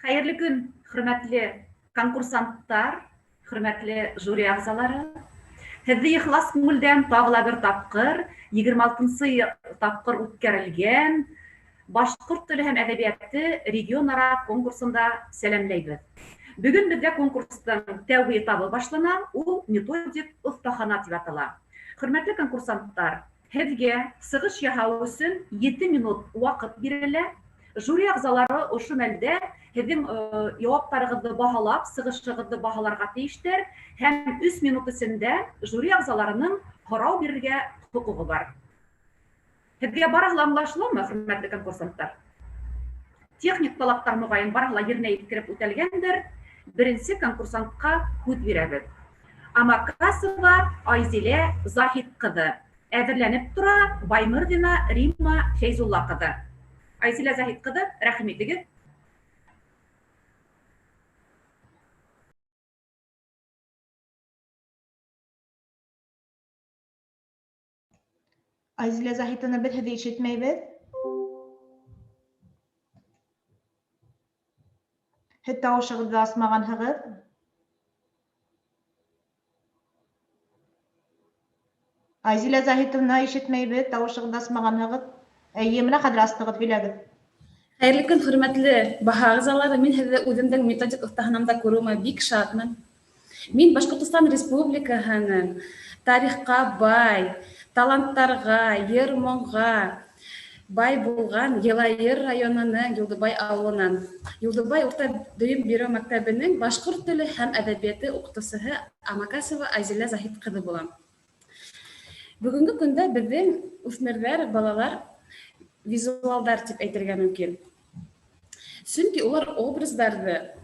Хәерле көн, хөрмәтле конкурсанттар, хөрмәтле жюри әгъзалары. Һеҙҙе ихлас күңелдән тағы ла бер тапҡыр, 26-нсы тапҡыр үткәрелгән Башҡорт теле һәм әҙәбиәте регион-ара конкурсында сәләмләйбеҙ. Бөгөн беҙҙә конкурстың тәүге этабы башлана, ул методик оҫтахана тип атала. Хөрмәтле конкурсанттар, һеҙгә сығыш яһау өсөн 7 минут ваҡыт бирелә. Жюри әгъзалары ошо мәлдә һеҙҙең яуаптарығыҙҙы баһалап, сығышығыҙҙы баһаларға тейештәр һәм 3 минут эсендә жюри әгъзаларының һорау бирергә хоҡуғы бар. Һеҙгә барыһы ла аңлашыламы, хөрмәтле конкурсанттар? Техник талаптар моғайын барыһы ла еренә еткереп үтәлгәндер. Беренсе конкурсантҡа һүҙ бирәбеҙ. Амакасова Айзилә Заһит ҡыҙы. Әҙерләнеп тора Баймырҙина Римма Фәйзулла ҡыҙы. Айзилә Заһит ҡыҙы, рәхим итегеҙ. Айзилә Заһитовна, беҙ һеҙҙе ишетмәйбеҙ. Һеҙ тауышығыҙҙы асмағанһығыҙ. Айзилә Заһитовна, ишетмәйбеҙ, тауышығыҙҙы асмағанһығыҙ. Эйе, менә хәҙер астығыҙ, һөйләгеҙ. Хәйерле көн, хөрмәтле баһа әғзалары. Мин һеҙҙе үҙемдең методик оҫтаһанамда күреүемә бик шатмын. Мин Башҡортостан Республикаһының тарихҡа бай, таланттарға, йыр-моңға бай булған Йылайыр районының Юлдыбай ауылынан, Юлдыбай урта дөйөм биреү мәктәбенең башҡорт теле һәм әҙәбиәте уҡытыусыһы Амакасова Айзилә Заһит ҡыҙы булам. Бөгөнгө көндә беҙҙең үҫмерҙәр, балалар визуалдар тип әйтергә мөмкин. Сөнки улар образдарҙы,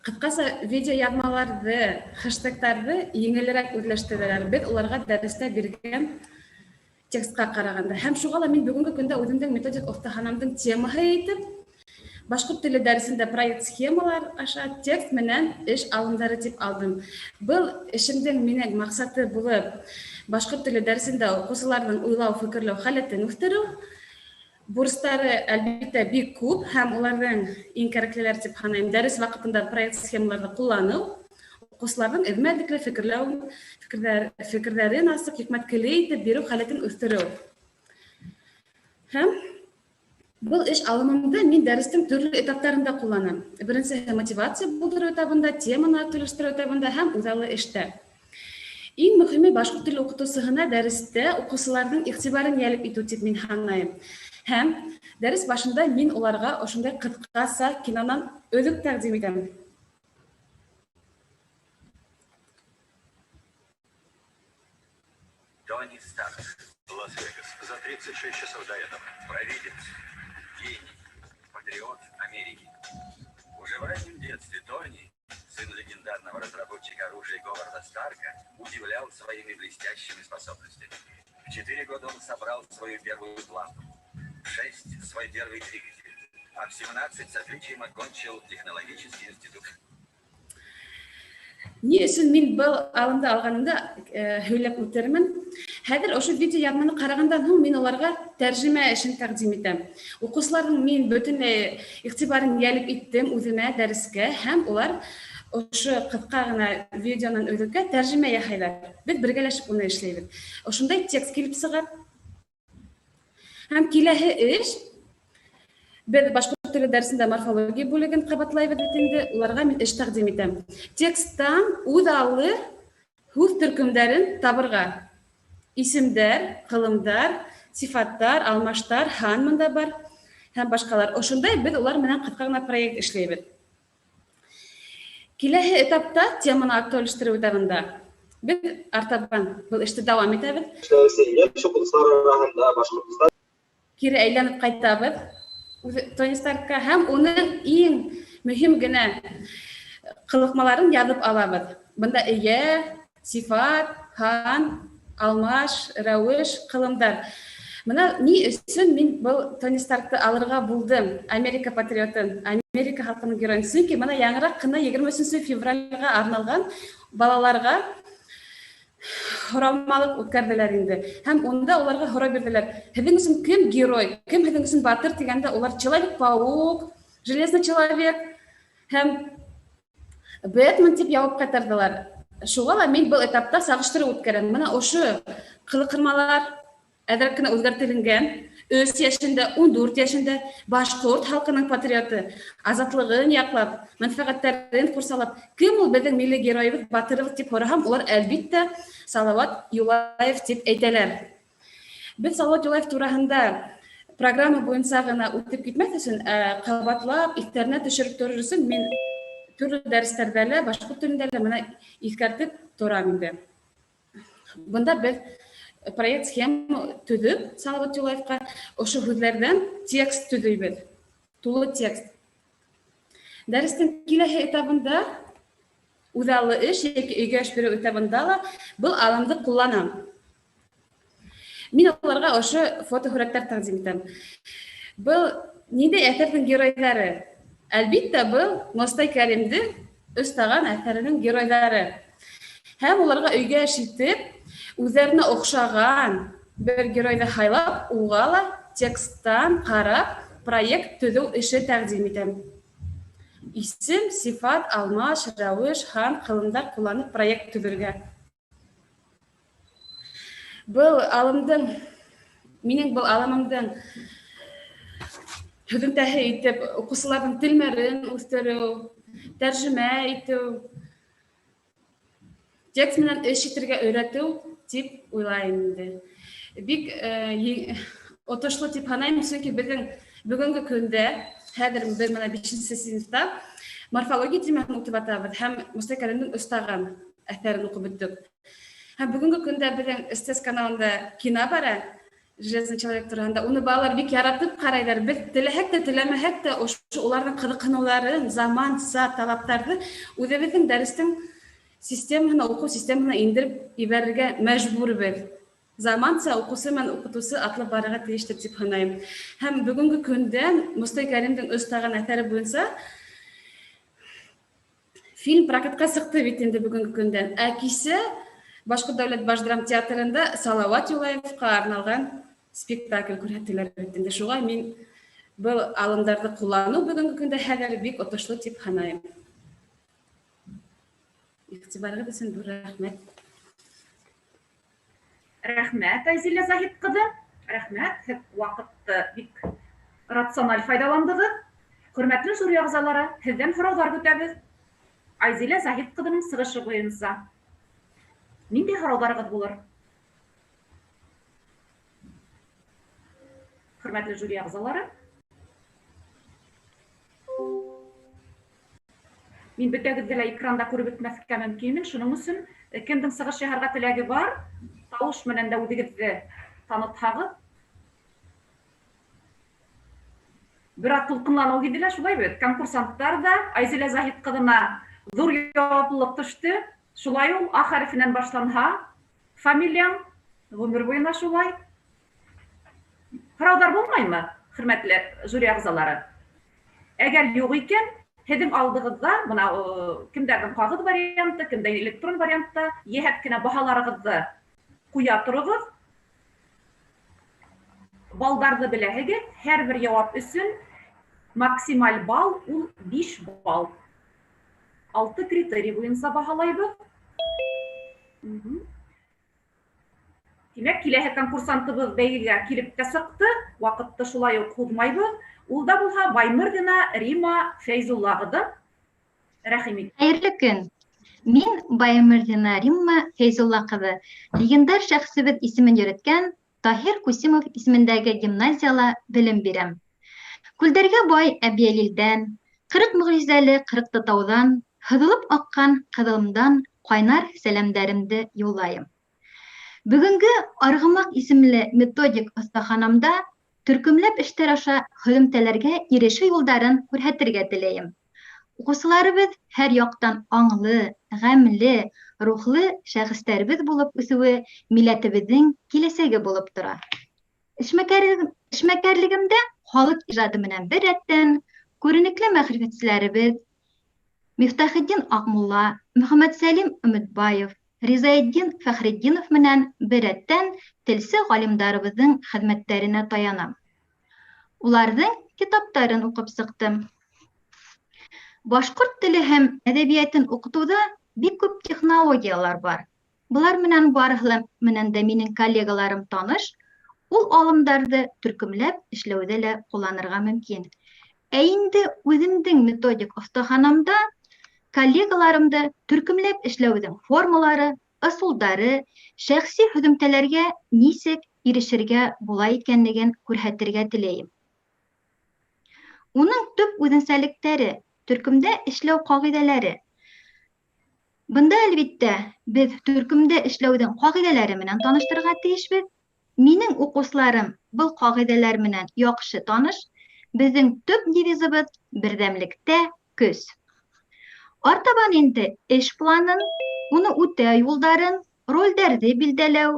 ҡыҫҡаса видео яҙмаларҙы, хэштегтарҙы еңелерәк үҙләштерәләр. Беҙ уларға дәрестә биргән текстҡа ҡарағанда. Һәм шуға ла мин бөгөнгө көндә үҙемдең методик оҫтаханамдың темаһы итеп, башҡорт теле дәресендә проект схемалар аша текст менән эш алымдары тип алдым. Был эшемдең минең маҡсаты булып, башҡорт теле дәресендә уҡыусыларҙың уйлау, фекерләү хәләтен үҫтереү. Бурыстары, әлбиттә, бик күп һәм уларҙың иң кәрәклеләр тип һанайым. Дәрес ваҡытында проект схемаларҙы ҡулланыу, уҡыусыларҙың эҙмәлекле фекерҙәрен асыҡ, хикмәткеле итеп биреү хәләтен үҫтереү. Һәм был эш алымымды мин дәрестең төрлө этаптарында ҡулланам. Беренсеһе мотивация булдырыу этабында, теманы актуаллаштырыу этабында һәм үҙаллы эштә. Иң мөһиме башҡорт теле уҡытыусыһына дәрестә уҡыусыларҙың иғтибарын йәлеп итеү тип мин һанайым. Һәм дәрес башында мин уларға ошондай ҡыҫҡаса кинонан өҙөк тәҡдим итәм. Тони Старк, Лас-Вегас, за 36 часов до этого. Провидец, гений, патриот Америки. Уже в раннем детстве Тони, сын легендарного разработчика оружия Говарда Старка, удивлял своими блестящими способностями. В 4 года он собрал свою первую плату, в 6 свой первый двигатель, а в 17 с отличием окончил технологический институт. Ни өсөн мин был алымды алғанымда һөйләп үтермен. Хәҙер ошо видео яҙманы ҡарағандан һуң мин уларға тәржемә эшен тәҡдим итәм. Уҡыусыларҙың мин бөтөнләй иғтибарын йәлеп иттем үҙемә дәрескә һәм улар ошо ҡыҫҡа ғына видеонан өҙөккә тәржемә яһайҙар. Беҙ бергәләшеп уны эшләйбеҙ. Ошондай текст килеп сыға. Һәм киләһе эш беҙ башҡорт теле дәресендә морфология бүлеген ҡабатлайбыҙ инде, уларға мин эш тәҡдим итәм. Текстан үҙаллы һүҙ төркөмдәрен табырға. Исемдәр, ҡылымдар, сифаттар, алмаштар, һан мында бар һәм башҡалар. Ошондай беҙ улар менән ҡыҫҡа ғына проект эшләйбеҙ. Киләһе этапта теманы актуаллаштырыу этабында беҙ артабан был эште дауам итәбеҙ. Кире әйләнеп ҡайтабыҙ Тони Старкка һәм уның иң мөһим генә ҡылыҡмаларын яҙып алабыҙ. Бында эйә, сифат, һан, алмаш, рәүеш, ҡылымдар. Бына ни өсөн мин был Тони Старкты алырға булдым, Америка патриотын, Америка халҡының героин. Сөнки бына яңыраҡ ҡына 23 февралгә арналған балаларға һораумалык үткәрделәр инде. Һәм онда уларга һорау бирделәр. Һеҙҙең өсөн кем герой? Кем һеҙҙең өсөн батыр дигәндә, улар Человек-паук, Железный человек һәм Бэтмен дип яуап ҡайтарҙылар. Шуға ла мин был этапта сағыштырыу үткәрәм. Бына ошо ҡылыҡырмалар әҙерәк кенә үҙгәртелгән. 3 йәшендә, 14 йәшендә башҡорт халҡының патриоты, азатлығын яҡлап, мәнфәғәттәрен ҡурсалап, кем ул беҙҙең милли геройыбыҙ, батырыбыҙ тип һораһам, улар әлбиттә Салауат Юлаев тип әйтәләр. Беҙ Салауат Юлаев тураһында программа буйынса ғына үтеп китмәҫ өсөн, ҡабатлап, иҫтәренә төшөрөп торор өсөн мин төрлө дәрестәрҙә лә, башҡорт телендә лә бына иҫкәртеп торам инде. Бында беҙ проект схема төҙөп, Салауат Юлаевҡа ошо һүҙләрҙән текст төҙөйбеҙ, тулы текст. Дәрестең киләһе этабында, үҙаллы эш йәки өйгә эш биреү этабында ла был алымды ҡулланам. Мин уларға ошо фотоһүрәттәр тәҡдим итәм. Был ниндәй әҫәрҙең геройҙары? Әлбиттә, был Мостай Кәримдең Өстаған әҫәренең геройҙары. Һәм уларға өйгә эш итеп, үҙҙәренә оҡшаған бер геройҙы һайлап, уға ла тексттан ҡарап, проект төҙөү эше тәҡдим итәм. Исем, сифат, алмаш, рәүеш, һан, ҡылымдар ҡулланып проект төҙөргә. Был алымдың, минең был алымымдың һөҙөмтәһе итеп, уҡыусыларҙың телмәрен үҫтереү, тәржемә итеү, текст менән эш итергә өйрәтеү тип уйлайым инде. Бик отошло тип һанайым, сөнки беҙҙең бөгөнгө көндә, хәҙер беҙ менә 5-нче синыфта морфология темаһын уҡып атабыҙ һәм Мостай Кәримдең Өстаған әҫәрен уҡып бөттөк. Һәм бөгөнгө көндә беҙҙең СТС каналында кино бара, Железный человек тураһында. Уны балалар бик яратып ҡарайҙар. Беҙ теләһәк тә, теләмәһәк тә уларҙың ҡыҙыҡһыныуҙарын, заманса талаптарҙы үҙебеҙҙең дәрестең системаһына, уҡыу системаһына индереп ебәрергә мәжбүрбеҙ. Заманса уҡыусы менән уҡытыусы атлап барырға тейештер тип һанайым. Һәм бөгөнгө көндә Мостай Кәримдең Өстаған әҫәре буйынса фильм прокатҡа сыҡты бит инде бөгөнгө көндән. Ә кисә Башҡорт дәүләт баш драма театрында Салауат Юлаевҡа арналған спектакль күрһәтеләр бит инде. Шуға мин был алымдарҙы ҡулланыу бөгөнгө көндә хәҙер бик отошло тип һанайым. Иғтибарығыҙ өсөн ҙур рәхмәт. Рәхмәт, Айзилә Заһит ҡыҙы. Рәхмәт, һеҙ ваҡытты бик рациональ файдаландығыҙ. Хөрмәтле жюри ағзалары, һеҙҙән һорауҙар көтәбеҙ. Айзилә Заһит ҡыҙының сығышы буйынса ниндәй һорауҙарығыҙ булыр? Хөрмәтле жюри ағзалары, мин бөтәгеҙҙе лә экранда күреп бөтмәҫкә мөмкинмен, шуның өсөн кемдең сығыш яһарға теләге бар, тауыш менән дә үҙегеҙҙе танытһағыҙ. Бер аҙ тулҡынланыу һиҙелә, шулай бит. Конкурсанттар да Айзилә Заһит ҡыҙына ҙур яуаплылыҡ төштө. Шулай ул А хәрефенән башланһа, фамилияң ғүмер буйына шулай. Һорауҙар булмаймы, хөрмәтле жюри ағзалары? Әгәр юҡ икән, һеҙҙең алдығыҙҙа бына кемдәрҙең ҡағыҙ варианты, кемдән электрон вариантта йәһәт кенә баһаларығыҙҙы ҡуя тороғоҙ. Балдарҙы беләһегеҙ, һәр бер яуап өсөн максималь бал ул 5 бал. 6 критерий буйынса баһалайбыҙ. Тимәк, киләһе конкурсантыбыҙ бәйгегә килеп тә сыҡты, ваҡытты шулай уҡ һуҙмайбыҙ. Ул да булһа Баймырҙина Рима Фәйзуллағыҙы. Рәхим ит. Хәйерле көн. Мин Баймырҙина Рима Фәйзулла ҡыҙы. Легендар шәхсебеҙ исемен йөрөткән Таһир Күсимов исемендәге гимназияла белем бирәм. Күлдәргә бай Әбйәлилдән, 40 мөғжизәле 40 тауҙан, һыҙылып аҡҡан ҡыҙылымдан ҡайнар сәләмдәремде юллайым. Бөгөнгө Арғымаҡ исемле методик оҫтаханамда төркөмләп эштәр аша һөҙөмтәләргә ирешеү юлдарын күрһәтергә теләйем. Уҡыусыларыбыҙ һәр яҡтан аңлы, ғәмле, рухлы шәхестәрбеҙ булып үҫеүе милләтебеҙҙең киләсәге булып тора. Эшмәкәрлегемдә халыҡ ижады менән бер рәттән күренекле мәғрифәтселәребеҙ Мифтахетдин Аҡмулла, Мөхәммәтсәлим Өмөтбаев, Ризаэтдин Фәхретдинов менән берәттән телсе галимдарыбыҙҙың хеҙмәттәренә таянам. Уларҙың китаптарын уҡып сыҡтым. Башҡорт теле һәм әҙәбиәтен уҡытыуҙа бик күп технологиялар бар. Былар менән барыһы менән дә минең коллегаларым таныш. Ул алымдарҙы төркөмләп эшләүҙә лә ҡулланырға мөмкин. Ә инде үҙемдең методик оҫтаханамда коллегаларымды төркөмләп эшләүҙең формалары, ысулдары, шәхси һөҙөмтәләргә нисек ирешергә була икәнлеген күрһәтергә теләйем. Уның төп үҙенсәлектәре, төркөмдә эшләү ҡағиҙәләре. Бында, әлбиттә, беҙ төркөмдә эшләүҙең ҡағиҙәләре менән таныштырырға тейешбеҙ. Минең уҡыусыларым был ҡағиҙәләр менән яҡшы таныш. Беҙҙең төп девизыбыҙ берҙәмлектә көс. Артабан инде эш планын, уны үтәү юлдарын, ролдәрҙе билдәләү.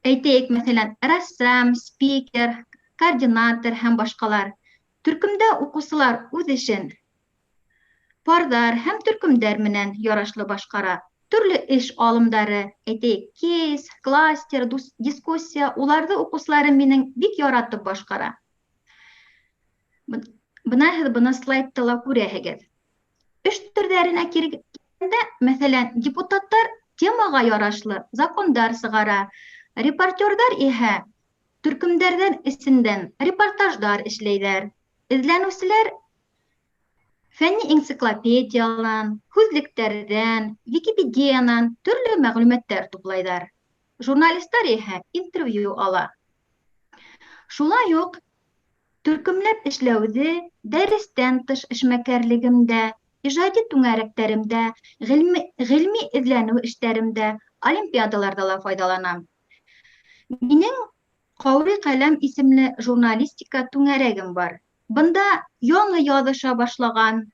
Әйтәйек, мәҫәлән, рәссам, спикер, координатор һәм башҡалар. Төркөмдә уҡыусылар үҙ эшен парҙар һәм төркөмдәр менән ярашлы башҡара. Төрлө эш алымдары, әйтәйек, кейс, кластер, дискуссия, уларҙы уҡыусыларым минең бик яратып башҡара. Бына һеҙ быны слайдта ла күрәһегеҙ. Эш төрҙәренә килгәндә, мәҫәлән, депутаттар темаға ярашлы закондар сығара, репортерҙар иһә төркөмдәрҙән эсендән репортаждар эшләйҙәр. Эҙләнеүселәр фәнни энциклопедиялан, һүҙлектәрҙән, Википедиянан төрлө мәғлүмәттәр туплайҙар. Журналистар иһә интервью ала. Шулай уҡ төркөмләп эшләүҙе дәрестән тыш эшмәкәрлегемдә, ижади түңәрәктәремдә, ғилми эҙләнеү эштәремдә, олимпиадаларҙа ла файҙаланам. Минең Ҡаурый ҡәләм исемле журналистика түңәрәгем бар. Бында яңы яҙыша башлаған,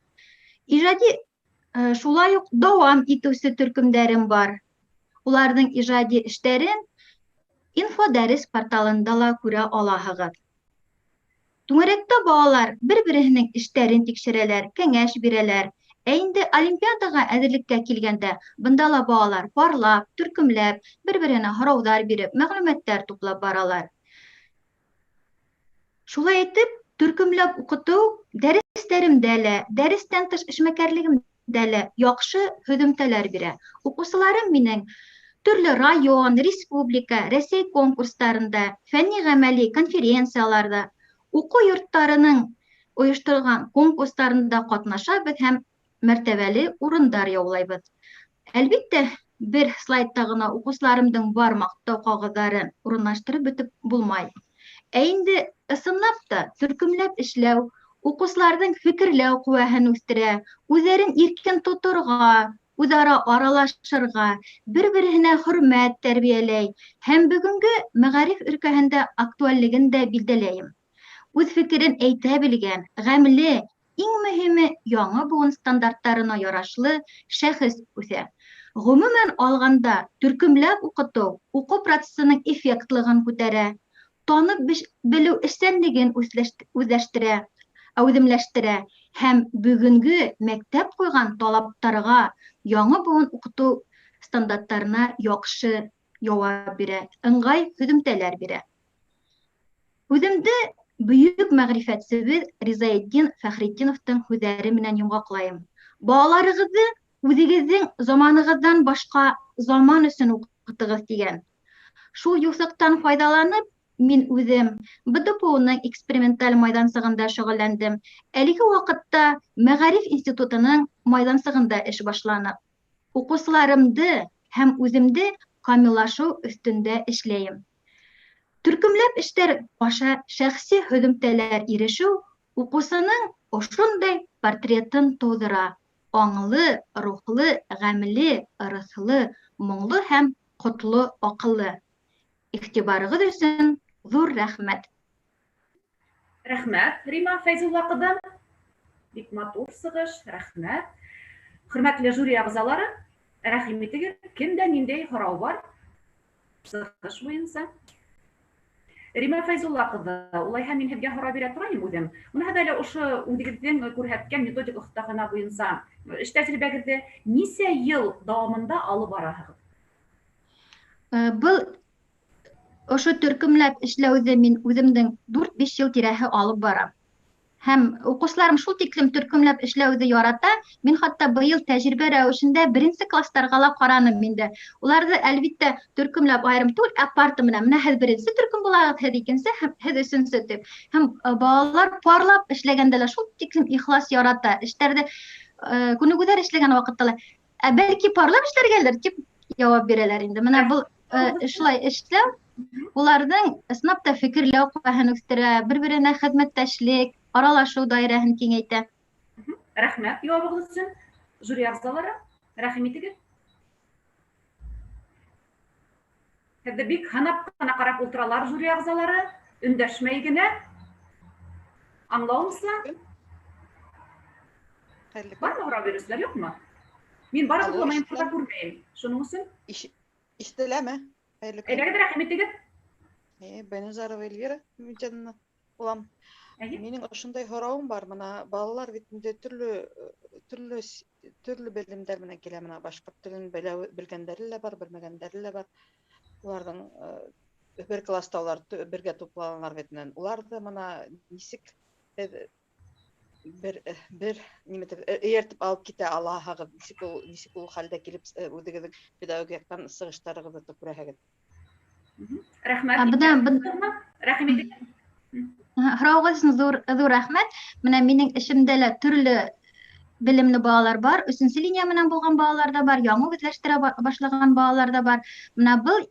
ижади шулай уҡ дауам итеүсе төркөмдәрем бар. Уларҙың ижади эштәрен инфодәрес порталында ла күрә алаһығыҙ. Түңәрәктә балалар бер-береһенең эштәрен тикшерәләр, кәңәш бирәләр. Ә инде олимпиадаға әҙерлеккә килгәндә, бында ла балалар парлап, төркөмләп, бер-береһенә һорауҙар биреп, мәғлүмәттәр туплап баралар. Шулай итеп, төркөмләп уҡытыу дәрестәремдә лә, дәрестән тыш эшмәкәрлегемдә лә яҡшы һөҙөмтәләр бирә. Уҡыусыларым минең төрлө район, республика, Рәсәй конкурстарында, фәнни-ғәмәли конференцияларҙа, уҡыу йорттарының ойошторған конкурстарында ҡатнашабыҙ һәм мәртәбәле урындар яулайбыҙ. Әлбиттә, бер слайдта ғына уҡыусыларымдың бар маҡтау ҡағыҙҙарын урынлаштырып бөтөп булмай. Ә инде ысынлап та төркөмләп эшләү уҡыусыларҙың фекерләү ҡеүәһен үҫтерә, үҙҙәрен иркен тоторға, үҙ-ара аралашырға, бер-береһенә хөрмәт тәрбиәләй һәм бөгөнгө мәғариф өлкәһендә актуальлеген дә билдәләйем. Үҙ фекерен әйтә белгән, ғәмле, иң мөһиме яңы быуын стандарттарына ярашлы шәхес үҫә. Ғөмүмән алғанда, төркөмләп уҡытыу уҡыу процесының эффектлығын күтәрә, танып белеү эшсәнлеген үҙемләштерә һәм бөгөнгө мәктәп ҡуйған талаптарға, яңы быуын уҡытыу стандарттарына яҡшы яуап бирә, ыңғай һөҙөмтәләр бирә. Үҙемде бөйөк мәғрифәтсебеҙ Ризаэтдин Фәхретдиновтың һүҙҙәре менән йомғаҡлайым. Балаларығыҙҙы үҙегеҙҙең заманығыҙҙан башҡа заман өсөн уҡытығыҙ тигән. Шул юҫыҡтан файҙаланып, мин үҙем БДПУ-ның эксперименталь майҙансығында шөғөлләндем. Әлеге ваҡытта Мәғариф институтының майҙансығында эш башланыҡ. Уҡыусыларымды һәм үҙемде камиллашыу өҫтөндә эшләйем. Төркөмләп эштәр аша шәхси һөҙөмтәләр ирешеү уҡыусының ошондай портретін тыуҙыра. Аңлы, рухлы, ғәмле, ырыҫлы, моңло һәм ҡотло аҡыллы. Иғтибарығыҙ өсөн ҙур рәхмәт. Рәхмәт, Рима Фәйзулла ҡыҙым. Бик матур сығыш, рәхмәт. Хөрмәтле жюри ағзалары, рәхим итегеҙ, кемдә ниндәй һорау бар? Сығыш буйынса. Рима Файзулла кызы, улайһа мин һеҙгә һорау бирә торайым үҙем. Уныһы да әле ошо үҙегеҙҙең күрһәткән методик остахана буйынса эш тәжрибәгеҙҙе нисә йыл дауамында алып бараһығыҙ? Был ошо төркөмләп эшләүҙе мин үҙемдең 4-5 йыл тирәһе алып барам. Һәм уҡыусыларым шул тиклем төркөмләп эшләүҙе ярата. Мин хатта быйыл тәжрибә рәүешендә 1-нче кластарға ла ҡараным инде. Уларҙы әлбиттә төркөмләп айырым түгел, апарты менән. Менә һеҙ 1-нче төркөм булаһығыҙ, һеҙ 2-нче, һеҙ 3-нче тип. Һәм балалар парлап эшләгәндә лә шул тиклем ихлас ярата. Эштәрҙе күнегүҙәр эшләгән ваҡытта ла бәлки парлап эшләргәлер тип яуап бирәләр инде. Менә был шулай эшләү уларҙың сынапта фекерләү ҡеүәһен үҫтерә, бер-беренә хеҙмәттәшлек, аралашыу даирәһен киңәйтә. Рәхмәт яуабығыҙ өсөн. Жюри ағзалары, рәхим итегеҙ. Һеҙҙе бик һанап ҡына ҡарап ултыралар жюри ағзалары, өндәшмәй генә. Аңлауымса, бармы һорау биреүселәр, юҡмы? Мин барып уламайым, фото күрмәйем. Шуның өсөн Ишетеләме? әйҙәгеҙ, рәхим итегеҙ. Бәнизарова Эльвира Митяновна улам. Минең ошондай һорауым бар. Мына балалар бит инде төрлө белемдәр менән килә. Мына башҡорт телен белгәндәре лә бар, белмәгәндәре лә бар. Уларҙың бер класста улар бергә тупланалар бит менән. Уларҙы мына нисек бер эйәртеп алып китә алаһығыҙ? Нисек ул хәлдә килеп үҙегеҙҙең педагогияттан сығыштарығыҙҙы күрәһегеҙ? Рәхмәт. Рәхим итегеҙ. Һорауығыҙ өсөн ҙур рәхмәт. Менә минең эшемдә лә төрлө белемле балалар бар. 3-нче линия менән булған балалар да бар, яңы үҙләштерә башлаған балалар да бар. Менә был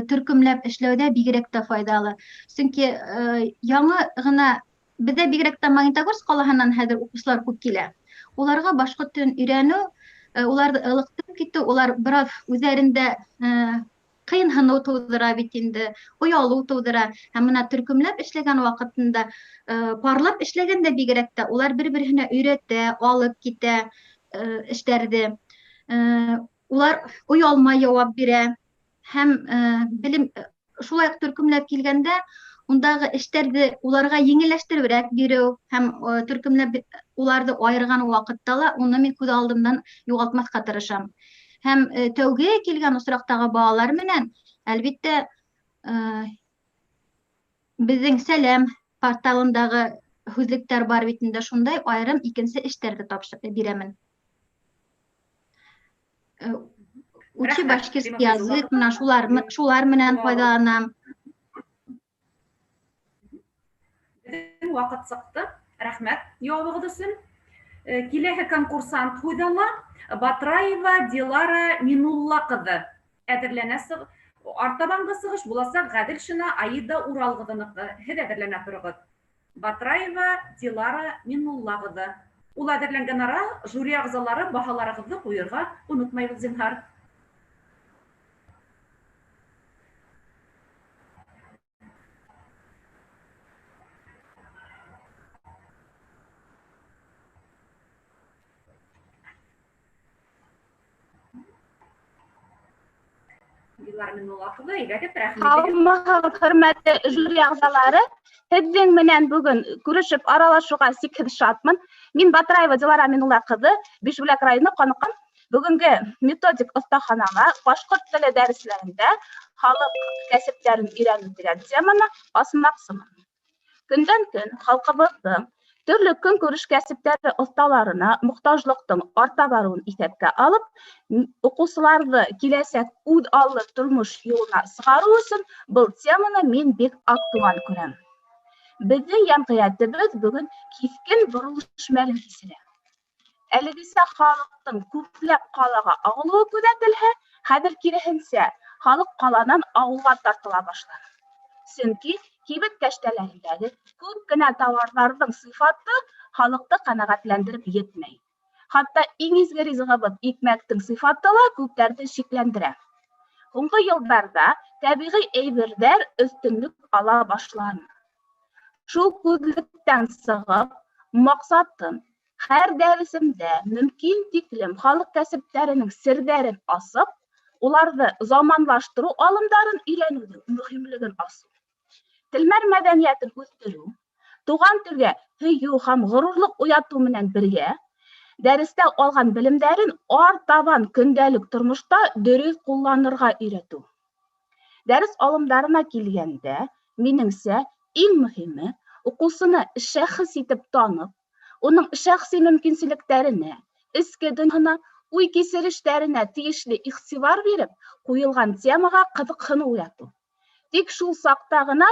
төркөмләп эшләүҙә бигерәк тә файҙалы. Сөнки яңы ғына беҙҙә бигерәк тә Магнитогорск ҡалаһынан хәҙер уҡыусылар күп килә. Уларға башҡорт телен өйрәнеү, уларҙы ылыҡтырып китеү, улар бер үҙҙәрендә ҡыйынһыныу тыуҙыра бит инде, оялыу тыуҙыра. Һәм менә төркөмләп эшләгән ваҡытында, парлап эшләгәндә бигерәк тә улар бер-береһенә өйрәтә, алып китә эштәрҙе. Улар оялмай яуап бирә. Һәм белем шулай төркөмләп килгәндә, ундағы эштәрҙе уларға еңелләштереберәк биреү һәм төркөмләп уларҙы айырған ваҡытта ла уны мин күҙ алдымдан юғалтмаҫҡа тырышам. Һәм тәүге килгән осраҡтағы балалар менән, әлбиттә, беҙҙең сәләм порталындағы һүҙлектәр бар бит инде, шундай айырым икенсе эштәрҙе бирәмен. Учи башкирский язык, шулар менән файҙаланам. Беҙҙең ваҡыт сыҡты. Рәхмәт яуабығыҙ өсөн. Киләһе конкурсант һүҙала Батраева Дилара Минулла ҡыҙы. Әҙерләнә артабанғы сығыш буласаҡ Ғәҙел Шина Аида Урал ҡыҙыныҡы. Һеҙ әҙерләнә торығыҙ. Батраева Дилара Минулла ҡыҙы. Ул әҙерләнгән ара жюри ағзалары баһаларығыҙҙы ҡуйырға онотмайбыҙ, зинһар. Һаумыһығыҙ, хөрмәтле жюри ағзалары. Һеҙҙең менән бүгін күрешеп аралашыуға сикһеҙ шатмын. Мин Батраева Дилара Минулла ҡыҙы, Бишбүләк районы ҡаныҡым. Бүгенге методик оҫтаханала башҡорт теле дәрестәрендә халыҡ кәсептәрен өйрәнеү дигән теманы асмаҡсымын. Көндән-көн халҡыбыҙҙың төрлө көнкүреш кәсептәре оҫталарына мохтажлыҡтың арта барыуын иҫәпкә алып, уҡыусыларҙы киләсәк үҙ аллы тормош юлына сығарыу өсөн был теманы мин бик актуаль күрәм. Беҙҙең йәмғиәтебеҙ бөгөн киҫкен боролош мәлен кисерә. Әлегесә халыҡтың күпләп ҡалаға ағылыуы күҙәтелһә, хәҙер киреһенсә халыҡ ҡаланан ауылға тартыла башланы. Сөнки кибет кәштәләрендәге күп кенә тауарҙарҙың сифаты халыҡты ҡәнәғәтләндереп етмәй. Хатта иң изге ризығыбыҙ икмәктең сифаты ла күптәрҙе шикләндерә. Һуңғы йылдарҙа тәбиғи әйберҙәр өҫтөнлөк ала башланы. Шул күҙлектән сығып, маҡсатым һәр дәресемдә мөмкин тиклем халыҡ кәсептәренең серҙәрен асып, уларҙы заманлаштырыу алымдарын өйрәнеүҙең мөһимлеген асыу. телмәр мәдәниятен үстерү, туган телгә һөю һәм горурлык уяту менән бергә, дәрестә алган белемдәрен артабан көндәлек тормышта дөрес кулланырга өйрәтү. Дәрес алымдарына килгәндә, минеңсә, иң мөһиме укучыны шәхес итеп танып, уның шәхси мөмкинчелекләренә, эске дөньясына, уй кисерештәренә тиешле игътибар биреп, куелган темага кызыксыну уяту. Тик шул сакта гына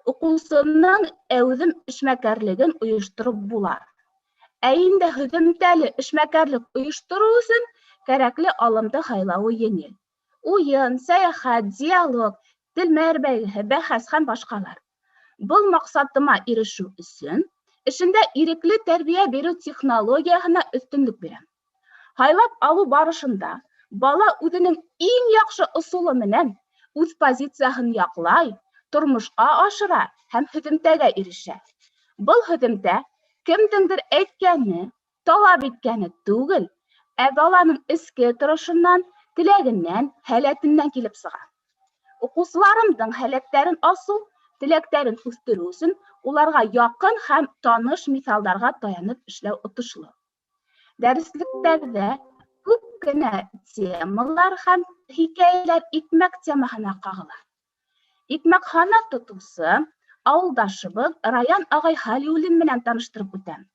укучының әүҙем эшмәкәрлеген ойоштырып була. Ә инде һөҙөмтәле эшмәкәрлек ойоштырыу өсөн кәрәкле алымды һайлауы еңел. Уйын, сәйәхәт, диалог, телмәр бәйгеһе, бәхәс һәм башҡалар. Был маҡсатыма ирешеү өсөн эшендә ирекле тәрбиә биреү технологияһына өҫтөнлөк бирәм. Һайлап алыу барышында бала үҙенең иң яҡшы ысулы менән үҙ позицияһын яҡлай, тормошҡа ашыра һәм һөҙөмтәгә ирешә. Был һөҙөмтә кемдеңдер әйткәне, талап иткәне түгел, ә баланың эске тырышынан, теләгенән, һәләтенән килеп сыға. Уҡыусыларымдың һәләттәрен асыу, теләктәрен үҫтереү өсөн уларға яҡын һәм таныш миҫалдарға таянып эшләү отошло. Дәреслектәрҙә күп кенә темалар һәм хикәйәләр икмәк темаһына ҡағыла. Икмәкхана тотоусы ауылдашыбыҙ Раян ағай Хәлиуллин менән таныштырып үтәм.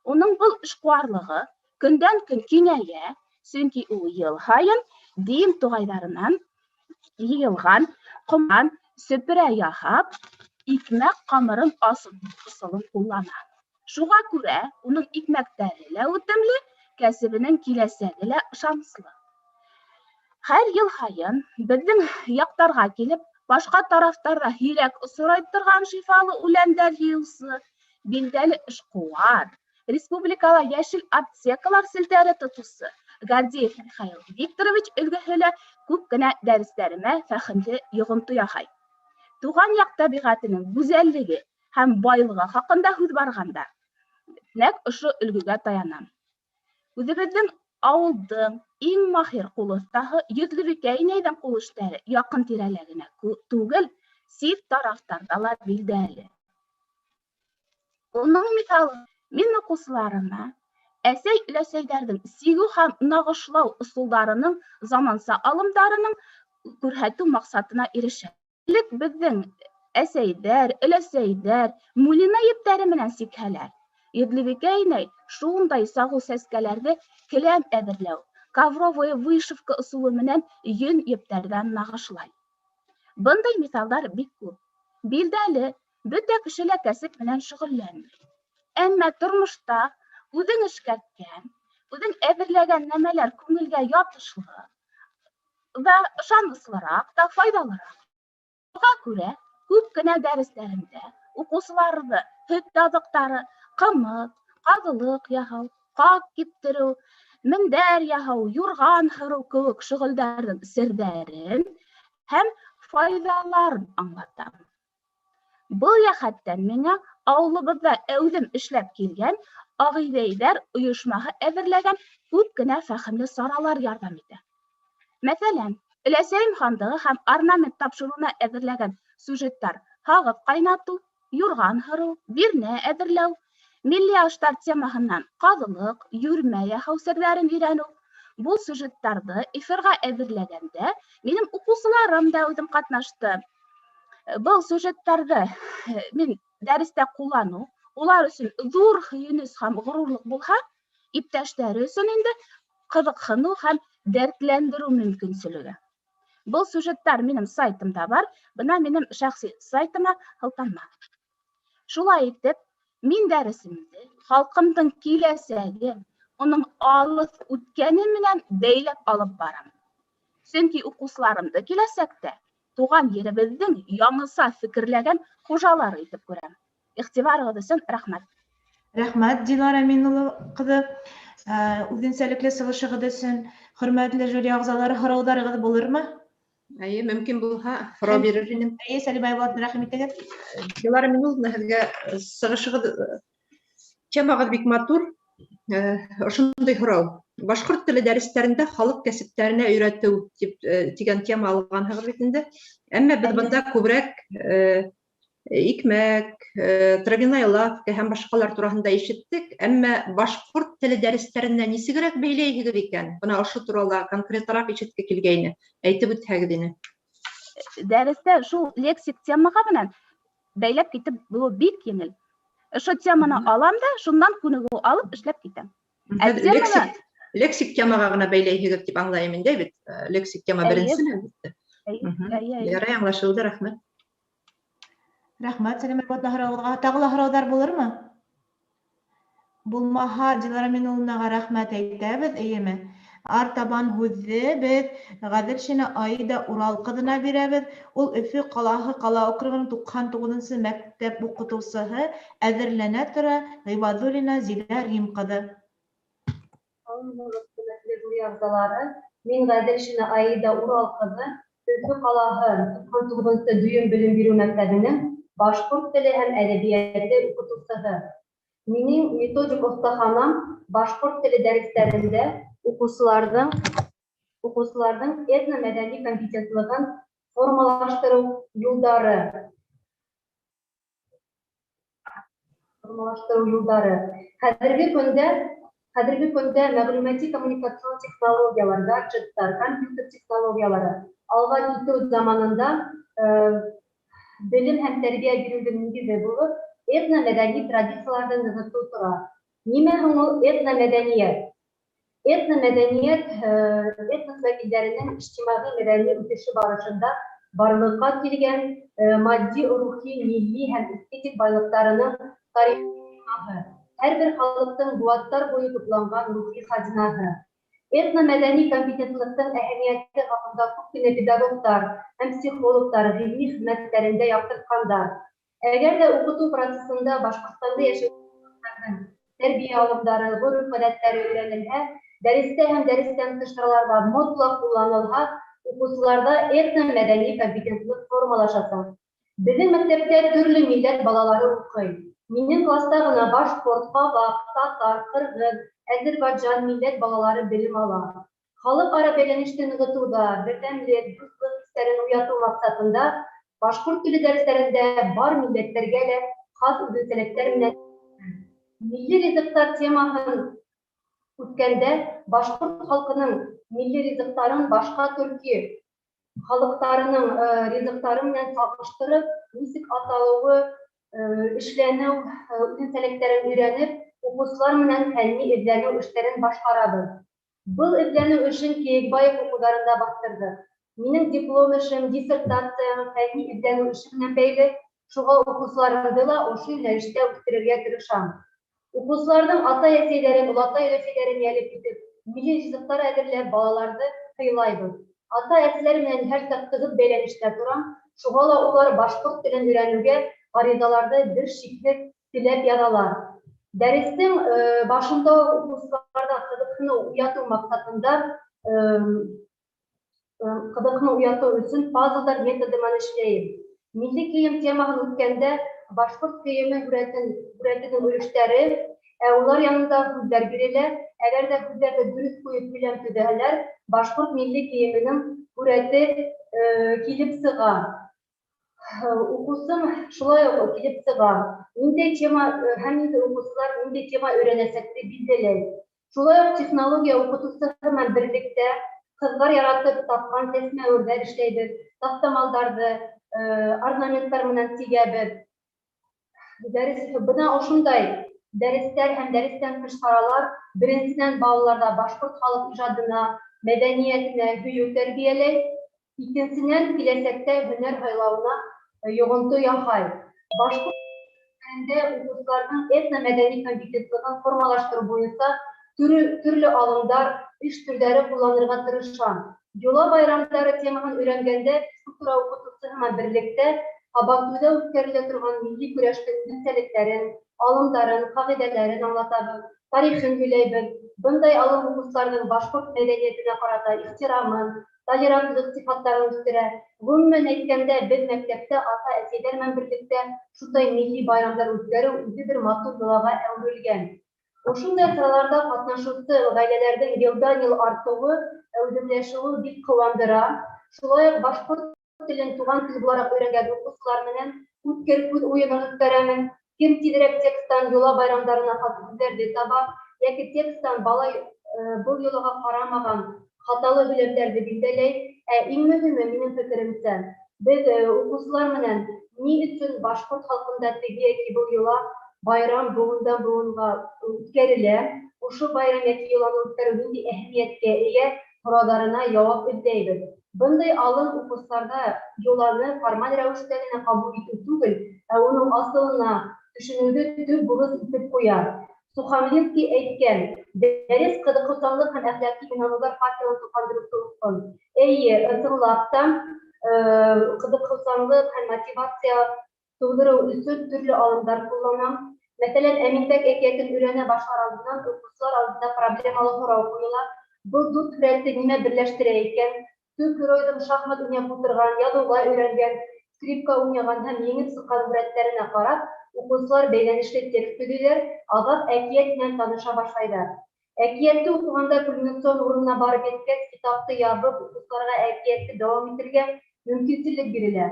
Уның был эшҡыуарлығы көндән-көн киңәйә, сөнки ул йыл һайын Дим туғайҙарынан йыйылған ҡоман сөпөрә яһап, икмәк ҡамырын асыу ысулын ҡуллана. Шуға күрә уның икмәктәре лә үтемле, кәсебенең киләсәге лә ышаныслы. Һәр йыл һайын беҙҙең яҡтарға килеп, башҡа тарафтарҙа һирәк осрай торған шифалы үләндәр йыйыусы, билдәле эшҡыуар, республикала йәшел аптекалар селтәре тотоусы Гордеев Михаил Викторович өлгөһө лә күп кенә дәрестәремә фәһемле йоғонто яһай. Туған яҡ тәбиғәтенең гүзәллеге һәм байлығы хаҡында һүҙ барғанда, нәҡ ошо өлгөгә таянам. Үҙебеҙҙең ауылдың иң маһир ҡул оҫтаһы Йөҙлөбикә инәйҙең ҡул эштәре яҡын тирәлә генә түгел, сит тарафтарҙа ла билдәле. Уның миҫалы мин уҡыусыларыма әсәй-өләсәйҙәрҙең сигеү һәм нағышлау ысулдарының заманса алымдарының күрһәтеү маҡсатына ирешә. Элек беҙҙең әсәйҙәр, өләсәйҙәр мулина ептәре менән сикһәләр. Йөҙлөбикә инәй шундай сағыу сәскәләрҙе келәм әҙерләү, ковровая вышивка ысулы менән йөн ептәрҙән нағышлай. Бындай миҫалдар бик күп. Билдәле, бөтә кеше лә кәсеп менән шөғөлләнмәй. Әммә тормошта үҙең эшкәрткән, үҙең әҙерләгән нәмәләр күңелгә ятышлы ва ышаныслыраҡ та, файҙалыраҡ. Шуға күрә күп кенә дәрестәремдә уҡыусыларҙы һөт аҙыҡтары, ҡымыҙ, ҡаҙылыҡ яһау, ҡаҡ киптереү, мендәр яһау, юрған һырыу кеүек шөғөлдәрҙең серҙәрен һәм файҙаларын аңлатам. Был йәһәттән миңә ауылыбыҙҙа әүҙем эшләп килгән Ағиҙәйҙәр ойошмаһы әҙерләгән күп кенә фәһемле саралар ярҙам итә. Мәҫәлән, өләсәйем һандығы һәм орнамент тапшырыуына әҙерләгән сюжеттар һағыҙ ҡайнатыу, юрған һырыу, бирнә әҙерләү, милли аштар темаһынан ҡаҙылыҡ, йүрмә яһау серҙәрен өйрәнеү. Был сюжеттарҙы эфирға әҙерләгәндә минең уҡыусыларым да үҙем ҡатнашты. Был сюжеттарҙы мин дәрестә ҡулланыу, улар өсөн ҙур һөйөнөс һәм ғорурлыҡ булһа, иптәштәре өсөн инде ҡыҙыҡһыныу һәм дәртләндереү мөмкинселеге. Был сюжеттар минең сайтымда бар, бына минең шәхси сайтыма һылтанма. Шулай итеп, мин дәресемде халҡымдың киләсәге, уның алыҫ үткәне менән бәйләп алып барам. Сөнки уҡыусыларымды киләсәктә туған еребеҙҙең яңыса фекерләгән хужалары итеп күрәм. Иғтибарығыҙ өсөн рәхмәт. Рәхмәт, Динара Минулла ҡыҙы. Үҙенсәлекле сығышығыҙ өсөн хөрмәтле жюри ағзалары, һорауҙарығыҙ булырмы? Әйе, мөмкин булһа, һорау бирер инем. Әйе, Сәлимә Айбулатовна, рәхим итегеҙ. Динара Минулловна, һеҙгә сығышығыҙ, темағыҙ бик матур. Ошондай һорау. Башҡорт теле дәрестәрендә халыҡ кәсептәренә өйрәтеү тигән тема алғанһығыҙ бит инде. Әммә беҙ бында күберәк икмәк, травяная лавка һәм башҡалар тураһында ишеттек, әммә башҡорт теле дәрестәренә нисегерәк бәйләйһегеҙ икән? Бына ошо турала конкретыраҡ ишетке килгәйне. Әйтеп үтһәгеҙ ине. Дәрестә шул лексик темаға менән бәйләп китеп булыу бик еңел. Ошо теманы алам да, шундан күнегеү алып эшләп китәм. Лексик темаға ғына бәйләйһегеҙ тип аңлайым инде бит. Лексик тема беренселе. Ярай, аңлашылды, рәхмәт. Рәхмәт, Сәлимә апа, һорауығыҙға. Тағы ла һорауҙар булырмы? Булмаһа, Дилара Минуллинаға рәхмәт әйтәбеҙ, эйеме? Артабан һүҙҙе беҙ Ғәҙелшина Аида Урал ҡыҙына бирәбеҙ. Ул Өфө ҡалаһы ҡала округының 99-нсы мәктәп уҡытыусыһы, әҙерләнә тора Ғибаҙуллина Зилә Рим ҡыҙы. Мин Ғәҙелшина Аида Урал ҡыҙы, Өфө ҡалаһы 99-нсы дөйөм белем биреү мәктәбенең башҡорт теле һәм әҙәбиәте уҡытыусыһы. Минең методик оҫтаханам башҡорт теле дәрестәрендә уҡыусыларҙың этно-мәҙәни компетентлығын формалаштырыу юлдары. Хәҙерге көндә мәғлүмәти коммуникацион технологиялар, гаджеттар, компьютер технологиялары алға китеү заманында белем һәм тәрбиә биреүҙең нигеҙе булып, этно-мәҙәни традицияларҙы нығытыу тора. Нимә һуң ул этно-мәҙәниәт? Этно-мәҙәниәт этнос вәкилдәренең ижтимағи-мәҙәни үҫеше барышында барлыҡҡа килгән матди, рухи, милли һәм эстетик байлыҡтарының тарихи, һәр бер халыҡтың быуаттар буйы тупланған рухи хазинаһы. Этно-мәҙәни компетентлыҡтың әһәмиәте хаҡында күп кенә педагогтар һәм психологтар ғилми хеҙмәттәрендә яҡтыртҡандар. Әгәр ҙә уҡытыу процесында Башҡортостанда йәшәүселәрҙең тәрбиә алымдары, ғөрөф-ғәҙәттәре өйрәнелһә, дәрестә һәм дәрестән тыш сараларҙа мотлаҡ ҡулланылһа, уҡыусыларҙа этно-мәҙәни компетентлыҡ формалашасаҡ. Беҙҙең мәктәптә төрлө милләт балалары уҡый. Минең класта ғына башҡорт, ҡабаҡ, татар, ҡырғыҙ, Азербайджан милләт балалары белем ала. Халыҡ-ара бәйләнеште нығытыуҙа, берҙәмлек, дуҫлыҡ хистәрен уятыу маҡсатында башҡорт теле дәрестәрендә бар милләттәргә лә хас үҙенсәлектәр менән милли ризыҡтар темаһын үткәндә башҡорт халҡының милли ризыҡтарын башҡа төрки халыҡтарының ризыҡтары менән сағыштырып, нисек аталыуы, эшләнеү үҙенсәлектәрен өйрәнеп, уҡыусылар менән фәнни эҙләнеү эштәрен башҡарабыҙ. Был эҙләнеү эшен Кейекбаев уҡыуҙарында баҫтырҙыҡ. Минең диплом эшем, диссертациям, фәнни эҙләнеү эше менән бәйле, шуға уҡыусыларымды ла ошо йүнәлештә үҫтерергә тырышам. Уҡыусыларҙың ата-әсәйҙәрен, олатай-өләсәйҙәрен йәлеп итеп, милли ризыҡтар әҙерләп, балаларҙы һыйлайбыҙ. Ата-әсәләр менән һәр саҡ тығыҙ бәйләнештә торам, шуға ла улар башҡорт телен өйрәнеүгә ғаризаларҙы бер шикһеҙ теләп яҙалар. Дәрестең башында уҡыусыларҙа ҡыҙыҡһыныу уятыу маҡсатында ҡыҙыҡһыныу уятыу өсөн пазлдар методы менән эшләйем. Милли кейем темаһын үткәндә башҡорт кейеме һүрәтенең өлөштәре, улар янында һүҙҙәр бирелә. Әгәр ҙә һүҙҙәрҙе дөрөҫ ҡуйып һөйләм төҙәһәләр, башҡорт милли кейеменең һүрәте килеп сыға. Уҡыусым шулай уҡ килеп сыға. Ниндәй тема һәм инде уҡыусылар ниндәй тема өйрәнәсәкте билдәләй. Шулай уҡ технология уҡытыусы менән берлектә ҡыҙҙар яратып тапҡан тәсмәүерҙәр эшләйбеҙ, таҫтамалдарҙы, орнаменттар менән тигәбеҙ. Бына ошондай дәрестәр һәм дәрестән тыш саралар беренсенән балаларҙа башҡорт халыҡ ижадына, мәҙәниәтенә һөйөү тәрбиәләй, икенсенән киләсәктә һөнәр һайлауына йоғонто яһай. Башҡорт телендә уҡыусыларҙың этно-мәҙәни компетентлығын формалаштырыу буйынса төрлө алымдар, эш төрҙәре ҡулланырға тырышам. Йола байрамдары темаһын өйрәнгәндә физкультура уҡытыусыһы менән берлектә Һабантуйҙа үткәрелә торған милли көрәштең үҙенсәлектәрен, алымдарын, ҡағиҙәләрен аңлатабыҙ, тарихын һөйләйбеҙ. Бындай алым уҡыусыларҙың башҡорт мәҙәниәтенә ҡарата ихтирамын, толерантлыҡ сифаттарын үҫтерә. Ғөмүмән әйткәндә, беҙ мәктәптә ата-әсәйҙәр менән берлектә шундай милли байрамдар үткәреү үҙе бер матур йолаға әүерелгән. Ошондай сараларҙа ҡатнашыусы ғаиләләрҙең йылдан-йыл артыуы, үҙемләшеүе бик ҡыуандыра. Шулай уҡ башҡорт телен туган тел буларак өйрәнгән укучылар менән үткер күз уены үткәрәмен. Кем тизрәк тексттан юла байрамдарына хас сүзләрне таба, яки тексттан бала был юлга карамаган хаталы белемнәрне билдәләй. Иң мөһиме минем фикеремчә, без укучылар менән ни өчен башкорт халкында теге яки был юла байрам буындан буынга үткәрелә, ошо байрам яки юланы үткәрү нинди әһәмияткә ия сорауларына яуап эзләйбез. Бындай алым укучыларда юланы формаль рәвештә генә кабул итү түгел, уның асылына төшенүгә төп бурыч итеп куя. Сухомлинский әйткән, дәрес кызыксанлык һәм әхлаки инанулар факелын тоткандырып укыган. Ысынлап та кызыксанлык һәм мотивация тудыру өчен төрле алымдар кулланам. Мәсәлән, Әминбәк әкиятен өйрәнә башлар алдыннан укучылар алдында проблемалы һорау куела. Был дүрт рәтте нимә берләштерә икән? Төп геройдың шахмат уйнап утырган, язуга өйрәнгән, скрипка уйнаган һәм еңеп сыккан рәтләренә карап, укучылар бәйләнешле текст төзиләр, азат әкият белән таныша башлайлар. Әкиятте укыганда кульминацион урынына барып җиткәч, китапты ябып, укучыларга әкиятте дәвам итәргә мөмкинчелек бирелә.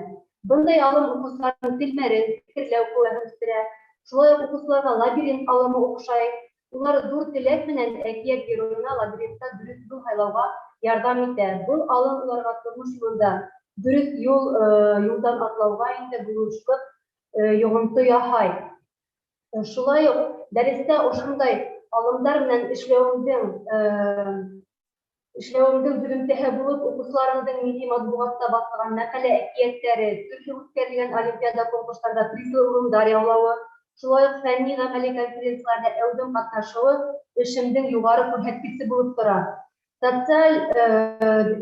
Бындай алым укучыларның телмәрен, фикерләү куәтен үстерә. Шулай ук укучыларга лабиринт алымы охшай. Улар зур теләк менән әкият героена лабиринтта дөрес юл һайлауга ярдәм итә. Был алым уларга тормыш юлында дөрес юлдан атлауга инде булышлык йогынты яһай. Шулай ук дәрестә ошондай алымдар менән эшләүемдең һөҗүмтәһе булып, укучыларымдың милли матбугатта басылган мәкалә әкияттәре, төрле үткәрелгән олимпиада конкурсларда призлы урындар яулавы, шулай ук фәнни гамәли конференцияларда әүдем катнашуы эшемдең югары күрһәткесе булып тора. Социаль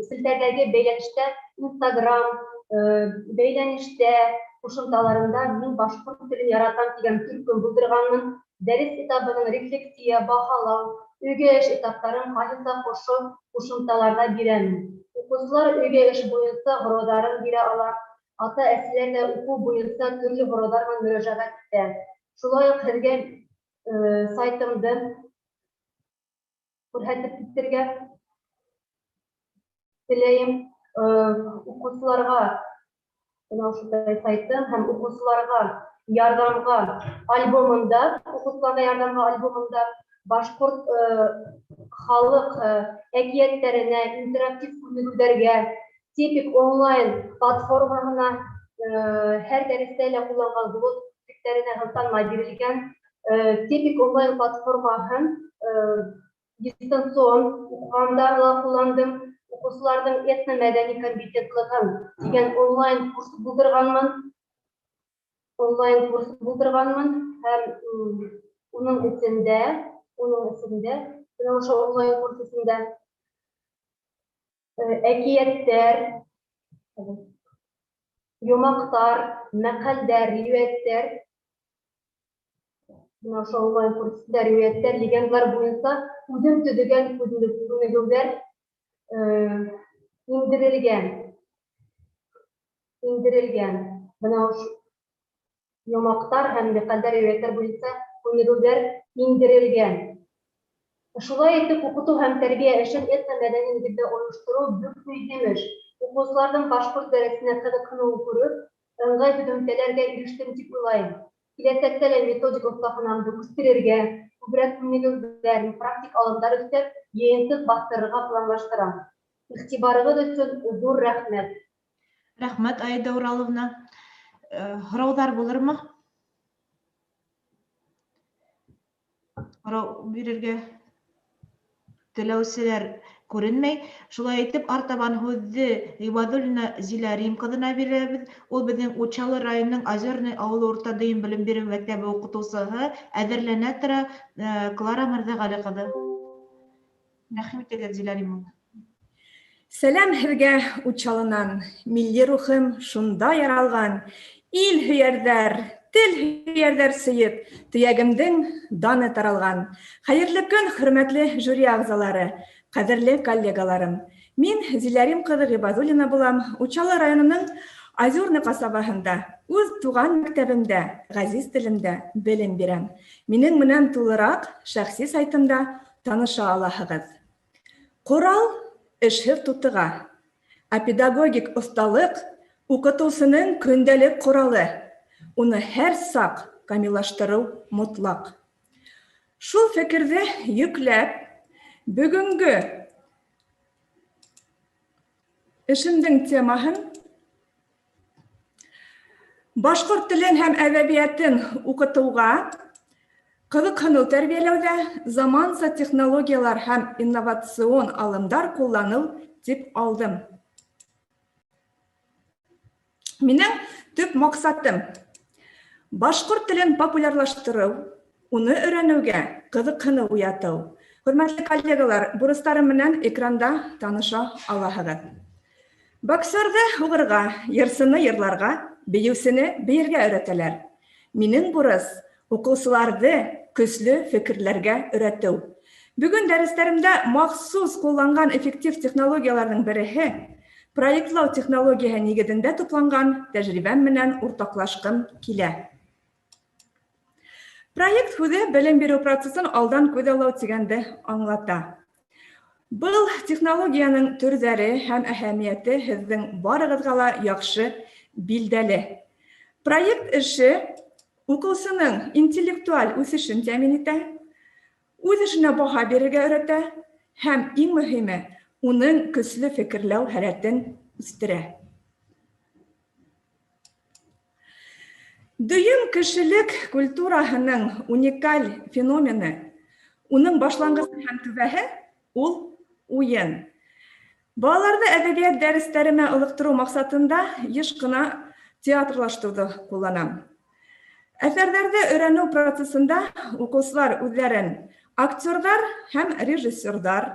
селтәрдәге бәйләнештә, Instagram бәйләнештә кушымталарында мин башкорт телен яратам дигән төркем булдырганмын. Дәрес этабының рефлексия, баһалау, өйгә эш этаптарын кайсы кошу кушымталарда бирәм. Укучылар өйгә эш буенча городарын бирә ала. Ата-әсәләр дә уку буенча төрле городlar белән мөрәҗәгать итә. Шулай ук һеҙгә сайтымды күрһәтеп китергә теләйем. Укучыларга шундай сайтым һәм укучыларга ярдәмгә альбомында, башкорт халык әкиятләренә, интерактив күнегүләргә, типик онлайн платформасына һәр дәрестә лә кулланган булып текстәренә хыстанма бирелгән типик онлайн платформаһын дистанцион укыганда ла кулландым. Укучыларның этно-мәдәни компетентлыгын дигән онлайн курс булдырганмын һәм уның эчендә ошо онлайн курс эчендә әкияттәр, йомактар, мәкаләләр, риwаяттәр, ошо онлайн курсында риwаяттәр, легендлар буенча үзем төзегән күнегүләр индерелгән. Бына ошо йомактар һәм мәкаләләр, риwаяттәр буенча күнегүләр индерелгән. Шулай итеп, укыту һәм тәрбия эшен этно-мәдәни нигездә оештыру бик мөһим эш. Укучыларның башкорт дәресенә кызыксынуын күреп, ыңгай һөҗүмтәләргә ирештем дип уйлайм. Киләсәктә лә методик остаханамды үстерергә, күбрәк күнегүләр, практик алымдар өстәп, йыйынтык бастырырга планлаштырам. Игътибарыгыз өчен зур рәхмәт. Рәхмәт, Аида Ураловна. Һорауҙар булырмы? Һорау бирергә теләүселәр күренмәй. Шулай итеп, артабан һүҙҙе Ғибаҙуллина Зиләрим ҡыҙына бирәбеҙ. Ул беҙҙең Учалы районының Озерный ауылы урта дөйөм белем биреү мәктәбе уҡытыусыһы, әҙерләнә тора Клара Мырҙағәле ҡыҙы. Рәхим итегеҙ, Зиләрим. Сәләм һеҙгә Учалынан. Милли рухым шунда яралған. Ил һөйәрҙәр, тел һөйәрҙәр сөйөп, төйәгемдең даны таралған. Хәйерле көн, хөрмәтле жюри ағзалары, ҡәҙерле коллегаларым. Мин Зиләрим ҡыҙы Ғибаҙуллина булам, Учалы районының Озерный ҡасабаһында, үҙ туған мәктәбемдә, ғәзиз телемдә белем бирәм. Минең менән тулыраҡ шәхси сайтымда таныша алаһығыҙ. Ҡорал эшһеҙ тутыға, ә педагогик оҫталыҡ Укытыусының көндәлек ҡоралы. Уны һәр саҡ камиллаштырыу мотлаҡ. Шул фекерҙе йөкләп, бөгөнгө эшемдең темаһын башҡорт телен һәм әҙәбиәтен уҡытыуға, ҡыҙыҡһыныу тәрбиәләүҙә заманса технологиялар һәм инновацион алымдар ҡулланыу тип алдым. Минең төп маҡсатым башҡорт телен популярлаштырыу, уны өйрәнеүгә ҡыҙыҡһыныу уятыу. Хөрмәтле коллегалар, бурыстарым менән экранда таныша алаһығыҙ. Боксерҙы һуғырға, йырсыны йырларға, бейеүсене бейергә өйрәтәләр. Минең бурыс уҡыусыларҙы көслө фекерләргә өйрәтеү. Бөгөн дәрестәремдә махсус ҡулланған эффектив технологияларҙың береһе проектлау технологияһы нигеҙендә тупланған тәжрибәм менән уртаҡлашҡым килә. Проект һүҙе белем биреү процесын алдан күҙаллау тигәнде аңлата. Был технологияның төрҙәре һәм әһәмиәте һеҙҙең барығыҙға ла яҡшы билдәле. Проект эше уҡыусының интеллектуаль үҫешен тәьмин итә, үҙ эшенә баһа бирергә өйрәтә һәм иң мөһиме, уның көслө фекерләү һәләтен үҫтерә. Дөйөм кешелек культураһының уникаль феномены, уның башланғысы һәм түбәһе ул уйын. Балаларҙы әҙәбиәт дәрестәренә ылыҡтырыу маҡсатында йыш ҡына театрлаштырыуҙы ҡулланам. Әҫәрҙәрҙе өйрәнеү процесында уҡыусылар үҙҙәрен актерҙар һәм режиссерҙар,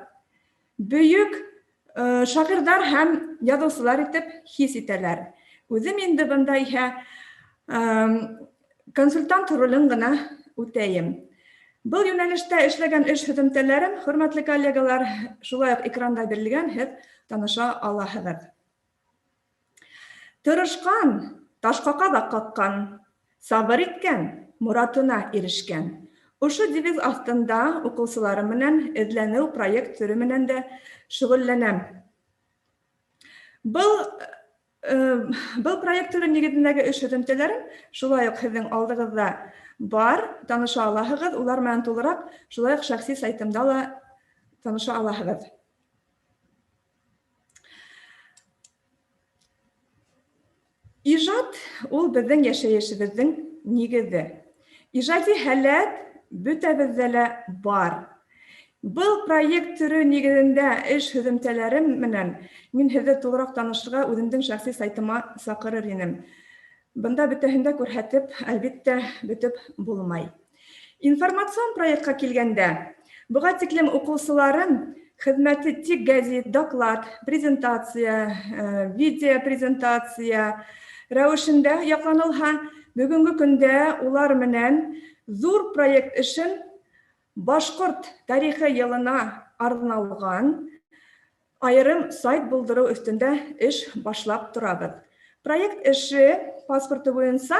бөйөк шағирҙар һәм яҙыусылар итеп хис итәләр. Үҙем инде бында иһә консультант ролен ғына үтәйем. Был йүнәлештә эшләгән эш һөҙөмтәләрем, хөрмәтле коллегалар, шулай уҡ экранда бирелгән, һеҙ таныша алаһығыҙ. Тырышҡан, ташҡа ҡаҙаҡ ҡаҡҡан, сабыр иткән, моратына ирешкән. Ошо девиз аҫтында уҡыусыларым менән эҙләнеү проект төрө менән дә шөғөлләнәм. Был проект түрі нигеҙендәге эш һөҙөмтәләрем шулай уҡ һеҙҙең алдығыҙҙа бар, таныша алаһығыҙ, улар менән тулыраҡ, шулай уҡ шәхси сайтымда ла таныша алаһығыҙ. Ижад ул беҙҙең йәшәйешебеҙҙең нигеҙе. Ижади һәләт бөтәбеҙҙә лә бар. Был проект түрі нигеҙендә эш һөҙөмтәләрем менән мин һеҙҙе тулыраҡ танышырға үҙемдең шәхси сайтыма саҡырыр инем. Бында бөтәһендә күрһәтеп, әлбиттә, бөтөп булмай. Информацион проектҡа килгәндә, быға тиклем уҡыусыларым хеҙмәте тик гәзит, доклад, презентация, видеопрезентация рәүешендә яҡланылһа, бөгөнгө көндә улар менән ҙур проект эшен башҡорт тарихы йылына арналған айырым сайт булдырыу өҫтөндә эш башлап торабыҙ. Проект эше паспорты буйынса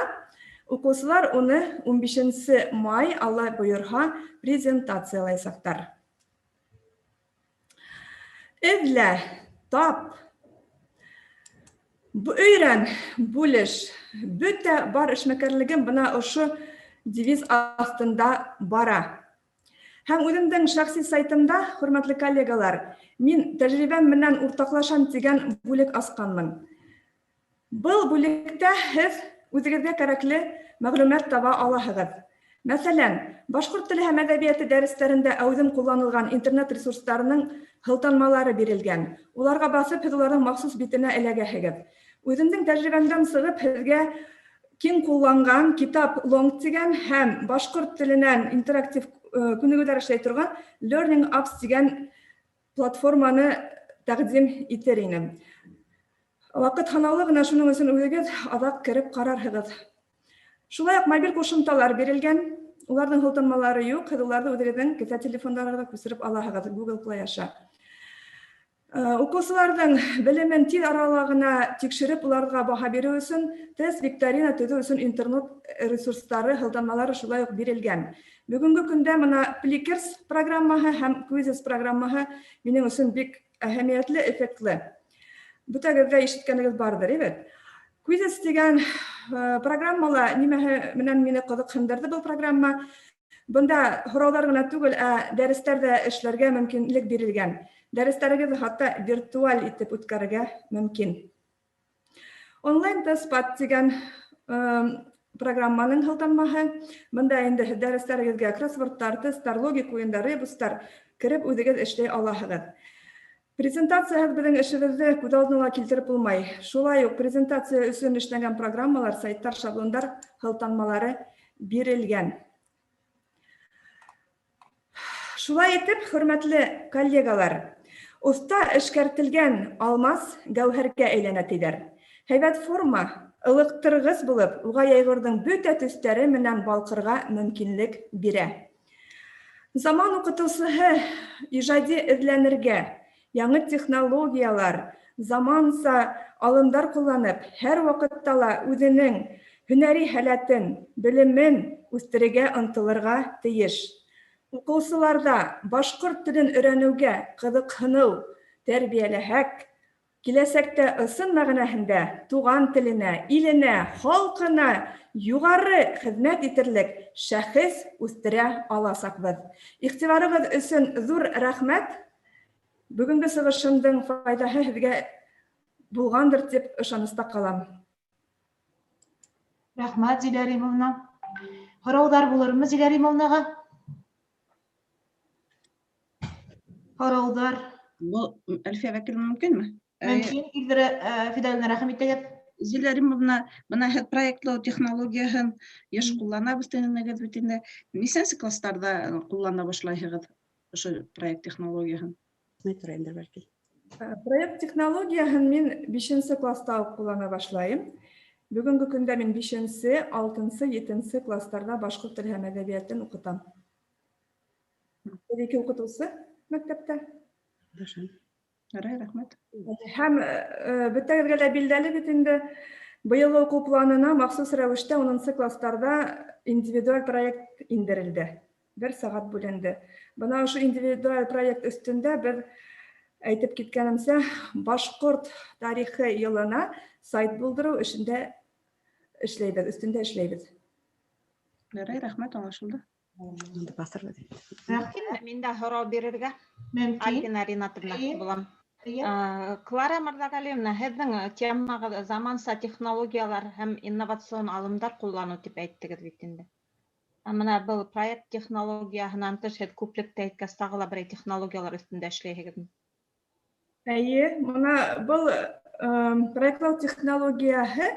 уҡыусылар уны 15 май, Алла бойорһа, презентациялайсаҡтар. Эҙлә, тап, өйрән, бүлеш, бөтә бар эшмәкәрлегем бына ошо девиз аҫтында бара. Һәм үҙемдең шәхси сайтымда, хөрмәтле коллегалар, мин тәжрибәм менән уртаҡлашам тигән бүлек асҡанмын. Был бүлектә һеҙ үҙегеҙгә кәрәкле мәғлүмәт таба алаһығыҙ. Мәҫәлән, башҡорт теле һәм әҙәбиәте дәрестәрендә әүҙем ҡулланылған интернет ресурстарының һылтанмалары бирелгән. Уларға баҫып, һеҙ уларҙың махсус битенә эләгәһегеҙ. Үҙемдең тәжрибәмдән сығып, һеҙгә киң ҡулланған китап лонг тигән һәм башҡорт теленән интерактив күнегеүҙәр эшләй торған Learning Apps тигән платформаны тәҡдим итер инем. Ваҡыт һанауҙы ғына, шуның өсөн үҙегеҙ аҙаҡ кереп ҡарарһығыҙ. Шулай уҡ мобиль ҡушымталар бирелгән, уларҙың һылтанмалары юҡ, һеҙ уларҙы үҙегеҙҙең кеҫә телефондарығыҙға күсереп алаһығыҙ, Google Play аша. Уҡыусыларҙың белемен тиҙ арала ғына тикшереп, уларға баһа биреү өсөн, тест, викторина төҙөү өсөн интернет ресурстары, һылтанмалары шулай уҡ бирелгән. Бөгөнгө көндә мына Plickers программаһы һәм Quizzes программаһы минең өсөн бик әһәмиәтле, эффектлы. Бөтәгеҙ ҙә ишеткәнегеҙ барҙыр, ебет. Quizzes дигән программала нимәһе менән мине кызыксындырды был программа. Бында һораулар гына түгел, дәресләрдә эшләргә мөмкинлек бирелгән. Дәресләрегезне хатта виртуаль итеп үткәрергә мөмкин. Онлайн тест дигән программаның һылтанмаһы. Бында инде дәресләрегезгә кроссвордтар, тесттар, логик уеннары, ребустар кирип үҙегез эшләй алаһығыҙ. Презентацияһыҙ беҙҙең эшебеҙҙе күҙ алдына килтереп булмай. Шулай уҡ презентация өсөн эшләгән программалар, сайттар, шаблондар һылтанмалары бирелгән. Шулай итеп, хөрмәтле коллегалар, оҫта эшкәртелгән алмас гәүһәргә әйләнә тиҙәр. Һәйбәт форма, ылыҡтырғыс булып, уға йәйғорҙың бөтә төҫтәре менән балҡырға мөмкинлек бирә. Заман уҡытыусыһы ижади эҙләнергә, яңы технологиялар, заманса алымдар ҡулланып, һәр ваҡытта ла үҙенең һөнәри һәләтен, белемен үҫтерергә ынтылырға тейеш. Уҡыусыларҙа башҡорт телен өйрәнеүгә ҡыҙыҡһыныу тәрбиәләһәк, киләсәктә ысын мәғәнәһендә туған теленә, иленә, халҡына юғары хеҙмәт итерлек шәхес үҫтерә аласаҡбыҙ. Иғтибарығыҙ өсөн ҙур рәхмәт. Бөгөнгө сығышымдың файҙаһы һеҙгә булғандыр тип ышаныста ҡалам. Рәхмәт, Зилә Римовна. Һорауҙар булырмы Зилә Римовнаға? Һорауҙар. Әлфиә Вәкил, мөмкинме? Мөмкин, Илдира Фидаиловна, рәхим итегеҙ. Зилә Римовна, бына һеҙ проектлау технологияһын йыш ҡулланабыҙ тинегеҙ бит инде. Нисәнсе кластарҙа ҡуллана башлайһығыҙ ошо проект технологияһын? Проект технологияһын мин 5-нче класста уҡ ҡуллана башлайым. Бөгөнгө көндә мин 5-нче, 6-нчы, 7-нче кластарда башҡорт теле һәм әҙәбиәтен уҡытам. Ике уҡытыусы мәктәптә. Рәхмәт. Һәм бөтәгеҙгә лә билдәле бит инде, быйылғы уҡыу планына махсус рәүештә 10-нчы кластарда индивидуаль проект индерелде. 1 сәғәт бүленде. Бына ошо индивидуаль проект өҫтөндә беҙ әйтеп киткәнемсә, башҡорт тарихы йылына сайт булдырыу эшендә эшләйбеҙ, өҫтөндә эшләйбеҙ. Рәхмәт, аңлашылды. Мин дә һорау бирергә. Альбина Ринатовна булам. Клара Мырҙағәлиевна, һеҙҙең темағыҙ заманса технологиялар һәм инновацион алымдар ҡулланыу тип әйттегеҙ бит инде. Мына был проект технологияһынан тыш һеҙ күплектә әйткәс, тағы ла берәй технологиялар өҫтөндә эшләйһегеҙме? Әйе, мына был проектлау технологияһы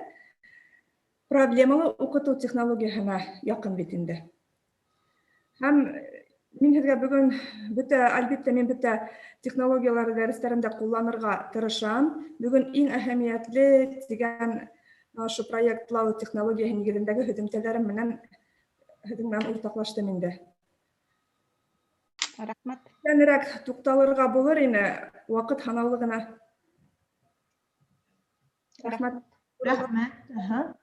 проблемалы уҡытыу технологияһына яҡын бит инде. Һәм мин һеҙгә бөгөн әлбиттә мин бөтә технологиялар дәрестәрендә ҡулланырға тырышам. Бөгөн иң әһәмиәтле тигән ошо проектлау технологияһы нигеҙендәге һөҙөмтәләрем менән һеҙҙең менән уртаҡлаштым инде. Рәхмәт. Кәнерәк туҡталырға булыр ине, ваҡыт һанаулы ғына. Рәхмәт. Рәхмәт.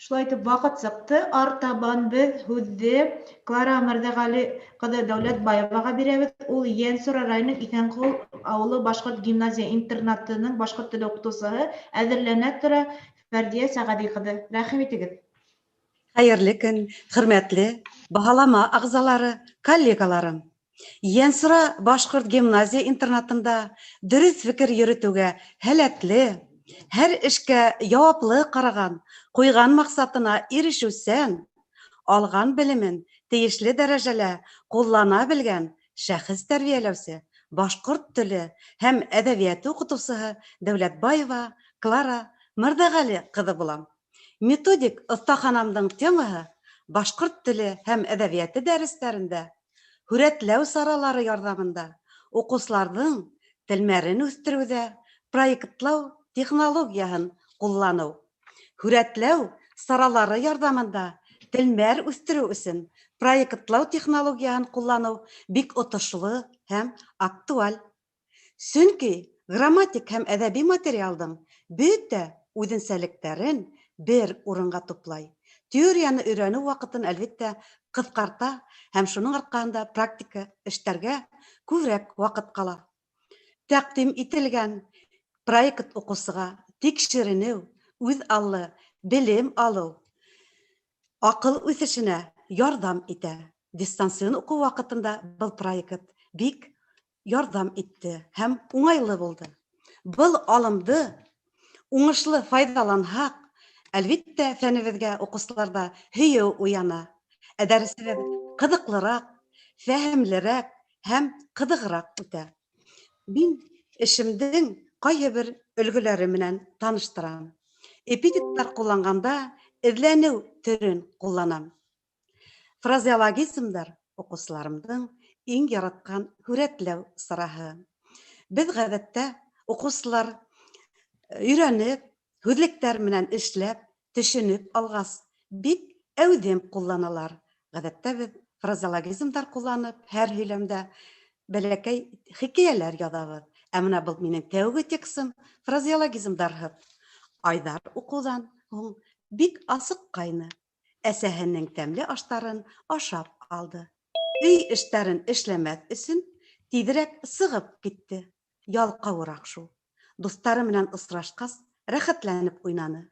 Шулай итеп ваҡыт сыҡты. Артабан беҙ һүҙҙе Клара Мырҙағәли ҡыҙы Дәүләтбаеваға бирәбеҙ. Ул Йәнсура районының Иҫәнҡол ауылы башҡорт гимназия интернатының башҡорт теле уҡытыусыһы әҙерләнә тора Фәрдиә Сәғәди ҡыҙы. Рәхим итегеҙ. Хәйерле көн, хөрмәтле, баһалама ағзалары, коллегаларым. Йәнсура башҡорт гимназия интернатында дөрөҫ фекер йөрөтөүгә һәләтле, һәр эшкә яуаплы ҡараған, ҡуйған маҡсатына ирешеүсән, алған белемен тейешле дәрәжәлә ҡуллана белгән шәхес тәрбиәләүсе, башҡорт теле һәм әҙәбиәте уҡытыусыһы Дәүләтбаева Клара Мырҙағәли ҡыҙы булам. Методик оҫтаханамдың темаһы башҡорт теле һәм әҙәбиәте дәрестәрендә һүрәтләү саралары ярҙамында уҡыусыларҙың телмәрен үҫтереүҙә проектлау технологияһын ҡулланыу. Һүрәтләү саралары ярҙамында телмәр үҫтереү өсөн проектлау технологияһын ҡулланыу бик отошло һәм актуаль. Сөнки грамматик һәм әҙәби материалдың бөтә үҙенсәлектәрен бер урынға туплай. Теорияны өйрәнеү ваҡытын әлбиттә ҡыҫҡарта һәм шуның арҡаһында практика эштәргә күберәк ваҡыт ҡала. Тәҡдим ителгән проект уҡыусыға тикшеренеү, үз аллы белем алу, акыл үсешенә ярдәм итә. Дистанцион уку вакытында был проект бик ярдәм итте һәм уңайлы булды. Был алымды уңышлы файдаланһак, әлбиттә фәнебезгә укучыларда һөю уяна. Дәресебез кызыклырак, фәһемлерәк һәм кызыграк үтә. Мин эшемдең кайһы бер өлгеләре менән таныштырам. Эпитеттар кулланганда эзләнү төрен кулланам. Фразеологизмдар укучыларымдың иң яраткан һүрәтләү сыраһы. Без гадәттә укучылар өйрәнеп, һүзлектәр менән эшләп, төшенеп алгас, бик әүдем кулланалар. Гадәттә без фразеологизмдар кулланып, һәр һөйләмдә бәләкәй хикәяләр язабыз. Ә менә был минең тәүге текстым фразеологизмдарһыз. Айдар укудан һуң бик асыҡҡайны. Әсәһенең тәмле аштарын ашап алды. Өй эштәрен эшләмәҫ өсөн тиҙерәк сығып китте. Ялҡауыраҡ шул. Дуҫтары менән осрашҡас, рәхәтләнеп уйнаны.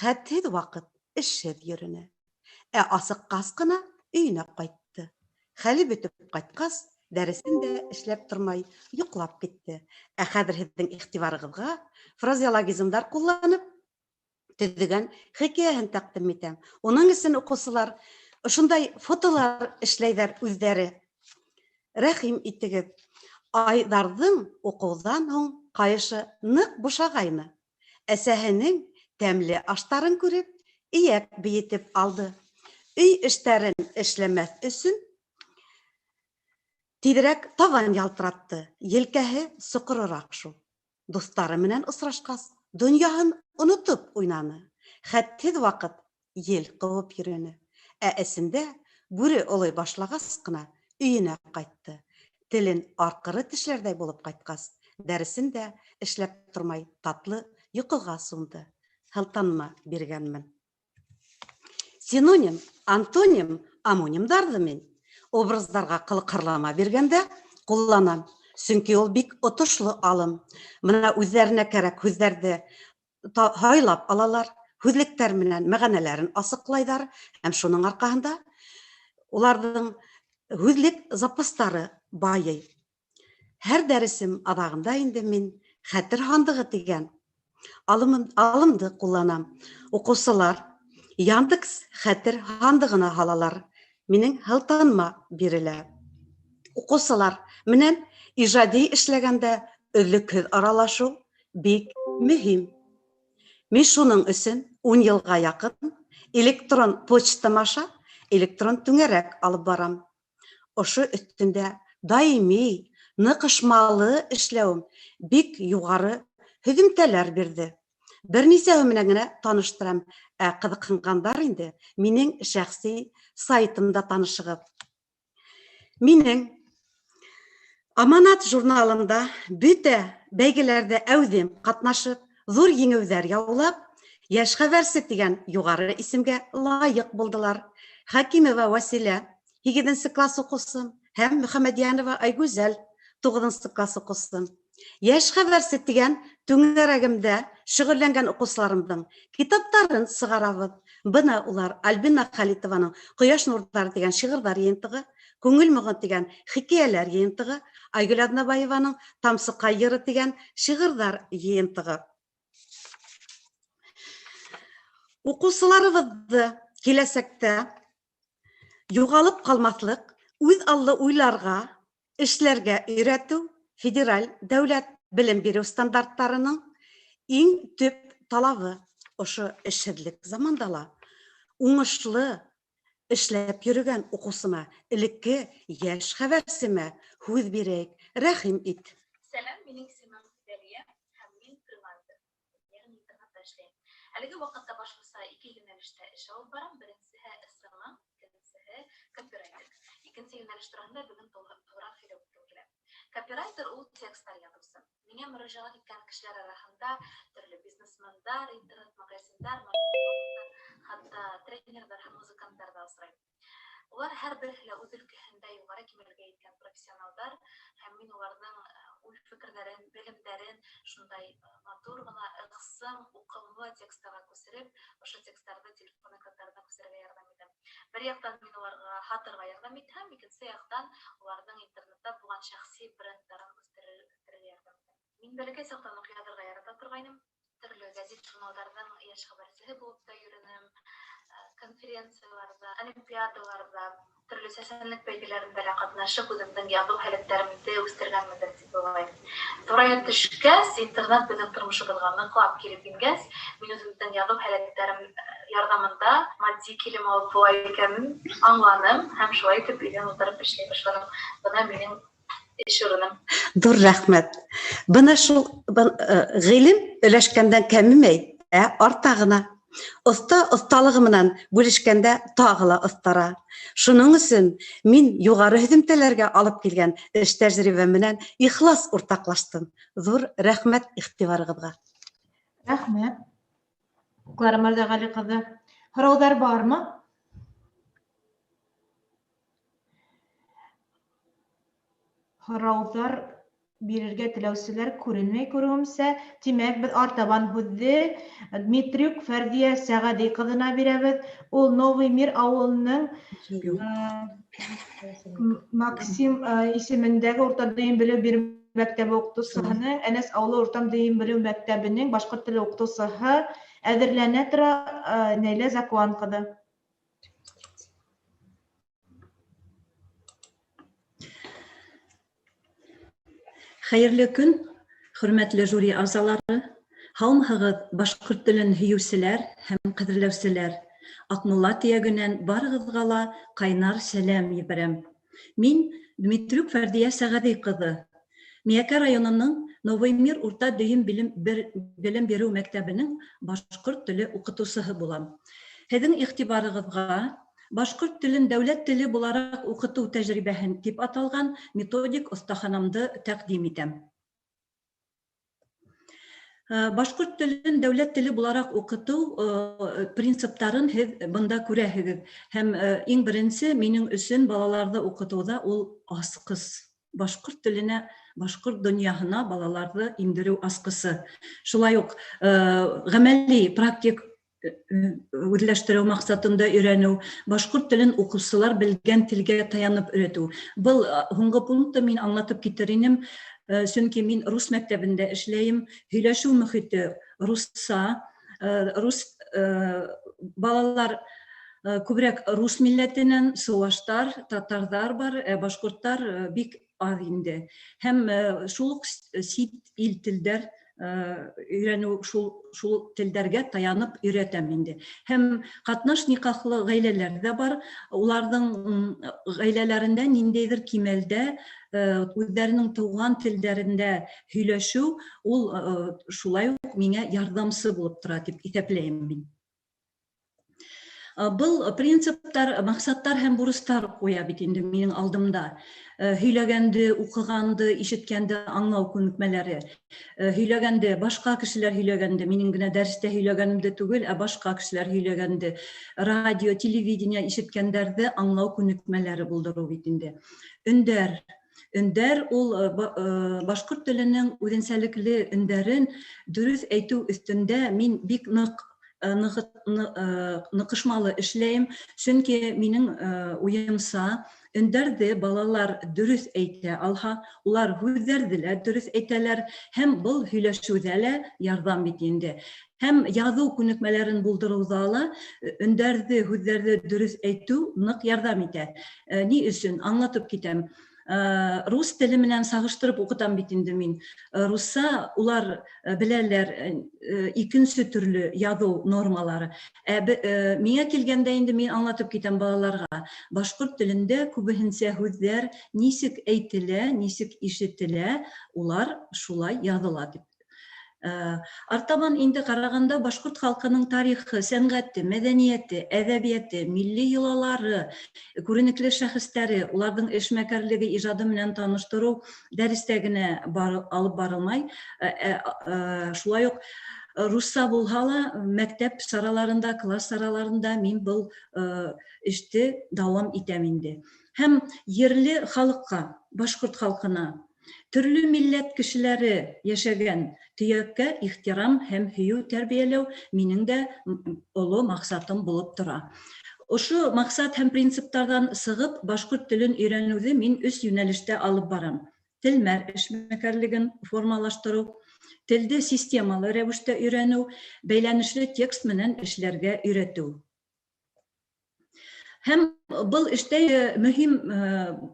Хәтһеҙ ваҡыт эшһеҙ йөрөнө. Ә асыҡҡас ҡына өйөнә ҡайтты. Хәле бөтөп ҡайтҡас, дәресен дә эшләп тормай йоҡлап китте. Ә хәҙер һеҙҙең иғтибарығыҙға фразеологизмдар кулланып төҙөгән хикәйәһен тәҡдим итәм. Уның өсөн уҡыусылар ошондай фотолар эшләйҙәр үҙҙәре. Рәхим итегеҙ. Айҙарҙың уҡыуҙан һуң ҡайышы ныҡ бушағайны. Әсәһенең тәмле аштарын күреп, эйәк бейетеп алды. Өй эштәрен эшләмәҫ өсөн тиҙерәк табан ялтыратты. Елкәһе соҡорораҡ шул. Дуҫтары менән осрашҡас, донъяһын онотоп уйнаны. Хәтһеҙ ваҡыт ел ҡыуып йөрөнө. Ә эсендә бүре олой башлағас ҡына өйөнә ҡайтты. Телен арҡыры тешләрҙәй булып ҡайтҡас, дәресен дә эшләп тормай татлы йоҡоға сумды. Һылтанма биргәнмен. Синоним, антоним, амонимдарҙы мин образдарға ҡылыҡһырлама биргәндә ҡулланам. Сөнки ул бик отошло алым. Мына үҙҙәренә кәрәк һүҙҙәрҙе һайлап алалар, һүҙлектәр менән мәғәнәләрен асыҡлайҙар, һәм шуның арҡаһында уларҙың һүҙлек запастары байый. Һәр дәресем аҙағында инде мин хәтер һандығы тигән алымды ҡулланам. Уҡыусылар Яндекс хәтер һандығына һалалар. Минең һылтанма бирелә. Уҡыусылар менән ижади эшләгәндә өҙлөкһөҙ аралашыу бик мөһим. Мин шуның өсөн 10 йылға яҡын электрон почтам аша электрон түңәрәк алып барам. Ошо өҫтөндә даими, ныҡышмалы эшләүем бик юғары һөҙөмтәләр бирҙе. Бер нисәү менән генә таныштырам, ә ҡыҙыҡһынғандар инде минең шәхси сайтымда танышығыҙ. Минең Аманат журналында бөтә бәйгеләрҙә әүҙем ҡатнашып, ҙур еңеүҙәр яулап, Йәш хәбәрсе тигән юғары исемгә лайыҡ булдылар. Хәкимова Василә, 8-нче класс уҡыусым, һәм Мөхәмәдйәнова Айгүзәл, 9-нчы класс уҡыусым. Йәш хәбәрсе тигән түңәрәгемдә шөғөлләнгән уҡыусыларымдың китаптарын сығарабыҙ. Бына улар Альбина Хәлитованың «Ҡояш нурҙары» тигән шиғырҙар йыйынтығы, «Күңел моғо» тигән хикәйәләр йыйынтығы, Айгөл Аҙнабаеваның «Тамсыҡай йыры» тигән шиғырҙар йыйынтығы. Уҡыусыларыбыҙҙы киләсәктә юғалып ҡалмаҫлыҡ, үҙ аллы уйларға, эшләргә өйрәтеү федераль дәүләт белем биреү стандарттарының иң төп талабы. Ошо эшһеҙлек заманда ла уңышлы эшләп йөрөгән уҡыусыма, элекке йәш хәбәрсемә һүҙ бирәйек, рәхим ит. Сәлам, минең исемем Фиделия һәм мин фрилансер, йәғни интернетта эшләйем. Әлеге ваҡытта башлыса 2 йүнәлештә эш алып барам. Беренсеһе СММ, икенсеһе копирайтер. Икенсе йүнәлеш тураһында бөгөн туғрак һөйләп үтеү килә. Копирайтер ул тексттар яҙыусы. Миңә мөрәжәғәт иткән кешеләр араһында төрлө бизнесмендар, интернет-магазиндар, хатта тренерҙар һәм музыканттар да осрай. Улар һәр береһе лә үҙ өлкәһендә юғары кимәлгә еткән профессионалдар, һәм мин уларҙың уй-фикерләрен, белемдәрен шундай матур гына ыксым, укымлы текстка күчереп, ошо текстларны телефон экраннарына күчерергә ярдәм итәм. Бер яктан мин аларга хатырга ярдәм итәм, икенче яктан аларның интернетта булган шәхси брендларын үстерергә ярдәм итәм. Мин бәләкәй чактан ук язарга ярата торгайным. Төрле гәзит-журналларның яшь хәбәрчесе булып та йөренем, конференцияларда, олимпиадаларда, төрле сәясәтлек бәйгеләрендә катнашып, үземнең язу һәләтләремне үстергәнмендер дип уйлыйм. Турая төшкәс, интернет безнең тормышыбызга ныклап килеп ингәс, мин үземнең язу һәләтләрем ярдәмендә матди килем алып була икәнен аңланым һәм шулай итеп өйдән утырып эшләй башладым. Бына минем эш урыным. Dur рәхмәт. Бына шул гыйлем өләшкәндән кәмемәй, арта гына. Оста осталыгы менән бүлешкәндә тагы ла остара. Шуның өчен мин югары һөҙөмтәләргә алып килгән эш тәҗрибәм менән ихлас уртаклаштым. Зур рәхмәт игътибарыгыҙға. Рәхмәт. Клара Мырзағали ҡыҙы. Һорауҙар бармы? Һорауҙар бирергә теләүселәр күренмәй күреүемсә. Тимәк, без артабан һүҙҙе Дмитриюк Фәрдиә Сәғәди ҡыҙына бирәбеҙ. Ул Новый мир ауылының Максим исемендәге урта дөйөм белем бирү мәктәбе уҡытыусыһының, Әнәс ауылы урта дөйөм белем мәктәбенең башҡорт теле уҡытыусыһы әҙерләнә тора Нәйлә Закуан ҡыҙы. Хәйерле көн, хөрмәтле жюри ағзалары, һаумыһығыҙ башҡорт телен һөйөүселәр һәм ҡәҙерләүселәр. Аҡмулла төйәгенән барығыҙға ла ҡайнар сәләм ебәрәм. Мин Дмитриюк Фәрдиә Сәғәди ҡыҙы. Миәкә районының Новый мир урта дөйөм белем биреү мәктәбенең башҡорт теле уҡытыусыһы булам. Һеҙҙең иғтибарығыҙға башҡорт телен дәүләт теле булараҡ уҡытыу тәжрибәһен тип аталған методик остаханамды тәҡдим итәм. Башҡорт телен дәүләт теле булараҡ уҡытыу принциптарын һеҙ бында күрәһегеҙ. Һәм иң беренсе минең өсөн балаларҙы уҡытыуҙа ул асҡыс. Башҡорт теленә, башҡорт донъяһына балаларҙы индереү асҡысы. Шулай уҡ ғәмәли, практик үҙләштереү маҡсатында өйрәнеү, башҡорт телен уҡыусылар белгән телгә таянып өйрәтеү. Был һуңғы пунктты мин аңлатып китер инем, сөнки мин рус мәктәбендә эшләйем, һөйләшеү мөхите русса, балалар күберәк рус милләтенән, сыуаштар, татарҙар бар, башҡорттар бик аҙ инде. Һәм шул уҡ сит ил телдәр өйрәнеү, шул телдәргә таянып өйрәтәм инде. Һәм ҡатнаш никахлы ғаиләләр ҙә бар. Уларҙың ғаиләләрендә ниндәйҙер кимәлдә үҙҙәренең тыуған телдәрендә һөйләшеү, ул шулай уҡ миңә ярҙамсы булып тора тип иҫәпләйем мин. Был принциптар, маҡсаттар һәм бурыстар ҡуя бит инде минең алдымда. Һөйләгәнде, уҡығанды, ишеткәнде аңлау күнекмәләре. Һөйләгәнде, башҡа кешеләр һөйләгәнде, минең генә дәрестә һөйләгәнемде түгел, ә башҡа кешеләр һөйләгәнде. Радио, телевидение ишеткәндәрҙе аңлау күнекмәләре булдырыу бит инде. Өндәр ул башҡорт теленең үҙенсәлекле өндәрен дөрөҫ әйтеү өҫтөндә мин бик ныҡышмалы эшләйем, сөнки минең уйымса, өндәрҙе балалар дөрөҫ әйтә алһа, улар һүҙҙәрҙе лә дөрөҫ әйтәләр, һәм был һөйләшеүҙә лә ярҙам бит инде. Һәм яҙыу күнекмәләрен булдырыуҙа ла өндәрҙе, һүҙҙәрҙе дөрөҫ әйтеү ныҡ ярҙам итә. Ни өсөн? Аңлатып китәм. Рус теле менән сағыштырып уҡытам бит инде мин. Русса улар беләләр икенсе төрлө яҙыу нормалары. Миңә килгәндә инде мин аңлатып китәм балаларға. Башҡорт телендә күбеһенсә һүҙҙәр нисек әйтелә, нисек ишетелә, улар шулай яҙыла дип. Артабан инде ҡарағанда башҡорт халҡының тарихы, сәнғәте, мәҙәниәте, әҙәбиәте, милли йолалары, күренекле шәхестәре, уларҙың эшмәкәрлеге, ижады менән таныштырыу дәрестә генә алып барылмай. Шулай уҡ русса булһа ла мәктәп сараларында, класс сараларында мин был эште дауам итәм инде. Һәм ерле халыҡҡа, башҡорт халҡына Төрле милләт кешеләре яшәгән төйәккә ихтирам һәм һөю тәрбияләү минең дә олы максатым булып тора. Ошо максат һәм принциптардан сығып, башҡорт телен өйрәнеүҙе мин 3 йүнәлештә алып барам. Телмәр эшмәкәрлеген формалаштырыу, телде системалы рәвештә өйрәнеү, бәйләнешле текст менән эшләргә өйрәтеү. Һәм был эштә мөһим,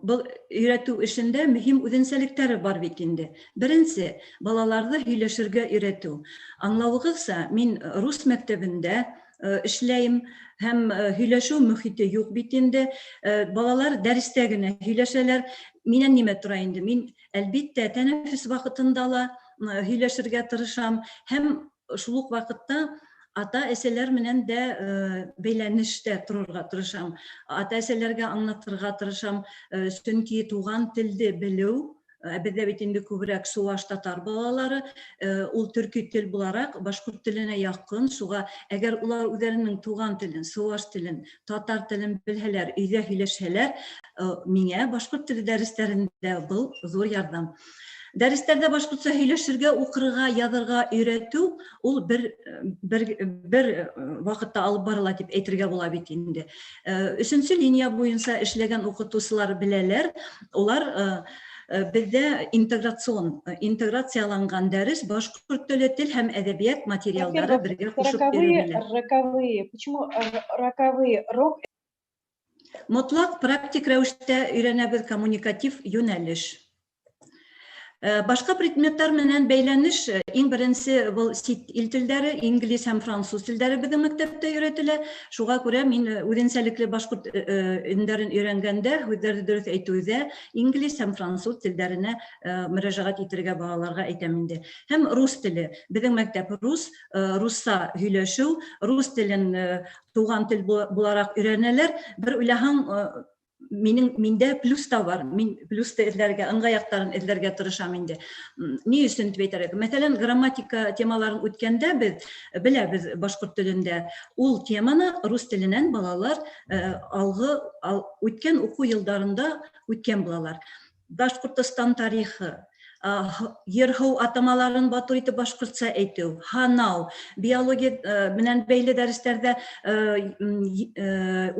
был өйрәтеү эшендә мөһим үҙенсәлектәре бар бит инде. Беренсе, балаларҙы һөйләшергә өйрәтеү. Аңлауығыҙса, мин рус мәктәбендә эшләйем, һәм һөйләшеү мөхите юҡ бит инде. Балалар дәрестә генә һөйләшәләр. Минән нимә тора инде? Мин әлбиттә тәнәфес ваҡытында ла һөйләшергә тырышам, һәм шул уҡ ваҡытта ата-әсәләр менән дә бәйләнештә торорға тырышам. Ата-әсәләргә аңлатырға тырышам, сөнки туған телде белеү, беҙҙә бит инде күберәк сыуаш татар балалары, ул төрки тел булараҡ башҡорт теленә яҡын, шуға әгәр улар үҙҙәренең туған телен, сыуаш телен, татар телен белһәләр, өйҙә һөйләшһәләр, миңә башҡорт теле дәрестәрендә был ҙур ярҙам. Дәрестәрҙә башҡортса һөйләшергә, уҡырға, яҙырға өйрәтеү, ул бер ваҡытта алып барыла тип әйтергә була бит инде. 3-нче линия буйынса эшләгән уҡытыусылар беләләр, улар беҙҙә интеграцияланған дәрес, башҡорт теле, тел һәм әҙәбиәт материалдары бергә ҡушып өйрәнелә. Роковые. Почему роковые? Мотлаҡ практик рәүештә өйрәнәбеҙ, коммуникатив йүнәлеш. Башҡа предметтар менән бәйләнеш, иң беренсе был сит ил телдәре, инглиз һәм француз телдәре беҙҙең мәктәптә өйрәтелә. Шуға күрә мин үҙенсәлекле башҡорт өндәрен өйрәнгәндә, һүҙҙәрҙе дөрөҫ әйтеүҙә, инглиз һәм француз телдәренә мөрәжәғәт итергә балаларға әйтәм инде. Һәм рус теле. Беҙҙең мәктәп русса һөйләшеү, рус телен туған тел булараҡ өйрәнәләр. Бер уйлаһаң, миндә плюс та бар. Мин плюсты эҙләргә, ыңғаяҡтарын эҙләргә тырышам инде. Ни өсөн тип әйтәләр? Мәҫәлән, грамматика темаларын үткәндә беҙ беләбеҙ башҡорт телендә. Ул теманы рус теленән балалар алғы үткән уҡыу йылдарында үткән булалар. Башҡортостан тарихы, ер-һыу атамаларын батыр итеп башҡортса әйтеү, һанау, биология менән бәйле дәрестәрҙә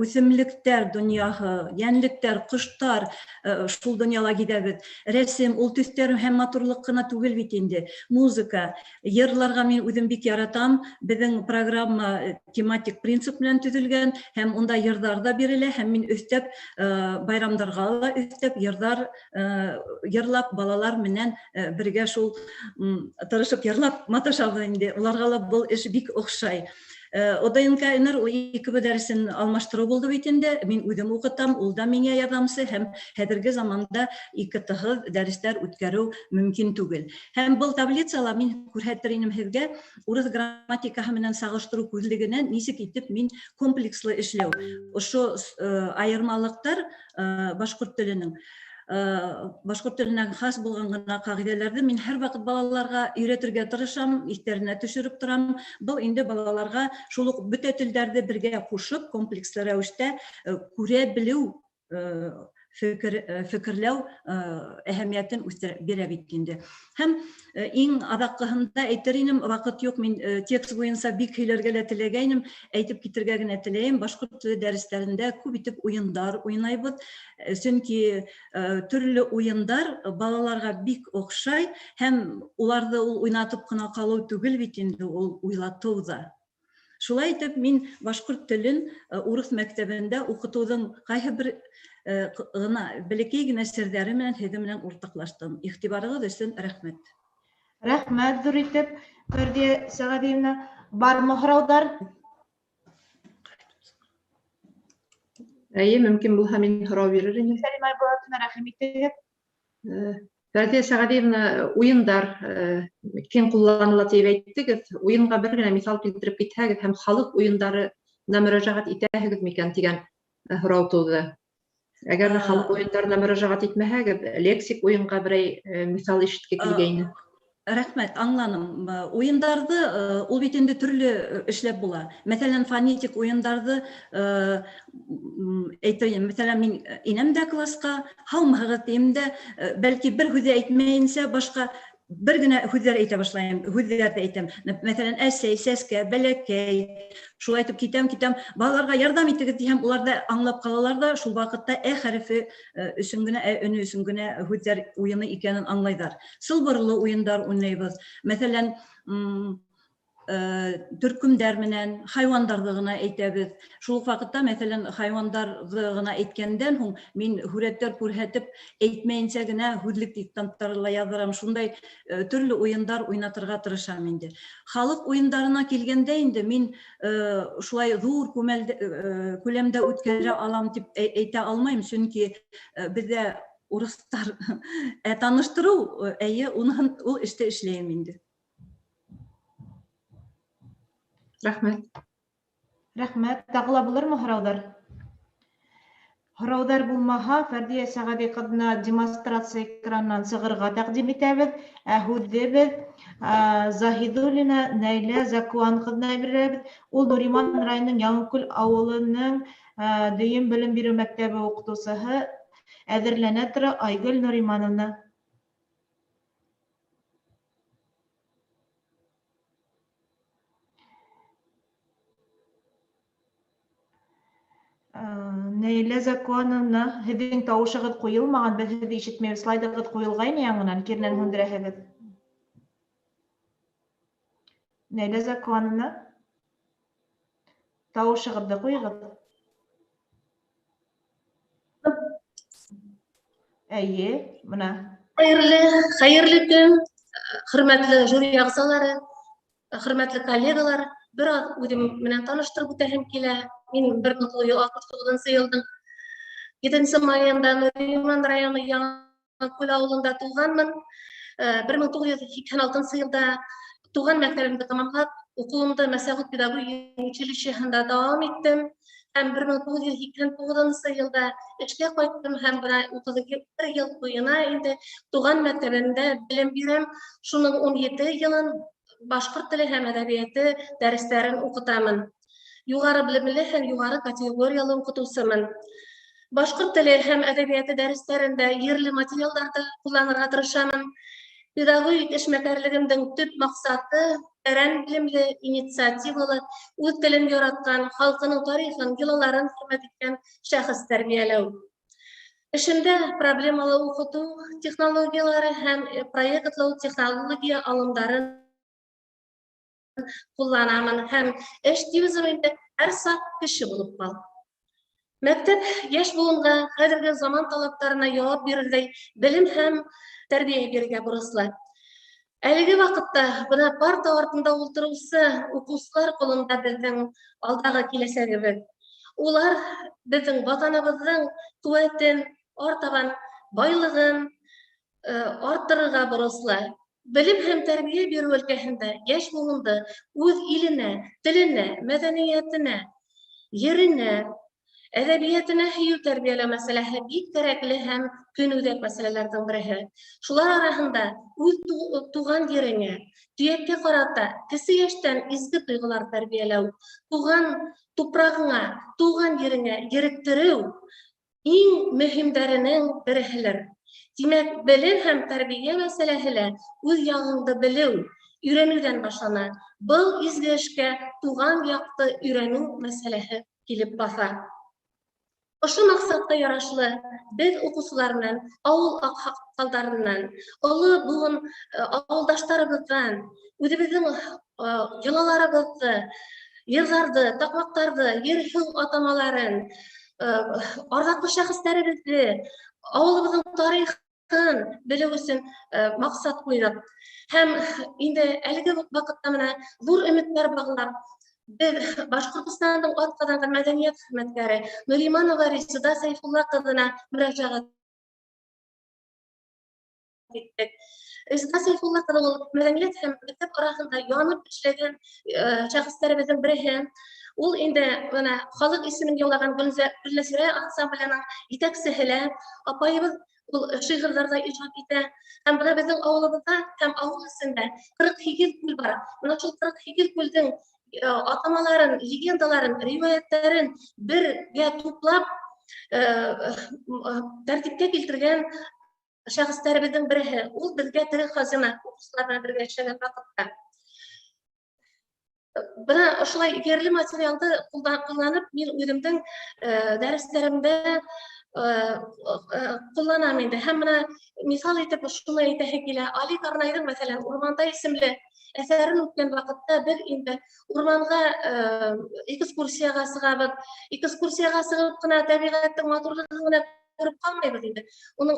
үҫемлектәр донъяһы, йәнлектәр, ҡоштар, шул донъяла гиҙәбеҙ. Рәсем, ул төҫтәр һәм матурлыҡ ҡына түгел бит инде. Музыка, йырларға мин үҙем бик яратам. Беҙҙең программа тематик принцип менән төҙөлгән, һәм унда йырҙар ҙа бирелә, һәм мин өҫтәп, байрамдарға ла өҫтәп, йырлап балалар менән бергә шул тырышып йырлап маташабыҙ инде. Уларға ла был эш бик оҡшай. ОДНК-нер икебеҙ дәресен алмаштырыу булды бит инде. Мин үҙем уҡытам, ул да миңә ярҙамсы, һәм хәҙерге заманда икетаһы дәрестәр үткәреү мөмкин түгел. Һәм был таблицала мин күрһәтер инем һеҙгә урыҫ грамматикаһы менән сағыштырыу күҙлегенән нисек итеп мин комплекслы эшләү. Ошо айырмалыҡтар башҡорт теленең башҡорт теленә хас булған ғына ҡағиҙәләрҙе мин һәр ваҡыт балаларға өйрәтергә тырышам, иҫтәренә төшөрөп торам. Был инде балаларға шул уҡ бөтә телдәрҙе бергә ҡушып, комплекслы рәүештә күрә белеү, фекерләү әһәмиәтен бирә бит инде. Һәм иң аҙаҡҡыһында әйтер инем, ваҡыт юҡ, мин текст буйынса бик һөйләргә лә теләгәйнем, әйтеп китергә генә теләйем. Башҡорт теле дәрестәрендә күп итеп уйындар уйнайбыҙ, сөнки төрлө уйындар балаларға бик оҡшай, һәм уларҙы ул уйнатып ҡына ҡалыу түгел бит инде, ул уйлатыу ҙа. Шулай итеп, мин башҡорт телен урыҫ мәктәбендә уҡытыуҙың ҡайһы бер ғына бәләкәй генә серҙәре менән һеҙ менән уртаҡлаштым. Иғтибарығыҙ өсөн рәхмәт. Рәхмәт ҙур итеп, Фәрдиә Сәғәҙиевна. Бармы һорауҙар? Әйе, мөмкин булһа мин һорау бирер инем. Сәлимә Айбулатовна, рәхим итегеҙ. Фәрдиә Сәғәҙиевна, уйындар киң ҡулланыла тип әйттегеҙ. Уйынға бер генә миҫал килтереп китһәгеҙ һәм халыҡ уйындарына мөрәжәғәт итәһегеҙ микән тигән һорау тыуҙы. Әгәр халыҡ уйындарына мөрәжәғәт итмәһәгеҙ, лексик уйынға берәй миҫал ишеткегә килгәйне. Рәхмәт, аңланым. Уйындарҙы ул бит инде төрлө эшләп була. Мәҫәлән, фонетик уйындарҙы әйтәйем, мәҫәлән, мин инәм дә классҡа, һаумыһығыҙ тием дә, бәлки бер һүҙ әйтмәйенсә, башҡа бер генә һүҙҙәр әйтә башлайым, һүҙҙәрҙе әйтәм. Мәҫәлән, әсәй, сәскә, бәләкәй, шулай итеп китәм. Балаларға ярҙам итегеҙ тиһәм, улар да аңлап ҡалалар да, шул ваҡытта хәрефе өсөн генә, өнө өсөн генә һүҙҙәр уйыны икәнен аңлайҙар. Сылбырлы уйындар уйнайбыҙ. Мәҫәлән, төркөмдәр менән хайуандарҙы ғына әйтәбеҙ. Шул ваҡытта, мәҫәлән, хайуандарҙы ғына әйткәндән һуң, мин һүрәттәр күрһәтеп, әйтмәйенсә генә һүҙлек диктанттары ла яҙҙырам. Шундай төрлө уйындар уйнатырға тырышам инде. Халыҡ уйындарына килгәндә инде мин шулай ҙур күләмдә үткәрә алам тип әйтә алмайым, сөнки беҙҙә урыҫтар таныштырыу, ул эште эшләйем инде. Рәхмәт. Рәхмәт. Тағыла булырмы һорауҙар? Һорауҙар булмаһа, Фәрдиә Сәғәди ҡыҙына демонстрация экранынан сығырға тәҡдим итәбеҙ. Һүҙҙе беҙ Заһиҙуллина Наилә Закуан ҡыҙына бирәбеҙ. Ул Нуриман районының Яңыкүл ауылының дөйөм белем биреү мәктәбе уҡытыусыһы. Әҙерләнә тора Айгөл Нуримановна. Наилә Закуановна, һеҙҙең тауышығыҙ ҡуйылмаған, беҙ һеҙҙе ишетмәйбеҙ. Слайдығыҙ ҡуйылғайны яңынан, киренән һүндерәһегеҙ. Наилә Закуановна, тауышығыҙҙы ҡуйығыҙ. Әйе, бына. Хәйерле көн, хөрмәтле жюри ағзалары, хөрмәтле коллегалар. Бер аҙ үҙем менән таныштырып үтәһем килә. Мин 1969 йылдың 7 майында Нуриман районы Яңыкүл ауылында тыуғанмын. 1986 йылда туған мәктәбемде тамамлап, уҡыуымды Мәсәғүт педагогика училищеһында дауам иттем. Һәм 1989 йылда эшкә ҡайттым һәм 31 йыл буйына инде туған мәктәбемдә белем бирәм. Шуның 17 йылын башҡорт теле һәм әҙәбиәте дәрестәрен уҡытамын. Юғары белемле һәм юғары категориялы уҡытыусымын. Башҡорт теле һәм әҙәбиәте дәрестәрендә ерле материалдарҙы ҡулланырға тырышамын. Педагогик эшмәкәрлегемдең төп маҡсаты тәрән белемле, инициативалы, үҙ телен яратҡан, халҡының тарихын, йолаларын хөрмәт иткән шәхес тәрбиәләү. Эшемдә проблемалы уҡытыу технологиялары һәм проектлау технология алымдарын ҡулланамын һәм эш тигезмәйендә һәр саҡ кеше булып ҡал. Мәктәп йәш быуынға хәҙерге заман талаптарына яуап бирерҙәй белем һәм тәрбиә бирергә бурыслы. Әлеге ваҡытта бына парта артында ултырыусы уҡыусылар ҡулында беҙҙең алдағы киләсәгебеҙ. Улар беҙҙең ватаныбыҙҙың ҡеүәтен, артабан байлығын арттырырға бурыслы. Белем һәм тәрбиә биреү өлкәһендә йәш быуынды үҙ иленә, теленә, мәҙәниәтенә, еренә, әҙәбиәтенә һөйөү тәрбиәләү мәсьәләһе бик кәрәкле һәм көнүҙәк мәсьәләләрҙең береһе. Шулар араһында үҙ туған ереңә, төйәккә ҡарата кесе йәштән изге тойғолар тәрбиәләү, туған тупрағыңа, туған ереңә еректереү иң мөһимдәренең береһелер. Тимәк, белем һәм тәрбиә мәсьәләһе лә үҙ яғыңды белеү, өйрәнеүҙән башлана. Был изге эшкә туған яҡты өйрәнеү мәсьәләһе килеп баҫа. Ошо маҡсатҡа ярашлы беҙ уҡыусылар менән, ауыл аҡһаҡалдарынан, оло быуын ауылдаштарыбыҙҙан, үҙебеҙҙең йолаларыбыҙҙы, йырҙарҙы, таҡмаҡтарҙы, ер-һыу атамаларын, арҙаҡлы шәхестәребеҙҙе, ауылыбыҙҙың тарихын белеү өсөн маҡсат ҡуйҙыҡ. Һәм инде әлеге ваҡытта менә ҙур өмөттәр бағлап, беҙ Башҡортостандың атҡаҙанған мәҙәниәт хеҙмәткәре Нуриманова Резеда Сәйфулла ҡыҙына мөрәжәғәт иттек. Резеда Сәйфулла ҡыҙы ул мәҙәниәт һәм мәктәп араһында янып эшләгән шәхестәребеҙҙең береһе. Ул инде халыҡ исемен яулаған Гөлнәсирә ансамбленең етәксеһе лә, апайыбыҙ ул шигырьләрдә иҗат итә. Һәм бuna безнең авылыбызда һәм авыл эчендә 48 күл бар. Менә шул 48 күлдең атамаларын, легендаларын, риваятларын бергә туплап тәртипкә килтергән шәхесләребезнең бере. Ул безгә тере хазина, укучыларга бергә эшләгән вакытта. Бuna ошулай ерле материалды кулланып, мин үземнең дәресләремдә кулланам инде. Һәм менә мисал итеп шуны әйтәһе килә. Али Карнайның, мәсәлән, Урманда исемле әсәрен үткән вакытта бер инде урманга экскурсияга сыгабыз. Экскурсияга сыгып кына табигатьнең матурлыгын гына күреп калмыйбыз инде. Уның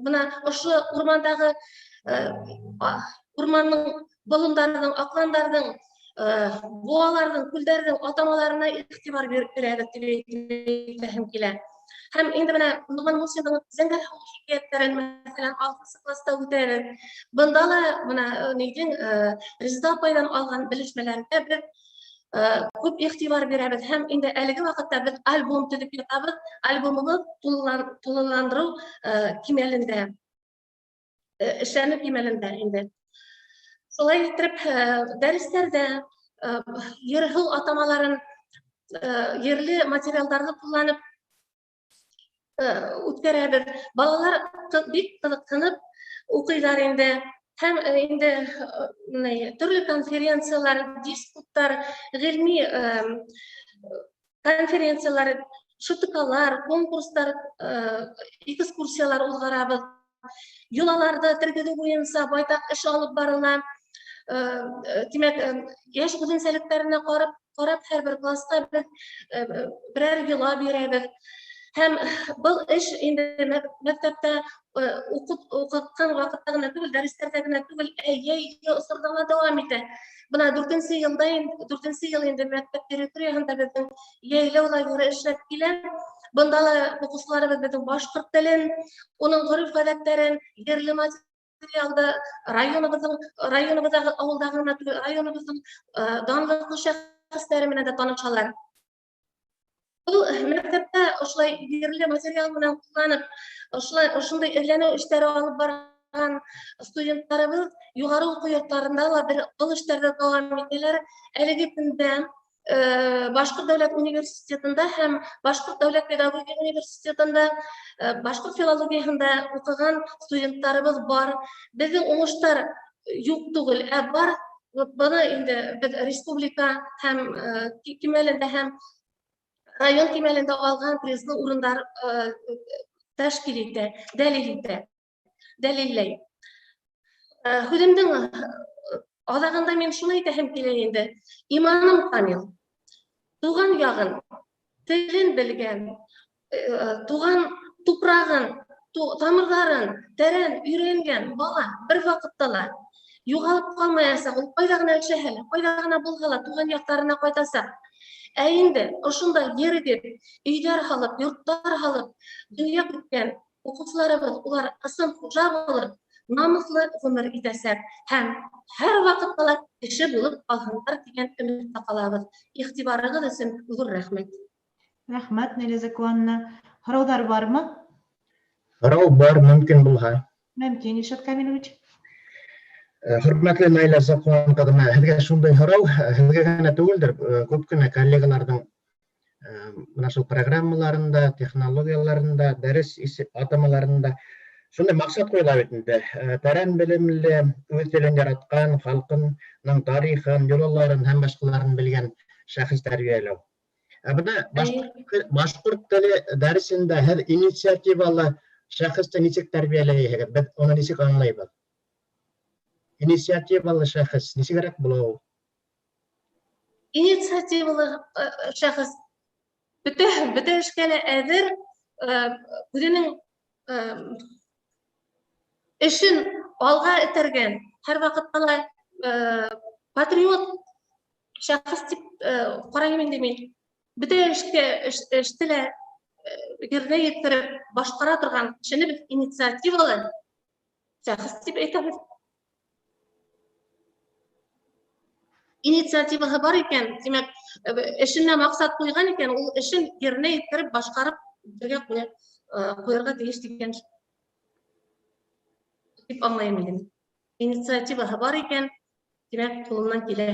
менә ошо урмандагы урманның болындарының, акландардың, буалардың, күлдәрнең атамаларына игътибар бирәбез дип әйтәһем килә. Һәм инде менә Нугман Мусинның Зәңгәр һау хикәятләрен, мәсәлән, 6 класста үтәбез. Бында ла менә нидән Резеда апайдан алган белешмәләргә без күп игътибар бирәбез. Һәм инде әлеге вакытта без альбом төзеп ятабыз. Альбомыбыз тулыландыру кимәлендә, эшләнү кимәлендә инде. Шулай итеп, дәресләрдә ерле атамаларын, ерле материалларны кулланып үткәрәбез. Балалар бик кызыксынып укыйлар инде. Һәм инде төрле конференциялар, диспуттар, гыйльми конференциялар, шутыкалар, конкурслар, экскурсиялар узгарабыз. Юлаларда тергеҙеү буйынса байтаҡ эш алып барыла. Тимәк, яшь үҙенсәлектәренә ҡарап, һәр бер класҡа берәр йола бирәбеҙ. Һәм был эш инде мәктәптә уҡытҡан ваҡытта ғына түгел, дәрестәрҙә генә түгел, йәйге осорҙа ла дауам итә. Бына 4-нче йыл инде мәктәп территорияһында беҙҙең йәйләү лагеры эшләп килә. Бында ла уҡыусыларыбыҙ беҙҙең башҡорт телен, уның ғөрөф-ғәҙәттәрен, ерле материалды районыбыҙҙағы ауылдағы ғына түгел, районыбыҙҙың данлыҡлы шәхестәре менән дә танышалар. Ул мәктәптә ошолай ерле материал менән кулланып, ошондай эҙләнеү эштәре алып барган студенттарыбыҙ юғары уҡыу йорттарында ла был эштәрҙе дауам итәләр. Әлеге көндә Башҡорт дәүләт университетында һәм Башҡорт дәүләт педагогия университетында башҡорт филологияһында уҡыған студенттарыбыҙ бар. Беҙҙең уңыштар юҡ түгел, ә бар. Быны инде беҙ республика һәм кимәлендә һәм район кимәлендә алған призлы урындар тәшкил итә, дәлилләй. Һүҙемдең аҙағында мин шуны әйтәһем килә инде. Иманым камил. Туған яғын, телен белгән, туған тупрағын, тамырҙарын тәрән өйрәнгән бала бер ваҡытта ла юғалып ҡалмаясаҡ. Ул ҡайҙа ғына эшләһә лә, ҡайҙа ғына булһа ла туған яҡтарына ҡайтасаҡ. Ә инде ошонда ерегеп, өйҙәр һалып, йорттар һалып, донъя көткән уҡыусыларыбыҙ, улар ысын хужа булып, намыҫлы ғүмер итәсәк һәм һәр ваҡытта ла кеше булып ҡалһындар тигән өмөттә ҡалабыҙ. Иғтибарығыҙ өсөн ҙур рәхмәт. Рәхмәт, Нәйләзә Куанна. Һорауҙар бармы? Һорау бар, мөмкин булһа. Мөмкин, Ишат Камилович. Хөрмәтле Нәйләзә Куан ҡыҙына, һеҙгә шундай һорау, һеҙгә генә түгелдер, күп кенә коллегаларҙың бына шул программаларында, технологияларында, дәрес атамаларында шундай маҡсат ҡуйыла бит инде. Тәрән белемле, үҙ телен яратҡан, халҡының тарихын, йолаларын һәм башҡаларын белгән шәхес тәрбиәләү. Бына башҡорт теле дәресендә һеҙ инициативалы шәхесте нисек тәрбиәләйһегеҙ? Беҙ уны нисек аңлайбыҙ? Инициативалы шәхес нисегерәк була ул? Инициативалы шәхес бөтә эшкә лә әҙер, үҙенең эшен алға этәргән, һәр ваҡытта ла патриот шәхес тип ҡарайым инде мин. Бөтә эште лә ергә еткереп башҡара торған кешене беҙ инициативалы шәхес тип әйтәбеҙ. Инициативаһы бар икән, тимәк, эшенә маҡсат ҡуйған икән, ул эшен еренә еткереп башҡарып бергә ҡуйырға тейеш дигән дип аңлайм идем. Инициативаһы бар икән, димәк, кулымнан килә.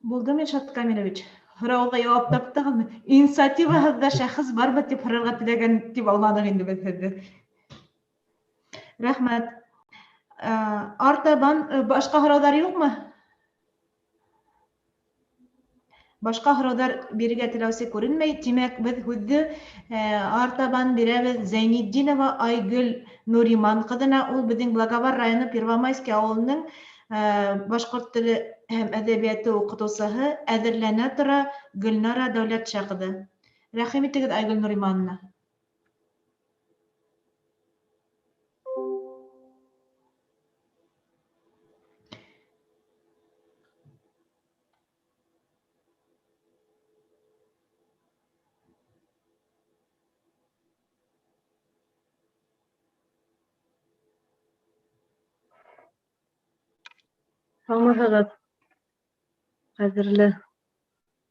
Булдымы, Илшат Камилович? Һорауға яуап таптығыҙмы? Инициативаһыҙҙа шәхес барбы тип һорарға теләгән тип алманыҡ инде беҙ һеҙҙе. Рәхмәт. Артабан башҡа һорауҙар юҡмы? Башҡа һорауҙар бирергә теләүсе күренмәй. Тимәк, беҙ һүҙҙе артабан бирәбеҙ Зәйнетдинова Айгөл Нуриман ҡыҙына. Ул беҙҙең Благовар районы Первомайский ауылының башҡорт теле һәм әҙәбиәте уҡытыусыһы, әҙерләнә тора Гөлнара Дәүләтшә ҡыҙы. Рәхим итегеҙ Айгөл Нуримановна. Һаумыһығыҙ, ҡәҙерле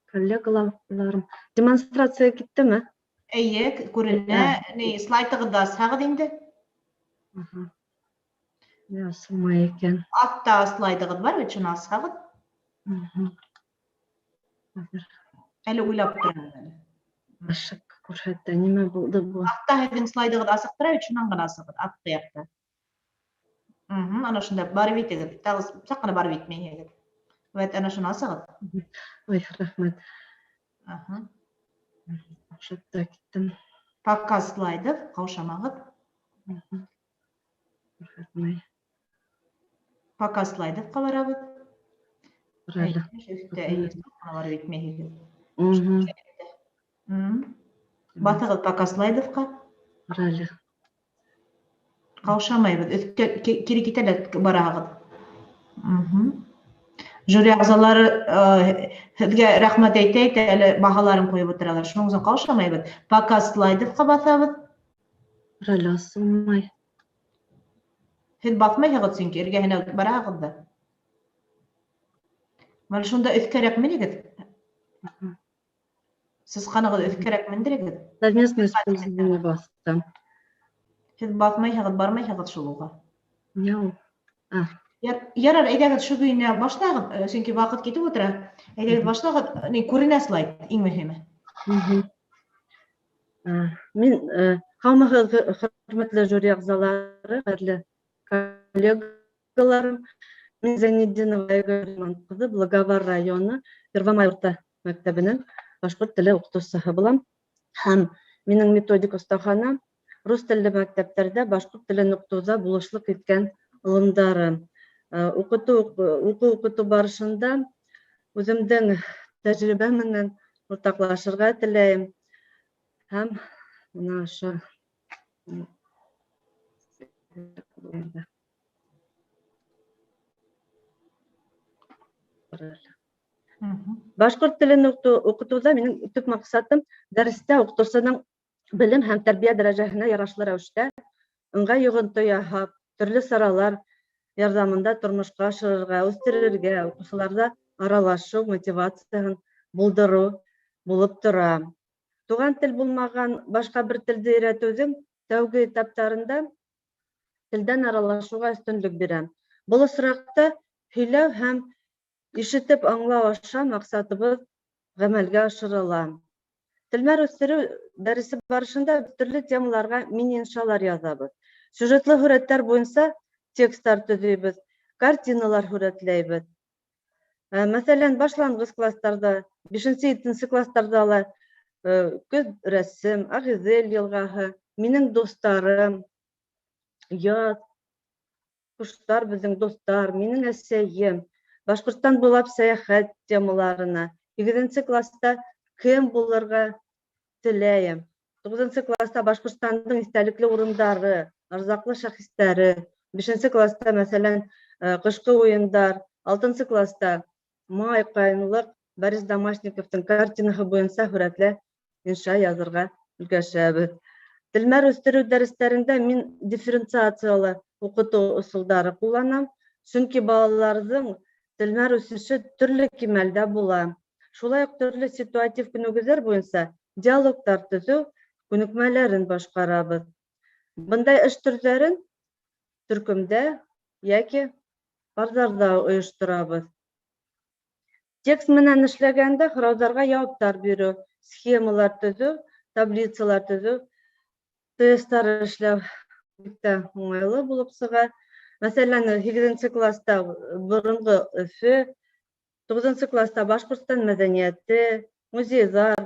коллегаларым. Демонстрация киттеме? Эйе, күренә. Слайдығыҙҙы асһағыҙ инде. Асылмай икән. Атта слайдығыҙ бар бит, шуны асһағыҙ. Әле уйлап торам. Ашыҡ күрһәтә, нимә булды был? Атта һеҙҙең слайдығыҙ асыҡ тора бит, шунан ғына асығыҙ, атты яҡта. Ана шунда барып итегеҙ. Тағы саҡ ҡына барып итмәйһегеҙ. Вәт, ана шуны асығыҙ. Ой, рәхмәт. Ашыҡта киттем. Показ слайдов, ҡаушамағыҙ. Күрһәтмәй. Показ слайдовҡа барабыҙ. Рәле. Барып итмәйһегеҙ. Баҫығыҙ показ слайдовҡа. Рәле. Ҡаушамайбыҙ, кире китәләр бараһығыҙ. Жюри ағзалары һеҙгә рәхмәт әйтә, әле баһаларын ҡуйып ултыралар. Шуның өсөн ҡаушамайбыҙ. Показ слайдовҡа баҫабыҙ. Рәле асылмай. Һеҙ баҫмайһығыҙ, сөнки эргәһенә бараһығыҙ да. Mana шунда өҫкәрәк менегеҙ. Сысҡанығыҙ өҫкәрәк мендерегеҙ. Совместное использование баҫтым. Һеҙ баҫмайһығыҙ, бармайһығыҙ шул уға. Яу. Ярар, әйҙәгеҙ шул көйөнә башлағыҙ, сөнки ваҡыт китеп ултыра. Әйҙәгеҙ башлағыҙ, күренә слайд, иң мөһиме. Мин, һаумыһығыҙ, хөрмәтле жюри ағзалары, ҡәҙерле коллегаларым, мин Зәйнетдинова Айгөл ҡыҙы, Благовар районы Первомай урта мәктәбенең башҡорт теле уҡытыусыһы булам. Һәм минең методик остаханам рус телле мәктәптәрҙә башҡорт телен уҡытыуҙа булышлыҡ иткән алымдары. Уҡыу барышында үҙемдең тәжрибә менән уртаҡлашырға теләйем. Һәм бына ошо башҡорт телен уҡытыуҙа минең төп маҡсатым дәрестә уҡытыусының белем һәм тәрбиә дәрәжәһенә ярашлы рәүештә ыңғай йоғонто яһап, төрлө саралар ярҙамында тормошҡа ашырырға, үҫтерергә, уҡыусыларҙа аралашыу мотивацияһын булдырыу булып тора. Туған тел булмаған башҡа бер телде өйрәтеүҙең тәүге этаптарында телдән аралашыуға өҫтөнлөк бирәм. Был осраҡта һөйләү һәм ишетеп аңлау аша маҡсатыбыҙ ғәмәлгә ашырыла. Телмәр үҫтереү дәресе барышында төрлө темаларға мини-иншалар яҙабыҙ. Сюжетлы һүрәттәр буйынса текстар төҙөйбөҙ, картиналар һүрәтләйбеҙ. Мәҫәлән, башланғыс кластарҙа, 5-7 кластарҙа ла көҙ рәсем, Ағиҙел йылғаһы, минең дуҫтарым, яҙ, ҡоштар беҙҙең дуҫтар, минең әсәйем, Башҡорттан буйлап сәйәхәт темаларына, 8 класста кем булырға теләйем, 9 класста Башҡортостандың иҫтәлекле урындары, арзаҡлы шәхестәре, 5 класста, мәсәлән, ҡышҡы уйындар, 6 класста май, ҡайынлыҡ, Борис Домашниковтың картинаһы буйынса һүрәтле инша яҙырға өлгәшәбеҙ. Телмәр үҫтереү дәрестәрендә мин дифференциациялы уҡытыу ысулдары ҡулланам, сөнки балаларҙың телмәр үҫеше төрлө кимәлдә була. Шулай уҡ төрлө ситуатив күнегеүҙәр буйынса диалогтар төҙөү күнекмәләрен башҡарабыҙ. Бындай эш төрҙәрен төркөмдә яки базарда ойошторабыҙ. Текст менән эшләгәндә һорауҙарға яуаптар бирү, схемалар төҙөү, таблицалар төҙөү, тесттар эшләү бик уңайлы булып сыға. Мәсәлән, 8-нче класста боронғо Өфө, 9-нчы класста Башҡортостан мәҙәниәте, музейҙар,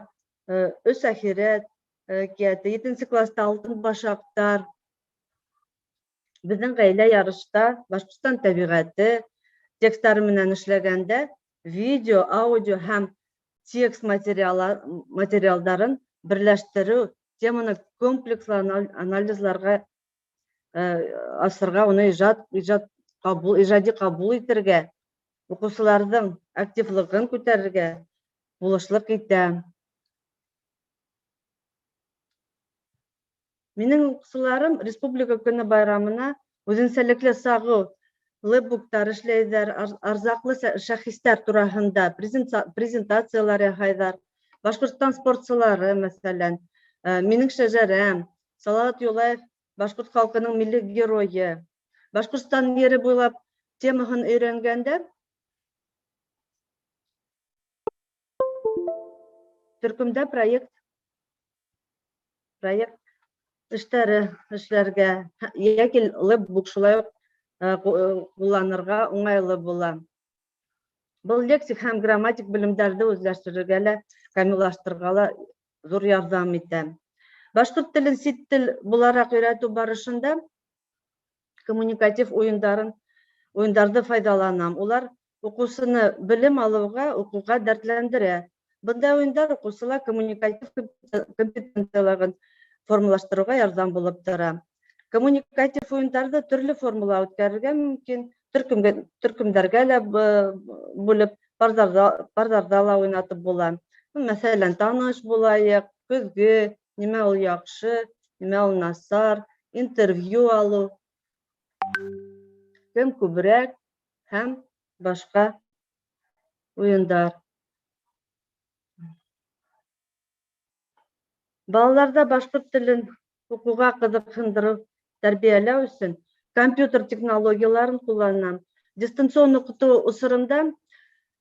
Өс әхирәт, 7-нче класста Алтын башаҡтар, беҙҙең ғаилә ярышта, Башҡортостан тәбиғәте текстары менән эшләгәндә видео, аудио һәм текст материалдарын берләштереү, теманы комплекслы анализларға асырға, уны ижади ҡабул итергә, уҡыусыларҙың активлығын күтәрергә булышлыҡ итә. Минең уҡыусыларым республика көнө байрамына үҙенсәлекле сағыу лэпбуктар эшләйҙәр, арзаҡлы шәхестәр тураһында презентациялар яһайҙар. Башҡортостан спортсылары, мәсәлән, минең шәжәрәм, Салауат Юлаев башҡорт халҡының милли геройы. Башҡортостан ери буйлап темаһын өйрәнгәндә төркөмдә проект эштәре эшләргә йәки лэпбук шулай уҡ ҡулланырға уңайлы була. Был лексик һәм грамматик белемдәрҙе үҙләштерергә лә, камиллаштырырға ла ҙур ярҙам итә. Башҡорт телен сит тел булараҡ өйрәтеү барышында коммуникатив уйындарҙы файҙаланам. Улар уҡыусыны белем алыуға, уҡыуға дәртләндерә. Бындай уйындар уҡыусыла коммуникатив компетенцияларын формалаштырыуға ярҙам булып тора. Коммуникатив уйындарҙы төрлө формула үткәрергә мөмкин, төркөмдәргә лә бүлеп, парҙарҙа ла уйнатып була. Мәсәлән, таныш булайыҡ, көҙгө, нимә ул яҡшы, нимә ул насар, интервью алыу, кем күберәк һәм башҡа уйындар. Балаларҙа башҡорт телен уҡыуға ҡыҙыҡһындырыу, тәрбиәләү өсөн компьютер технологияларын ҡулланам. Дистанцион уҡытыу осоронда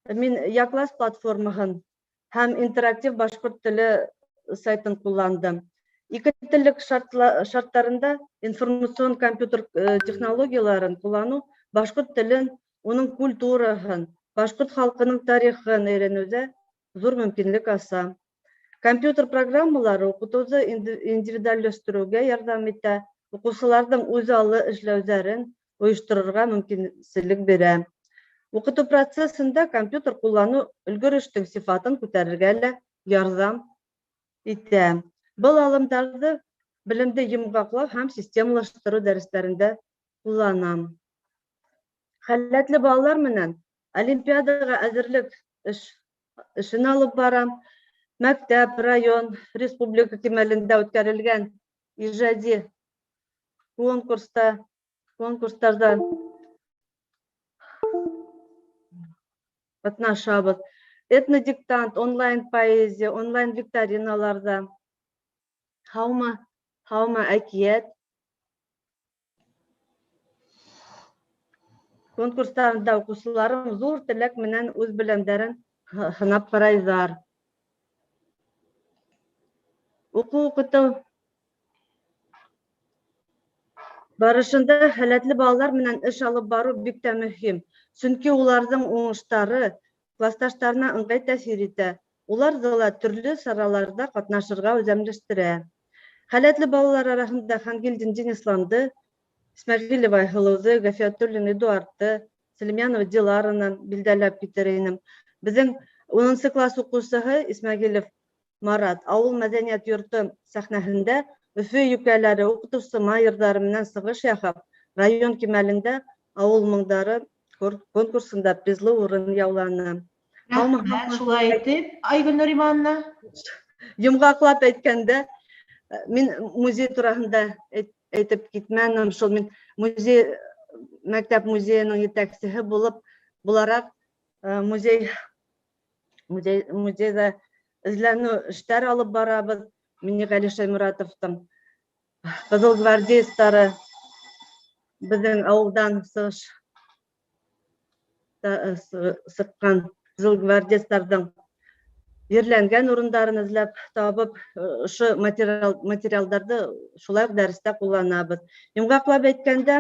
мин Яклас платформаһын һәм интерактив башҡорт теле сайтын ҡулландым. Ике теллек шарттарында информацион компьютер технологияларын ҡулланыу башҡорт телен, уның культураһын, башҡорт халҡының тарихын өйрәнеүҙә ҙур мөмкинлек аса. Компьютер программалары уҡытыуҙы индивидуалләштереүгә ярҙам итә, уҡыусыларҙың үҙаллы эшләүҙәрен ойошторорға мөмкинселек бирә. Уҡытыу процесында компьютер ҡулланыу өлгөрөштөң сифатын күтәрергә лә ярҙам итә. Был алымдарҙы белемде йомғаҡлау һәм системалаштырыу дәрестәрендә ҡулланам. Хәләтле балалар менән олимпиадаға әҙерлек эшен алып барам. Мәктәп, район, республика кимәлендә үткәрелгән ижади конкурстарҙа ҡатнашабыҙ. Этнодиктант, онлайн поэзия, онлайн викториналарҙа. Һаумы, әкиәт конкурстарында уҡыусыларым ҙур теләк менән үҙ белемдәрен һынап ҡарайҙар. Уҡыу-уҡытыу барышында һәләтле балалар менән эш алып барыу бик тә мөһим. Сөнки уларҙың уңыштары класташтарына ыңғай тәьҫир итә. Уларҙы ла төрлө сараларҙа ҡатнашырға үҙәмләштерә. Хәләтле балалар араһында Хангилдин Денисланды, Исмәғилева Айһылыуҙы, Гафиятуллин Эдуардты, Сәлимйәнова Дилараны билдәләп китер инем. Беҙҙең 10-нсы класс уҡыусыһы Исмәғилев Марат ауыл мәҙәниәт йорто сәхнәһендә Өфө йүкәләре, уҡытыусы майырҙары менән сығыш яһап, район кимәлендә ауыл моңдары конкурсында призлы урын яуланы. Шулай итеп, Айгөлнур Имановна. Йомғаҡлап әйткәндә, мин музей тураһында әйтеп китмәнем. Шул мин мәктәп музейының етәксеһе булараҡ музейҙа эҙләнеү эштәр алып барабыҙ. Минеғәли Шайморатовтың Кызыл гвардеецтары біздің ауылдан сыққан кызыл гвардеецтардың ерләнгән урындарын эзләп табып, ошо материалдарды шулай ук дәрестә кулланабыз. Йомгаклап әйткәндә,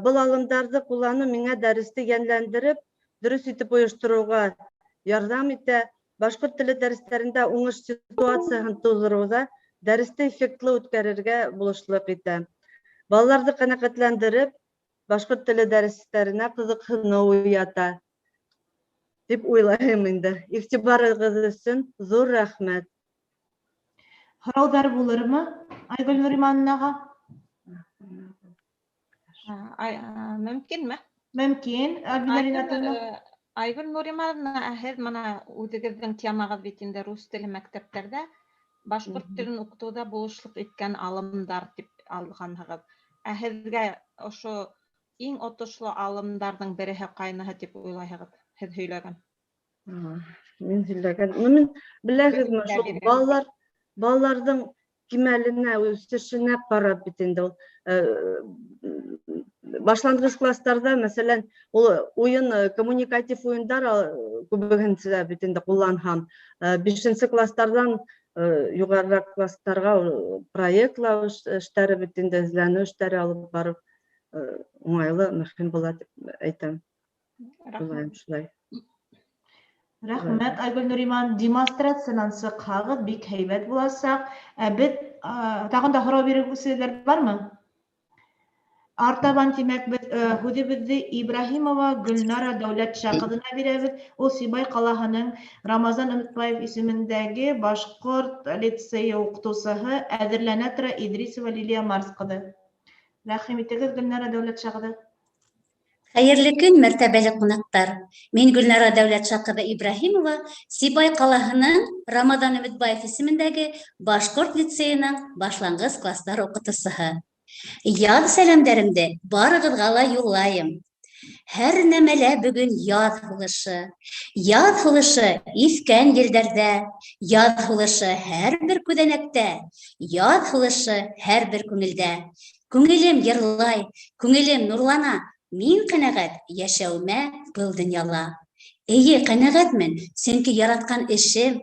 был алымдарды куллану миңа дәресте йәнләндереп, дөрес итеп оештыруга ярдәм итә. Башкорт теле дәресләрендә уңыш ситуациясын тудыруга, дәресте эффектлы үткәрергә булышлык итә. Балаларды канәгатьләндереп, башкорт теле дәресләренә кызыксыну уята дип уйлайм инде. Игътибарыгыз өчен зур рәхмәт. Һораудар булырмы? Айгөл Нуримановнага? Мөмкинме? Мөмкин. Айгөл Нуримановна, һеҙ мына үҙегеҙҙең темағыҙ бит инде рус теле мәктәптәрҙә башҡорт телен уҡытыуҙа булышлыҡ иткән алымдар тип алғанһығыҙ. Ә һеҙгә ошо иң отошло алымдарҙың береһе ҡайныһы тип уйлайһығыҙ? Һеҙ һөйләгән. Мин һөйләгән. Мин беләһегеҙме, шул балаларҙың кимәленә, үҫешенә ҡарап бит инде ул. Башлангыс класстарда, мәсәлән, ул уйын, коммуникатив уйындар күбеһенсә бит инде ҡулланһам. 5-нче класстардан юғарыраҡ класстарға проектлау эштәре бит инде, эзләнеү эштәре алып барып уңайлы, мөһим була дип әйтәм. Шулай. Рәхмәт, Айгөл Нуриман. Демонстрациянан сыҡһағыҙ, бик һәйбәт буласаҡ. Беҙ тағын да һорау биреүселәр бармы? Артабан, тимәк, беҙ һүҙебеҙҙе Ибраһимова Гөлнара Дәүләтша ҡыҙына бирәбеҙ. Ул Сибай ҡалаһының Рамазан Өмөтбаев исемендәге башҡорт лицейы уҡытыусыһы, әҙерләнә тора Идрисова Лилия Марс ҡыҙы. Рәхим итегеҙ, Гөлнара Дәүләтша ҡыҙы. Хәйерле көн, мәртәбәле ҡунаҡтар. Мин Гөлнара Дәүләтша ҡыҙы Ибраһимова, Сибай ҡалаһының Рамазан Өмөтбаев исемендәге башҡорт лицейының башланғыс кластар уҡытыусыһы. Яҙ сәләмдәремде барығыҙға ла юллайым. Һәр нәмәлә бөгөн яҙ һулышы. Яҙ һулышы иҫкән елдәрҙә, яҙ һулышы һәр бер күҙәнәктә, яҙ һулышы һәр бер күңелдә. Күңелем йырлай, күңелем нурлана. Мин ҡәнәғәт йәшәүемә был донъяла. Эйе, ҡәнәғәтмен, сөнки яратҡан эшем,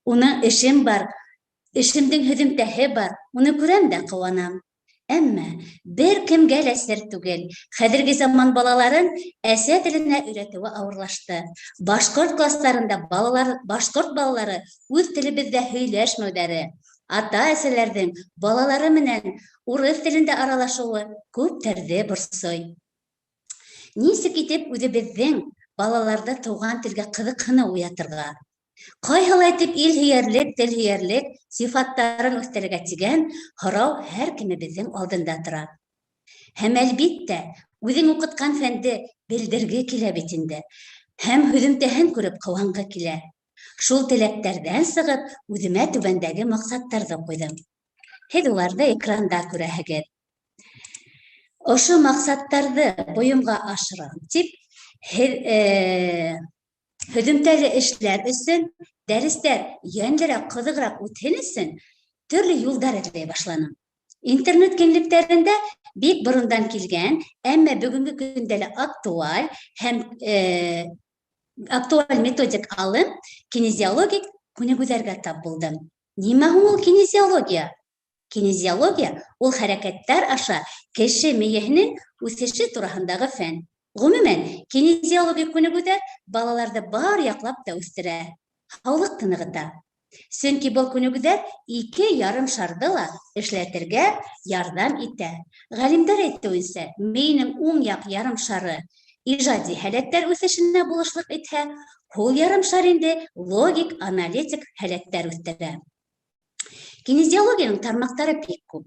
уның эшем бар, эшемдең һөҙөмтәһе бар, уны күрәм дә ҡыуанам. Әммә бер кемгә лә сер түгел, хәҙерге заман балаларын әсә теленә өйрәтеүе ауырлашты. Башҡорт кластарында башҡорт балалары үҙ телебеҙҙә һөйләшмәүҙәре, ата-әсәләрҙең балалары менән урыҫ телендә аралашыуы күптәрҙе борсой. Нисек итеп үҙебеҙҙең балаларҙы тыуған телгә ҡыҙыҡһыныу уятырға? Ҡайһылай итеп ил һөйәрлек, тел һөйәрлек сифаттарын үҫтерергә тигән һорау һәр кемебеҙҙең алдында тора. Һәм әлбиттә, үҙең уҡытҡан фәнде белдерге килә бит инде. Һәм һөҙөмтәһен күреп ҡыуанғы килә. Шул теләктәрҙән сығып, үҙемә түбәндәге маҡсаттарҙы ҡуйҙым. Һеҙ уларҙы экранда күрәһегеҙ. Ошо маҡсаттарҙы бойомға ашырам тип, һөҙөмтәле эшләр өсөн, дәрестәр йәнлерәк, ҡыҙығыраҡ үтһен өсөн төрлө юлдар эҙләй башланым. Интернет киңлектәрендә бик борондан килгән, әммә бөгөнгө көндә лә актуаль һәм актуаль методик алым кинезиологик күнегүҙәргә тап булдым. Нимә һуң ул кинезиология? Кинезиология ул хәрәкәттәр аша кеше мейеһенең үҫеше тураһындағы фән. Ғөмүмән, кинезиологик күнегүҙәр балаларҙы бар яҡлап та үҫтерә, һаулыҡты нығыта. Сөнки был күнегүҙәр 2 ярым шарҙы ла эшләтергә ярҙам итә. Ғалимдар әйтеүенсә, мейенең уң яҡ ярым шары ижади һәләттәр үҫешенә булышлыҡ итһә, һул ярым шар инде логик, аналитик һәләттәр үҫтерә. Кинезиологияның тармаҡтары бик күп.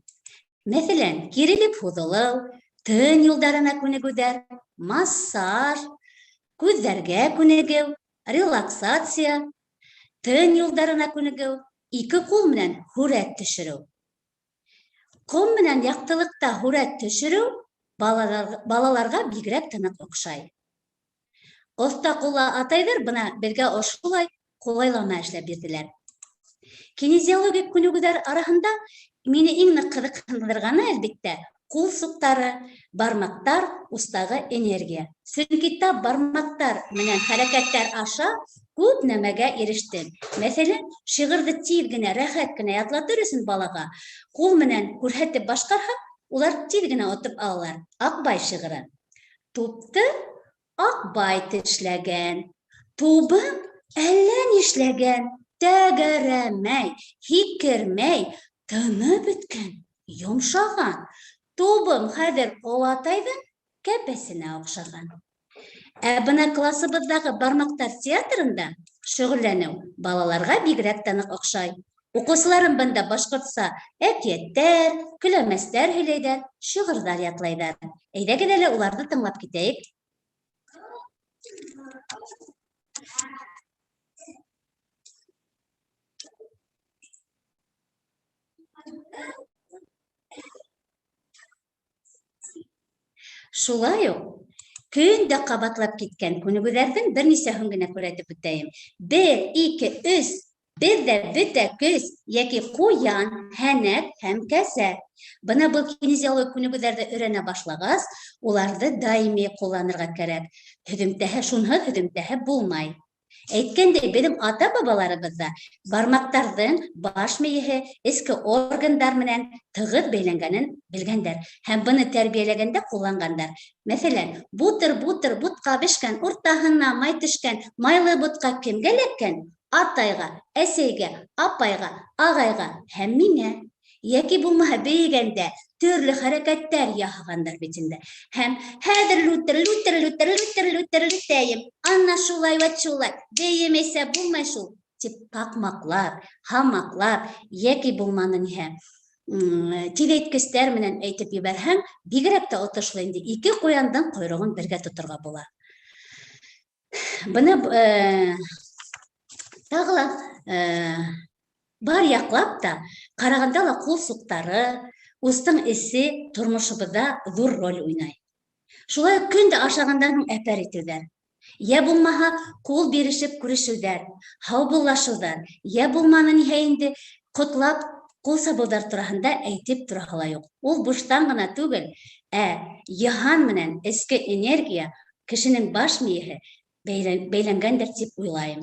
Мәҫәлән, кирелеп һуҙылыу, тын юлдарына күнегүҙәр, массаж, күҙҙәргә күнегеү, релаксация, тын юлдарына күнегеү, 2 ҡул менән һүрәт төшөрөү. Ҡом менән яҡтылыҡта һүрәт төшөрөү балаларға бигерәк тыныҡ оҡшай. Оҫта ҡуллы атайҙар бына беҙгә ошолай ҡулайлама эшләп бирҙеләр. Кинезиологик күнегүҙәр араһында мине иң ныҡ ҡыҙыҡһындырғаны, әлбиттә, ҡул суҡтары, бармаҡтар устағы энергия. Сөнки тап бармаҡтар менән хәрәкәттәр аша күп нәмәгә ирештем. Мәҫәлән, шиғырҙы тиҙ генә, рәхәт кенә ятлатыр өсөн балаға ҡул менән күрһәтеп башҡарһа, улар тиҙ генә отоп алалар. Аҡбай шиғыры. Тупты Аҡбай тешләгән, тубым әллә нишләгән, тәгәрәмәй, һикермәй, тыны бөткән, йомшаған. Тубым хәҙер олатайҙың кәпәсенә оҡшаған. Ә бына классыбыҙҙағы бармаҡтар театрында шөғөлләнеү балаларға бигерәк тә ныҡ оҡшай. Уҡыусыларым бында башҡортса әкиәттәр, көләмәстәр һөйләйҙәр, шиғырҙар ятлайҙар. Әйҙәгеҙ әле уларҙы тыңлап китәйек. Шулай уҡ көн дә ҡабатлап киткән күнегеүҙәрҙең бер нисәһен генә күрһәтеп үтәйем. 1, 2, 3 беҙҙә бөтә көс йәки ҡуян, һәнәк һәм кәсә. Бына был кинезиологик күнегеүҙәрҙе өйрәнә башлағас, уларҙы даими ҡулланырға кәрәк. Шунһыҙ һөҙөмтәһе булмай. Әйткәндәй, беҙҙең ата-бабаларыбыҙҙа бармаҡтарҙың баш мейеһе эске органдар менән тығыҙ бәйләнгәнен белгәндәр һәм быны тәрбиәләгәндә ҡулланғандар. Мәҫәлән, бутыр бутҡа бешкән, уртаһына май төшкән, майлы бутҡа кемгә эләккән? Атайға, әсәйгә, апайға, ағайға һәм миңә. Йәки булмаһа бейегәндә төрлө хәрәкәттәр яһағандар бит инде. Һәм хәҙер лүтәйем, ана шулай вә шулай, бейемәйсә булмай шул, тип таҡмаҡлар, һамаҡлар, йәки булманы ниһә тиҙәйткестәр менән әйтеп ебәрһәң, бигерәк тә отошло инде. 2 ҡуяндың ҡойроғон бергә тоторға була. Быны тағы ла бар яҡлап та ҡарағанда ла ҡул суҡтары, устың эсе тормошобоҙҙа ҙур роль уйнай. Шулай көн дә ашағандан һуң әпәр итеүҙәр. Йә булмаһа ҡул бирешеп күрешеүҙәр, һаубуллашыуҙар, йә булманы ниһә инде ҡотлап ҡул сабыуҙар тураһында әйтеп тораһы ла юҡ. Ул буштан ғына түгел, йыһан менән эске энергия кешенең баш мейеһе бәйләнгәндер тип уйлайым.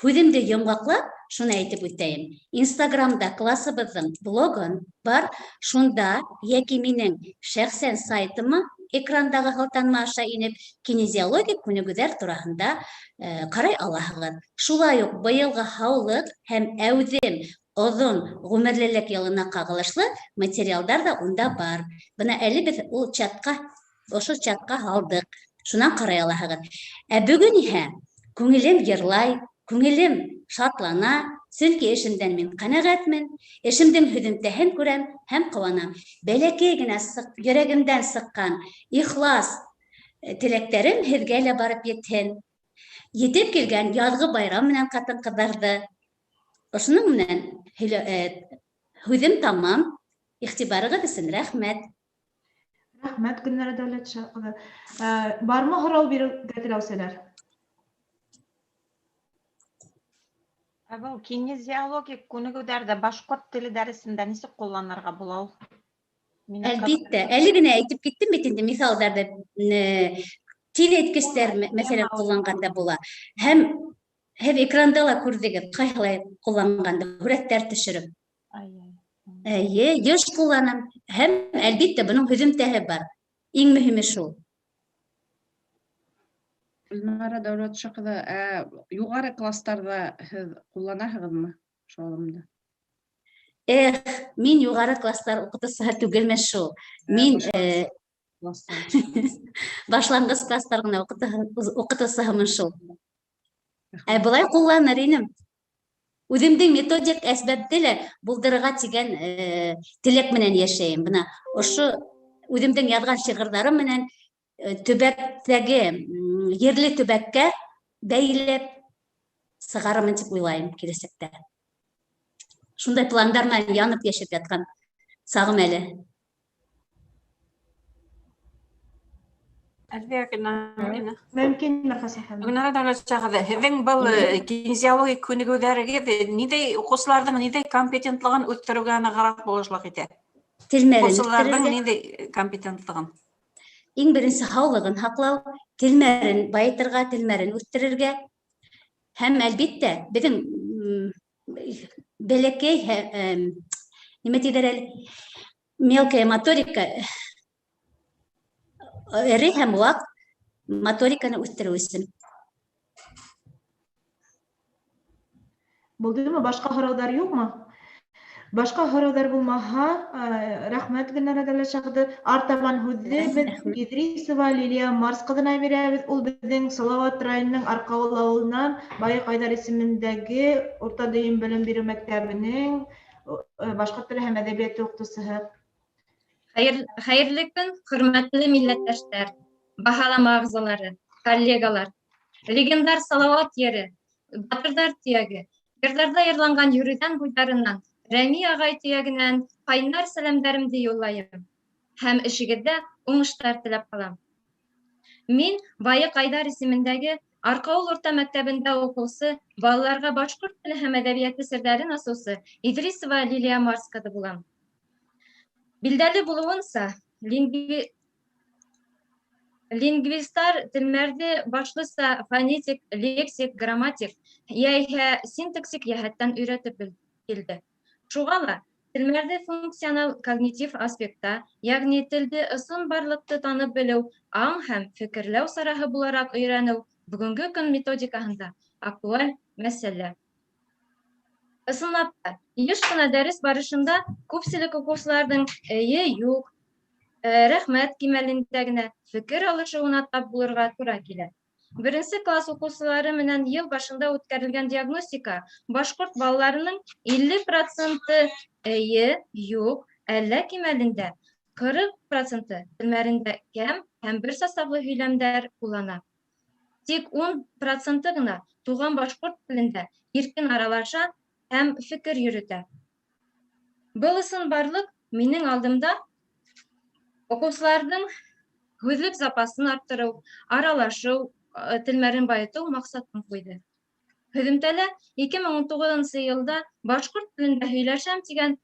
Һүҙемде йомғаҡлап, шуны әйтеп үтәйем. Инстаграмда классыбыҙҙың блогын бар, шунда йәки минең шәхсән сайтыма экрандағы һылтанма аша инеп, кинезиологик күнегеүҙәр тураһында ҡарай алаһығыҙ. Шулай уҡ быйылғы һаулыҡ һәм әүҙем оҙон ғүмерлелек йылына ҡағылышлы материалдар да унда бар. Бына әле беҙ ул ошо чатҡа һалдыҡ. Шунан ҡарай алаһығыҙ. Ә бөгөн иһә күңелем йырлай, күңелем шатлана, сөнки эшемдән мин ҡәнәғәтмен, эшемдең һөҙөмтәһен күрәм һәм ҡыуанам. Бәләкәй генә йөрәгемдән сыҡҡан ихлас теләктәрем һеҙгә лә барып етһен. Етеп килгән яҙғы байрам менән ҡатын-ҡыҙҙарҙы. Ошоноң менән һүҙем тамам. Иғтибарығыҙ өсөн рәхмәт. Рәхмәт, Гөлнара Дәүләтша ҡыҙы. Бармы һорау бирергә теләүселәр? Был кинезиологик күнегеүҙәрҙе башҡорт теле дәресендә нисек ҡулланырға була ул? Әлбиттә, әле генә әйтеп киттем бит инде миҫалдарҙы. Тиҙәйткестәр мәҫәлән ҡулланғанда була. Һәм һеҙ экранда ла күрҙегеҙ, ҡайһылай ҡулланғанды, һүрәттәр төшөрөп. Эйе, йыш ҡулланам. Һәм әлбиттә бының һөҙөмтәһе бар. Иң мөһиме шул. Гөлнара Дәүләтша ҡыҙы, юғары кластарҙа һеҙ ҡулланаһығыҙмы шулымды? Мин юғары кластар уҡытыусыһы түгелме шул. Мин башланғыс кластар ғына уҡытыусыһымын шул. Былай ҡулланыр инем. Үҙемдең методик әсбәпте лә булдырырға тигән теләк менән йәшәйем. Бына ошо үҙемдең яҙған шиғырҙарым менән төбәктәге, ерле төбәккә бәйләп сығарымын тип уйлайым киләсәктә. Шундай пландар менән янып йәшәп ятҡан сағым әле. Мөмкин Мәрхәсә ханым. Гөлнара Дәүләтшәһидә, һеҙҙең был кинезиология күнегеүҙәрегеҙ ниндәй уҡыусыларҙың ниндәй компетентлығын үҫтереүгә нығыраҡ булышлыҡ итә? Уҡыусыларҙың ниндәй компетентлығын? Иң беренсе һаулығын һаҡлау, телмәрен байытырға, телмәрен үҫтерергә һәм әлбиттә беҙҙең бәләкәй нимә тиҙәр әле мелкая моторика эре һәм ваҡ моториканы үҫтереү өсөн. Булдымы? Башҡа һорауҙар юҡмы? Башҡа һорауҙар булмаһа, рәхмәт Гөлнара Дәүләтшәһидә. Артабан һүҙҙе беҙ Иҙрисова Лилиә Марс ҡыҙына бирәбеҙ. Ул беҙҙең Салауат районының Арҡауыл ауылынан Байыҡ Айҙар исемендәге урта дөйөм белем биреү мәктәбенең башҡорт теле һәм әҙәбиәте уҡытыусыһы. Хәйерле көн, хөрмәтле милләттәштәр, баһалама ағзалары, коллегалар. Легендар Салауат ере, батырҙар төйәге, йырҙарҙа йырланған йөрөйҙән буйҙарынан, Рәми ағай төйәгенән ҡайнар сәләмдәремде юллайым һәм эшегеҙҙә уңыштар теләп ҡалам. Мин Байыҡ Айҙар исемендәге Арҡауыл урта мәктәбендә уҡыусы, балаларға башҡорт теле һәм әҙәбиәте серҙәрен асыусы Иҙрисова Лилиә Марс ҡыҙы булам. Билдәле булыуынса, лингвистар телмәрҙе башлыса фонетик, лексик, грамматик йәиһә синтаксик йәһәттән өйрәтеп килде. Шуға ла телмәрҙе функционал когнитив аспектта, йәғни телде ысын барлыҡты танып белеү, аң һәм фекерләү сараһы булараҡ өйрәнеү бөгөнгө көн методикаһында актуаль мәсьәлә. Ысынлап та, йыш ҡына дәрес барышында күпселек уҡыусыларҙың эйе, юҡ, рәхмәт кимәлендә генә фекер алышыуына тап булырға тура килә. Беренсе класс уҡыусылары менән йыл башында үткәрелгән диагностика башҡорт балаларының 50% эйе, юҡ, әллә кимәлендә, 40% телмәрендә кәм һәм бер составлы һөйләмдәр ҡуллана. Тик 10% ғына туған башҡорт телендә иркен аралаша һәм фекер йөрөтә. Был ысын барлыҡ минең алдымда уҡыусыларҙың һүҙлек запасын арттырыу, аралашыу, телмәрен байытыу маҡсатын ҡуйҙы. Һөҙөмтәлә 2019 йылда башҡорт телендә һөйләшәм тигән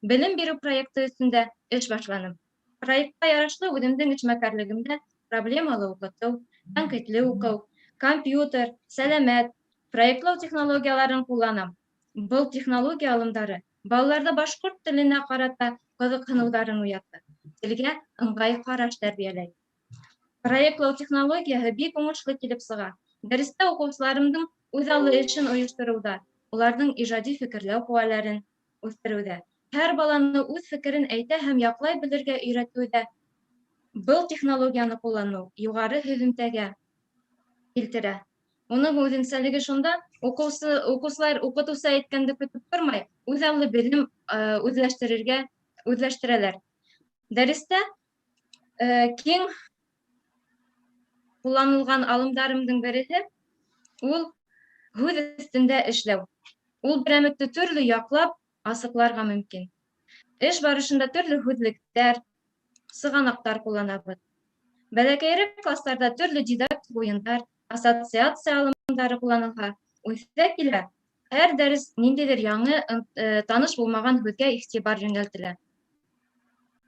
белем биреү проекты өҫтөндә эш башланым. Проектҡа ярашлы үҙемдең эшмәкәрлегемдә проблемалы уҡытыу, тәнҡитле уҡыу, компьютер, сәләмәт, проектлау технологияларын ҡулланам. Был технология алымдары балаларҙа башҡорт теленә ҡарата ҡыҙыҡһыныуҙарын уятты. Телгә ыңғай ҡараш тәрбиәләй. Проектлау технологияһы бик уңышлы килеп сыға. Дәрестә уҡыусыларымдың үҙаллы эшен ойоштороуҙа, уларҙың ижади фекерләү ҡеүәләрен үҫтереүҙә, һәр баланы үҙ фекерен әйтә һәм яҡлай белергә өйрәтеүҙә был технологияны ҡулланыу юғары һөҙөмтәгә килтерә. Уның үҙенсәлеге шунда, уҡыусылар уҡытыусы әйткәнде көтөп тормай, үҙаллы белем үҙләштерәләр. Дәрестә киң ҡулланылған алымдарымдың береһе ул һүҙ өҫтөндә эшләү. Ул берәмекте төрлө яҡлап асыҡларға мөмкин. Эш барышында төрлө һүҙлектәр, сығанаҡтар ҡулланабыҙ. Бәләкәйерәк кластарда төрлө дидактик уйындар, ассоциация алымдары ҡулланылһа, үҫә килә, һәр дәрес ниндәйҙер яңы, таныш булмаған һүҙгә иғтибар йүнәлтелә.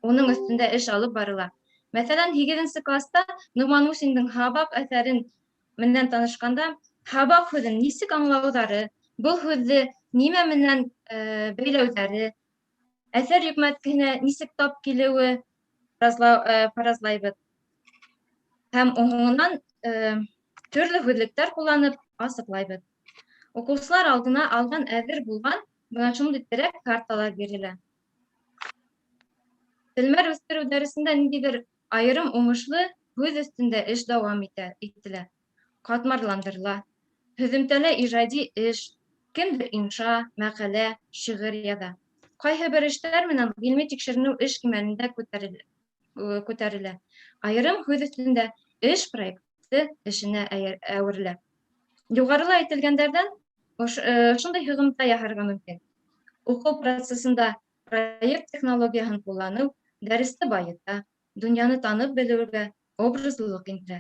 Уның өҫтөндә эш алып барыла. Мәҫәлән, 8-нсе класста Нуғман Мусиндың «Һабаҡ» әҫәрен менән танышҡанда, һабаҡ һүҙен нисек аңлауҙары, был һүҙҙе нимә менән бәйләүҙәре, әҫәр йөкмәткеһенә нисек тап килеүе фаразлайбыҙ. Һәм һуңынан төрлө һүҙлектәр ҡулланып асыҡлайбыҙ. Уҡыусылар алдына алған әҙер булған бына шундай терәк карталар бирелә. Телмәр үҫтереү дәресендә ниндәйҙер айырым уңышлы һүҙ өҫтөндә эш дауам ителә, ҡатмарландырыла. Һөҙөмтәлә ижади эш, кемдер инша, мәҡәлә, шиғыр яҙа. Ҡайһы бер эштәр менән ғилми тикшеренеү эш кимәлендә күтәрелә. Айырым һүҙ өҫтөндә эш проекты эшенә әүерелә. Юғарыла әйтелгәндәрҙән шундай һығымта яһарға мөмкин. Уҡыу процесында проект технологияһын ҡулланыу дәресте байыта, донъяны танып белеүгә, образлылык инде.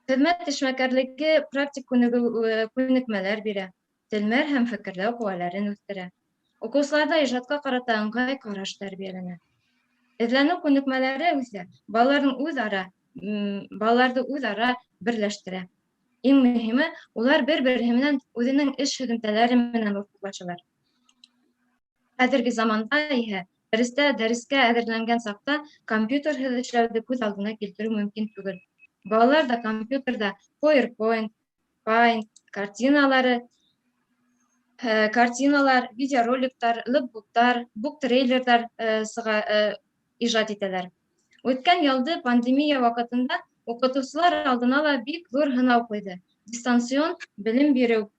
Хезмәт эшмәкәрлеге практик күнекмәләр бирә, телмәр һәм фекерләү куәләрен үстерә. Укучыларда иҗатка карата ыңгай караш тәрбияләнә. Эзләнү күнекмәләре үсә, балаларны үзара берләштерә. Иң мөһиме, улар бер-бере менән үзенең эш һөҙөмтәләре менән уртаҡлашалар. Хәҙерге заманда иһә дәрескә әҙерләнгән саҡта компьютерһыҙ эшләүҙе күҙ алдына килтереү мөмкин түгел. Балалар да компьютерҙа PowerPoint, Paint, картиналар, видеороликтар, лукбуктар, буктрейлерҙар ижад итәләр. Үткән йылды пандемия ваҡытында уҡытыусылар алдына ла бик ҙур һынау ҡуйҙы. Дистанцион белем биреү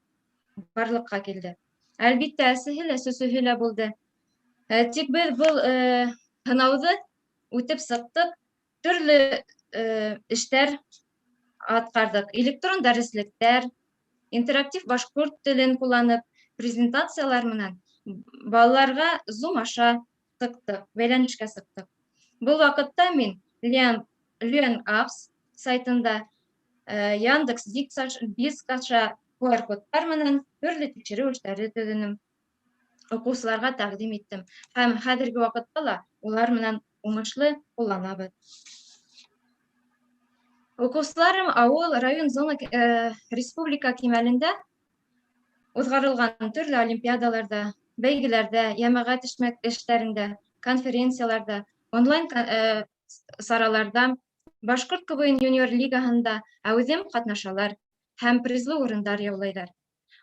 барлыҡҡа килде. Әлбиттә, әсеһе лә, сөсөһө лә булды. Тик беҙ был һынауҙы үтеп сыҡтык, төрлө эштәр атҡарҙык. Электрон дәреслектәр, интерактив башҡорт телен ҡулланып, презентациялар менән балаларға Zoom аша сыҡтык, бәйләнешкә сыҡтык. Был ваҡытта мин LearnApps сайтында Яндекс.Диск аша QR-кодтар менән төрлө тикшереү эштәре төҙөнөм. Уҡыусыларға тәҡдим иттем. Һәм хәҙерге ваҡытта ла улар менән уңышлы ҡулланабыҙ. Уҡыусыларым ауыл, район, зона, республика кимәлендә уҙғарылған төрлө олимпиадаларҙа, бәйгеләрҙә, йәмәғәт эштәрендә, конференцияларҙа, онлайн сараларҙа, Башҡорт КВН юниор лигаһында әүҙем ҡатнашалар һәм призлы урындар яулайҙар.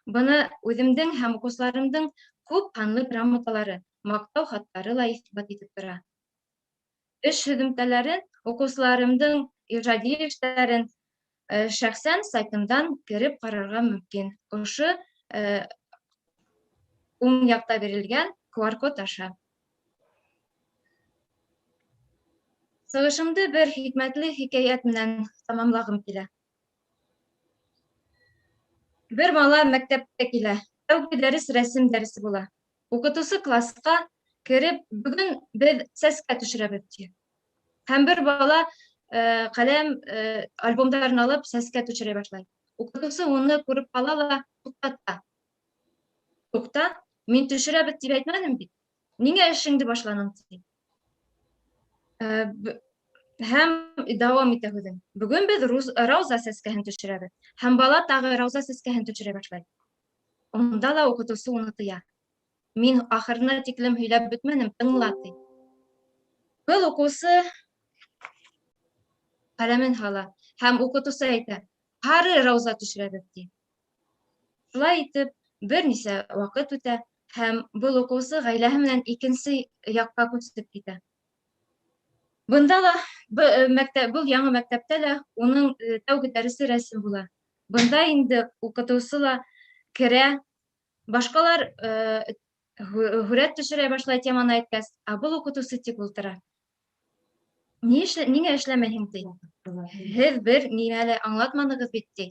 Быны үҙемдең һәм уҡыусыларымдың күп һанлы грамоталары, маҡтау хаттары ла иҫбат итеп тора. Эш һөҙөмтәләрен, уҡыусыларымдың ижади эштәрен шәхсән сайтымдан кереп ҡарарға мөмкин. Ошо уң яҡта бирелгән QR-код аша. Сығышымды бер хикмәтле хикәйәт менән тамамлағым килә. Бер бала мәктәпкә килә. Тәүге дәрес рәсем дәресе була. Уҡытыусы класҡа кереп, бөгөн беҙ сәскә төшөрәбеҙ ти. Һәм бер бала ҡәләм альбомдарын алып сәскә төшөрә башлай. Уҡытыусы уны күреп ҡала ла туҡтата. Туҡта, мин төшөрәбеҙ тип әйтмәнем бит. Ниңә эшеңде башланың ти? Һәм дауам итә һүҙен. Бөгөн беҙ Рауза сәскәһен төшөрәбеҙ. Һәм бала тағы Рауза сәскәһен төшөрә башлай. Унда ла уҡытыусы уны тыя. Мин ахырына тиклем һөйләп бөтмәнем, тыңла ти. Был уҡыусы ҡәләмен һала һәм уҡытыусы әйтә: һары Рауза төшөрәбеҙ ти. Шулай итеп, бер нисә ваҡыт үтә һәм был уҡыусы ғаиләһе менән икенсе яҡҡа күсеп китә. Бында ла, был яңы мәктәптә лә уның тәүге дәресе рәсем була. Бында инде уҡытыусы ла керә, башҡалар һүрәт төшөрә башлай теманы әйткәс, ә был уҡытыусы тик ултыра. Ниңә эшләмәйһең ти? Һеҙ бер нимә лә аңлатманығыҙ бит ти.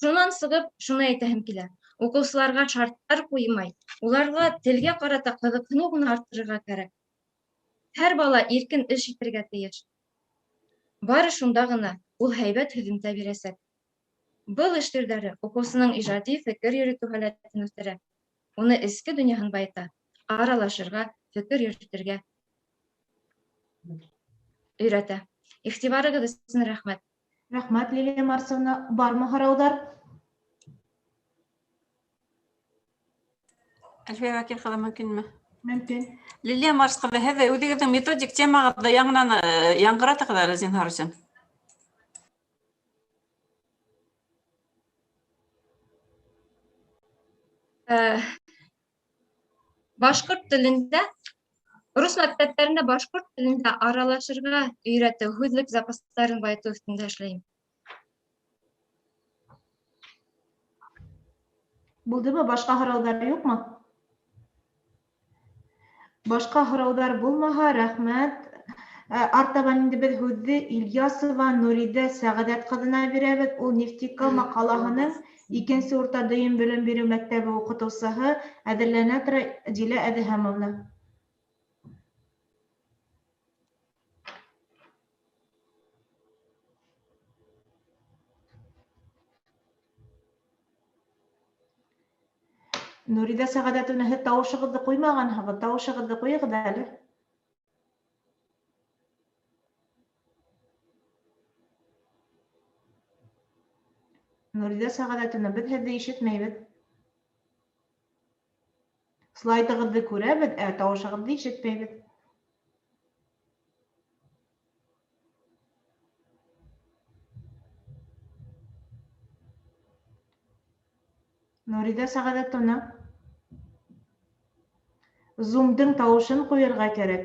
Шунан сығып, шуны әйтәһем килә. Уҡыусыларға шарттар ҡуймай, уларға телгә ҡарата ҡыҙыҡһыныу ғына арттырырға кәрәк. Һәр бала иркен эш итергә тейеш. Бары шунда ғына ул һәйбәт һөҙөмтә бирәсәк. Был эш төрҙәре уҡыусының ижади фекер йөрөтөү һәләтен үҫтерә. Уны эске донъяһын байыта, аралашырға, фекер йөрөтөргә өйрәтә. Иғтибарығыҙ өсөн рәхмәт. Рәхмәт, Лилиә Марсовна. Бармы һорауҙар? Әлфиә Вәкил ҡыҙы, мөмкинме? Мөмкин. Лилиә Марс ҡыҙы, һеҙ үҙегеҙҙең методик темағыҙҙы яңынан яңғыратығыҙ, зинһар өсөн. Башҡорт телендә, рус мәктәптәрендә башҡорт телендә аралашырға өйрәтеү, һүҙлек запастарын байытыу өҫтөндә эшләйем. Булдымы? Башҡа һорауҙар юҡмы? Башҡа һорауҙар булмаһа, рәхмәт. Артабан инде беҙ һүҙҙе Ильясова Нуридә Сәғәдәт ҡыҙына бирәбеҙ. Ул Нефтекама ҡалаһының 2-нсе урта дөйөм белем биреү мәктәбе уҡытыусыһы, әҙерләнә тора Дилә Әҙһәмовна. Нурида Сәғәдәтовна, һеҙ тауышығыҙҙы ҡуймағанһығыҙ, тауышығыҙҙы ҡуйығыҙ әле. Нурида Сәғәдәтовна, беҙ һеҙҙе ишетмәйбеҙ. Слайдығыҙҙы күрәбеҙ, тауышығыҙҙы ишетмәйбеҙ. Нурида Сәғәдәтовна, Zoom-дың тауышын ҡуйырға кәрәк.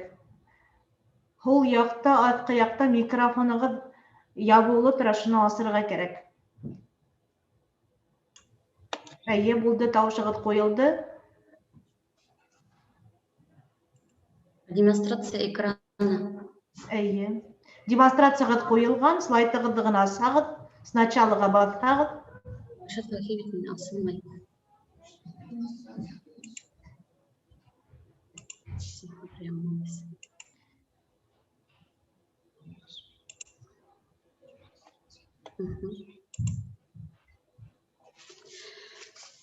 Һул яҡта, артҡы яҡта микрофонығыҙ ябыулы тора, шуны асырға кәрәк. Әйе, булды, тауышығыҙ ҡуйылды. Демонстрация экраны. Әйе. Демонстрацияғыҙ ҡуйылған, слайдығыҙҙы ғына асағыҙ, сначалыға баҫһағыҙ. Асылмай.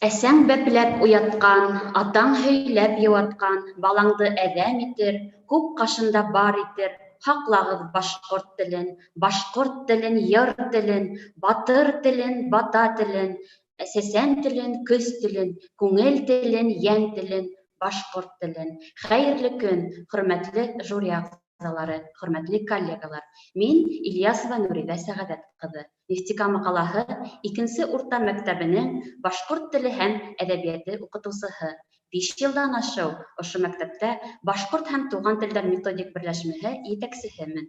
Әсәң бәпләп уятҡан, атаң һөйләп йыуатҡан, балаңды әҙәм итер, күп ҡашында бар итер. Һаҡлағыҙ башҡорт телен, йыр телен, батыр телен, бата телен, сәсән телен, көс телен, күңел телен, йән телен, башҡорт телен. Хәйерле көн, хөрмәтле жюри ағзалары, хөрмәтле коллегалар. Мин Ильясова Нурида Сәғәдәт ҡыҙы, Нефтекама ҡалаһы 2-нсе урта мәктәбенең башҡорт теле һәм әҙәбиәте уҡытыусыһы. 5 йылдан ашыу ошо мәктәптә башҡорт һәм туған телдәр методик берләшмәһе етәксеһемен.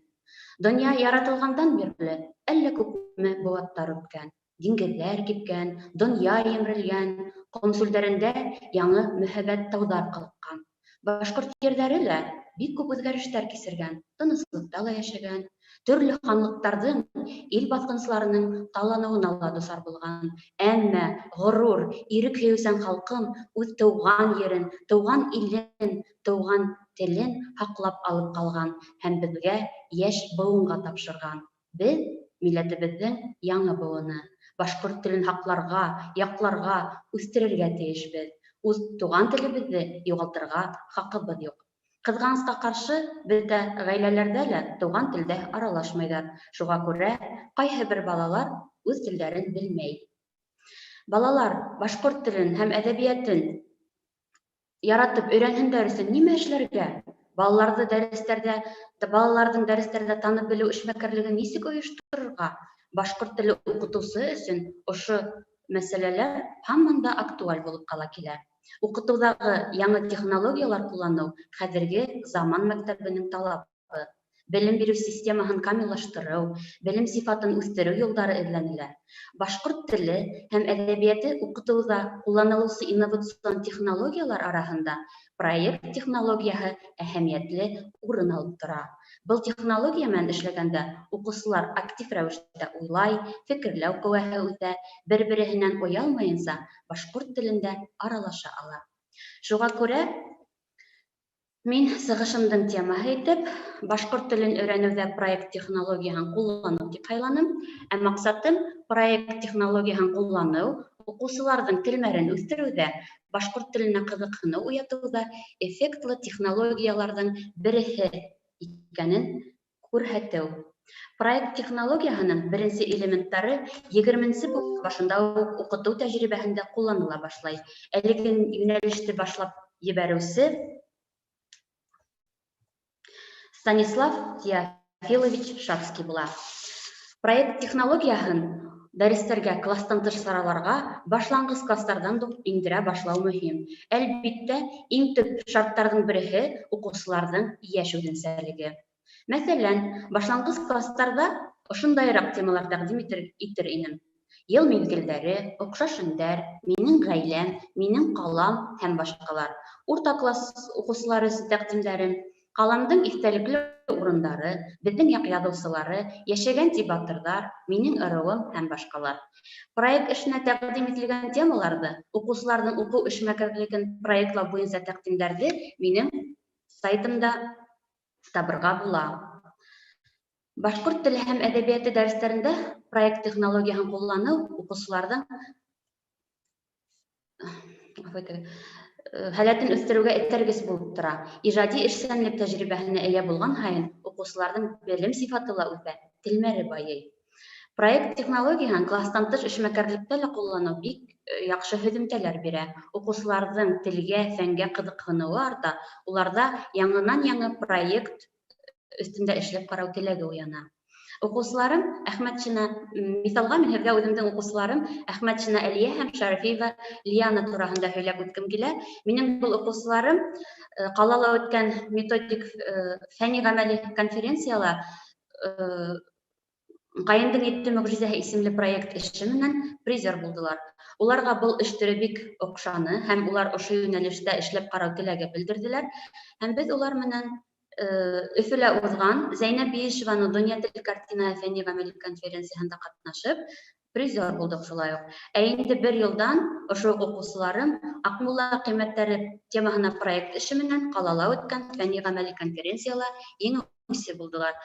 Донъя яратылғандан бирле әллә күпме быуаттар үткән, диңгеҙҙәр кипкән, донъя емерелгән, ҡомсүлдәрендә яңы мөһабәт тауҙар ҡалҡҡан. Башҡорт ерҙәре лә бик күп үҙгәрештәр кисергән, тыныслыҡта ла йәшәгән, төрлө ханлыҡтарҙың, ил баҫҡынсыларының таланыуына ла дусар булған. Әммә ғорур, ирек һөйөүсән халҡым үҙ тыуған ерен, тыуған илен, тыуған телен һаҡлап алып ҡалған һәм беҙгә йәш быуынға тапшырған. Беҙ милләтебеҙҙең яңы быуыны. Башҡорт телен һаҡларға, яҡларға, үҫтерергә тейешбеҙ. Үҙ туған телебеҙҙе юғалтырға хаҡыбыҙ юҡ. Ҡыҙғанысҡа ҡаршы, беҙҙә ғаиләләрҙә лә туған телдә аралашмайҙар. Шуға күрә ҡайһы бер балалар үҙ телдәрен белмәй. Балалар башҡорт телен һәм әҙәбиәтен яратып өйрәнһендәр өсөн нимә эшләргә? Балаларҙың дәрестәрҙә танып белеү эшмәкәрлеген нисек ойошторорға? Башҡорт теле уҡытыусы өсөн ошо мәсьәләләр һаман да актуаль булып ҡала килә. Уҡытыуҙағы яңы технологиялар ҡулланыу хәҙерге заман мәктәбенең талабы. Белем биреү системаһын камиллаштырыу, белем сифатын үҫтереү юлдары эҙләнелә. Башҡорт теле һәм әҙәбиәте уҡытыуҙа ҡулланылыусы инновацион технологиялар араһында проект технологияһы әһәмиәтле урын алып тора. Был технология менән эшләгәндә уҡыусылар актив рәүештә уйлай, фекерләү ҡеүәһе үтә, бер-береһенән оялмайынса башҡорт телендә аралаша ала. Шуға күрә мин сығышымдың темаһы итеп башҡорт телен өйрәнеүҙә проект технологияһын ҡулланыу тип һайланым. Ә маҡсатым проект технологияһын ҡулланыу уҡыусыларҙың телмәрен үҫтереүҙә, башҡорт теленә ҡыҙыҡһыныу уятыуҙа эффектлы технологияларҙың береһе икәнен күрһәтеү. Проект технологияһының беренсе элементтары 20-нсе башында уҡ уҡытыу тәжрибәһендә ҡулланыла башлай. Әлеге йүнәлеште башлап ебәреүсе Станислав Теофилович Шацкий була. Проект технологияһын дәрестәргә кластан тыш сараларға башланғыс кластарҙан индерә башлау мөһим. Әлбиттә, иң төп шарттарҙың береһе уҡыусыларҙың йәш үҙенсәлеге. Мәҫәлән, башланғыс кластарҙа ошондайыраҡ темалар тәҡдим итер инем. Йыл миҙгелдәре, оҡшаш өндәр, минең ғаиләм, минең ҡалам һәм башҡалар. Урта класс уҡыусылары өсөн тәҡдимдәрем: ҡаламдың иҫтәлекле урындары, беҙҙең яҡ яҙыусылары, йәшәгән батырҙар, минең ырыуым һәм башҡалар. Проект эшенә тәҡдим ителгән темаларҙы, уҡыусыларҙың уҡыу эшмәкәрлеген проектлау буйынса тәҡдимдәрҙе минең сайтымда табырға була. Башҡорт теле һәм әҙәбиәте дәрестәрендә проект технологияһын ҡулланыу уҡыусыларҙың һәләтен үстерүгә этәргес булып тора. Ижади эшсәнлек тәҗрибәһенә эйә булган һайын уҡыусыларҙың белем сифаты ла үҫә, телмәре байый. Проект технологияһын кластан тыш эшмәкәрлектә лә ҡулланыу бик яҡшы һөҙөмтәләр бирә. Уҡыусыларҙың телгә, фәнгә ҡыҙыҡһыныуы арта, уларҙа яңынан-яңы проект өҫтөндә эшләп ҡарау теләге уяна. Уҡыусыларым Әхмәтшина, миҫалға мин һеҙгә үҙемдең уҡыусыларым Әхмәтшина Әлиә һәм Шәрәфиева Лиана тураһында һөйләп үткем килә. Минең был уҡыусыларым ҡалала үткән методик фәнни-ғәмәли конференцияла Ҡайындың итте мөғжизәһе исемле проект эше менән призер булдылар. Уларға был эш төрө бик оҡшаны һәм улар ошо йүнәлештә эшләп ҡарау теләге белдерҙеләр. Һәм беҙ улар менән Өфөлә уҙған Зәйнәб Биишеваның Донъя тел картина фәнни-ғәмәли конференцияһында ҡатнашып, призер булдыҡ шулай уҡ. Ә инде бер йылдан ошо уҡыусыларым Аҡмулла ҡиммәттәре темаһына проект эше менән ҡалала үткән фәнни-ғәмәли конференцияла еңеүсе булдылар.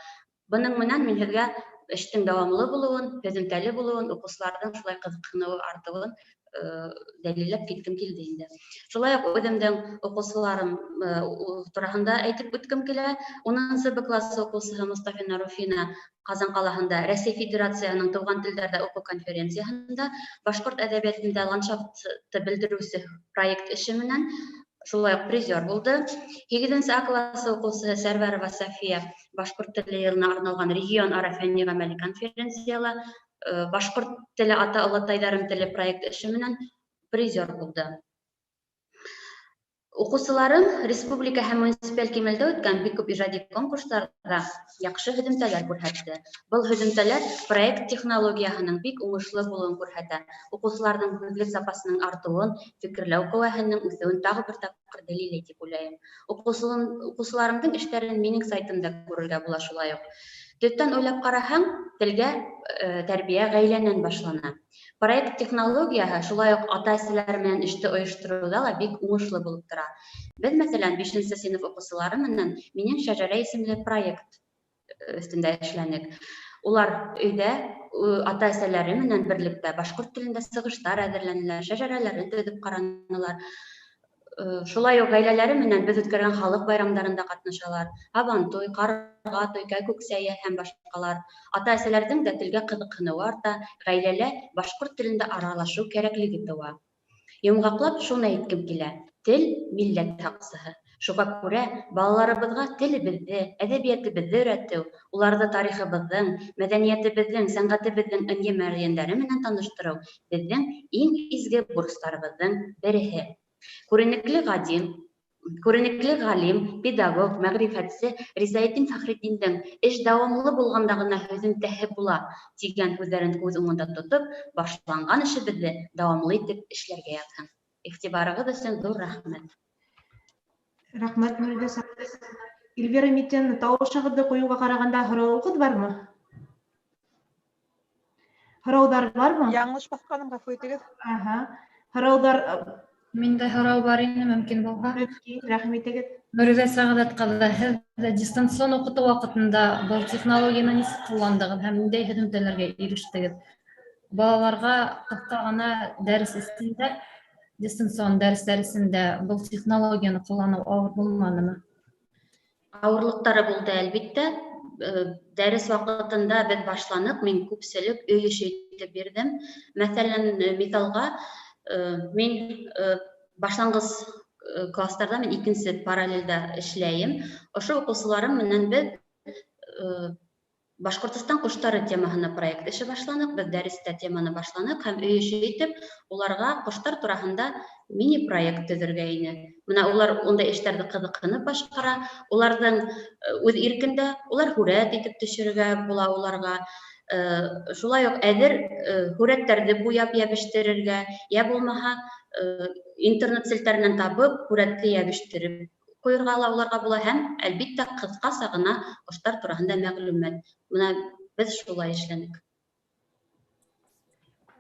Бының менән мин һеҙгә эштең дауамлы булыуын, һөҙөмтәле булыуын, уҡыусыларҙың шулай ҡыҙыҡһыныуы артыуын дәлилләп киткем килде инде. Шулай уҡ үҙемдең уҡыусыларым тураһында әйтеп үткем килә. 10-нсы Б классы уҡыусыһы Мостафина Руфина Ҡазан ҡалаһында Рәсәй Федерацияһының тыуған телдәрҙә уҡыу конференцияһында башҡорт әҙәбиәтендә ландшафтты белдереүсе проект эше менән шулай уҡ призер булды. 8-нсе А классы уҡыусыһы Сәрвәрова Сафия башҡорт теле йылына арналған регион-ара фәнни-ғәмәли конференцияла башҡорт теле ата олатайҙарым теле проект эше менән призер булды. Уҡыусыларым республика һәм муниципаль кимәлдә үткән бик күп ижади конкурстарҙа яҡшы һөҙөмтәләр күрһәтте. Был һөҙөмтәләр проект технологияһының бик уңышлы булыуын күрһәтә. Уҡыусыларҙың һүҙлек запасының артыуын, фекерләү ҡеүәһенең үҫеүен тағы бер тапҡыр дәлилләй тип уйлайым. Уҡыусыларымдың эштәрен минең сайтымда күрергә була шулай уҡ. Төптән уйлап ҡараһаң, телгә тәрбиә ғаиләнән башлана. Проект технологияһы шулай уҡ ата-әсәләр менән эште ойоштороуҙа ла бик уңышлы булып тора. Беҙ, мәҫәлән, 5-нсе синыф уҡыусылары менән минең шәжәрә исемле проект өҫтөндә эшләнек. Улар өйҙә ата-әсәләре менән берлектә башҡорт телендә сығыштар әҙерләнеләр, шәжәрәләрен төҙөп ҡаранылар. Шулай уҡ ғаиләләре менән беҙ үткәргән халыҡ байрамдарында ҡатнашалар. Һабантуй, ҡарға, туйка, күксәйе һәм башҡалар. Ата-әсәләрҙең дә телгә ҡыҙыҡһыныуы арта, ғаиләлә башҡорт телендә аралашыу кәрәклеге тыуа. Йомғаҡлап шуны әйткем килә: тел милләт һаҡсыһы. Шуға күрә балаларыбыҙға телебеҙҙе, әҙәбиәтебеҙҙе өйрәтеү, уларҙы тарихыбыҙҙың, мәҙәниәтебеҙҙең, сәнғәтебеҙҙең ынйы-мәрйәндәре менән таныштырыу беҙҙең иң изге бурыстарыбыҙҙың береһе. Күренекле ғалим, педагог, мәғрифәтсе Ризаэддин Фәхретдиндең эш дауамлы булғанда ғына һөҙөмтәһе була тигән һүҙҙәрен күҙ уңында тотоп, башланған эшебеҙҙе дауамлы итеп эшләргә яҙһын. Иғтибарығыҙ өсөн ҙур рәхмәт. Рәхмәт, Мөлдәс. Илвира Митен, тауышығыҙҙы ҡуйыуға ҡарағанда һорауығыҙ бармы? Һорауҙар бармы? Яңылыш баҫҡаным, ғәфү итегеҙ. Һорауҙар... Миндә һорау бар ине, мөмкин булһа. Рәхим итегеҙ. Мөрүҙә Сәғәҙәт ҡыҙы, һеҙ дистанцион уҡытыу ваҡытында был технологияны нисек ҡулландығыҙ һәм ниндәй һөҙөмтәләргә ирештегеҙ? Балаларға ҡыҫҡа ғына дәрес эсендә, дистанцион дәрестәр эсендә был технологияны ҡулланыу ауыр булманымы? Ауырлыҡтары булды, әлбиттә. Дәрес ваҡытында беҙ башланыҡ, мин күпселек өй эше итеп бирҙем. Мәҫәлән, миҫалға, мин башланғыс кластарда мин 2-нсе параллелдә эшләйем. Ошо уҡыусыларым менән беҙ Башҡортостан ҡоштары темаһына проект эше башланыҡ. Беҙ дәрестә теманы башланыҡ һәм өй эше итеп уларға ҡоштар тураһында мини-проект төҙөргә ине. Бына улар ундай эштәрҙе ҡыҙыҡһынып башҡара. Уларҙың үҙ иркендә улар һүрәт итеп төшөрөргә була уларға. Шулай уҡ әҙер һүрәттәрҙе буяп йәбештерергә, йә булмаһа интернет селтәренән табып, һүрәтте йәбештереп ҡуйырға ла уларға була һәм, әлбиттә, ҡыҫҡаса ғына ҡоштар тураһында мәғлүмәт. Бына беҙ шулай эшләнек.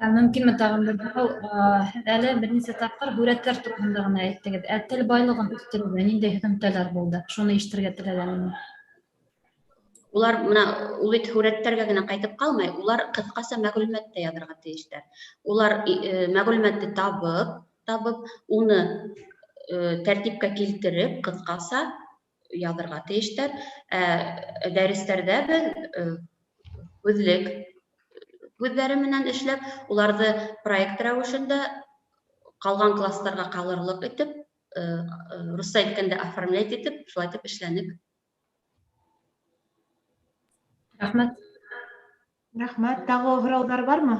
Мөмкинме тағын бер һорау? Һеҙ әле бер нисә тапҡыр һүрәттәр тураһында ғына әйттегеҙ. Тел байлығын үҫтереүгә ниндәй һөҙөмтәләр булды? Шуны ишетергә теләгәнмен. Улар ул бит һүрәттәргә генә ҡайтып ҡалмай, улар ҡыҫҡаса мәғлүмәт тә яҙырға тейештәр. Улар мәғлүмәтте табып, табып, уны тәртипкә килтереп, кыскаса яҙырға тейештәр. Дәрестәрҙә беҙ һүҙлек һүҙҙәре менән эшләп, уларҙы проект рәүешендә ҡалған кластарға ҡалырлыҡ итеп, русса әйткәндә оформлять итеп, шулай итеп эшләнек. Рәхмәт. Рәхмәт. Тағы һорауҙар бармы?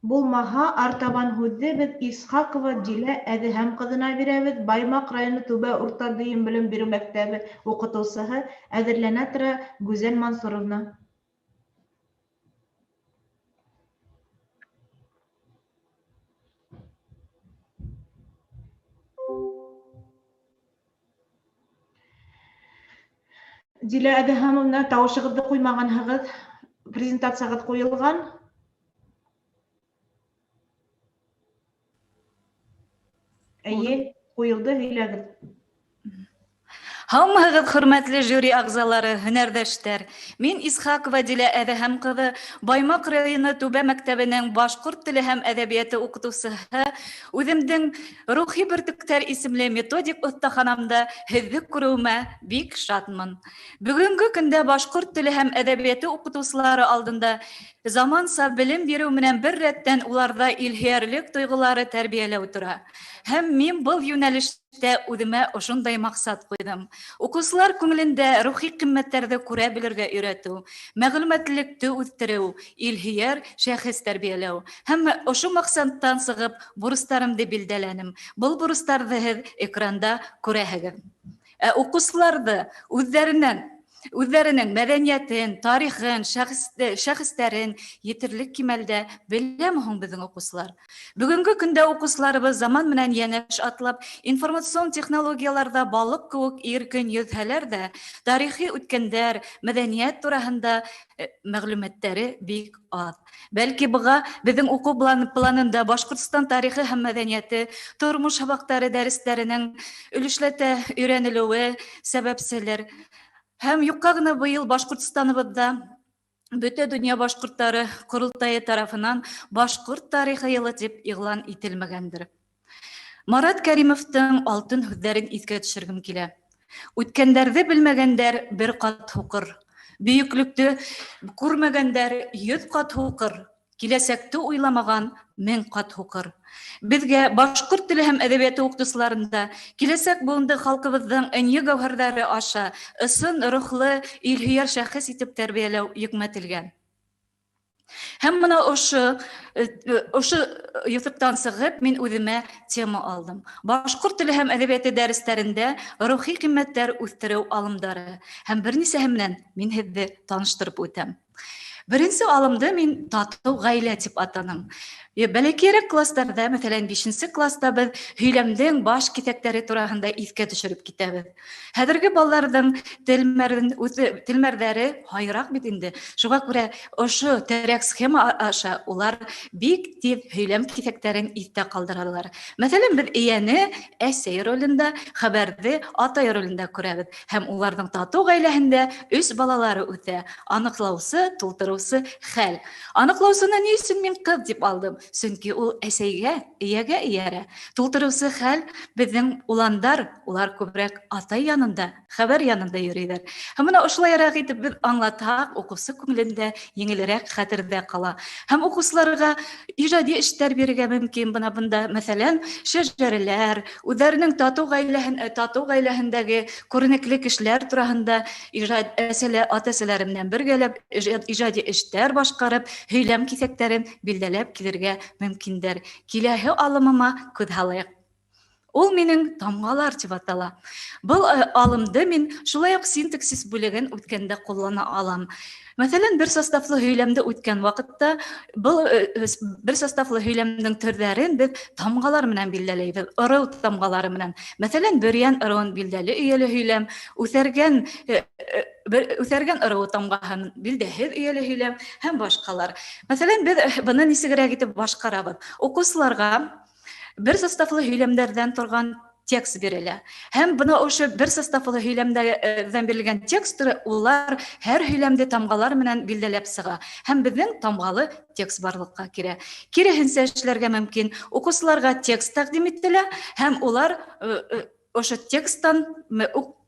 Булмаһа, артабан һүҙҙе беҙ Исхаҡова Дилә Әҙһәм ҡыҙына бирәбеҙ. Баймаҡ районы Түбә урта дөйөм белем биреү мәктәбе уҡытыусыһы әҙерләнә тора Гүзәл Мансуровна. Дилә Әҙһәмовна, тауышығыҙҙы ҡуймағанһығыҙ, презентацияғыҙ ҡуйылған. Әйе, ҡуйылды, һөйләгеҙ. Һаумыһығыҙ, хөрмәтле жюри ағзалары, һөнәрҙәштәр. Мин Исхаҡова Дилә Әҙһәм ҡыҙы, Баймаҡ районы Түбә мәктәбенең башҡорт теле һәм әҙәбиәте уҡытыусыһы. Үҙемдең рухи бөртөктәр исемле методик оҫтаханамда һеҙҙе күреүемә бик шатмын. Бөгөнгө көндә башҡорт теле һәм әҙәбиәте уҡытыусылары алдында заманса белем биреү менән бер рәттән уларҙа илһөйәрлек тойғолары тәрбиәләү тора. Һәм мин был йүнәлештә үҙемә ошондай маҡсат ҡуйҙым. Уҡыусылар күңелендә рухи ҡиммәттәрҙе күрә белергә өйрәтеү, мәғлүмәтлекте үҫтереү, илһөйәр шәхес тәрбиәләү. Һәм ошо маҡсаттан сығып, бурыстарымды билдәләнем. Был бурыстарҙы һеҙ экранда күрәһегеҙ. Уҡыусыларҙы үҙҙәренең мәҙәниәтен, тарихын, шәхестәрен етерлек кимәлдә беләме һуң беҙҙең уҡыусылар? Бөгөнгө көндә уҡыусыларыбыҙ заман менән йәнәш атлап, информацион технологияларҙа балыҡ кеүек иркен йөҙһәләр ҙә, тарихи үткәндәр, мәҙәниәт тураһында мәғлүмәттәре бик аҙ. Бәлки быға беҙҙең уҡыу планында Башҡортостан тарихы һәм мәҙәниәте, тормош һабаҡтары дәрестәренең өлөшләтә өйрәнелеүе сәбәпселер. Һәм юҡҡа ғына быйыл Башҡортостаныбыҙҙа бөтә донъя башҡорттары ҡоролтайы тарафынан башҡорт тарихы йылы тип иғлан ителмәгәндер. Марат Кәримовтың алтын һүҙҙәрен иҫкә төшөргөм килә. Үткәндәрҙе белмәгәндәр бер ҡат һуҡыр. Бөйөклөктө күрмәгәндәр 100 ҡат һуҡыр. Киләсәкте уйламаған 1000 ҡат һуҡыр. Беҙгә башҡорт теле һәм әҙәбиәте уҡытыусыларында киләсәк быуынды халҡыбыҙҙың ынйы гәүһәрҙәре аша ысын рухлы, илһөйәр шәхес итеп тәрбиәләү йөкмәтелгән. Һәм бына ошо юҫыҡтан сығып, мин үҙемә тема алдым. Башҡорт теле һәм әҙәбиәте дәрестәрендә рухи ҡиммәттәр үҫтереү алымдары. Һәм бер нисәһе менән мин һеҙҙе таныштырып үтәм. Беренсе алымды мин татыу ғаилә тип атаным. Бәләкәйерәк кластарда, мәҫәлән, 5-нче класста беҙ һөйләмдең баш киҫәктәре тураһында иҫкә төшөрөп китәбеҙ. Хәҙерге балаларҙың телмәрҙәре һайыраҡ бит инде. Шуға күрә ошо терәк схема аша улар бик тиҙ һөйләм киҫәктәрен иҫтә ҡалдыралар. Мәҫәлән, беҙ эйәне әсәй ролендә, хәбәрҙе атай ролендә күрәбеҙ. Һәм уларҙың татыу ғаиләһендә 3 балалары үҫә. Аныҡлаусы, тултырыусы хәл. Аныҡлаусыны ни өсөн мин ҡыҙ дип алдым? Сөнки ул әсәйгә, эйәгә эйәрә. Тултырыусы хәл беҙҙең уландар, улар күберәк атай янында, хәбәр янында йөрөйҙәр. Һәм бына ошолайыраҡ итеп беҙ аңлатһаҡ, уҡыусы күңелендә еңелерәк хәтерҙә ҡала. Һәм уҡыусыларға ижади эштәр бирергә мөмкин. Бына бында, мәҫәлән, шәжәрәләр, үҙҙәренең татыу ғаиләһендәге күренекле кешеләр тураһында ата-әсәләре менән бергәләп ижади эштәр башҡарып, һөйләм киҫәктәрен билдәләп килергә мөмкиндәр. Киләһе алымыма күҙ һалайыҡ. Ул минең тамғалар тип атала. Был алымды мин шулай уҡ синтаксис бүлеген үткәндә ҡуллана алам. Мәҫәлән, бер составлы һөйләмде үткән ваҡытта был бер составлы һөйләмдең төрҙәрен беҙ тамғалар менән билдәләйбеҙ, ырыу тамғалары менән. Мәҫәлән, бөрйән ырыуын билдәле өйәле һөйләм, үҫәргән ырыу тамғаһын билдәһеҙ өйәле һөйләм һәм башҡалар. Мәҫәлән, беҙ быны нисегерәк итеп башҡарабыҙ. Уҡыусыларға бер составлы һөйләмдәрҙән торған текст бирелә. Һәм бына ошо бер составлы һөйләмдән бирелгән текстлар улар һәр һөйләмдә тамгалар менән билдәләп сыга. Һәм безнең тамгалы текст барлыкка кирә. Киреһенчә эшләргә мөмкин. Укучыларга текст тәкъдим ителә һәм улар ошо тексттан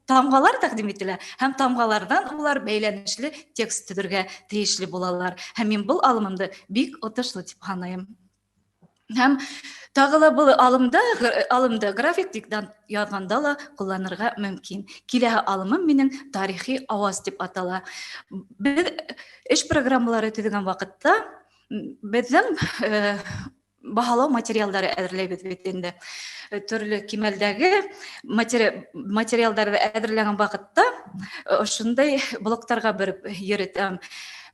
тамгалар тәкъдим ителә һәм тамгалардан улар бәйләнешле текст төзергә тиешле булалар. Һәм мин бу алымымды бик отышлы дип саныйм. Һәм тагы ла бу алымды график диктант язганда ла кулланырга мөмкин. Киләһе алымым минең тарихи аваз дип атала. Без эш программалары төзегән вакытта безнең баһалау материалдары әзерләйбез бит инде. Төрле кимәлдәге материалдарды әзерләгән вакытта ошондай блоктарга биреп йөртәм.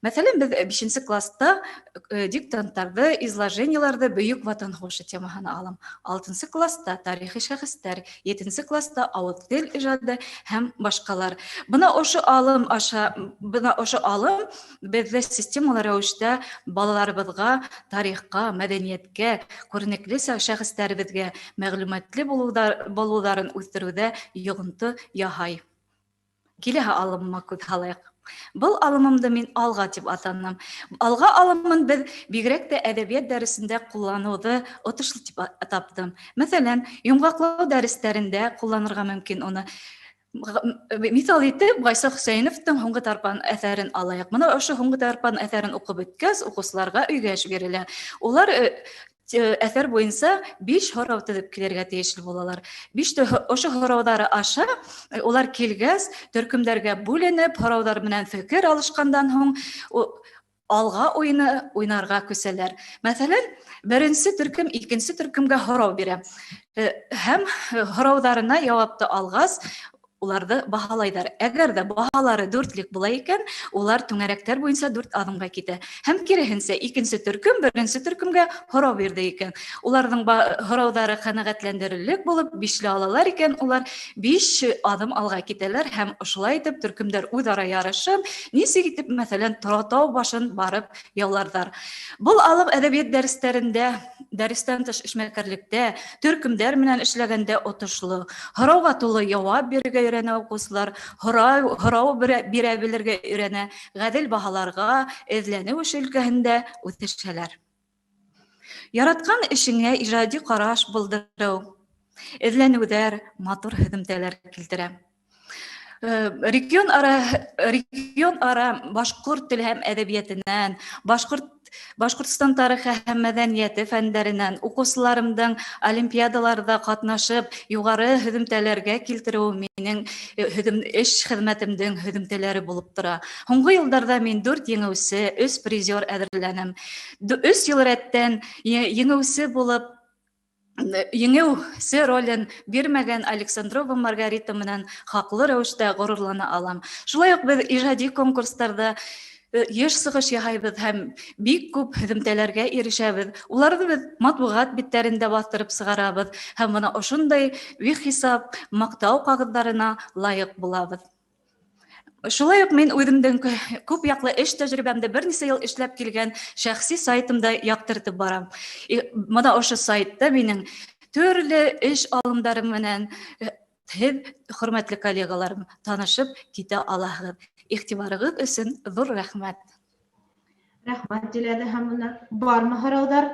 Мәсәлән, без 5-нче класста диктанттарды, изложенияларды Бөек Ватан һугышы темаһына алам. 6-нчы класста тарихи шәхестәр, 7-нче класста авыз тел иҗаты һәм башкалар. Бына ошо алым бездә системалар рәвештә балаларыбызга тарихка, мәдәнияткә, күренекле шәхестәребезгә мәгълүматлы булуларын үстерүдә йогынты яһай. Киләһе алымыма күз һалыйк. Бұл алымымды мен алға дип атанам. Алға алымын біз бигрәк тә әдәбият дәресендә куллануды отышлы дип таптым. Мәсәлән, йомгаклау дәресләрендә кулланырга мөмкин уны. Мисал итеп, Гайса Хөсәйновтың Һуңгы тарпан әсәрен алайык. Моны ошо Һуңгы тарпан әсәрен укып беткәч, укучыларга өйгә җибәрелә. Улар әсәр буенча 5 һорау төзеп килергә тиешле булалар. 5 ошо һорауҙары аша улар килгәс, төркемдәргә бүленеп, һорауҙар менән фекер алышкандан һуң алға уйны уйнарга күсәләр. Мәсәлән, беренче төркем икенче төркемгә һорау бирә. Һәм һорауҙарына җавапты алгас, уларды баһалайдар. Әгәр дә баһалары 4лек була икән, улар түңәрәктәр буенча 4 адымга китә. Һәм киреһенчә икенче төркем беренче төркемгә һорау бирде икән. Уларның һорауҙары ҡәнәғәтләндерерлек булып 5ле алалар икән, улар 5 адым алға китәләр һәм ошолай итеп төркемдәр үҙара ярышып, нисек итеп, мәсәлән, Торатау башын барып яуларҙар. Был алым әҙәбиәт дәрестәрендә, дәрестән тыш эшмәкәрлектә, төркемдәр менән эшләгәндә отошлы. Һорауға тулы яуап бирергә өйрәнә укучылар, һорау бирә белергә өйрәнә, ғәдел баһаларға, эҙләнеү эше өлкәһендә үҫешәләр. Яраткан эшеңә ижади ҡараш булдырыу, эҙләнеүҙәр, матур һөҙөмтәләр килтерә. Регион ара башҡорт теле һәм әҙәбиәтенән, Башҡортостан тарихы һәм мәҙәниәте фәндәренән уҡыусыларымдың олимпиадаларҙа ҡатнашып, юғары һөҙөмтәләргә килтереү минең эш хеҙмәтемдең һөҙөмтәләре булып тора. Һуңғы йылдарҙа мин 4 еңеүсе, 3 призер әҙерләнем. 3 йыл рәттән еңеүсе булып, еңеүсе ролен бирмәгән Александрова Маргарита менән хаҡлы рәүештә ғорурлана алам. Шулай уҡ беҙ ижади конкурстарҙа йыш сығыш яһайбыҙ һәм бик күп һөҙөмтәләргә ирешәбеҙ. Уларҙы беҙ матбуғат биттәрендә баҫтырып сығарабыҙ һәм бына ошондай бихисап маҡтау ҡағыҙҙарына лайыҡ булабыҙ. Шулай уҡ мин үҙемдең күп яҡлы эш тәжрибәмде бер нисә йыл эшләп килгән шәхси сайтымда яҡтыртып барам. Бына ошо сайтта минең төрлө эш алымдарым менән һеҙ, хөрмәтле коллегаларым, танышып китә алаһығыҙ. Иғтибарығыҙ өсөн ҙур рәхмәт. Рәхмәт Диләдә һәм бармы һорауҙар?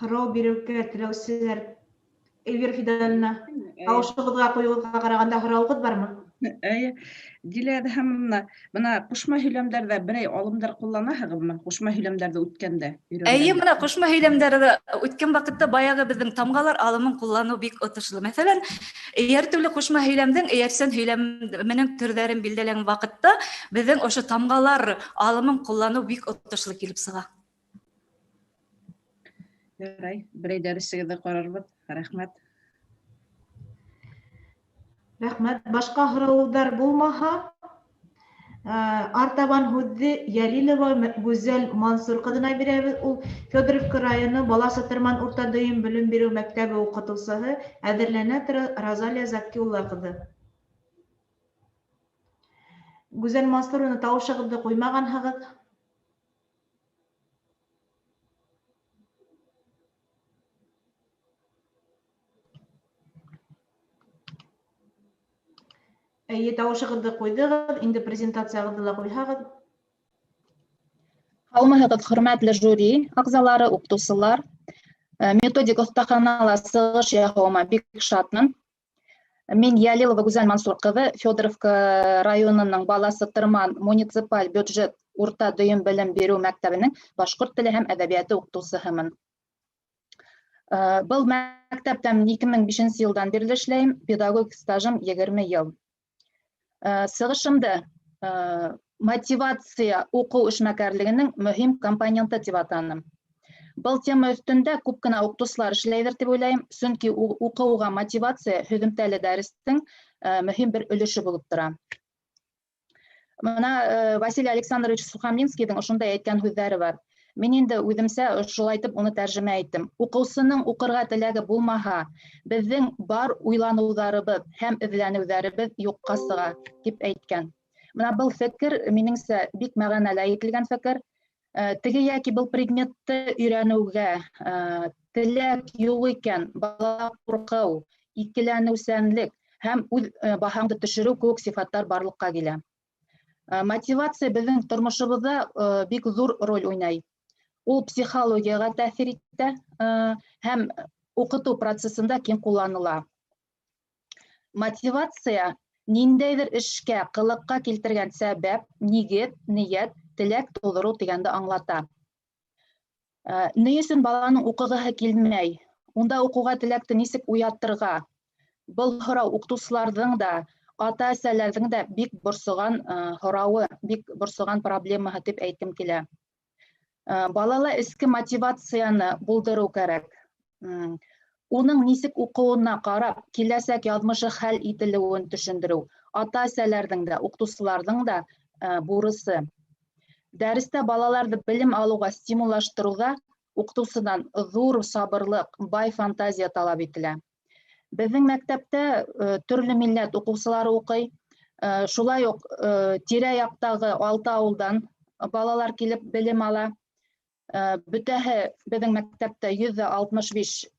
Һорау биреүгә теләүселәр Эльвира Фидановна, тауышығыҙға ҡуйыуға ҡарағанда һорауығыҙ бармы? Диләдә һәм бына ҡушма һөйләмдәрҙә берәй алымдар ҡулланаһығыҙмы? Ҡушма һөйләмдәрҙе үткәндә. Әйе, бына ҡушма һөйләмдәрҙе үткән ваҡытта баяғы беҙҙең тамғалар алымын ҡулланыу бик отошло. Мәҫәлән, эйәр төрлө ҡушма һөйләмдең эйәрсән һөйләменең төрҙәрен билдәләгән ваҡытта беҙҙең ошо тамғалар алымын ҡулланыу бик отошло килеп сыға. Ярай, берәй дәресегеҙҙе ҡарарбыҙ. Рәхмәт. Рәхмәт. Башҡа һорауҙар булмаһа, артабан һүҙҙе Йәлилова Гүзәл Мансур ҡыҙына бирәбеҙ. Ул Федоровка районы Бала Сатырман урта дөйөм белем биреү мәктәбе уҡытыусыһы, әҙерләнә Розалия Закиулла ҡыҙы. Гүзәл Мансур, уны тауышығыҙҙы ҡуймағанһығыҙ. Тауышығыҙҙы ҡуйҙығыҙ, инде презентацияғыҙҙы ла ҡуйһағыҙ. Һаумыһығыҙ, хөрмәтле жюри ағзалары, уҡытыусылар. Методик оҫтаханала сығыш яһауыма бик шатмын. Мин Ялилова Гүзәл Мансур ҡыҙы, Федоровка районының Баласы Тырман муниципаль бюджет урта дөйөм белем биреү мәктәбенең башҡорт теле һәм әҙәбиәте уҡытыусыһымын. Был мәктәптә 2005 йылдан бирле эшләйем, педагогик стажым 20 йыл. Сығышымды мотивация уҡыу эшмәкәрлегенең мөһим компоненты тип атаным. Был тема өҫтөндә күп кенә уҡытыусылар эшләйҙер тип уйлайым, сөнки уҡыуға мотивация һөҙөмтәле дәрестең мөһим бер өлөшө булып тора. Мына Василий Александрович Сухомлинскийҙың ошондай әйткән һүҙҙәре бар. Мин инде үҙемсә шулайтып уны тәржемә иттем. Уҡыусының уҡырға теләге булмаһа, беҙҙең бар уйланыуҙарыбыҙ һәм эҙләнеүҙәребеҙ юҡҡа сыға, тип әйткән. Мына был фекер, минеңсә, бик мәғәнәле әйтелгән фекер. Теге яки был предметты өйрәнеүгә теләк юҡ икән, бала ҡурҡыу, икеләнеүсәнлек һәм үҙ баһаңды төшөрөү кеүек сифаттар барлыҡҡа килә. Мотивация беҙҙең тормошобоҙҙа бик ҙур роль уйнай. Ул психологияға тәьҫир итә һәм уҡытыу процесында киң ҡулланыла. Мотивация ниндәйҙер эшкә, ҡылыҡҡа килтергән сәбәп, нигеҙ, ниәт, теләк тыуҙырыу тигәнде аңлата. Ни өсөн баланың уҡығыһы килмәй? Унда уҡыуға теләкте нисек уяттырға? Был һорау уҡытыусыларҙың да, ата-әсәләрҙең дә бик борсоған һорауы, бик борсоған проблемаһы тип әйткем килә. Балала эске мотивацияны булдырыу кәрәк. Уның нисек уҡыуына ҡарап, киләсәк яҙмышы хәл ителеүен төшөндөрөү, ата-әсәләрҙең дә, уҡытыусыларҙың да бурысы. Дәрестә балаларҙы белем алыуға стимуллаштырыуҙа уҡытыусыдан ҙур сабырлыҡ, бай фантазия талап ителә. Беҙҙең мәктәптә төрлө милләт уҡыусылары уҡый. Шулай уҡ тирә-яҡтағы 6 ауылдан балалар килеп белем ала. Бөтәһе беҙҙең мәктәптә 165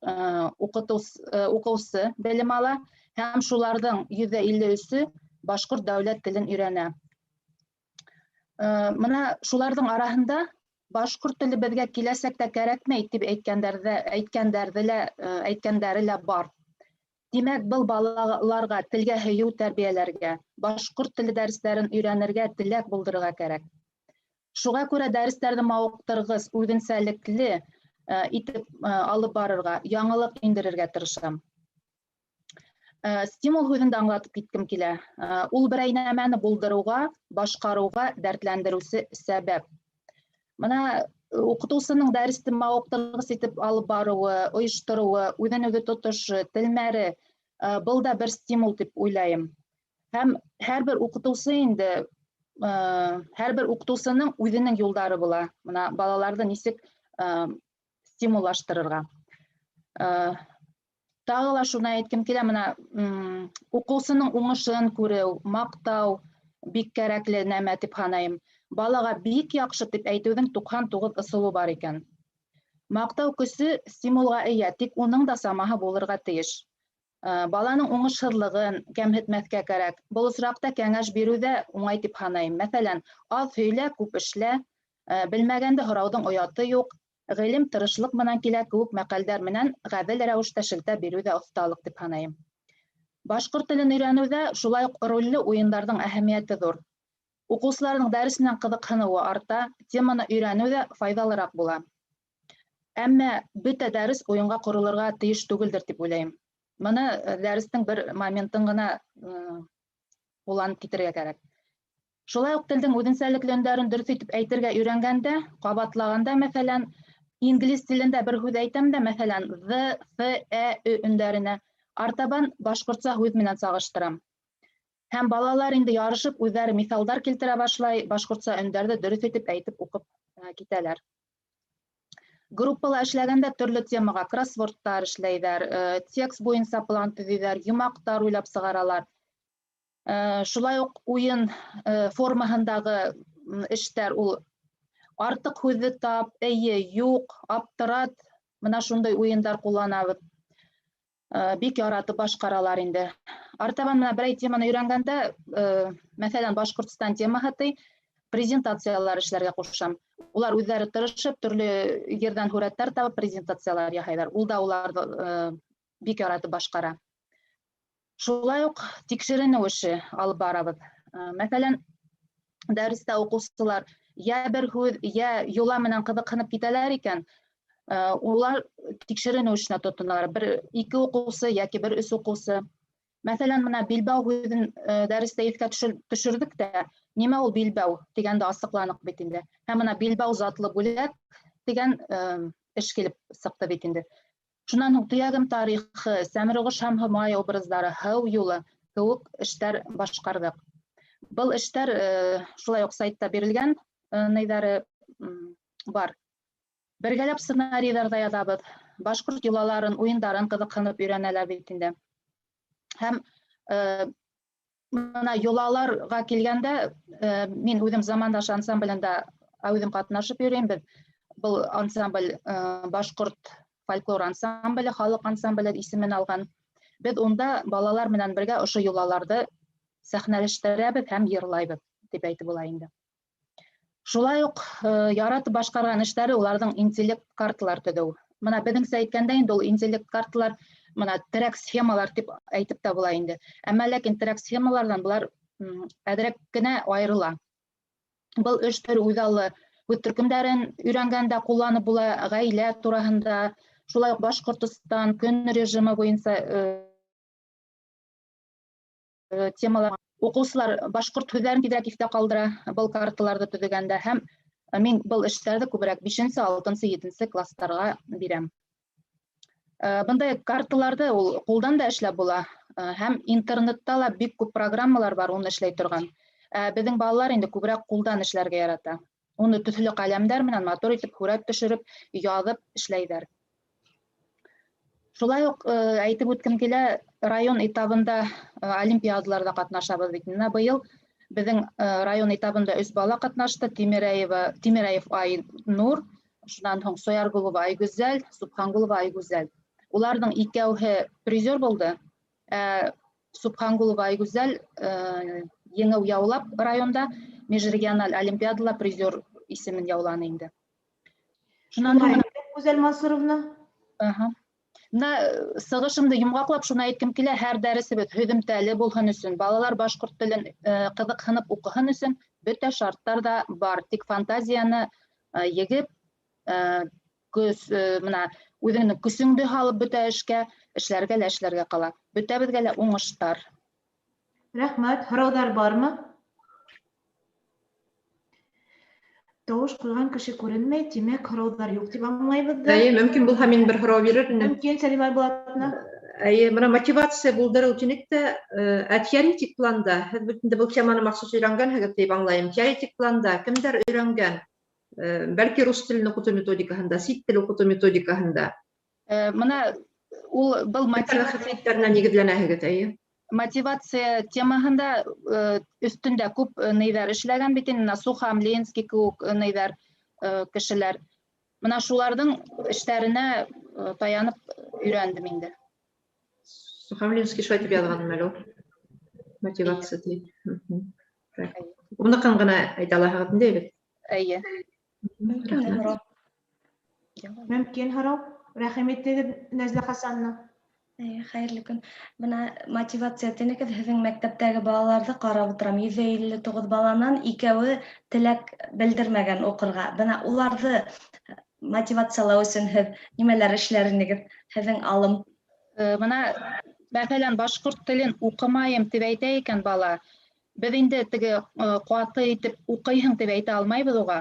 уҡыусы белем ала һәм шуларҙың 153-ө башҡорт дәүләт телен өйрәнә. Мына шуларҙың араһында башҡорт теле беҙгә киләсәктә кәрәкмәй тип әйткәндәре лә бар. Тимәк, был балаларға телгә һөйөү тәрбиәләргә, башҡорт теле дәрестәрен өйрәнергә теләк булдырырға кәрәк. Шуға күрә дәрестәрҙе мауыҡтырғыс, үҙенсәлекле итеп алып барырға, яңылыҡ индерергә тырышам. Стимул һүҙендә аңлатып киткем килә. Ул берәй нәмәне булдырыуға, башҡарыуға дәртләндереүсе сәбәп. Мына уҡытыусының дәресте мауыҡтырғыс итеп алып барыуы, ойоштороуы, үҙен-үҙе тотошы, телмәре, был да бер стимул тип уйлайым. Һәм һәр бер уҡытыусы инде, һәр бер уҡытыусының үҙенең юлдары була. Мына балаларҙы нисек стимуллаштырырға. Тағы ла шуны әйткем килә, мына уҡыусының уңышын күреү, маҡтау бик кәрәкле нәмә тип һанайым. Балаға бик яҡшы тип әйтеүҙең 99 ысулы бар икән. Маҡтау көсө стимулға эйә, тик уның да самаһы булырға тейеш. Баланың уңышһыҙлығын кәмһетмәҫкә кәрәк. Был осраҡта кәңәш биреүҙә уңай тип һанайым. Мәҫәлән, аҙ һөйлә, күп эшлә, белмәгәнде һорауҙың ояты юҡ, ғилем тырышлыҡ менән килә кеүек мәҡәлдәр менән ғәҙел рәүештә шелтә биреүҙә оҫталыҡ тип һанайым. Башҡорт телен өйрәнеүҙә шулай уҡ ролле уйындарҙың әһәмиәте ҙур. Уҡыусыларҙың дәрес менән ҡыҙыҡһыныуы арта, теманы өйрәнеү ҙә файҙалыраҡ була. Әммә бөтә дәрес уйынға ҡоролорға тейеш түгелдер тип уйлайым. Быны дәрестең бер моментын ғына ҡулланып китергә кәрәк. Шулай уҡ телдең үҙенсәлекле өндәрен дөрөҫ итеп әйтергә өйрәнгәндә, ҡабатлағанда, мәҫәлән, инглиз телендә бер һүҙ әйтәм дә, мәҫәлән, ҙ, ф, ә, ө өндәренә артабан башҡортса һүҙ менән сағыштырам. Һәм балалар инде ярышып үҙҙәре миҫалдар килтерә башлай, башҡортса өндәрҙе дөрөҫ итеп әйтеп уҡып китәләр. Группала эшләгәндә төрлө темаға кроссвордтар эшләйҙәр, текст буйынса план төҙөйҙәр, йомаҡтар уйлап сығаралар. Шулай уҡ уйын формаһындағы эштәр, ул артыҡ һүҙҙе тап, эйе, юҡ, аптырат, мына шундай уйындар ҡулланабыҙ. Бик яратып башҡаралар инде. артабан менә берәй теманы өйрәнгәндә, мәсәлән, Башкортстан темаһы презентациялар эшләргә кушам. Улар үзләре тырышып, төрле ердән һүрәттәр табып, презентациялар яһайлар. Ул да уларны бик яратып башкара. Шулай ук тикшеренү эше алып барабыз. Мәсәлән, дәрестә укучылар я бер һүз, я юла менән кызыксынып китәләр икән, улар тикшеренү эшенә тотыналар. Бер ике укучы яки бер өч укучы. Мәсәлән, менә билбау һүзен дәрестә искә төшердек тә, нимә ул билбау дигәндә асыкланык бит инде. Һәм менә билбау затлы бүләк дигән эш килеп сыкты бит инде. Шуннан һуң Төягем тарихы, Сәмругыш һәм Һомай образлары, Һыу юлы кеүек эштәр башкардык. Был эштәр шулай ук сайтта бирелгән, нәйдәре бар. Бергәләп сценарийҙарҙа яҙабыҙ. Башҡорт йолаларын, уйындарын ҡыҙыҡһынып өйрәнәләр бит инде. Һәм мына йолаларға килгәндә, мин үҙем замандаш ансамблендә үҙем ҡатнашып йөрөйөм. Был ансамбль Башҡорт фольклор ансамбле, халыҡ ансамбле исемен алған. Беҙ унда балалар менән бергә ошо йолаларҙы сәхнәләштерәбеҙ һәм йырлайбыҙ, дип әйтеп була инде. Шулай уҡ яратып башҡарған эштәре уларҙың интеллект карталар төҙөү. Мына беҙҙеңсә әйткәндә инде ул интеллект карталар, мына терәк схемалар тип әйтеп тә була инде. Әммә ләкин терәк схемаларҙан былар әҙерәк кенә айырыла. Был эш төрө үҙаллы һүҙ төркөмдәрен өйрәнгәндә ҡулланып була, ғаилә тураһында, шулай уҡ Башҡортостан көн режимы буйынса темалар. Уҡыусылар башҡорт һүҙҙәрен тиҙерәк иҫтә ҡалдыра был карталарҙы төҙөгәндә, һәм мин был эштәрҙе күберәк 5-нсе, 6-нсы, 7-нсе кластарға бирәм. Бындай карталарҙы ул ҡулдан да эшләп була, һәм интернетта ла бик күп программалар бар, уны эшләй торған. Беҙҙең балалар инде күберәк ҡулдан эшләргә ярата. Уны төҫлө ҡәләмдәр менән матур итеп һүрәт төшөрөп, яҙып эшләйҙәр. Шулай уҡ әйтеп үткем килә, район этабында олимпиадаларҙа ҡатнашабыҙ бит. Быйыл беҙҙең район этабында 3 бала ҡатнашты. Тимерәев Айнур, шунан һуң Сояргулова Айгүзәл, Субхангулова Айгүзәл. Уларҙың икәүһе призер булды. Субхангулова Айгүзәл еңеү яулап районда, межрегиональ олимпиадала призер исемен яуланы инде. Шунан һуң Гүзәл Мансуровна. Сығышымды йомғаҡлап шуны әйткем килә, һәр дәресебеҙ һөҙөмтәле булһын өсөн, балалар башҡорт телен ҡыҙыҡһынып уҡыһын өсөн бөтә шарттар да бар. Тик фантазияны егеп, үҙеңнең көсөңдө һалып бөтә эшкә, эшләргә лә эшләргә ҡала. Бөтәбеҙгә лә уңыштар. Рәхмәт. Һорауҙар бармы? Тауыш ҡуйған кеше күренмәй, тимәк, һорауҙар юҡ тип аңлайбыҙ да. Мөмкин булһа, мин бер һорау бирер инем. Мөмкин, Сәлимә Айбулатовна. Бына мотивация булдырыу тинек тә, теоретик планда, һеҙ бит инде был теманы махсус өйрәнгәнһегеҙ дип аңлайым. Теоретик планда кемдәр өйрәнгән? Бәлки рус телен уҡытыу методикаһында, сит тел уҡытыу методикаһында. Мына ул был мотивацияларына нигеҙләнәһегеҙ, мотивация темаһында өҫтөндә күп нейҙәр эшләгән бит инде, Сухам, Ленский кеүек нейҙәр кешеләр. Мына шуларҙың эштәренә таянып өйрәндем инде. Сухам, Ленский шулай тип яҙғанмы әле ул? Мотивация тип. Уныҡын ғына әйтә алаһығыҙ инде бит. Эйе. Мөмкин һорау. Рәхим итегеҙ, Нәзлә Хасановна. Хәйерле көн. Бына мотивация тинегеҙ, һеҙҙең мәктәптәге балаларҙы ҡарап ултырам. 159 баланан икәүе теләк белдермәгән уҡырға. Бына уларҙы мотивациялау өсөн һеҙ нимәләр эшләринегеҙ? Һеҙҙең алым? Бына мәҫәлән, башҡорт телен уҡымайым тип әйтә икән бала. Беҙ инде теге ҡаты итеп уҡыйһың тип әйтә алмайбыҙ уға.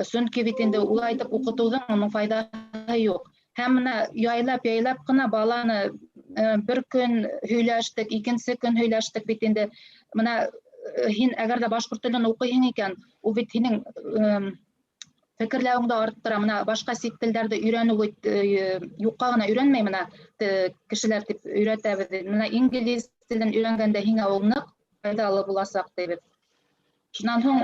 Сөнки бит инде улай итеп уҡытыуҙың уның файҙаһы юҡ. Һәм менә яйлап ҡына баланы бер көн һөйләштек, икенсе көн һөйләштек бит инде. Менә һин әгәр дә башҡорт телен уҡыйһың икән, ул бит һинең фекерләүеңде арттыра. Менә башҡа сит телдәрҙе өйрәнеү юҡҡа ғына өйрәнмәй, менә кешеләр тип өйрәтәбеҙ. Менә инглиз телен өйрәнгәндә һиңә ул ныҡ файҙалы буласаҡ тибеҙ. Шунан һуң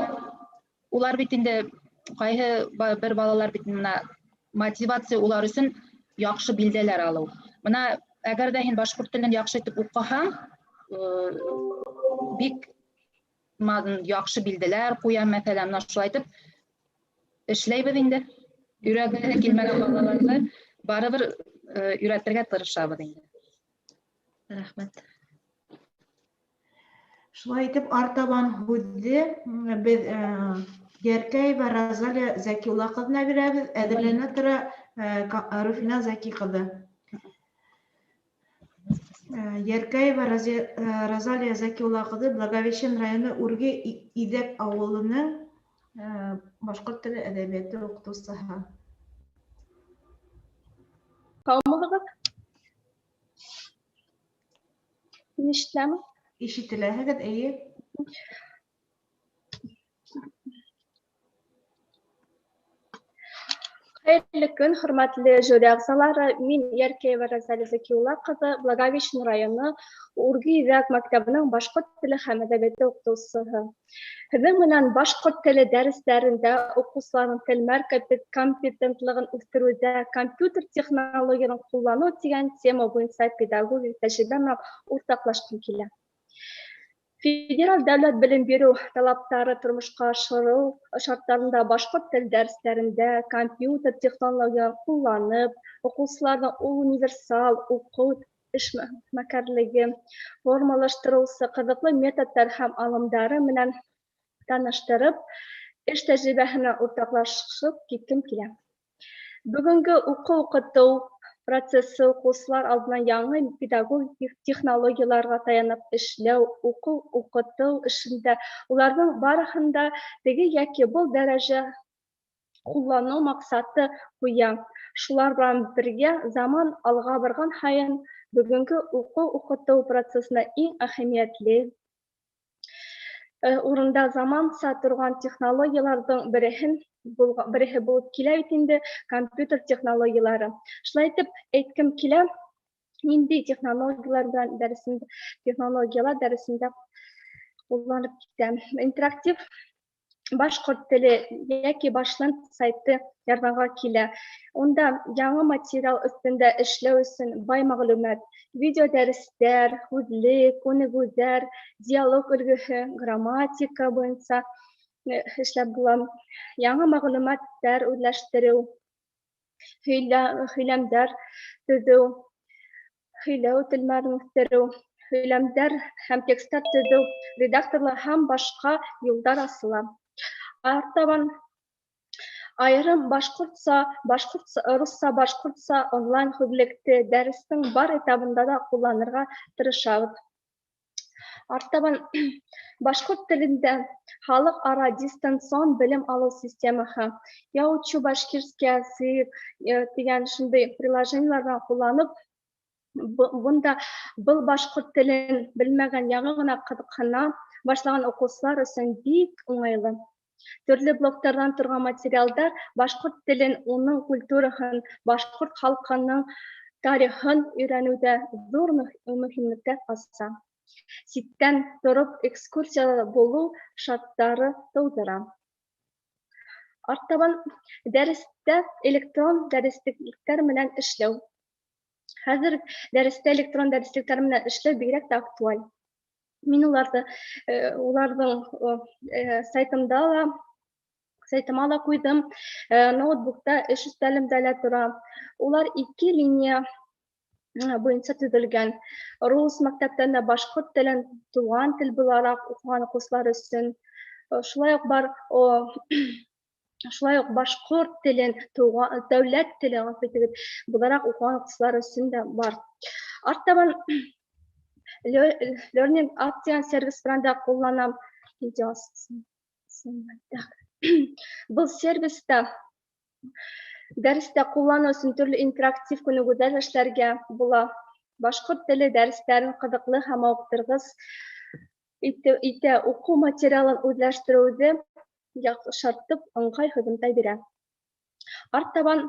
улар бит инде ҡайһы бер балалар бит менә мотивация улар өсөн яҡшы билдәләр алыу. Менә әгәр ҙә һин башҡорт телен яҡшы итеп уҡыһаң, бик яхшы билделәр куя, мәсәлән, шулай итеп эшләйбез инде. Өйрәтергә килмәгән балаларны барыбер өйрәтергә тырышабыз инде. Рәхмәт. Шулай итеп, артабан һүҙҙе беҙ Яркәева Розалия Зәкиулла ҡыҙына бирәбеҙ. Әҙерләнә тора Руфина Зәки ҡыҙы. Яркәева Розалия Зәкиулла ҡыҙы Благовещен районы Үрге Иҙәк ауылының башҡорт теле әҙәбиәте уҡытыусыһы. Һаумыһығыҙ? Ишетеләме? Ишетеләһегеҙ, эйе. Хәйерле көн, хөрмәтле жюри ағзалары. Мин Яркәева Розалия Зәкиулла ҡыҙы, Благовещен районы Үрге Иҙәк мәктәбенең башҡорт теле һәм әҙәбиәте уҡытыусыһы. Һеҙҙең менән башҡорт теле дәрестәрендә уҡыусыларҙың тел компетентлығын үҫтереүҙә компьютер технологияһын ҡулланыу тигән тема буйынса педагогик тәжрибә менән уртаҡлашҡым килә. Федераль дәүләт белем биреү талаптары тормошҡа ашырыу шарттарында башҡорт тел дәрестәрендә компьютер технологияһын ҡулланып, уҡыусыларҙың универсал уҡыу эшмәкәрлеге формалаштырыусы ҡыҙыҡлы методтар һәм алымдары менән таныштырып, эш тәжрибәһенә уртаҡлашып киткем килә. Бөгөнгө уҡыу-уҡытыу процессы уҡыусылар алдынан яңы педагогик технологияларға таянып эшләү, уҡыу-уҡытыу эшендә уларҙың барыһында теге йәки был дәрәжә ҡулланыу маҡсаты ҡуя. Шулар менән бергә заман алға барған һайын бөгөнгө уҡыу-уҡытыу процессына иң әһәмиәтле урында заманса торған технологияларҙың береһе булып килә бит инде компьютер технологиялары. Шулай итеп әйткем килә, нинди технологиялар дәресендә ҡулланып китә. Интерактив башҡорт теле йәки башлант сайты ярҙамға килә. Унда яңы материал өҫтөндә эшләү өсөн бай мәғлүмәт, видео дәрестәр, һүҙлек, күнегеүҙәр, диалог өлгөһө, грамматика буйынса эшләп була. Яңы мәғлүмәттәр үҙләштереү, һөйләмдәр төҙөү, һөйләү телмәрен үҫтереү, һөйләмдәр һәм текстар төҙөү, редакторлар һәм башҡа юлдар асыла. Артабан айырым русса-башҡортса онлайн һүҙлекте дәрестең бар этабында да ҡулланырға тырышабыҙ. Артабан башҡорт телендә халыҡ-ара дистанцион белем алыу системаһы, Я учу башкирский язык тигән шундай приложениеларҙан ҡулланып, бында был башҡорт телен белмәгән яңы ғына ҡыҙыҡһына башлаған уҡыусылар өсөн бик уңайлы. Төрлө блоктарҙан торған материалдар башҡорт телен, уның культураһын, башҡорт халҡының тарихын өйрәнеүҙә ҙур мөһимлеккә аса. Ситтән тороп экскурсияла булыу шарттары тыуҙыра. Артабан дәрестә электрон дәреслектәр менән эшләү. Хәҙер дәрестә электрон дәреслектәр менән эшләү бигерәк тә актуаль. Мин уларҙың сайтыма ла ҡуйҙым, ноутбукта эш өҫтәлемдә лә тора. Улар 2 линия буйынса төҙөлгән. Рус мәктәптәрендә башҡорт телен туған тел булараҡ уҡыған уҡыусылар өсөн, шулай уҡ башҡорт телен дәүләт теле булараҡ уҡыған уҡыусылар өсөн дә бар. Артабан Learning App тигән сервис менән дә ҡулланам. Был сервиста дәрестә ҡулланыу өсөн төрлө интерактив күнегеүҙәр эшләргә була. Башҡорт теле дәрестәрен ҡыҙыҡлы һәм мауыҡтырғыс итә, уҡыу материалын үҙләштереүҙе яҡшыртып ыңғай һөҙөмтә бирә. Артабан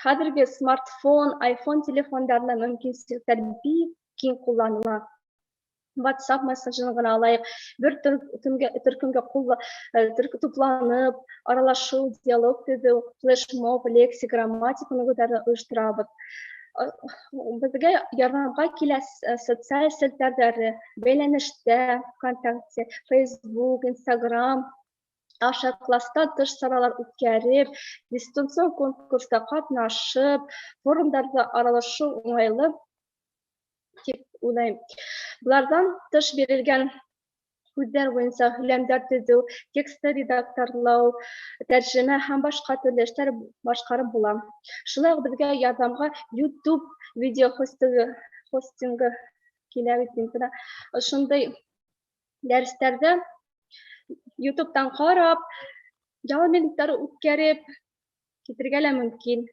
хәҙерге смартфон, iPhone телефондарында мөмкинселектәр бик киң ҡулланыла. WhatsApp мессенджерын ғына алайыҡ, бер төркөмгә тупланып, аралашыу, диалог төҙөү, флешмоб, лексик, грамматик күнегеүҙәрҙе ойошторабыҙ. Безгә ярдәмгә килә социаль селтәрдә, бәйләнештә, ВКонтакте, Facebook, Instagram аша класстан тыш саралар үткәреп, дистанцион конкурста катнашып, форумдарда аралашу уңайлы дип уйлыйм. Булардан тыш бирелгән һүзләр буенча һөйләмдәр төзү, текстны редакторлау, тәрҗемә һәм башка төрле эшләр башкарып була. Шулай ук безгә ярдәмгә YouTube видео хостингы килә бит. Шундай дәресләрдә YouTube'дан карап, ял минутлары үткәреп китергә лә мөмкин.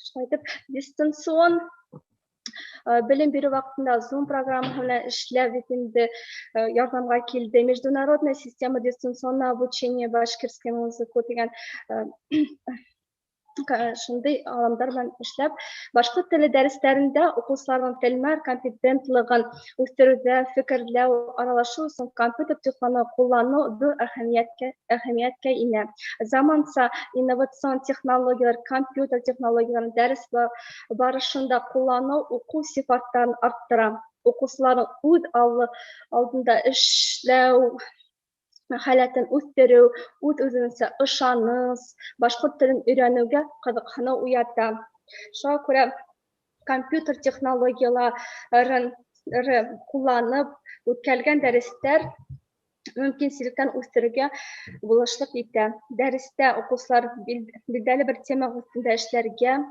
Шайтып, дистанцион белем бирү вакытында Zoom программасы белән эшләп бит инде ярдәмгә килде. Международная система дистанционного обучения башкирскому языку дигән шундый аламдар белән эшләп, башкорт теле дәресләрендә укучыларның телмәр компетентлыгын үстерүдә, фикерләү, аралашу өчен компьютер технологиясын куллану зур әһәмияткә инә. Заманча инновацион технологиялар, компьютер технологияларын дәрес барышында куллану уку сыйфаттарын арттыра. Укучыларның үз алдында эшләү халатын үстерү, үз-үзенә ышаныс, башкорт телен өйрәнүгә кызыксыну уята. Шуңа күрә компьютер технологияларын кулланып үткәргән дәресләр мөмкинчелектән үстерергә булышлык итә. Дәрестә укучылар билдәле бер тема өстендә эшләргә,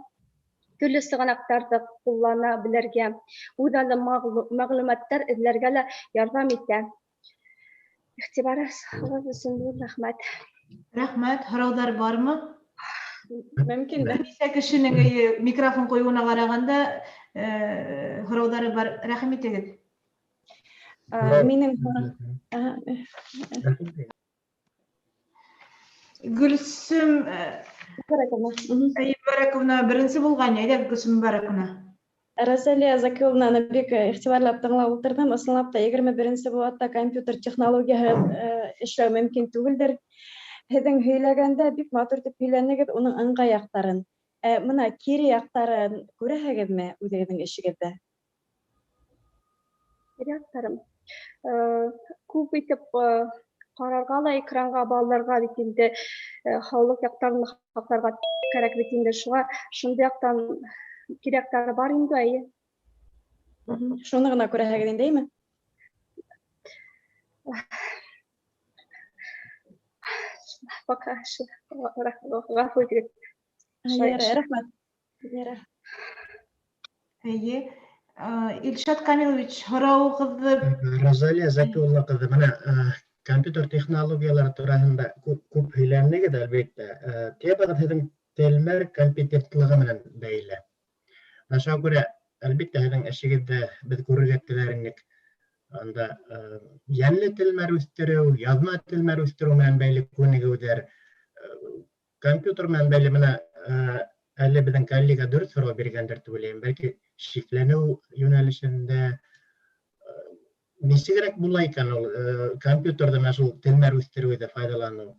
төрле сыгынактарны куллана белергә, үзара мәгълүматлар эзләргә лә ярдәм итә. Игътибарыгыз өчен рәхмәт. Рәхмәт. Һораудар бармы? Мөмкин дә. Нисә кешенең микрофон куюына караганда һораулары бар. Рәхим итегез. Минем Гөлсем Бараковна беренче булган, әйдә Гөлсем Бараковна. Розалия Закиловнаны бик игътибарлап тыңлап ултырдым. Ысынлап та 21-нче быуатта компьютер технологияһы эшләү мөмкин түгелдер. Һеҙҙең һөйләгәндә бик матур итеп һөйләнегеҙ уның ыңғай яҡтарын. Мына кире яҡтарын күрәһегеҙме үҙегеҙҙең эшегеҙҙә? Кире яҡтарым. Күп итеп ҡарарға ла экранға балларға бит инде һаулыҡ яҡтарын һаҡларға кәрәк бит инде. Шуға шундай яҡтан кире яҡтары бар инде, әйе. Шуны ғына күрәһегеҙ инде, әйме? Пока ғәфү итегеҙ. Рәхмәт. Әйе. Илшат Камилович, һорауығыҙҙы... Розалия Закиловна ҡыҙы, бына компьютер технологиялары тураһында күп һөйләнегеҙ, әлбиттә. Темағыҙ һеҙҙең телмәр компетентлығы менән бәйле. Шуға күрә, әлбиттә, һеҙҙең эшегеҙҙә беҙ күрергә теләр анда йәнле телмәр үҫтереү, яҙма телмәр үҫтереү менән бәйле күнегеүҙәр, компьютер менән бәйле менә әле беҙҙең коллега дөрөҫ һорау биргәндер тип уйлайым. Бәлки шикләнеү йүнәлешендә нисегерәк була икән ул компьютерҙы менән шул телмәр үҫтереүҙә файҙаланыу?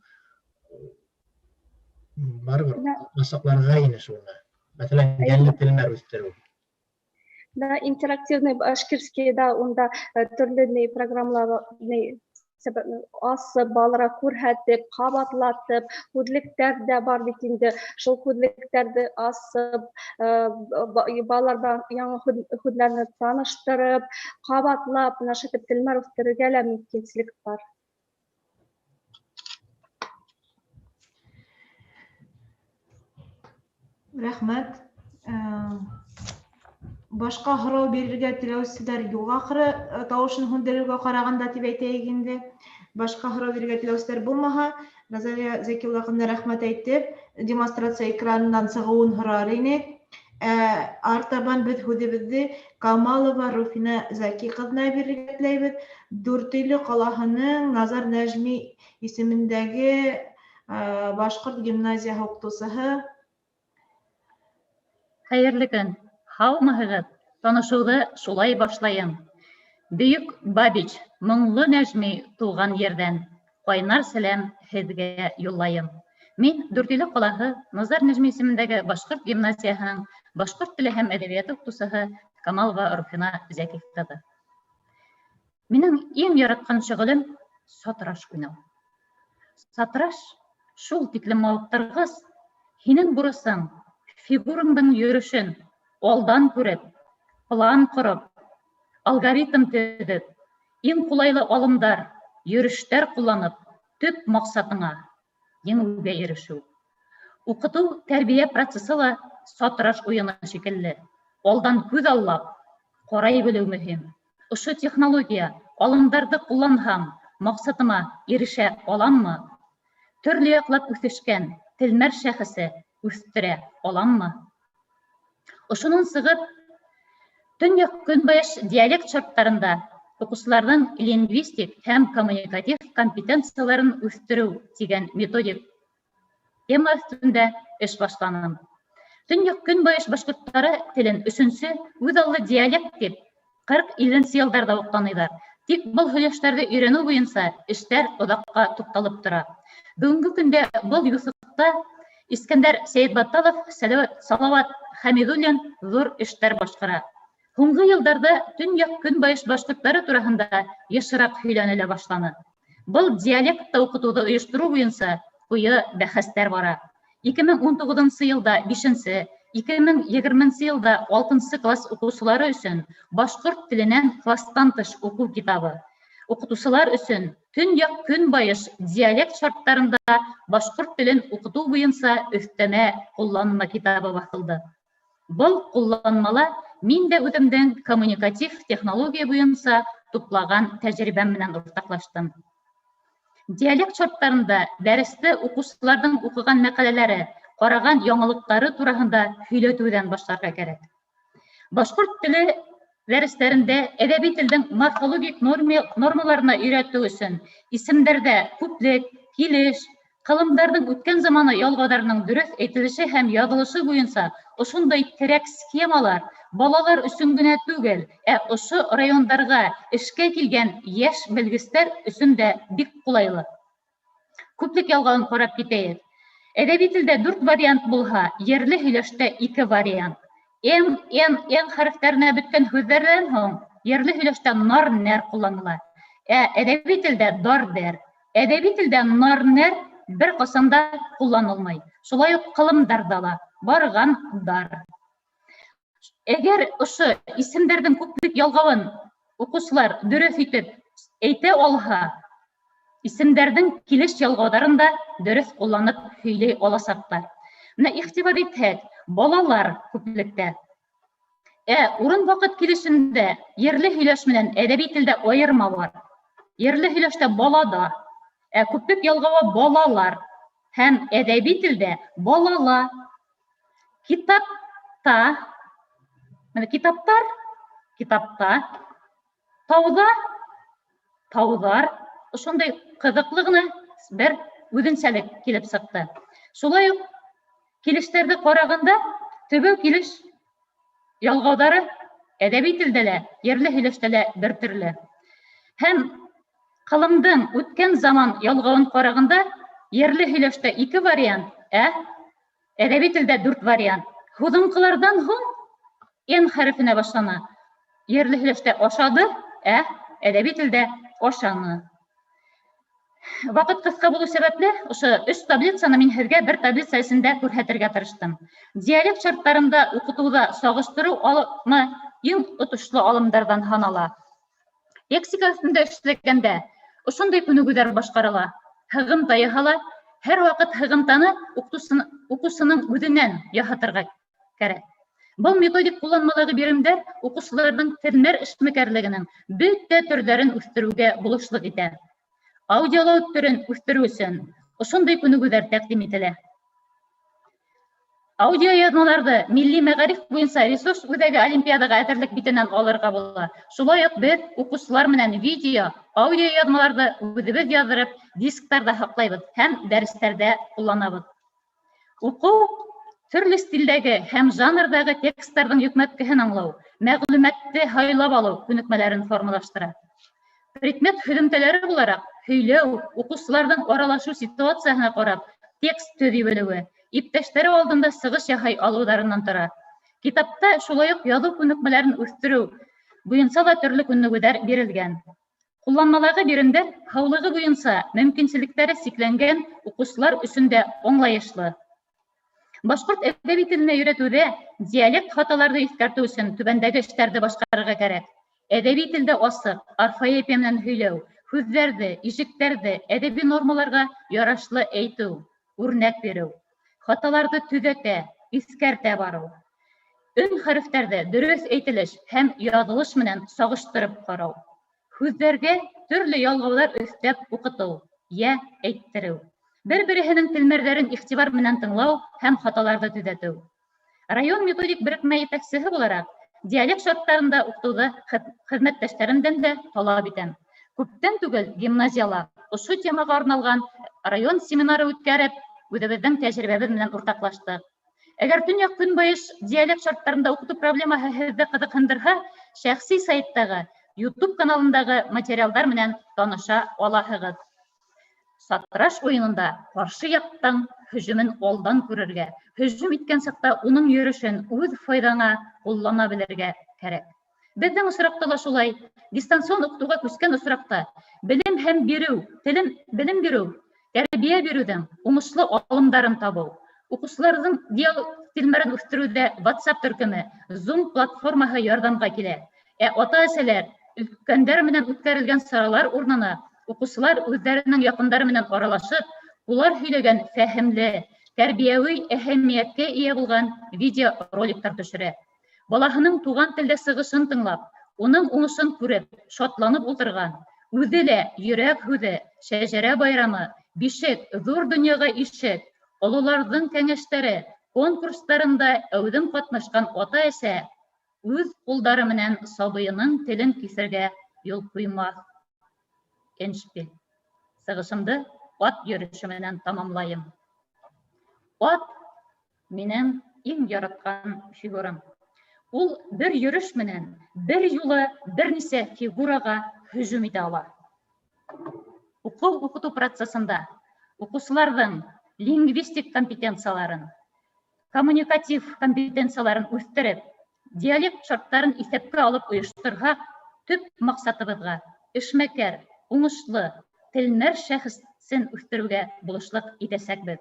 Барыбер асыҡларға ине шуны. Мәҫәлән, йәнле телмәр үҫтереү. Да, интерактивный башкирский, да, унда төрле программаларны асып, балаларға күрһәтеп, ҡабатлатып, һүҙлектәр дә бар бит инде. Шул һүҙлектәрҙе асып, балаларҙа яңы һүҙләрне таныштырып, ҡабатлап, нашитып телмәр үҫтерергә лә мөмкинселек бар. Рәхмәт. Башка һорау бирергә теләүселәр юк ахры, тавышын һүндерергә караганда дип әйтәйек инде. Башка һорау бирергә теләүселәр булмаһа, Розалия Зәкиулла кызына рәхмәт әйтеп, демонстрация экранынан сыгуын һорар инек. Артабан беҙ һүҙебеҙҙе Камалова Руфина Зәки ҡыҙына бирергә теләйбеҙ. Дүртөйлө ҡалаһының Назар Нәжми исемендәге башҡорт гимназияһы уҡытыусыһы. Хәйерле көн. Һаумыһығыҙ? Танышыуҙы шулай башлайым. Бөйөк Бабич, моңло Нәжми тыуған ерҙән. Ҡайнар сәләм һеҙгә юллайым. Мин Дүртөйлө ҡалаһы Назар Нәжми исемендәге башҡорт гимназияһының башҡорт теле һәм әҙәбиәте уҡытыусыһы Камалова Руфина Зәки ҡыҙы. Минең иң яратҡан шөғөлөм сатраш уйнау. Сатраш шул тиклем мауыҡтырғыс, һинең бурысың фигураңдың йөрөшөн алдан күреп, план ҡороп, алгоритм төҙөп, иң ҡулайлы алымдар, йөрөштәр ҡулланып, төп маҡсатыңа еңеүгә ирешеү. Уҡытыу тәрбиә процессы ла сатраш уйыны шикелле. Алдан күҙ аллап, ҡарай белеү мөһим. Ошо технология алымдарҙы ҡулланһам, маҡсатыма ирешә аламмы? Төрлө яҡлап үҫешкән телмәр шәхесе үҫтерә аламмы? Ошонан сығып, Төньяҡ-Көнбайыш диалект шарттарында уҡыусыларҙың лингвистик һәм коммуникатив компетенцияларын үҫтереү тигән методик тема өҫтөндә эш башланым. Төньяҡ-Көнбайыш башҡорттары телен өсөнсө үҙаллы диалект тип 40-50 йылдарҙа уҡ таныйҙар. Тик был һөйләштәрҙе өйрәнеү буйынса эштәр оҙаҡҡа туҡталып тора. Бөгөнгө көндә был юҫыҡта Искәндәр Сәйетбатталов, Салауат Хәмиҙуллин ҙур эштәр башҡара. Һуңғы йылдарҙа Төньяҡ-Көнбайыш башҡорттары тураһында йышыраҡ һөйләнелә башланы. Был диалектта уҡытыуҙы ойоштороу буйынса ҡуйы бәхәстәр бара. 2019 йылда 5-нсе, 2020 йылда 6-нсы класс уҡыусылары өсөн башҡорт теленән кластан тыш уҡыу китабы. Уҡытыусылар өсөн Төньяҡ-Көнбайыш диалект шарттарында башҡорт телен уҡытыу буйынса өҫтәмә ҡулланма китабы баҫылды. Был ҡулланмала мин дә үҙемдең коммуникатив технология буйынса туплаған тәжрибәм менән уртаҡлаштым. Диалект шарттарында дәресте уҡыусыларҙың уҡыған мәҡәләләре, ҡараған яңылыҡтары тураһында һөйләтеүҙән башларға кәрәк. Башҡорт теле дәрестәрендә әҙәби телдең морфологик нормаларына өйрәтеү өсөн исемдәрҙә күплек, килеш, ҡылымдарҙың үткән заманы ялғауҙарының дөрөҫ әйтелеше һәм яҙылышы буйынса ошондай терәк схемалар балалар өсөн генә түгел, ошо райондарға эшкә килгән йәш белгестәр өсөн дә бик ҡулайлы. Күплек ялғауын ҡарап китәйек. Әҙәби телдә 4 вариант булһа, ерле һөйләштә 2 вариант. Н хәрефтәренә бөткән һүҙҙәрҙән һуң ерле һөйләштә нар-нәр ҡулланыла. Әҙәби телдә дар-дәр. Әҙәби телдә нар-нәр бер ҡасанда ҡулланылмай. Шулай уҡ ҡылымдарҙа ла барған-дар. Әгәр ошо исемдәрҙең күплек ялғауын уҡыусылар дөрөҫ итеп әйтә алһа, исемдәрҙең килеш ялғауҙарын да дөрөҫ ҡулланып һөйләй аласаҡтар. Менә иғтибар итһәк, балалар күплектә. Урын ваҡыт килешендә ерле һөйләш менән әҙәби телдә айырма бар. Ерле һөйләштә балада, күплек ялғауы балалар һәм әҙәби телдә балала. Китапта, китапта, тауҙа, тауҙар, ошондай ҡыҙыҡлы ғына бер үҙенсәлек килеп сыҡты. Шулай уҡ килештәрҙе ҡарағанда, төбәү килеш ялғауҙары әҙәби телдә лә, ерле һөйләштә лә бер төрлө. Һәм ҡылымдың үткән заман ялғауын ҡарағанда, ерле һөйләштә 2 вариант, әҙәби телдә 4 вариант. Һуҙынҡыларҙан һуң Н хәрефенә башлана. Ерле һөйләштә ашады, әҙәби телдә ашаны. Ваҡыт ҡыҫҡа булыу сәбәпле, ошо 3 таблицаны мин һеҙгә бер таблица эсендә күрһәтергә тырыштым. Диалект шарттарында уҡытыуҙа сағыштырыу алымы иң отошло алымдарҙан һанала. Лексика өҫтөндә эшләгәндә ошондай күнегеүҙәр башҡарыла. Һығымта яһала, һәр ваҡыт һығымтаны уҡытыусының үҙенән яһатырға кәрәк. Был методик кулланмалағы биремдәр укучыларның телмәр эшмәкәрлегенең бөтә төрләрен үстерүгә булышлык итә. Аудиолау төрен үстерү өчен ошондай күнегүләр тәкъдим ителә. Аудио язмаларды милли мәгариф буенча ресурс үҙәге олимпиадаға әҙерлек битенән алырға була. Шулай уҡ беҙ укучылар менән видео, аудио язмаларҙы үҙебеҙ яҙҙырып, дисктарҙа һаҡлайбыҙ һәм дәрестәрҙә ҡулланабыҙ. Уҡыу төрлө стилдәге һәм жанрҙағы тексттарҙың йөкмәткеһен аңлау, мәғлүмәтте һайлап алыу күнекмәләрен формалаштыра. Предмет һөҙөмтәләре булараҡ, һөйләү, уҡыусыларҙың аралашыу ситуацияһына ҡарап, текст төҙөй белеүе, иптәштәре алдында сығыш яһай алыуҙарынан тора. Китапта шулай уҡ яҙыу күнекмәләрен үҫтереү буйынса ла төрлө күнегеүҙәр бирелгән. Ҡулланмалағы биремдәр һаулығы буйынса мөмкинселектәре сикләнгән уҡыусылар өсөн дә аңлайышлы. Башҡорт әҙәби теленә өйрәтеүҙә диалект хаталарҙы иҫкәртеү өсөн түбәндәге эштәрҙе башҡарырға кәрәк. Әҙәби телдә асыҡ, орфоэпия менән һөйләү, һүҙҙәрҙе, ишектәрҙе әҙәби нормаларға ярашлы әйтеү, үрнәк биреү. Хаталарҙы төҙәтә, иҫкәртә барыу. Өн хәрефтәрҙе дөрөҫ әйтелеш һәм яҙылыш менән сағыштырып ҡарау. Һүҙҙәргә төрлө ялғауҙар өҫтәп уҡытыу, йә әйттереү. Бер-береһенең телмәрҙәрен иғтибар менән тыңлау һәм хаталарҙы төҙәтеү. Район методик берекмә етәксеһе булараҡ, диалект шарттарында уҡытыуҙы хеҙмәттәштәремдән дә талап итәм. Күптән түгел гимназияла ошо темаға арналған район семинары үткәреп, үҙебеҙҙең тәжрибәбеҙ менән уртаҡлаштыҡ. Әгәр Төньяҡ Көнбайыш диалект шарттарында уҡытыу проблемаһы һеҙҙе ҡыҙыҡһындырһа, шәхси сайттағы, YouTube каналындағы материалдар менән таныша алаһығыҙ. Сатраш уйынында ҡаршы яҡтың һөжүмен алдан күрергә, һөжүм иткән саҡта уның йөрөшөн үҙ файҙаңа ҡуллана белергә кәрәк. Беҙҙең осраҡта ла шулай, дистанцион уҡытыуға күскән осраҡта белем һәм биреү, белем биреү, тәрбиә биреүҙең уңышлы алымдарын табыу, уҡыусыларҙың диалог телмәрен үҫтереүҙә WhatsApp төркөмө, Zoom платформаһы ярҙамға килә. Ата-әсәләр өлкәндәр менән үткәрелгән саралар урынына уҡыусылар үҙҙәренең яҡындары менән аралашып, улар һөйләгән фәһемле, тәрбиәүи әһәмиәткә ия булған видеороликтар төшөрә. Балаһының туған телдә сығышын тыңлап, уның уңышын күреп, шатланып ултырған, үҙе лә йөрәк һүҙе, шәжәрә байрамы, бишек, ҙур донъяға ишек, ололарҙың кәңәштәре, конкурстарында әүҙем ҡатнашҡан ата-әсә үҙ ҡулдары менән сабыйының телен киҫергә юл ҡуймаҫ. Эншпиль. Сығышымды ат йөрөшө менән тамамлайым. Ат минең иң яратҡан фигурам. Ул бер йөрөш менән, бер юлы бер нисә фигураға һөжүм итә ала. Уҡыу-уҡытыу процесында уҡыусыларҙың лингвистик компетенцияларын, коммуникатив компетенцияларын үҫтереп, диалект шарттарын иҫәпкә алып ойошторһаҡ, төп маҡсатыбыҙға эшмәкәр, уңышлы, телмәр шәхесен үҫтереүгә булышлыҡ итәсәкбеҙ.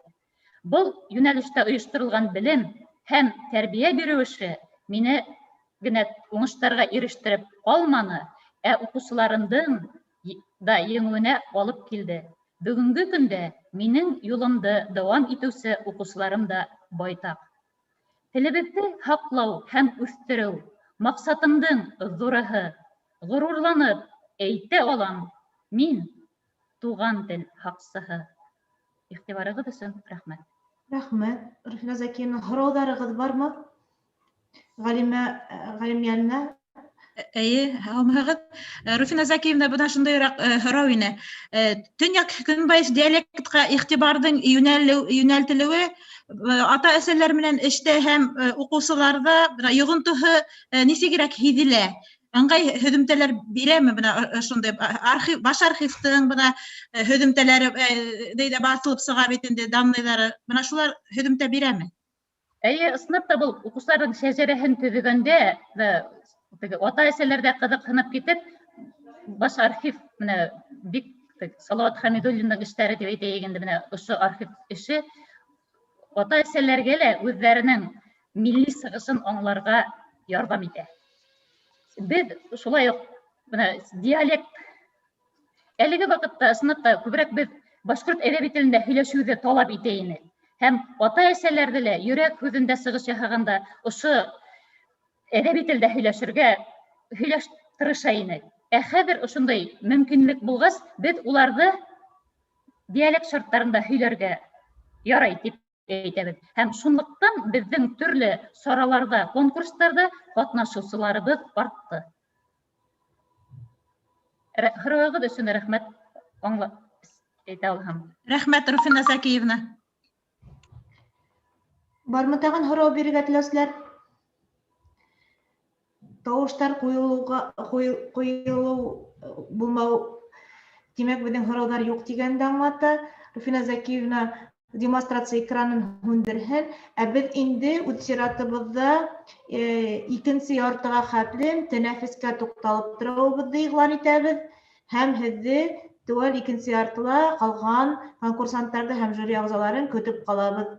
Был йүнәлештә ойошторолған белем һәм тәрбиә биреү эше мине генә уңыштарға ирештереп ҡалманы, ә уҡыусыларымдың да еңеүенә алып килде. Бөгөнгө көндә минең юлымды дауам итеүсе уҡыусыларым да байтаҡ. Телебеҙҙе һаҡлау һәм үҫтереү маҡсатымдың ҙурыһы. Ғорурланып әйтә алам, мин туған тел һаҡсыһы. Иғтибарығыҙ өсөн рәхмәт. Рәхмәт. Руфина Закиевна, һорауҙарығыҙ бармы? Ғалимйәнә? Эйе, һаумыһығыҙ. Руфина Закиевна, бына шундайыраҡ һорау ине. Төньяҡ Көнбайыш диалектҡа иғтибарҙың йүнәлтелеүе ата-әсәләр менән эштә һәм уҡыусыларҙа йоғонтоһо нисегерәк һиҙелә? Ыңғай һөҙөмтәләр бирәме бына шундай баш архивтың бына һөҙөмтәләре басылып сыға бит инде данныйҙары, бына шулар һөҙөмтә бирәме? Әйе, ысынлап был уҡыусыларҙың шәжәрәһен төҙөгәндә ата-әсәләрҙә ҡыҙыҡһынып китеп, баш архив менә бик Салауат Хәмидуллиндың эштәре дип әйтәйек инде, менә ошо архив эше ата-әсәләргә лә үҙҙәренең милли сығышын аңларға ярҙам итә. Беҙ шулай уҡ диалект әлеге ваҡытта ысынлап күберәк беҙ башҡорт әҙәби телендә һөйләшеүҙе талап итә инек. Һәм ата-әсәләрҙе лә йөрәк һүҙендә сығыш яһағанда ошо әҙәби телдә тырыша инек. Ә хәҙер ошондай мөмкинлек булғас, беҙ уларҙы диалект шарттарында һөйләргә ярай дип әйтәбеҙ. Һәм шунлыҡтан беҙҙең төрлө сараларҙа, конкурстарҙа ҡатнашыусыларыбыҙ артты. Һорауығыҙ өсөн рәхмәт, әйтә алһам. Рәхмәт, Руфина Закиевна. Бармы тағын һорау бирергә теләүселәр? Тауыштар ҡуйылыу булмау, тимәк, беҙҙең һорауҙар юҡ тигәнде аңлата. Руфина Закиевна демонстрация экранын һүндерһен, ә беҙ инде үҙ сиратыбыҙҙа икенсе яртыға хәтлем тәнәфескә туҡталып тороуыбыҙҙы иғлан итәбеҙ һәм һеҙҙе теүәл икенсе яртыла ҡалған конкурсанттарҙы һәм жюри ағзаларын көтөп ҡалабыҙ.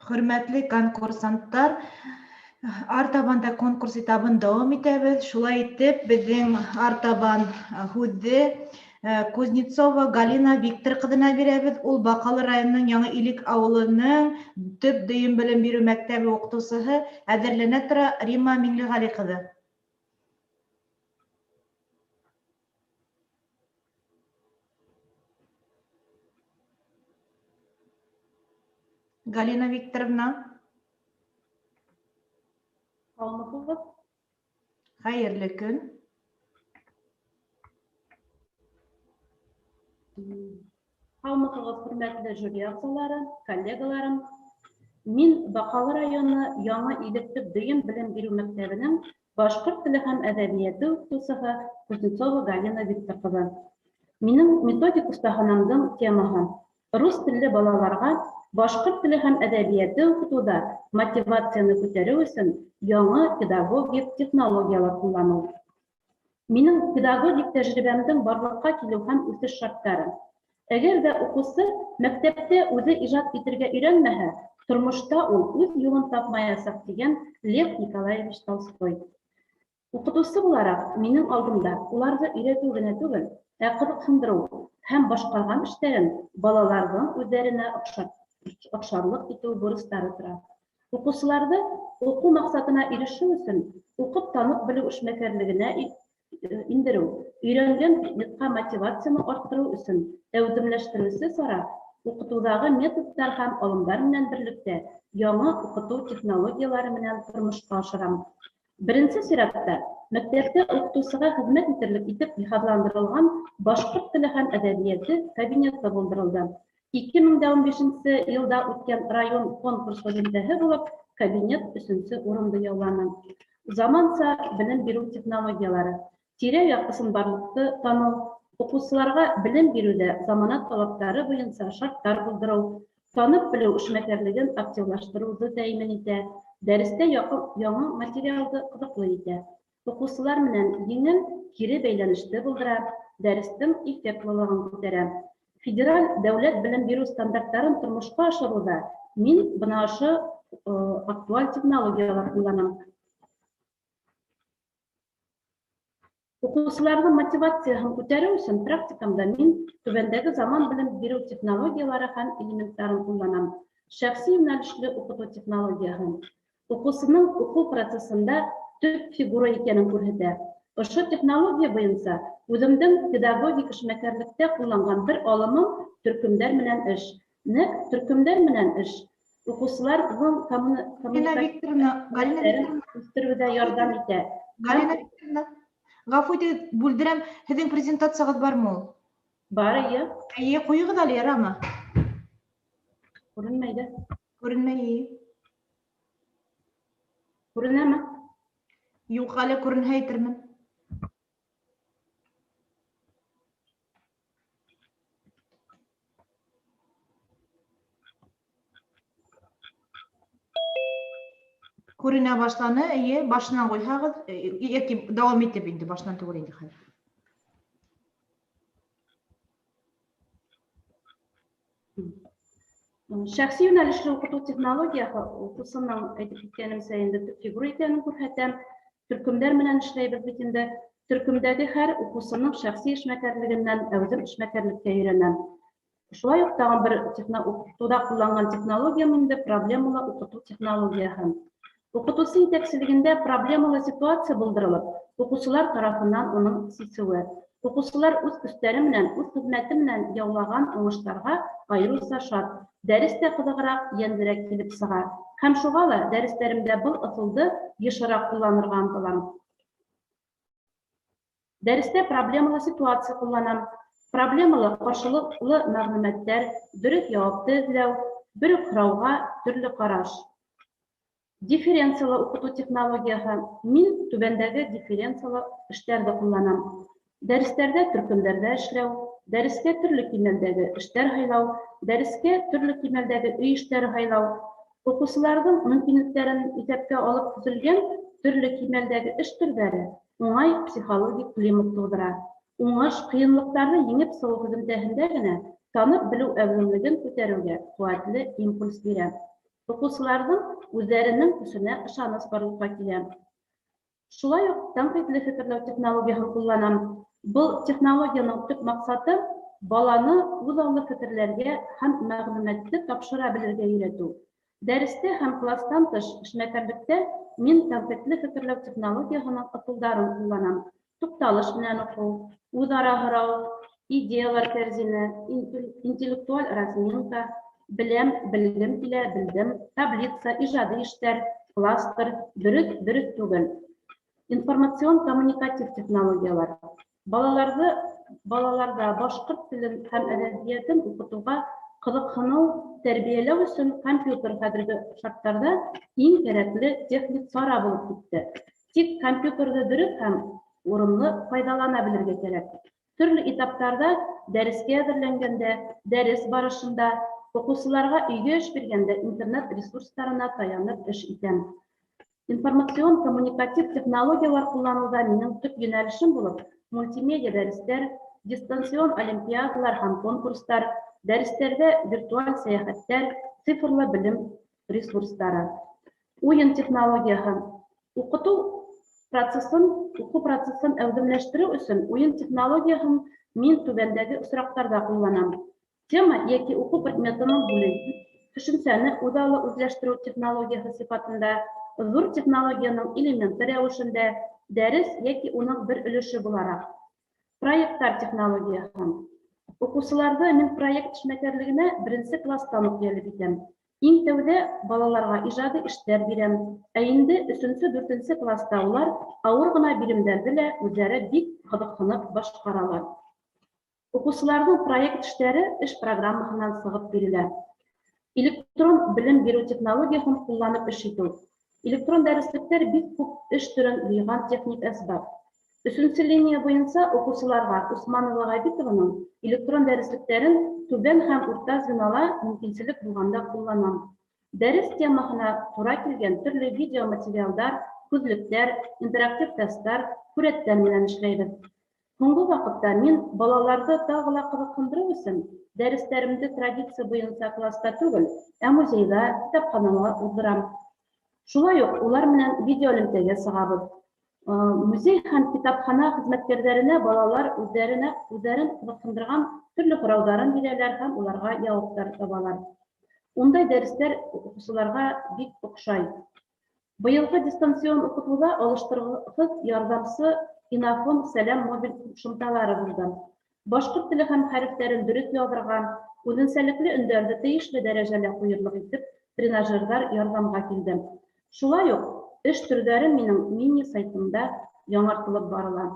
Хөрмәтле конкурсанттар, артабанда конкурс этабын дәвам итәбез. Шулай итеп, безнең артабан һүҙҙе Кузнецова Галина Виктор ҡыҙына бирәбеҙ. Ул Баҡалы районының Яңы Илек ауылының төп дөйөм белем биреү мәктәбе уҡытыусыһы, әҙерләнә тора Рима Миңлеғали ҡыҙы. Галина Викторовна. Һаумыһығыҙ? Хәйерле көн. Һаумыһығыҙ, хөрмәтле жюри ағзалары, коллегаларым. Мин Баҡалы районы Яңы Илек төп дөйөм белем биреү мәктәбенең башҡорт теле һәм әҙәбиәте уҡытыусыһы Кузнецова Галина Виктор ҡыҙы. Минең методик оҫтаханамдың темаһы рус телле балаларға башҡорт теле һәм әҙәбиәте уҡытыуҙа мотивацияны күтәреү өсөн яңы педагогик технологиялар ҡулланыу. Минең педагогик тәжрибәмдең барлыҡҡа килеү һәм үҫеш шарттары. Әгәр ҙә уҡыусы мәктәптә үҙе ижад итергә өйрәнмәһә, тормошта ул үҙ юлын тапмаясаҡ, тигән Лев Николаевич Толстой. Уҡытыусы булараҡ, минең алдымда уларҙы өйрәтеү генә түгел, ә ҡыҙыҡһындырыу һәм башҡарған эштәрен балаларҙың үҙҙәренә оҡшарлыҡ итеү бурыстары тора. Уҡыусыларҙы уҡыу маҡсатына ирешеү өсөн уҡып танып белеү эшмәкәрлегенә индереү, өйрәнгән предметҡа мотивацияны арттырыу өсөн әүҙемләштереүсе сара уҡытыуҙағы методтар һәм алымдар менән берлектә яңы уҡытыу технологиялары менән тормошҡа ашырам. Беренсе сиратта, мәктәптә уҡытыусыға хеҙмәт итерлек итеп йыһазландырылған башҡорт теле һәм әҙәбиәте кабинеты булдырылды. 2015 йылда үткән район конкурс һөҙөмтәһе булып, кабинет 3-нче урынды яуланы. Заманса белем биреү технологиялары, тирә-яҡ ысынбарлыҡты таныу, уҡыусыларға белем биреүҙә заманат талаптары буйынса шарттар булдырыу, танып белеү эшмәкәрлеген активлаштырыуҙы тәьмин итә, дәрестә яңы материалды ҡыҙыҡлы итә, уҡыусылар менән еңел, кире бәйләнеште булдыра, дәрестең эффектлылығын күтәрә. Федераль дәүләт белем биреү стандарттарын тормошҡа ашырыуҙа мин бына ошо актуаль технологиялар ҡулланам. Уҡыусыларҙың мотивацияһын күтәреү өсөн практикамда мин түбәндәге заман белем биреү технологиялары һәм элементтарын ҡулланам. Шәхси йүнәлешле уҡытыу технологияһын. Уҡыусының уҡыу процесында төп фигура икәнен күрһәтә. Ошо технология буйынса үҙемдең педагогик эшмәкәрлектә ҡулланған бер алымым төркөмдәр менән эш. Нәҡ төркөмдәр менән эш Укучылар уның коммуникацияләрен үстерүдә ярдәм итә. Галина Викторовна, гафу итегез, бүлдерәм, һеҙҙең презентацияғыҙ бармы ул? Бар, эйе. Эйе, ҡуйығыҙ әле, ярамы? Күренмәй ҙә. Күренмәй, эйе. Күренәме? Юҡ, әле күренһә әйтермен. Күренә башланы, эйе, башынан ҡуйһағыҙ, йәки дауам итеп инде, башынан түгел инде хәҙер. Шәхси йүнәлешле уҡытыу технологияһы уҡыусының әйтеп киткәнемсә инде төп фигура икәнен күрһәтә. Төркөмдәр менән эшләйбеҙ бит инде. Төркөмдәге һәр уҡыусының шәхси эшмәкәрлегенән әүҙем эшмәкәрлеккә өйрәнә. Шулай уҡ тағын бер уҡытыуҙа ҡулланған технология инде проблемалы уҡытыу технологияһы. Уҡытыусы етәкселегендә проблемалы ситуация булдырылып, уҡыусылар тарафынан уның сисеүе. Уҡыусылар үҙ көстәре менән, үҙ хеҙмәте менән яулаған уңыштарға айырыуса шат, дәрестә ҡыҙығыраҡ, йәнлерәк килеп сыға. Һәм шуға ла дәрестәремдә был ысулды йышыраҡ ҡулланырға ынтылам. Дәрестә проблемалы ситуация ҡулланам. Проблемалы ҡаршылыҡлы мәғлүмәттәр, дөрөҫ яуапты эҙләү, бер үк һорауға төрлө ҡараш. Дифференциялы уҡытыу технологияһы. Мин түбәндәге дифференциялы эштәрҙе ҡулланам. Дәрестәрҙә төркөмдәрҙә эшләү, дәрескә төрлө кимәлдәге эштәр һайлау, дәрескә төрлө кимәлдәге өй эштәре һайлау, уҡыусыларҙың мөмкинлектәрен иҫәпкә алып төҙөлгән төрлө кимәлдәге эш төрҙәре уңай психологик климат тыуҙыра. Уңыш, ҡыйынлыҡтарҙы еңеп сығыу һөҙөмтәһендә генә танып белеү әүҙемлеген күтәреүгә ҡеүәтле импульс бирә. Уҡыусыларҙың үҙҙәренең көсөнә ышаныс барлыҡҡа килә. Шулай уҡ тәнҡитле фекерләү технологияһын ҡулланам. Был технологияның төп маҡсаты баланы үҙ аллы фекерләргә һәм мәғлүмәтте тапшыра белергә өйрәтеү. Дәрестә һәм кластан тыш эшмәкәрлектә мин тәнҡитле фекерләү технологияһының ысулдарын ҡулланам. Туҡталыш менән уҡыу, үҙ-ара һорау, идеялар тәрзине, интеллектуаль разминка, беләм, белгем килә, белдем, таблица, ижади эштәр, кластер, дөрөҫ түгел. Информацион-коммуникатив технологиялар. Балаларда башҡорт телен һәм әҙәбиәтен уҡытыуға ҡыҙыҡһыныу тәрбиәләү өсөн компьютер хәҙерге шарттарҙа иң кәрәкле техник сара булып китте. Тик компьютерҙы дөрөҫ һәм урынлы файҙалана белергә кәрәк. Төрлө этаптарҙа дәрескә әҙерләнгәндә, дәрес барышында, уҡыусыларға өйгә эш биргәндә интернет ресурстарына таянып эш итәм. Информацион-коммуникатив технологиялар ҡулланыуҙа минең төп йүнәлешем булып, мультимедиа дәрестәр, дистанцион олимпиадалар һәм конкурстар, дәрестәрҙә виртуаль сәйәхәттәр, цифрлы белем ресурстары. Уйын технологияһы. Уҡыу процессын әүҙемләштереү өсөн уйын технологияһын мин түбәндәге осраҡтарҙа ҡулланам. Тема йәки уҡыу предметының бүлеге, төшөнсәне үҙаллы үҙләштереү технологияһы сифатында, ҙур технологияның элементы рәүешендә, дәрес йәки уның бер өлөшө булараҡ. Проекттар технологияһы. Уҡыусыларҙы мин проект эшмәкәрлегенә беренсе кластан уҡ йәлеп итәм. Иң тәүҙә балаларға ижади эштәр бирәм, ә инде 3-4 класта улар ауыр ғына билемдәрҙе лә үҙҙәре бик ҡыҙыҡһынып башҡаралар. Уҡыусыларҙың проект эштәре эш программаһынан сығып бирелә. Электрон белем биреү технологияһын ҡулланып эш итеү. Электрон дәреслектәр бик күп эш төрөн йыйған техник әсбап. 3-нче линия буйынса уҡыусыларға Усманова Ғәбитованың электрон дәреслектәрен түбән һәм урта звенола мөмкинселек булғанда ҡулланам. Дәрес темаһына тура килгән төрлө видеоматериалдар, күҙлектәр, интерактив тесттар, һүрәттәр менән эшләйбеҙ. Һуңғы ваҡытта мин балаларҙы тағы ла ҡыҙыҡһындырыу өсөн дәрестәремде традиция буйынса класста түгел, ә музейҙа, китапханала уҙҙырам. Шулай уҡ улар менән видеоэлемтәгә сығабыҙ. Музей һәм китапхана хеҙмәткәрҙәренә балалар үҙҙәрен ҡыҙыҡһындырған төрлө һорауҙарын бирәләр һәм уларға яуаптар табалар. Ундай дәрестәр уҡыусыларға бик оҡшай. Быйылғы дистанцион уҡытыуҙа алыштырғыс ярҙамсы Инафон Сәләм мобиль ҡушымталары булды. Башҡорт теле һәм хәрефтәрен дөрөҫ яҙырға, үҙенсәлекле өндәрҙе тейешле дәрәжәлә ҡуйырлыҡ итеп, тренажердар ярдәмгә килде. Шулай ук эш төрҙәре минең мини-сайтымда яңартылып барыла.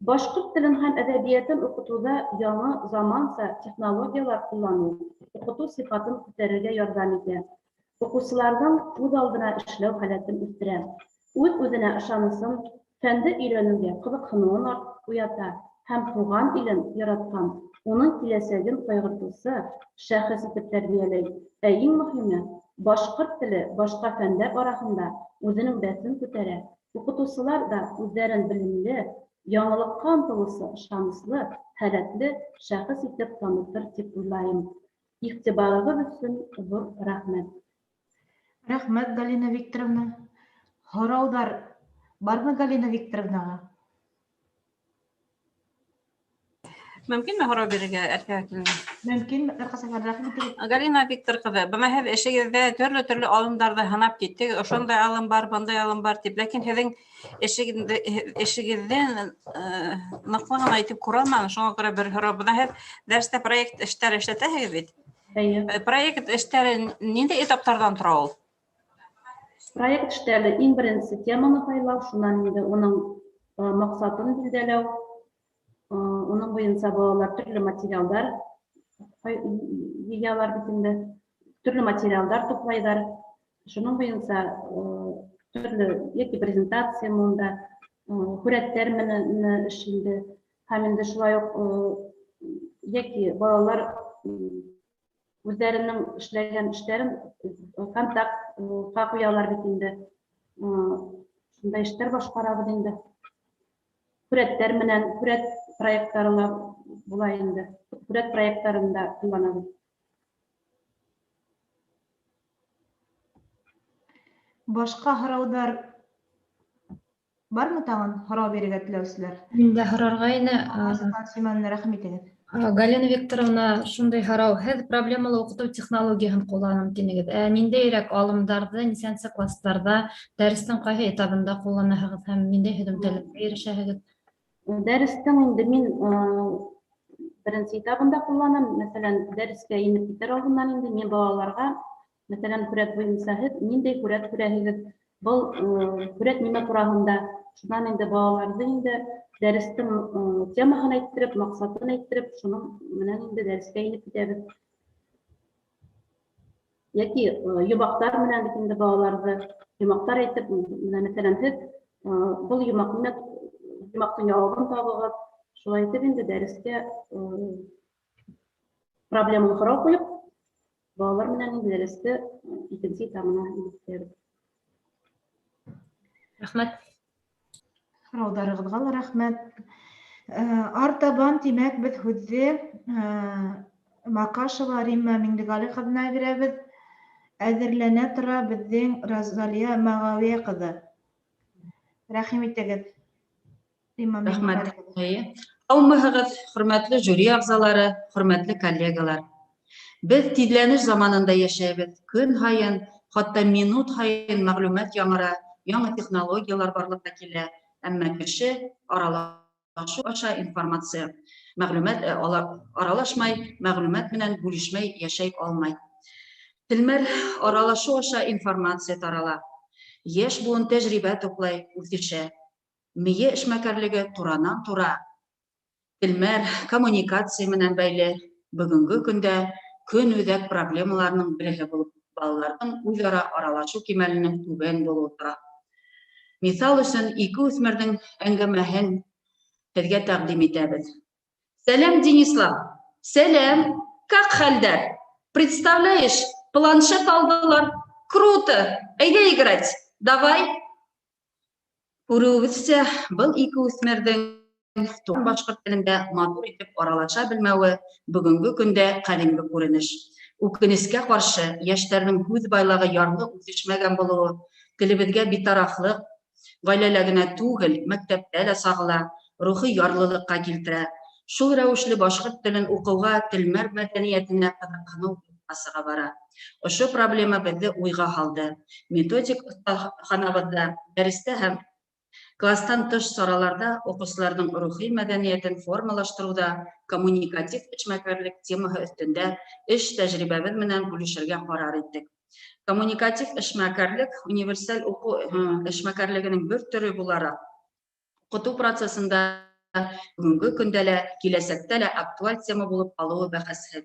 Башҡорт телен һәм әҙәбиәтен уҡытыуҙа яңы заманса технологиялар ҡулланыу уҡытыу сифатын күтәрергә ярҙам итә. Уҡыусыларҙың үҙ алдына эшләү һәләтен үҫтерә. Үҙ-үҙенә ышанысын, фәнде өйрәнеүгә ҡыҙыҡһыныуын уята һәм туған илен яратҡан, уның киләсәген ҡайғыртыусы шәхес итеп тәрбиәләй. Ә иң мөһиме, башҡорт теле башҡа фәндәр араһында үҙенең бәҫен күтәрә. Уҡытыусылар да үҙҙәрен белемле, яңылыҡҡа ынтылыусы, ышаныслы, һәләтле шәхес итеп танытыр тип уйлайым. Иғтибарығыҙ өсөн ҙур рәхмәт. Рәхмәт, Галина Викторовна. Һорауҙар бармы Галина Викторовнаға? Мөмкинме һорау бирергә, Әлфиә? Мөмкин, рәхмәт. Галина Виктор ҡыҙы, бына һеҙ эшегеҙҙә төрлө алымдарҙы һанап киттек, ошондай алым бар, бындай алым бар тип, ләкин һеҙҙең эшегеҙҙе ныҡлы ғына итеп күрәлмәне, шуға күрә бер һорау. Бына һеҙ дәрестә проект эштәре эшләтәһегеҙ бит? Проект эштәре ниндәй этаптарҙан тора ул? Проект эштәре иң беренсе теманы һайлау, шунан инде уның маҡсатын билдәләү, уның буйынса балалар төрлө материалдар йыялар бит инде, төрлө материалдар туплайҙар, шуның буйынса төрлө йәки презентация монда, һүрәттәр менән эшләнде, һәм инде шулай уҡ йәки балалар үҙҙәренең эшләгән эштәрен контактҡа ҡуялар бит инде. Шундай эштәр башҡарабыҙ инде. Һүрәттәр менән, һүрәт проекттары ла була инде. Һүрәт проекттарында ҡулланабыҙ. Башҡа һорауҙар бармы тағын һорау бирергә теләүселәр? Миндә һорарға ине. Рәхмәт итегеҙ. Галина Викторовна, шундай һорау. Һеҙ проблемалы уҡытыу технологияһын ҡулланам тинегеҙ. Ниндәйерәк алымдарҙы, нисәнсе кластарҙа, дәрестең ҡайһы этабында ҡулланаһығыҙ һәм ниндәй һөҙөмтәләргә ирешәһегеҙ? Дәрестең инде мин беренсе этабында ҡулланам. Мәсәлән, дәрескә инеп китер алдынан инде мин балаларға, мәсәлән, һүрәт буйынса һеҙ ниндәй һүрәт күрәһегеҙ, был һүрәт нимә тураһында, шунан инде балаларҙы инде дәрестең темаһын әйттереп, маҡсатын әйттереп, шуның менән инде дәрескә инеп китәбеҙ. Йәки йомаҡтар менән бит инде балаларҙы, йомаҡтар әйтеп, мәсәлән, һеҙ был йомаҡтың яуабын табығыҙ, шулай итеп инде дәрескә проблеманы һорау ҡуйып, балалар менән инде дәресте икенсе этабына инеп китәбеҙ. Рәхмәт. Һорауҙарығыҙға ла рәхмәт. Артабан, тимәк, беҙ һүҙҙе Макашева Римма Миңлеғәли ҡыҙына бирәбеҙ. Әҙерләнә тора беҙҙең Розалия Мағауия ҡыҙы. Рәхим итегеҙ. Рәхмәт. Һаумыһығыҙ, хөрмәтле жюри ағзалары, хөрмәтле коллегалар. Беҙ тиҙләнеш заманында йәшәйбеҙ. Көн һайын, хатта минут һайын мәғлүмәт яңыра, яңы технологиялар барлыҡҡа килә. Әммә кеше аралашу аша информация аралашмай, мәғлүмәт менән бүлешмәй йәшәй алмай. Телмәр аралашу аша информация тарала. Йәш буын тәжрибә туплай, үҫешә. Мейе эшмәкәрлеге туранан-тура. Телмәр коммуникация менән бәйле. Бөгөнгө көндә көн үҙәк проблемаларының береһе булып, балаларҙың үҙара аралашу кимәленең түбән булыуы тора. Миҫал өсөн, ике үҫмерҙең әңгәмәһен һеҙгә тәҡдим итәбеҙ. Сәләм, Денислав. Сәләм. Как хәлдәр? Представляешь, планшет алдылар. Круто. Әйҙә играть. Давай. Күреүебеҙсә, был ике үҫмерҙең башҡорт телендә матур итеп аралаша белмәүе бөгөнгө көндә ҡәҙимге күренеш. Үкенескә ҡаршы, йәштәрҙең һүҙ байлығы ярлы үҫешмәгән булыуы, телебеҙгә битарафлыҡ, ғаиләлә генә түгел, мәктәптә лә сағыла, рухи ярлылыҡҡа килтерә. Шул рәүешле башҡорт телен уҡыуға, телмәр мәҙәниәтенә ҡыҙыҡһыныу асыға бара. Ошо проблема беҙҙе уйға һалды. Методик оҫтаханабыҙҙа, дәрестә һәм кластан тыш сараларда уҡыусыларҙың рухи мәҙәниәтен формалаштырыуҙа, коммуникатив эшмәкәрлек темаһы өҫтөндә эш тәжрибәбеҙ менән бүлешергә ҡарар иттек. Коммуникатив эшмәкәрлек универсаль уку эшмәкәрлегенең бер төре буларак укыту процессында бүгенге көндә лә, киләсәктә лә актуаль тема булып калуы бәхәсһеҙ.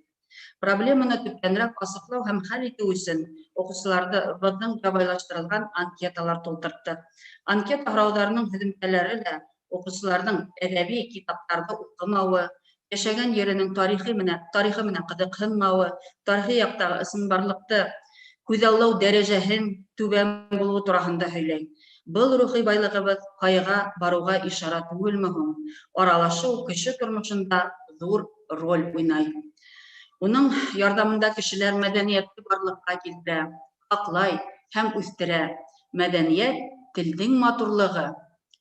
Проблеманы төптәнрәк асыҡлау һәм хәл итеү өсөн уҡыусыларҙың ябайлаштырылған анкеталар тултырттык. Анкета һорауҙарының һөҙөмтәләре лә уҡыусыларҙың әҙәби китаптарҙы уҡымауы, йәшәгән еренең тарихы менән ҡыҙыҡһынмауы, тарихи яҡтағы ысынбарлыҡты күҙаллау дәрәжәһен түбән булыуы тураһында һөйләй. Был рухи байлығыбыҙ һайға барыуға ишара түгелме һуң? Аралашыу кеше тормошонда ҙур роль уйнай. Уның ярҙамында кешеләр мәҙәниәтте барлыҡҡа килтерә, һаҡлай һәм үҫтерә. Мәҙәниәт телдең матурлығы,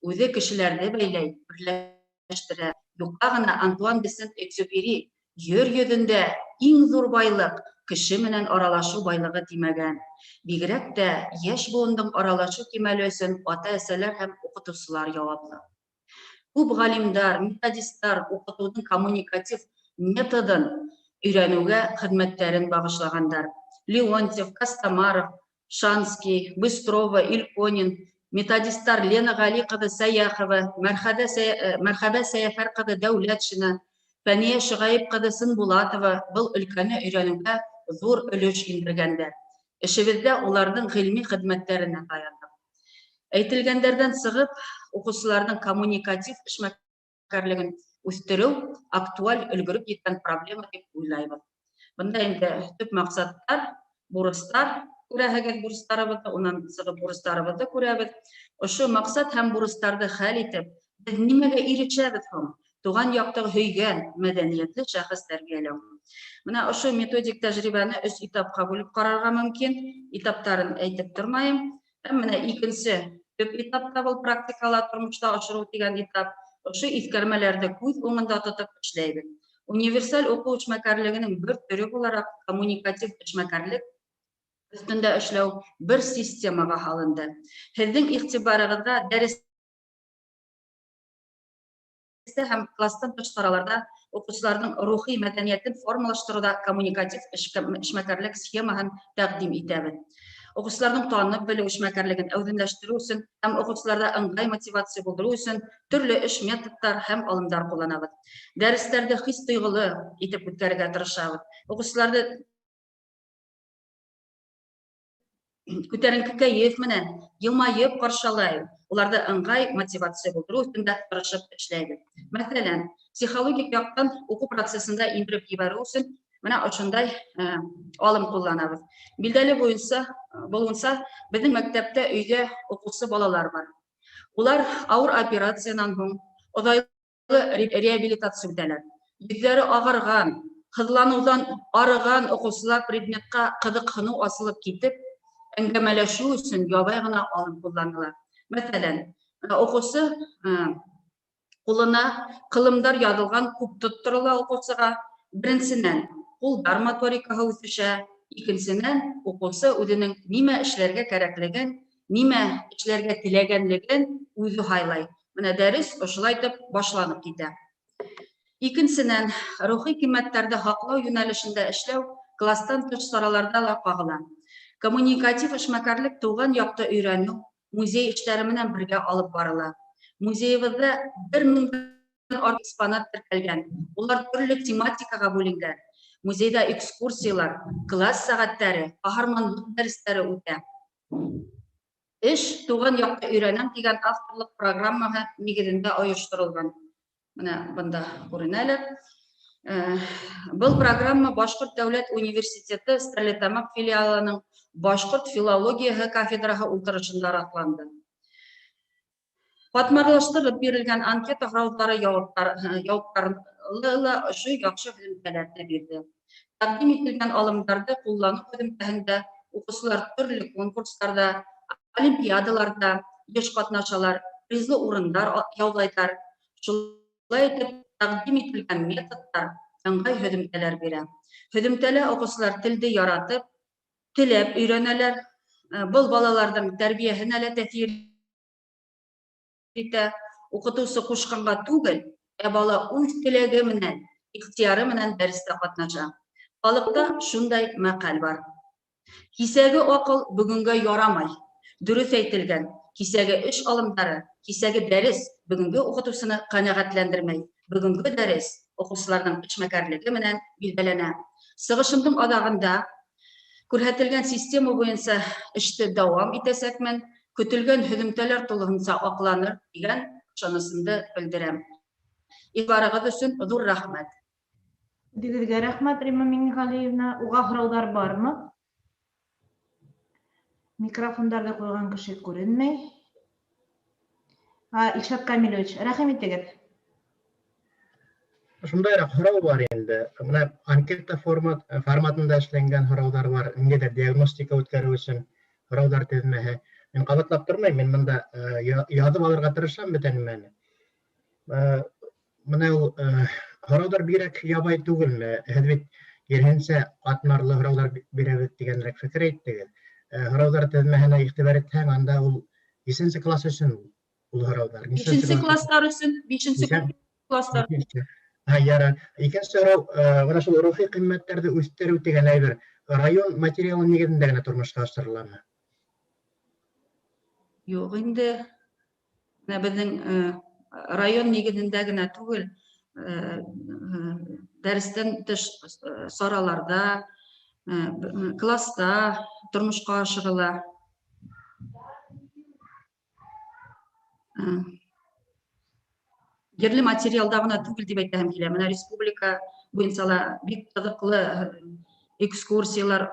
үҙе кешеләрҙе бәйләй, берләштерә. Юҡҡа ғына Антуан де Сент-Экзюпери ер йөҙөндә иң ҙур байлыҡ кеше менән аралашыу байлығы тимәгән. Бигерәк тә йәш быуындың аралашыу кимәле өсөн ата-әсәләр һәм уҡытыусылар яуаплы. Күп ғалимдар, методистар уҡытыуҙың коммуникатив методын өйрәнеүгә хеҙмәттәрен бағышлағандар. Леонтьев, Костомаров, Шанский, Быстрова, Ильконин, методистар Лена Ғали ҡыҙы Сәйәхова, Мәрхәбә Сәйәфәр ҡыҙы Дәүләтшина, Фәниә Шығайып ҡыҙы Сынбулатова был өлкәне өйрәнеүгә ҙур өлөш индергәндәр. Эшебеҙҙә уларҙың ғилми хеҙмәттәренә таяндыҡ. Әйтелгәндәрҙән сығып, уҡыусыларҙың коммуникатив эшмәкәрлеген үҫтереү актуаль өлгөрөп еткән проблема дип уйлайбыҙ. Бында инде төп маҡсаттар, бурыстар күрәһегеҙ, бурыстарыбыҙҙы, унан сығып бурыстарыбыҙҙы күрәбеҙ. Ошо маҡсат һәм бурыстарҙы хәл итеп, беҙ нимәгә ирешәбеҙ һуң? Туған яҡтағы һөйгән, мәҙәниәтле шәхес тәрбиәләү. Менә ошо методик тәжрибәне 3 этапҡа бүлеп ҡарарға мөмкин. Этаптарын әйтеп тормайым. Менә икенсе төп этапта был практикала тормошта ашырыу тигән этап. Ошо иҫкәрмәләрҙе күҙ уңында тотоп эшләйбеҙ. Универсаль уҡыу эшмәкәрлегенең бер төрө булараҡ коммуникатив эшмәкәрлек өҫтөндә эшләү бер системаға һалынды. Һеҙҙең иғтибарығыҙға дәрес һәм кластан тыш сараларда уҡыусыларҙың рухи мәҙәниәтен формалаштырыуҙа коммуникатив эшмәкәрлек схемаһын тәҡдим итәбеҙ. Уҡыусыларҙың танып белеү эшмәкәрлеген әүҙемләштереү өсөн һәм уҡыусыларҙа ыңғай мотивация булдырыу өсөн төрлө эш методтар һәм алымдар ҡулланабыҙ. Дәрестәрҙе хис тойғоло итеп үткәрергә тырышабыҙ. Уҡыусыларҙы күтәренке кәйеф менән йылмайып ҡаршылай, уларҙы ыңғай мотивация булдырыу өҫтөндә тырышып эшләйбеҙ. Мәҫәлән, психологик яҡтан уҡыу процессында индереп ебәреү өсөн менә ошондай алым ҡулланабыҙ. Билдәле булыуынса, беҙҙең мәктәптә өйҙә уҡыусы балалар бар. Улар ауыр операциянан һуң оҙайлы реабилитация үтәләр. Йөҙҙәре ағарған, һыҙланыуҙан арыған уҡыусылар предметҡа ҡыҙыҡһыныу асылып китеп, әңгәмәләшеү өсөн ябай ғына алым ҡулланылар. Мәҫәлән, уҡыусы ҡулына ҡылымдар яҙылған күп тотторола уҡыусыға. Беренсенән, ҡулдар моторикаһы үҫешә. Икенсенән, уҡыусы үҙенең нимә эшләргә кәрәклеген, нимә эшләргә теләгәнлеген үҙе һайлай. Менә дәрес ошолайтып башланып китә. Икенсенән, рухи ҡиммәттәрҙе һаҡлау йүнәлешендә эшләү кластан тыш сараларда ла ҡағыла. Коммуникатив эшмәкәрлек тыуған яҡты өйрәнеү, музей эштәре менән бергә алып барыла. Музейыбыҙҙа 1000-дән артыҡ экспонат теркәлгән. Улар төрлө тематикаға бүленгән. Музейҙа экскурсиялар, класс сәғәттәре, ҡаһарманлыҡ дәрестәре үтә. Эш туған яҡты өйрәнәм тигән авторлыҡ программаһы нигеҙендә ойошторолған. Менә бында күренәлер. Был программа Башҡорт дәүләт университеты Стәрлетамаҡ филиалының Башҡорт филологияһы кафедраһы ултырышында раҫланды. Ҡатмарлаштырып бирелгән анкета һорауҙары яуаптары ла ошо яҡшы һөҙөмтәләрҙе бирҙе. Тәҡдим ителгән алымдарҙы ҡулланыу һөҙөмтәһендә уҡыусылар төрлө конкурстарҙа, олимпиадаларҙа йыш ҡатнашалар, призлы урындар яулайҙар. Шулай итеп, тәҡдим ителгән методтар ыңғай һөҙөмтәләр бирә. Һөҙөмтәлә уҡыусылар телде яратып, теләп өйрәнәләр. Был балаларҙың тәрбиәһенә лә тәьҫир итә. Уҡытыусы ҡушҡанға түгел, бала үҙ теләге менән, ихтыяры менән дәрестә ҡатнаша. Халыҡта шундай мәҡәл бар. Кисәге акыл бүгенгә ярамай. Дөрес әйтелгән. Кисәге эш алымдары, кисәге дәрес бүгенге укытучыны канәгатьләндермәй. Бүгенге дәрес укучыларның эшмәкәрлеге менән билгеләнә. Сыгышымның адагында күрһәтелгән система буенча эште дәвам итәсәкмен, көтелгән һөҙөмтәләр тулыһынса акланыр дигән ышанысымды белдерәм. Игътибарыгыз өсөн зур рәхмәт. Дигезгә рәхмәт, Рима Миңнеғалиевна. Уға һорауҙар бармы? Микрофондарҙы ҡуйған кеше күренмәй. Илшат Камилович, рәхим итегеҙ. Шундайыраҡ һорау бар инде. Мына анкета форматында эшләнгән һорауҙар бар. Ниндәйҙер диагностика үткәреү өсөн һорауҙар теҙмәһе. Мин ҡабатлап тормайым, мин бында яҙып алырға тырышам бөтә нимәне. Мына ул һорауҙар бигерәк ябай түгелме? Һеҙ бит киреһенсә ҡатмарлы һорауҙар бирәбеҙ тигәнерәк фекер әйттегеҙ. Һорауҙар теҙмәһенә иғтибар итһәң, анда ул 5-нче класс өсөн ул һорауҙар. 5-нче класстар өсөн, 5-нче класстар. Яра. Икенсе һорау, бына шул рухи ҡиммәттәрҙе үҫтереү тигән әйбер район материалы нигеҙендә генә тормошҡа ашырыламы? Юҡ инде. Беҙҙең район нигеҙендә генә түгел, дәрестән тыш сараларҙа, класста тормошҡа ашырыла. Ерле материалда ғына түгел дип әйтәһем килә. Менә республика буйынса ла бик ҡыҙыҡлы экскурсиялар,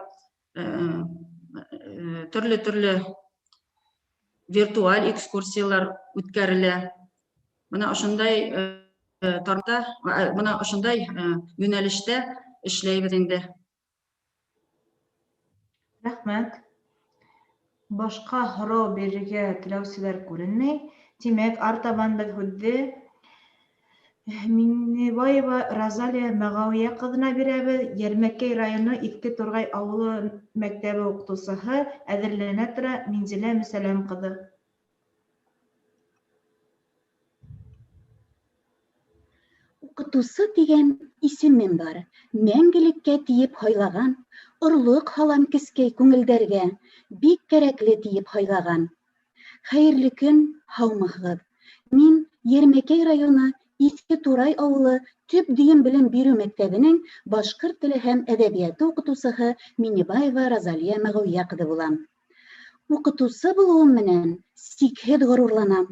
төрлө виртуаль экскурсиялар үткәрелә. Менә ошондай йүнәлештә эшләйбеҙ инде. Рәхмәт. Башҡа һорау бирергә теләүселәр күренмәй. Тимәк, артабан беҙ һүҙҙе Миннебаева Розалия Мәғәүиә ҡыҙына бирәбеҙ. Йәрмәкәй районы Иҫке Турғай ауылы мәктәбе уҡытыусыһы әҙерләнә тора Минзилә Мөсәләм ҡыҙы. Уҡытыусы тигән исемем бар. Мәңгелеккә тиеп һайлаған, орлоҡ һалам кескәй күңелдәргә, бик кәрәкле тиеп һайлаған. Хәйерле көн, һаумыһығыҙ. Мин Йәрмәкәй районы Иҫке Турай ауылы төп дөйөм белем биреү мәктәбенең башҡорт теле һәм әҙәбиәте уҡытыусыһы Миннебаева Розалия Мәғәүиә ҡыҙы булам. Уҡытыусы булыуым менән сикһеҙ ғорурланам.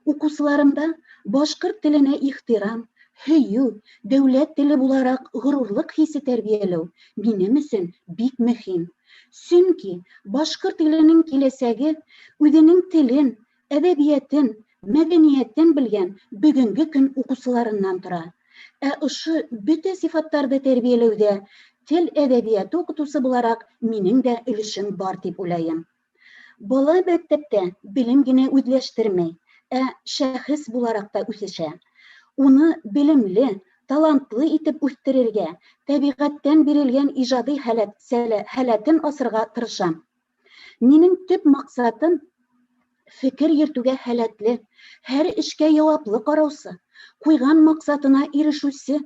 Уҡыусыларымда башҡорт теленә ихтирам, һөйөү, дәүләт теле булараҡ ғорурлыҡ хисе тәрбиәләү минең өсөн бик мөһим. Сөнки башҡорт теленең киләсәге үҙенең телен, әҙәбиәтен, мәҙәниәтен белгән бөгөнгө көн уҡыусыларынан тора. Ошо бөтә сифаттарҙы тәрбиәләүҙә тел әҙәбиәте уҡытыусы булараҡ минең дә өлөшөм бар тип уйлайым. Бала мәктәптә белем генә үҙләштермәй, шәхес булараҡ та үҫешә. Уны белемле, талантлы итеп үҫтерергә, тәбиғәттән бирелгән ижади һәләтен асырға тырышам. Минең төп маҡсатым фекер йөрөтөүгә һәләтле, һәр эшкә яуаплы ҡараусы, ҡуйған маҡсатына ирешеүсе,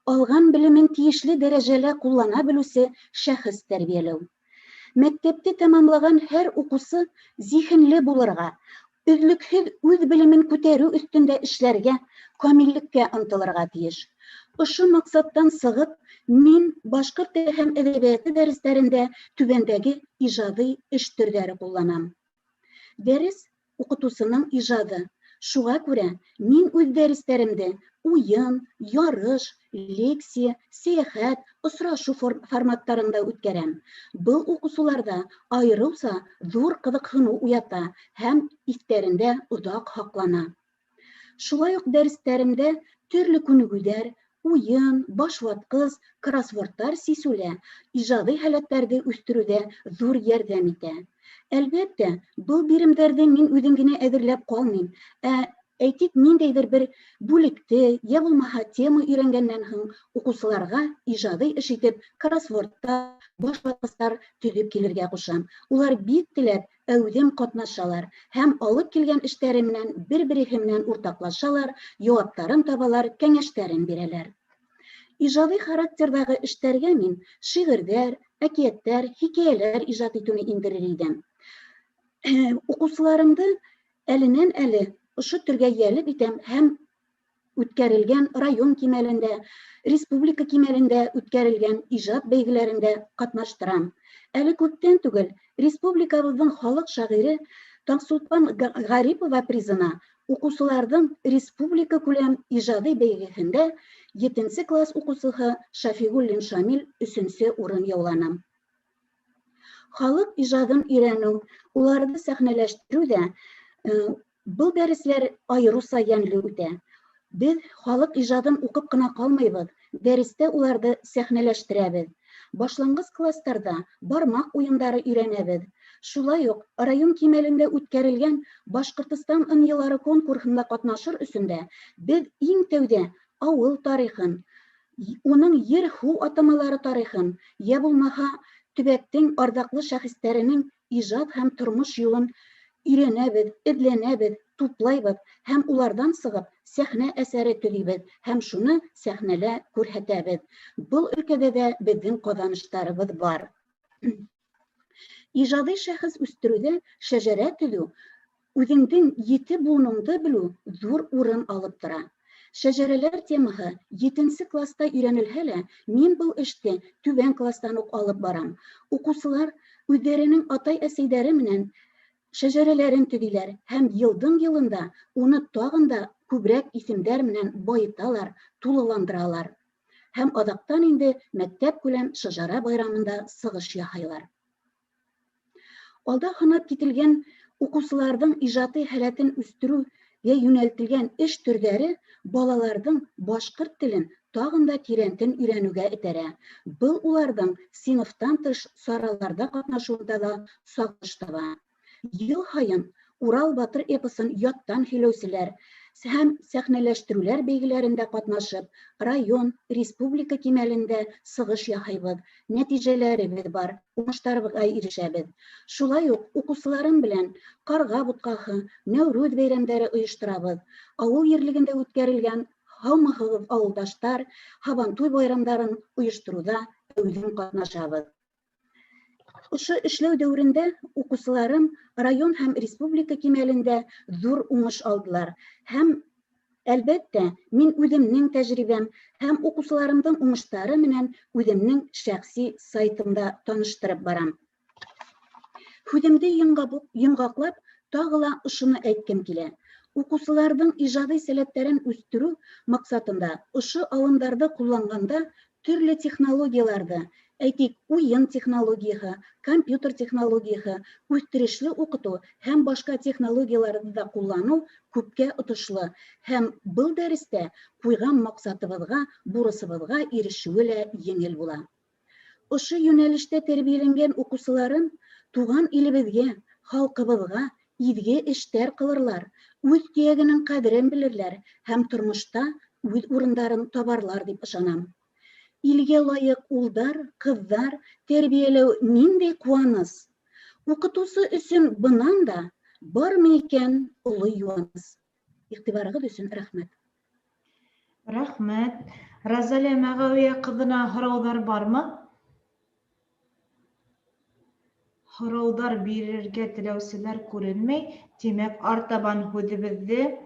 алған белемен тейешле дәрәжәлә ҡуллана белеүсе шәхес тәрбиәләү. Мәктәпте тамамлаған һәр уҡыусы зиһенле булырға, өҙлөкһөҙ үҙ белемен күтәреү өҫтөндә эшләргә, камиллеккә ынтылырға тейеш. Ошо маҡсаттан сығып, мин башҡорт теле һәм әҙәбиәте дәрестәрендә түбәндәге ижади эш төрҙәре ҡулланам. Дәрес уҡытыусының ижады. Шуға күрә мин үҙ дәрестәремде уйын, ярыш, лекция, сәйәхәт, осрашыу форматтарында үткәрәм. Был уҡыусыларҙа айырыуса ҙур ҡыҙыҡһыныу уята һәм иҫтәрендә оҙаҡ һаҡлана. Шулай уҡ дәрестәремдә төрлө күнегеүҙәр, уйын, башватҡыс, кроссвордтар сисеүлә ижади һәләттәрҙе үҫтереүҙә ҙур ярҙәм итә. Әлбәттә, был биремдәрҙе мин үҙем генә әҙерләп ҡалмайым. Әйтик, ниндәйҙер бер бүлекте, йә булмаһа тема өйрәнгәннән һуң уҡыусыларға ижади эш итеп кроссвордтар, башватҡыстар төҙөп килергә ҡушам. Улар бик теләп әүҙем ҡатнашалар һәм алып килгән эштәре менән бер-береһе менән уртаҡлашалар, яуаптарын табалар, кәңәштәрен бирәләр. Ижади характердагы эштәргә мин шигырьләр, әкияттәр, хикәяләр иҗат итүне индерер идем. Укучыларымды әленнән-әле ошо төргә ялеп итәм һәм үткәрелгән район кимәлендә, республика кимәлендә үткәрелгән иҗат бәйгеләрендә катнаштырам. Әле күптән түгел республикабызның халык шагыйре Таңсулпан Гарипова призына укучыларның республика күләм иҗади бәйгесендә 7-нче класс укучысы Шафигуллин Шамил 3-нче урын яуланам. Халык иҗадын өйрәнү, уларны сәхнәләштерүдә был дәресләр айрыуса йәнле үтә. Без халык иҗадын укып кына калмыйбыз, дәрестә уларны сәхнәләштерәбез. Башлангыч класстарда бармак уеннары өйрәнәбез. Шулай ук район кимәлендә үткәрелгән Башкортстан ынъялары конкурсында катнашыр өчен дә без иң тәүдә авыл тарихын, уның ер-ху атамалары тарихын, я булмаһа төбәктең ардаклы шәхестәренең иҗат һәм тормыш юлын өйрәнәбез, эзләнәбез, туплайбыз һәм улардан сыгып сәхнә әсәре төзибез һәм шуны сәхнәлә күрһәтәбез. Был өлкәдә дә безнең казаныштарыбыз бар. Иҗади шәхес үстерүдә шәҗәрә төзү, үзеңнең ете буыныңды белү зур урын алып тора. Шәҗәрәләр темаһы 7-нче класста өйрәнелһә лә, мин был эште түбән класстан ук алып барам. Укучылар үзләренең атай-әсәйләре менән шәҗәрәләрен төзиләр һәм елдан елында уны тагын да күбрәк исемдәр менән байыталар, тулыландыралар. Һәм адактан инде мәктәп күләм шәҗәрә байрамында сыгыш яһайлар. Алда хынап кителгән укучыларның иҗади һәләтен үстерүгә юнәлтелгән эш төрләре балаларның башкорт телен тагын да тирәнтен өйрәнүгә этәрә. Был уларның сыйныфтан тыш сараларда катнашуында да сагыш таба. Ел һайын Урал Батыр эпосын яттан һөйләүселәр һәм сәхнәләштерүләр бәйгеләрендә катнашып, район, республика кимәлендә сыгыш яһайбыз. Нәтиҗәләребез бар, уңыштарыбызга ирешәбез. Шулай ук укучыларым белән Карга буткаһы, Нәүрүз бәйрәмнәре оештырабыз. Авыл ерлегендә үткәрелгән һаумыһыгыз авылдаштар, Һабантуй байрамнарын оештыруда әүҙем катнашабыз. Ошо эшләү дәүрендә укучыларым район һәм республика кимәлендә зур уңыш алдылар. Һәм әлбәттә, мин үземнең тәҗрибәм һәм укучыларымның уңыштары менән үземнең шәхси сайтымда таныштырып барам. Хүземде йомгаклап, тагы ла ошоны әйткем килә. Укучыларның иҗади сәләтләрен үстерү максатында ошо алымдарды кулланганда төрле технологияларда, әйтик, уен технологияһы, компьютер технологияһы, үстерешле укыту һәм башка технологияларны да куллану күпкә отышлы һәм был дәрестә куйган максатыбызга, бурысыбызга ирешүе лә еңел була. Ошо юнәлештә тәрбияләнгән укучыларым туган илебезгә, халкыбызга изге эштәр кылырлар, үз төягенең кадерен белерләр һәм тормышта үз урындарын табарлар дип ышанам. Илгә лайык улдар, кыздар тәрбияләү ниндәй куаныс. Укытусы өчен бынан да бармы икән олы юаныс. Игътибарыгыз өчен рәхмәт. Рәхмәт. Розалия Мәгәвия кызына һораудар бармы? Һораудар бирергә теләүселәр күренмәй. Тимәк, артабан һүҙебеҙҙе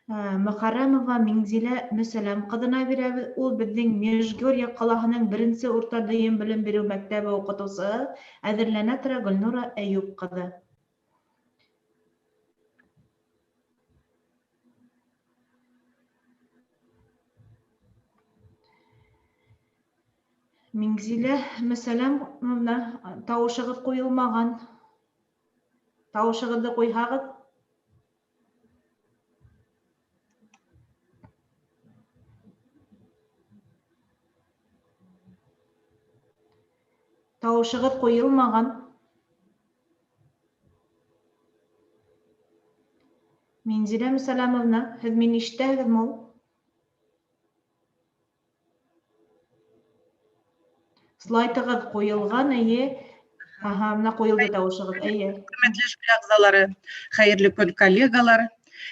Мөхәррәмова Миңзилә Мөсәләм ҡыҙына бирәбеҙ. Ул беҙҙең Межгорье ҡалаһының 1-нче урта дөйөм белем биреү мәктәбе уҡытыусыһы, әҙерләнә тора Гөлнура Әйүп ҡыҙы. Миңзилә Мөсәләм, тауышығыҙ ҡуйылмаған. Тауышығыҙҙы ҡуйһағыҙ. Тауышығыҙ ҡуйылмаған. Миңзилә Мөсәләмовна, һеҙ мине ишетәһегеҙме ул? Слайдығыҙ ҡуйылған, эйе. Мына ҡуйылды тауышығыҙ, эйе. Хөрмәтле школ ағзалары, хәйерле көн, коллегалар.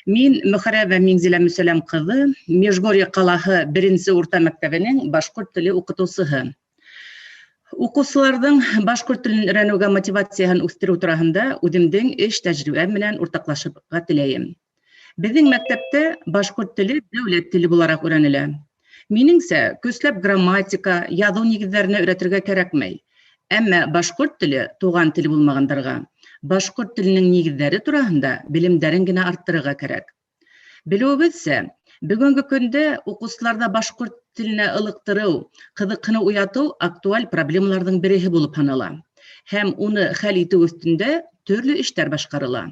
Мин Мөхәррәмә Миңзилә Мөсәләм кызы, Межгорье калаһы 1-нче урта мәктәбенең башкорт теле укытучысы. Укучыларның башкорт телен өйрәнүгә мотивациясын үстерү турында үземнең эш тәҗрибәм белән уртаклашырга теләйем. Безнең мәктәптә башкорт теле дәүләт теле буларак өйрәнелә. Минеңсә, көчләп грамматика, язу нигезләренә өйрәтергә кирәкмәй. Әмма башкорт теле туган тел булмагандарга башкорт теленең нигезләре турында белемдәрен генә арттырырга кирәк. Белүебезчә, бүгенге көндә укучыларда башкорт теленә ылыктыру, кызыкны уяту актуаль проблемаларның береһе булып санала. Һәм уны хәл итү өстендә төрле эшләр башкарыла.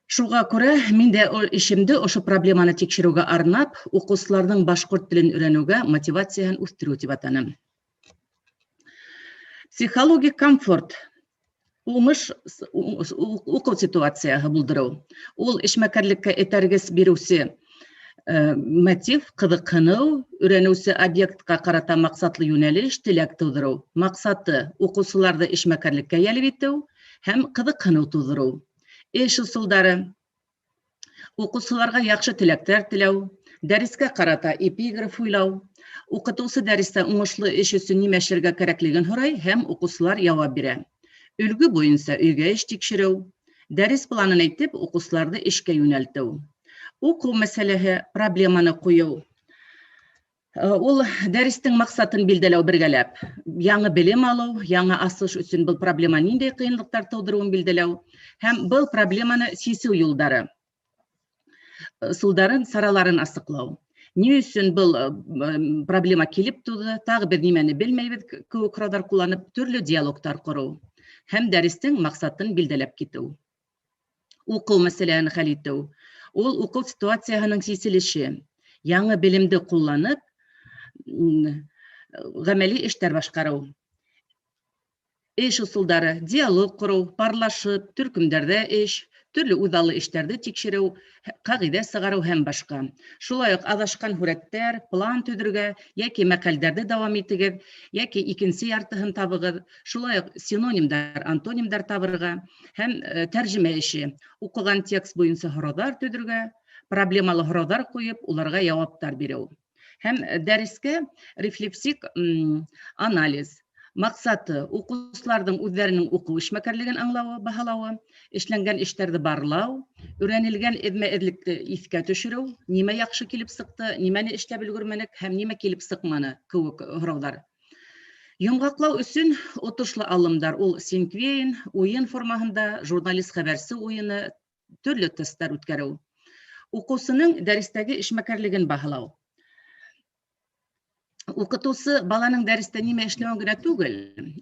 Шуңа күрә мин дә эшемдә ошо проблеманы тикшерүгә арнап, укучыларның башкорт телен өйрәнүгә мотивациясын үстерү дип атаным. Психологик комфорт уңыш уку ситуацияһы булдыру. Ул эшмәкәрлеккә этәргес бирүсе мотив, кызыкыну, өйрәнүсе объектка карата максатлы юнәлеш, теләк тудыру. Максаты укучыларны эшмәкәрлеккә ялеп итү һәм кызыкыну тудыру. Эш ысулдары укучыларга яхшы теләктәр теләү, дәрескә карата эпиграф уйлау, укытучы дәрестә уңышлы эш өчен нимә эшләргә кирәклеген һорай һәм укучылар җавап бирә. Өлгө буенча өйгә эш тикшерү, дәрес планын әйтеп, укучыларны эшкә юнәлтү. Уку мәсьәләһе, проблеманы кую. Ул дәрестең максатын билдәләү бергәләп, яңа белем алу, яңа асыш өчен был проблема ниндәй кыенлыктар тудыруын билдәләү һәм был проблеманы сисү юлдары, ысулдарын, сараларын асыклау. Ни өчен был проблема килеп туды, тагы бер нимәне белмәйбез, күп кырадар кулланып, төрле диалогтар кору һәм дәрестең максатын билдәләп китү. Уку мәсьәләһен хәл итү. Ул уку ситуацияһының сиселеше, яңа белемде кулланып, гамәли эшләр башкару. Эш ысулдары, диалог кору, парлашып, төркемдәрдә эш, төрле үҙаллы эшләрде тикшерү, кагыйдә сыгару һәм башка. Шулай ук адашкан һүрәттәр, план төҙөргә, яки мәкаләләрде дәвам итегез, яки икенсе яртыһын табыгыз. Шулай ук синонимдар, антонимдар табырга һәм тәрҗемә эше, укыган текст буенча һорауҙар төҙөргә, проблемалы һорауҙар куйып, уларга яуаптар бирү. Һәм дәрескә рефлексик анализ. Максаты укучыларның үзләренең уку эшмәкәрлеген аңлауы, баһалауы, эшләнгән эшләрне барлау, өйрәнелгән эзлекте искә төшерү, нимә яхшы килеп сыкты, нимәне эшләп өлгермәнек һәм нимә килеп сыкманы кеүек һорауҙар. Йомғаҡлау өсөн отошлы алымдар, ул синквейн, уйын формаһында, журналист хәбәрсе уйыны, төрле тесттар үткәреү. Укусының дәрестәге эшмәкәрлеген баһалау. Укытучы баланың дәрестә нимә эшләүен генә түгел,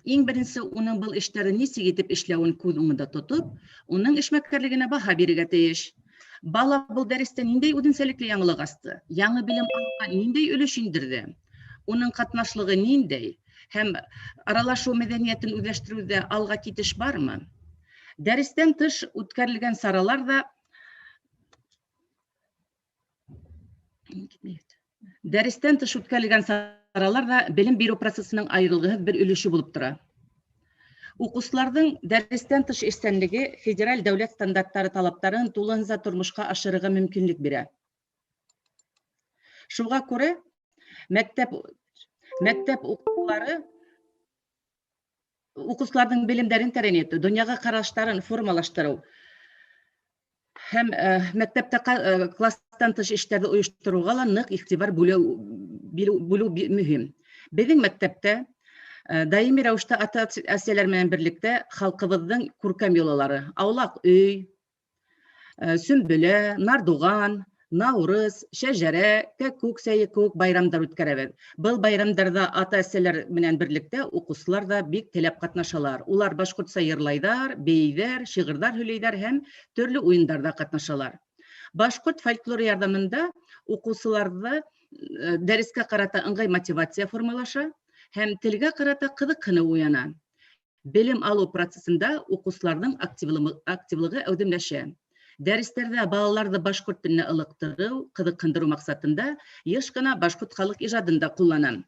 иң беренсе уның был эшләрен нисек итеп эшләүен күҙ уңында тотоп, уның эшмәкәрлегенә баһа бирергә тейеш. Бала был дәрестә ниндәй үҙенсәлекле яңылык асты, яңы белем алыуға ниндәй өлөш индерҙе, уның ҡатнашлығы ниндәй һәм аралашыу мәҙәниәтен үҙләштереүҙә алға китеш бармы? Дәрестән тыш үткәрелгән саралар да Дәрестән тыш үткәрелгән саралар да белем бирү процессының айырылғыһыҙ бер өлөшө булып тора. Укучыларҙың дәрестән тыш эшсәнлеге федераль дәүләт стандарттары талаптарын тулыһынса тормошҡа ашырырға мөмкинлек бирә. Шуға күрә мәктәп укучыларҙың белемдәрен тәрән итеү, донъяға ҡараштарын формалаштырыу һәм мәктәптә класстан тыш эштәрҙе ойоштороуға ла ныҡ иғтибар бүлеү мөһим. Беҙҙең мәктәптә даими рәүештә ата-әсәләр менән берлектә халҡыбыҙҙың күркәм йолалары, аулаҡ өй, сөмбөлә, нардуған, Наурыз, Шәжәрә, Кәкүк сәйе кеүек байрамдар үткәрәбеҙ. Был байрамдарҙа ата-әсәләр менән берлектә уҡыусылар ҙа бик теләп ҡатнашалар. Улар башҡортса йырлайҙар, бейейҙәр, шиғырҙар һөйләйҙәр һәм төрлө уйындарҙа ҡатнашалар. Башҡорт фольклоры ярҙамында уҡыусыларҙы дәрескә ҡарата ыңғай мотивация формалаша һәм телгә ҡарата ҡыҙыҡһыныу уяна. Белем алыу процесында уҡыусыларҙың активлығы әүҙемләшә. Дәрестәрҙә балаларҙы башҡорт теленә ылыҡтырыу, ҡыҙыҡһындырыу маҡсатында йыш ҡына башҡорт халыҡ ижадында ҡулланам.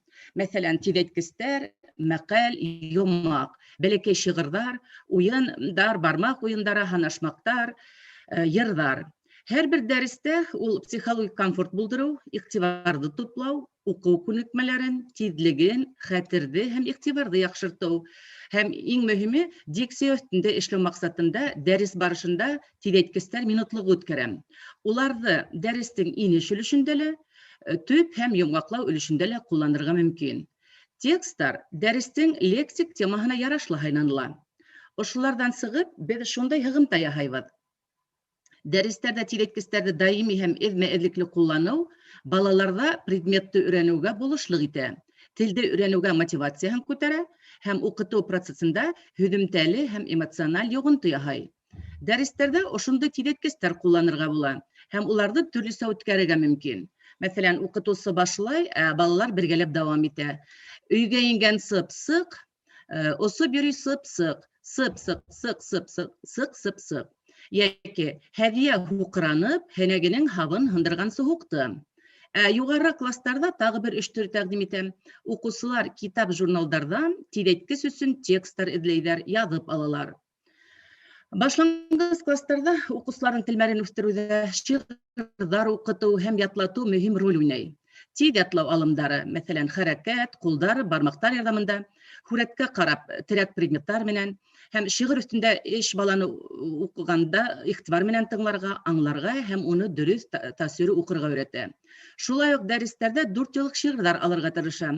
Мәҫәлән, тиҙәйткестәр, мәҡәл, йомаҡ, бәләкәй шиғырҙар, уйындар, бармаҡ уйындары, һанашмаҡтар, йырҙар. Һәр бер дәрестә ул психологик комфорт булдыру, игътибарды туплау, уку күнекмәләрен, тизлеген, хәтерде һәм игътибарды яхшырту. Һәм иң мөһиме, дикция өстендә эшләү максатында дәрес барышында тизәйткечләр минутлык үткәрәм. Уларны дәрестең инеш өлешендә лә, төп һәм йомгаклау өлешендә лә кулланырга мөмкин. Тексттар дәрестең лексик темаһына ярашлы һайланыла. Ошолардан сығып, без шундай һығымта яһайбыз. Дәрестәрдә тизәйткечләрне даими һәм эҙмә-эҙлекле кулланыу балаларда предметты өйрәнеүгә булышлык итә. Телде өйрәнеүгә мотивацияһын күтәрә һәм укыту процессында һөҙөмтәле һәм эмоциональ йоғонто яһай. Дәрестәрдә ошондай тизәйткечләр кулланырга була һәм уларны төрлөсә үткәрергә мөмкин. Мәсәлән, укытыусы башлай, балалар бергәләп дауам итә. Өйгә ингән сып-сыҡ, осоп йөрөй сып-сыҡ, сып-сыҡ, сыҡ-сып-сыҡ, сыҡ-сып-сыҡ. Яки Һәҙиә һуҡранып, һәнәгенең һабын һындырғансы һуҡты. Юғарыраҡ кластарҙа тағы бер эш төрө тәҡдим итәм. Уҡыусылар китап, журналдарҙан тиҙәйткес өсөн тексттар эҙләйҙәр, яҙып алалар. Башлангыс кластарҙа уҡыусыларҙың телмәрен үҫтереүҙә шиғырҙар уҡытыу һәм ятлатыу мөһим роль уйнай. Тиҙ ятлау алымдары, мәҫәлән, хәрәкәт, ҡулдар, бармаҡтар ярҙамында, һүрәткә ҡарап терәк предметтар менән һәм шиғыр өҫтөндә эш баланы уҡығанда иғтибар менән тыңларға, аңларға һәм уны дөрөҫ тасвири уҡырға өйрәтә. Шулай уҡ дәрестәрҙә 4 йыллыҡ шиғырҙар алырға тырышам.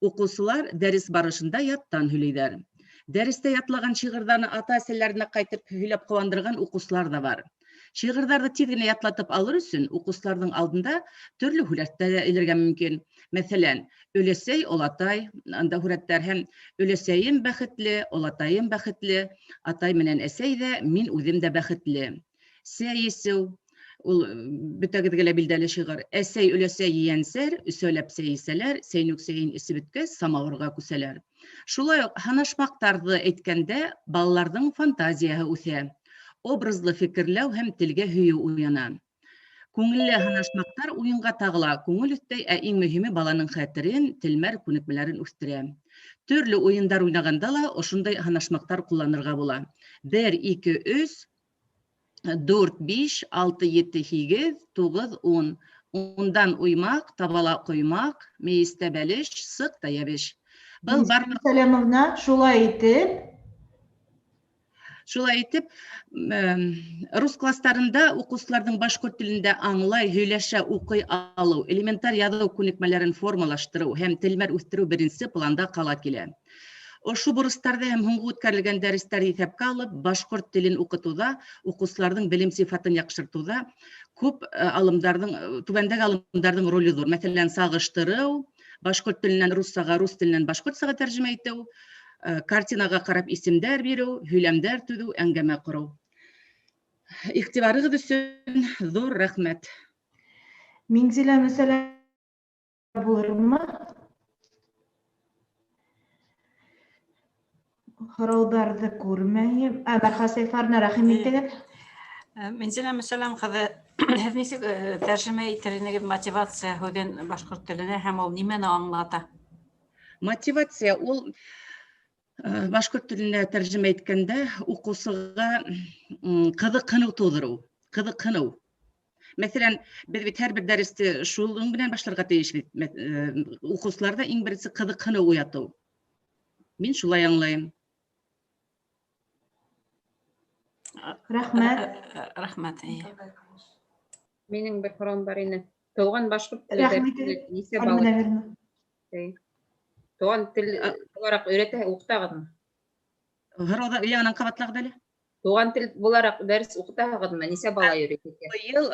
Уҡыусылар дәрес барышында яттан һөйләйҙәр. Дәрестә ятлаган шиғырҙарны ата-әсәләренә ҡайтып һөйләп ҡыуандырған уҡыусылар да бар. Шиғырҙарҙы тиҙ генә ятлатып алыр өсөн уҡыусыларҙың алдында төрлө һүрәттәр элергә мөмкин. Мәҫәлән, өләсәй, олатай, анда һүрәттәр һәм өләсәйем бәхетле, олатайым бәхетле, атай менән әсәй ҙә, мин үҙем дә бәхетле. Сәй эсеү, ул бөтәгеҙгә лә билдәле шиғыр. Әсәй, өләсәй ейәнсәр, өсәүләп сәй эсәләр, сәйнүк сәйен эсеп бөткәс, самауырға күсәләр. Шулай уҡ һанашмаҡтарҙы әйткәндә балаларҙың фантазияһы үҫә. Образлы фекерләү һәм телгә һөйөү уяна. Күңелле һанашмаҡтар уйынға тағыла, күңел өҫтәй, ә иң мөһиме баланың хәтерен, телмәр күнекмәләрен үҫтерә. Төрлө уйындар уйнағанда ла ошондай һанашмаҡтар ҡулланырға була. 1, 2, 3, 4, 5, 6, 7, 8, 9, 10. Ундан уймаҡ, табала ҡоймаҡ, мейестә бәлеш, сыҡта йәбеш. Был барлыҡ Сәләмовна, шулай итеп, рус кластарында уҡыусыларҙың башҡорт телендә аңлай, һөйләшә, уҡый алыу, элементар яҙыу күнекмәләрен формалаштырыу һәм телмәр үҫтереү беренсе планда ҡала килә. Ошо бурыстарҙы һәм һуңғы үткәрелгән дәрестәрҙе иҫәпкә алып, башҡорт телен уҡытыуҙа, уҡыусыларҙың белем сифатын яҡшыртыуҙа күп түбәндәге алымдарҙың роле ҙур. Мәҫәлән, сағыштырыу, башҡорт теленән руссаға, рус теленән башҡортсаға тәржемә итеү, картинаға ҡарап исемдәр биреү, һөйләмдәр төҙөү, әңгәмә ҡороу. Иғтибарығыҙ өсөн ҙур рәхмәт. Миңзилә мәсьәлә булырмы? Һорауҙарҙы күрмәйем. Бәрхә Сәйфәрнә, рәхим итегеҙ. Миңзилә мәсәләм, һеҙ нисек тәржемә итерһегеҙ мотивация һүҙен башҡорт теленә һәм ул нимәне аңлата? Мотивация ул башҡорт теленә тәржемә иткәндә уҡыусыға ҡыҙыҡһыныу тыуҙырыу, ҡыҙыҡһыныу. Мәҫәлән, беҙ бит һәр бер дәресте шуның менән башларға тейешбеҙ. Уҡыусыларҙа иң беренсе ҡыҙыҡһыныу уятыу. Мин шулай аңлайым. Рәхмәт. Рәхмәт. Минең бер һорауым бар ине. Тыуған башҡорт теле нисә бала? Туған тел булараҡ өйрәтәһе, уҡытаһығыҙмы? Һорауҙы яңынан ҡабатлағыҙ әле. Туған тел булараҡ дәрес уҡытаһығыҙмы? Нисә бала өйрәтәһегеҙ? Быйыл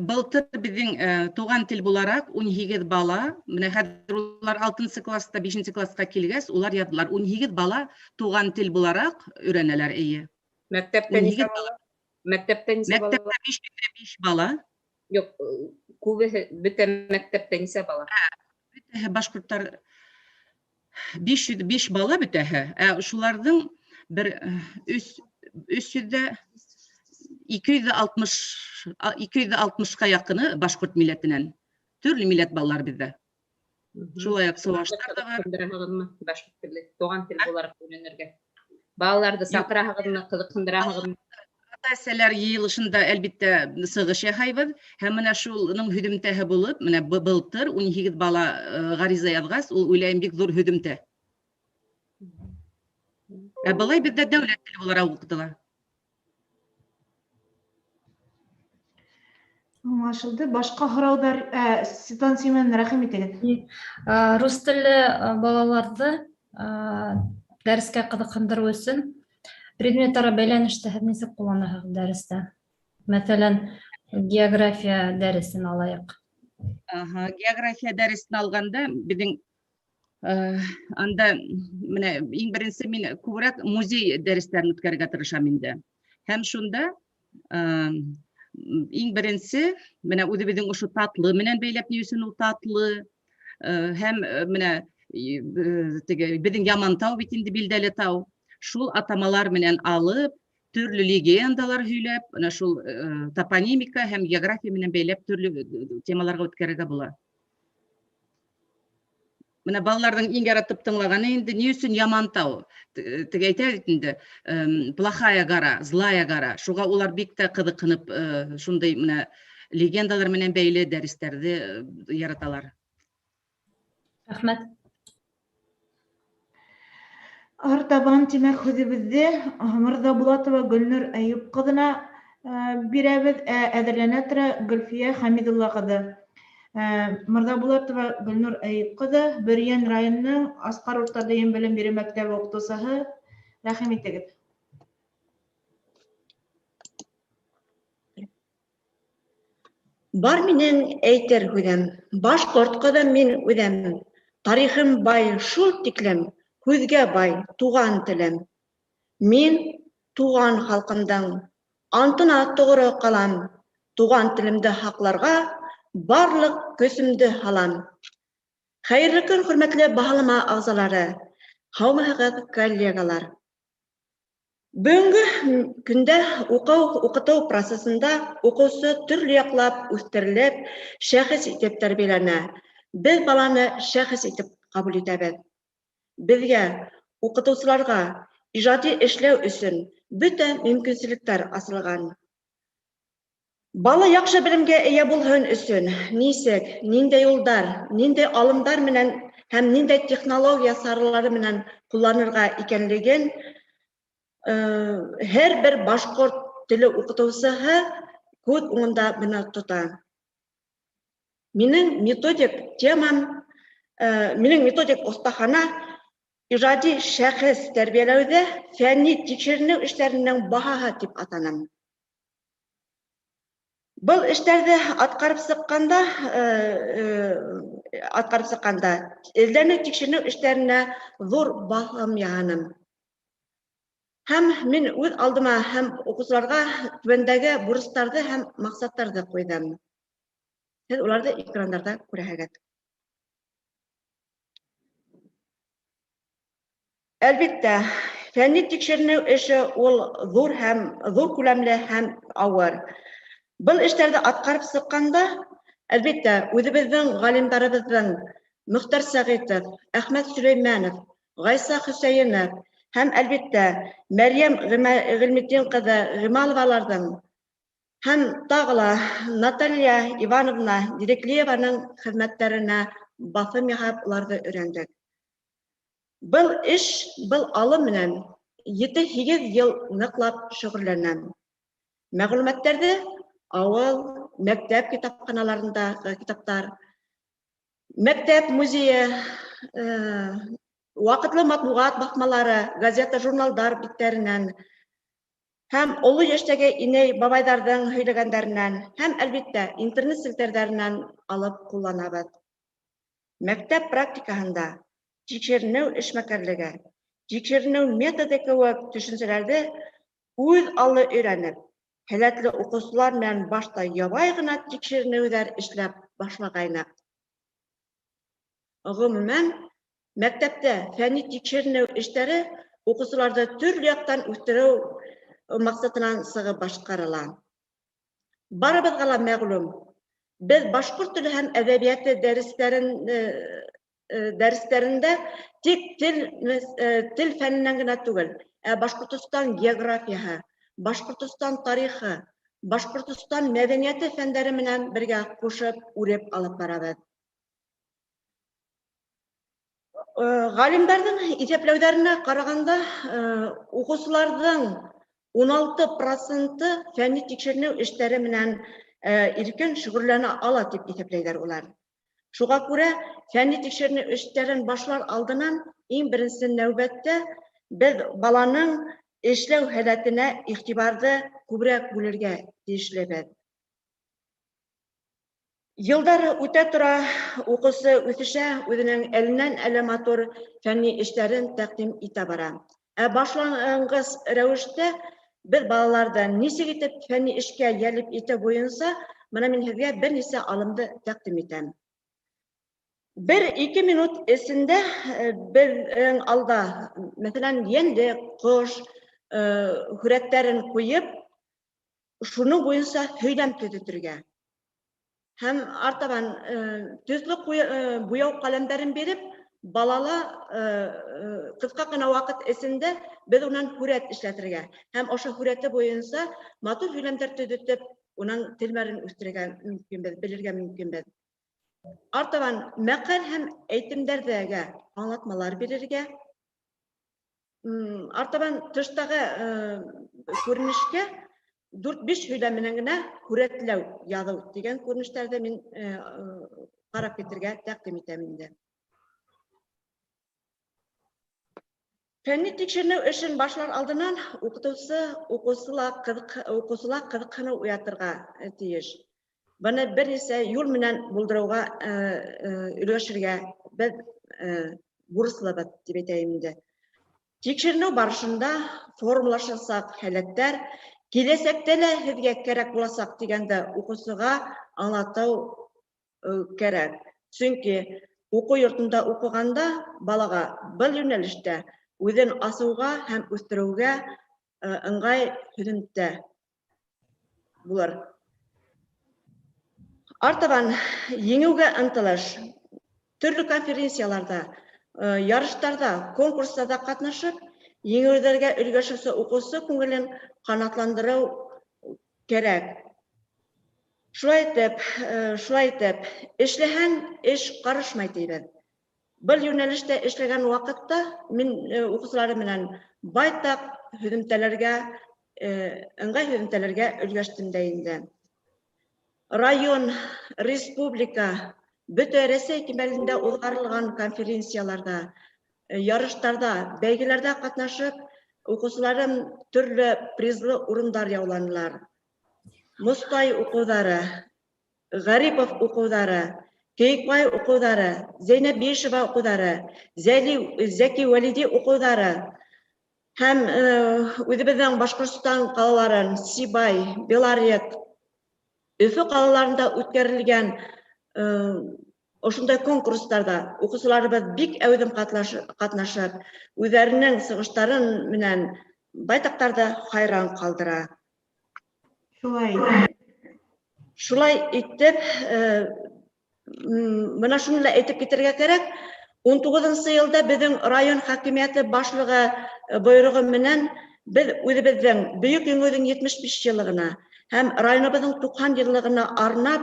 былтыр беҙҙең туған тел булараҡ 18 бала, менә хәҙер улар 6 класста, 5 класска килгәс, улар яҙҙылар. 18 бала туған тел булараҡ өйрәнәләр, эйе. Мәктәптә нисә бала? Мәктәптә нисә бала? Мәктәптә 5 бала. Юҡ, күбеһе бөтә мәктәптә нисә бала? Бөтәһе башҡорттар 505 бала бөтәһе. Шуларҙың бер 260-ға яҡыны башҡорт милләтенән. Төрлө милләт балалар беҙҙә. Шулай уҡ сыуаштар да бар. Башҡорт теле, туған тел булараҡ өйрәнергә. Балаларҙы саҡыраһығыҙмы, ҡыҙыҡһындыраһығыҙмы? Ата-әсәләр йыйылышында әлбиттә сыгыш яһайбыз һәм менә шуның һөдемтәһе булып, менә былтыр 12 бала гариза яҙғас, ул уйлайым бик зур һөдемтә. Ә былай бездә дәүләт теле буларак укытыла. Аңлашылды. Башка һораудар, Светлана Семеновна, рәхим итегеҙ. Рус телле балаларҙы дәрескә ҡыҙыҡһындырыу өсөн предметтары бәйләнеште һеҙ нисек ҡулланаһығыҙ дәрестә? Мәҫәлән, география дәресен алайыҡ. География дәресен алғанда, беҙҙең анда менә иң беренсе мин күберәк музей дәрестәрен үткәрергә тырышам инде. Һәм шунда иң беренсе менә үҙебеҙҙең ошо татлы менән бәйләп ни өсөн ул татлы, һәм менә беҙҙең Ямантау бит инде билдәле тау. Шул атамалар менән алып, төрлө легендалар һөйләп, шул топонимика һәм география менән бәйләп төрлө темаларға үткәрергә була. Менә балаларҙың иң яратып тыңлағаны инде ни өсөн Ямантау? Теге әйтәбеҙ инде, плохая гора, злая гора. Шуға улар бик тә ҡыҙыҡһынып, шундай менә легендалар менән бәйле дәрестәрҙе яраталар. Рәхмәт. Артабан тимәк һүҙебеҙҙе Мырҙа Булатова Гөлнур Әйүп ҡыҙына бирәбеҙ, әҙерләнә тора Гөлфиә Хәмидулла ҡыҙы. Мырҙа Булатова Гөлнур Әйүп ҡыҙы, Бөрйән районының Асҡар урта дөйөм белем биреү мәктәбе уҡытыусыһы. Рәхим итегеҙ. Бар минең әйтер һүҙем, башҡорт ҡыҙым мин үҙем, тарихым бай шул тиклем, һүҙгә бай туған телем. Мин туған халҡымдың антына тоғро ҡалам, туған телемде һаҡларға барлыҡ көсөмдө һалам. Хәйерле көн, хөрмәтле баһалама ағзалары, һаумыһығыҙ, коллегалар. Бөгөнгө көндә уҡытыу процесында уҡыусы төрлө яҡлап үҫтерелеп, шәхес итеп тәрбиәләнә. Беҙ баланы шәхес итеп ҡабул итәбеҙ. Беҙгә, уҡытыусыларға, ижади эшләү өсөн бөтә мөмкинселектәр асылған. Бала яҡшы белемгә эйә булһын өсөн нисек, ниндәй юлдар, ниндәй алымдар менән һәм ниндәй технология саралары менән ҡулланырға икәнлеген һәр бер башҡорт теле уҡытыусыһы күҙ уңында бына тота. Минең методик оҫтахана ижади шәхес тәрбиәләүҙә фәнни тикшеренеү эштәренең баһаһы тип атанам. Был эштәрҙе атҡарып сыҡҡанда эҙләнеү тикшеренеү эштәренә ҙур баҫым яһаным. Һәм мин үҙ алдыма һәм уҡыусыларға түбәндәге бурыстарҙы һәм маҡсаттарҙы ҡуйҙым. Һеҙ уларҙы экрандарҙа күрәһегеҙ. Әлбиттә, фәнни тикшеренеү эше ул ҙур күләмле һәм ауыр. Был эштәрҙе атҡарып сыҡҡанда, әлбиттә, үҙебеҙҙең ғалимдарыбыҙҙың Мөхтәр Сәғитов, Әхмәт Сөләймәнов, Ғайса Хөсәйенов һәм әлбиттә Мәрйәм Ғилметдин ҡыҙы Ғималоваларҙың һәм тағы ла Наталья Ивановна Диреклиеваның хеҙмәттәренә баҫым яһап уларҙы өйрәндек. Был эш, был алым менән 7-8 йыл ныҡлап шөғөлләнәм. Мәғлүмәттәрҙе ауыл, мәктәп китапханаларында китаптар, мәктәп музейы, ваҡытлы матбуғат баҫмалары, газета, журналдар биттәренән һәм оло йәштәге инәй бабайҙарҙың һөйләгәндәренән һәм әлбиттә интернет селтәрҙәренән алып ҡулланабыҙ. Мәктәп практикаһында тикшеренеү эшмәкәрлеге, тикшеренеү методы кеүек төшөнсәләрҙе үҙ аллы өйрәнеп, һәләтле уҡыусылар менән башта ябай ғына тикшеренеүҙәр эшләп башлағайныҡ. Ғөмүмән, мәктәптә фәнни тикшеренеү эштәре уҡыусыларҙы төрлө яҡтан үҫтереү маҡсатынан сығып башҡарыла. Барыбыҙға ла мәғлүм, беҙ башҡорт теле һәм әҙәбиәте дәрестәрендә тик тел фәненән генә түгел, Башҡортостан географияһы, Башҡортостан тарихы, Башҡортостан мәҙәниәте фәндәре менән бергә ҡушып, үреп алып барабыҙ. Ғалимдарҙың иҫәпләүҙәренә ҡарағанда, уҡыусыларҙың 16% фәнни тикшеренеү эштәре менән иркен шөғөрләнә ала тип иҫәпләйҙәр улар. Шуға күрә фәнни тикшеренеү эштәрен башлар алдынан иң беренсе нәүбәттә беҙ баланың эшләү һәләтенә иғтибарҙы күберәк бүлергә тейешлебеҙ. Йылдар үтә тора, уҡыусы үҫешә, үҙенең әленән-әле матур фәнни эштәрен тәҡдим итә бара. Башланғыс рәүештә беҙ балаларҙы нисек итеп фәнни эшкә йәлеп итеү буйынса, бына мин һеҙгә бер нисә алымды тәҡдим итәм. 1-2 минут эсендә беҙҙең алда, мәҫәлән, йәнле, ҡош һүрәттәрен ҡуйып, шуның буйынса һөйләм төҙөтөргә. Һәм артабан төҫлө буяу ҡәләмдәрен биреп, балала ҡыҫҡа ғына ваҡыт эсендә беҙ унан һүрәт эшләтергә. Һәм ошо һүрәте буйынса матур һөйләмдәр төҙөтөп, унан телмәрен үҫтерергә мөмкинбеҙ, белергә мөмкинбеҙ. Артабан мәҡәл һәм әйтемдәрҙәге аңлатмалар бирергә. Артабан тыштағы күренешкә 4-5 һөйләм менән генә һүрәтләү яҙыу дигән күренештәрҙе мин ҡарап китергә тәҡдим итәм инде. Фәнни тикшеренеү эшен башлар алдынан уҡыусыла ҡыҙыҡһыныу уятырға тейеш. Быны бер нисә юл менән булдырыуға өлгәшергә беҙ бурыслыбыҙ тип әйтәйем инде. Тикшеренеү барышында формалашасаҡ һәләттәр киләсәктә лә һеҙгә кәрәк буласаҡ тигәнде уҡыусыға аңлатыу кәрәк. Сөнки уҡыу йортонда уҡығанда балаға был йүнәлештә үҙен асыуға һәм үҫтереүгә ыңғай һөҙөмтә булыр. Артабан еңеүгә ынтылыш. Төрлө конференцияларда, ярыштарда, конкурстарда ҡатнашып, еңеүҙәргә өлгәшеүсе уҡыусы күңелен ҡанатландырыу кәрәк. Шулай итеп, эшләһәң, эш ҡарышмай тибеҙ. Был йүнәлештә эшләгән ваҡытта мин уҡыусылары менән байтаҡ һөҙөмтәләргә, ыңғай һөҙөмтәләргә өлгәштем дә инде. Район, республика, бөтә Рәсәй кимәлендә уҙғарылған конференцияларда, ярыштарда, бәйгеләрҙә ҡатнашып, уҡыусыларым төрлө призлы урындар яуланылар. Мостай уҡыуҙары, Ғарипов уҡыуҙары, Кейекбай уҡыуҙары, Зәйнәп Бейешева уҡыуҙары, Зәки Вәлиди уҡыуҙары һәм үҙебеҙҙең Башҡортостан ҡалаларын, Сибай, Белорет, Өфө ҡалаларында үткәрелгән ошондай конкурстарда уҡыусыларыбыҙ бик әүҙем ҡатнашып, үҙҙәренең сығыштарын менән байтаҡтарҙы хайран ҡалдыра. Шулай итеп, бына шуны ла әйтеп китергә кәрәк, 19-нсы йылда беҙҙең район хакимиәте башлығы бойороғо менән беҙ үҙебеҙҙең Бөйөк еңеүҙең 75 йыллығына һәм районыбыҙҙың 90 йыллығына арнап,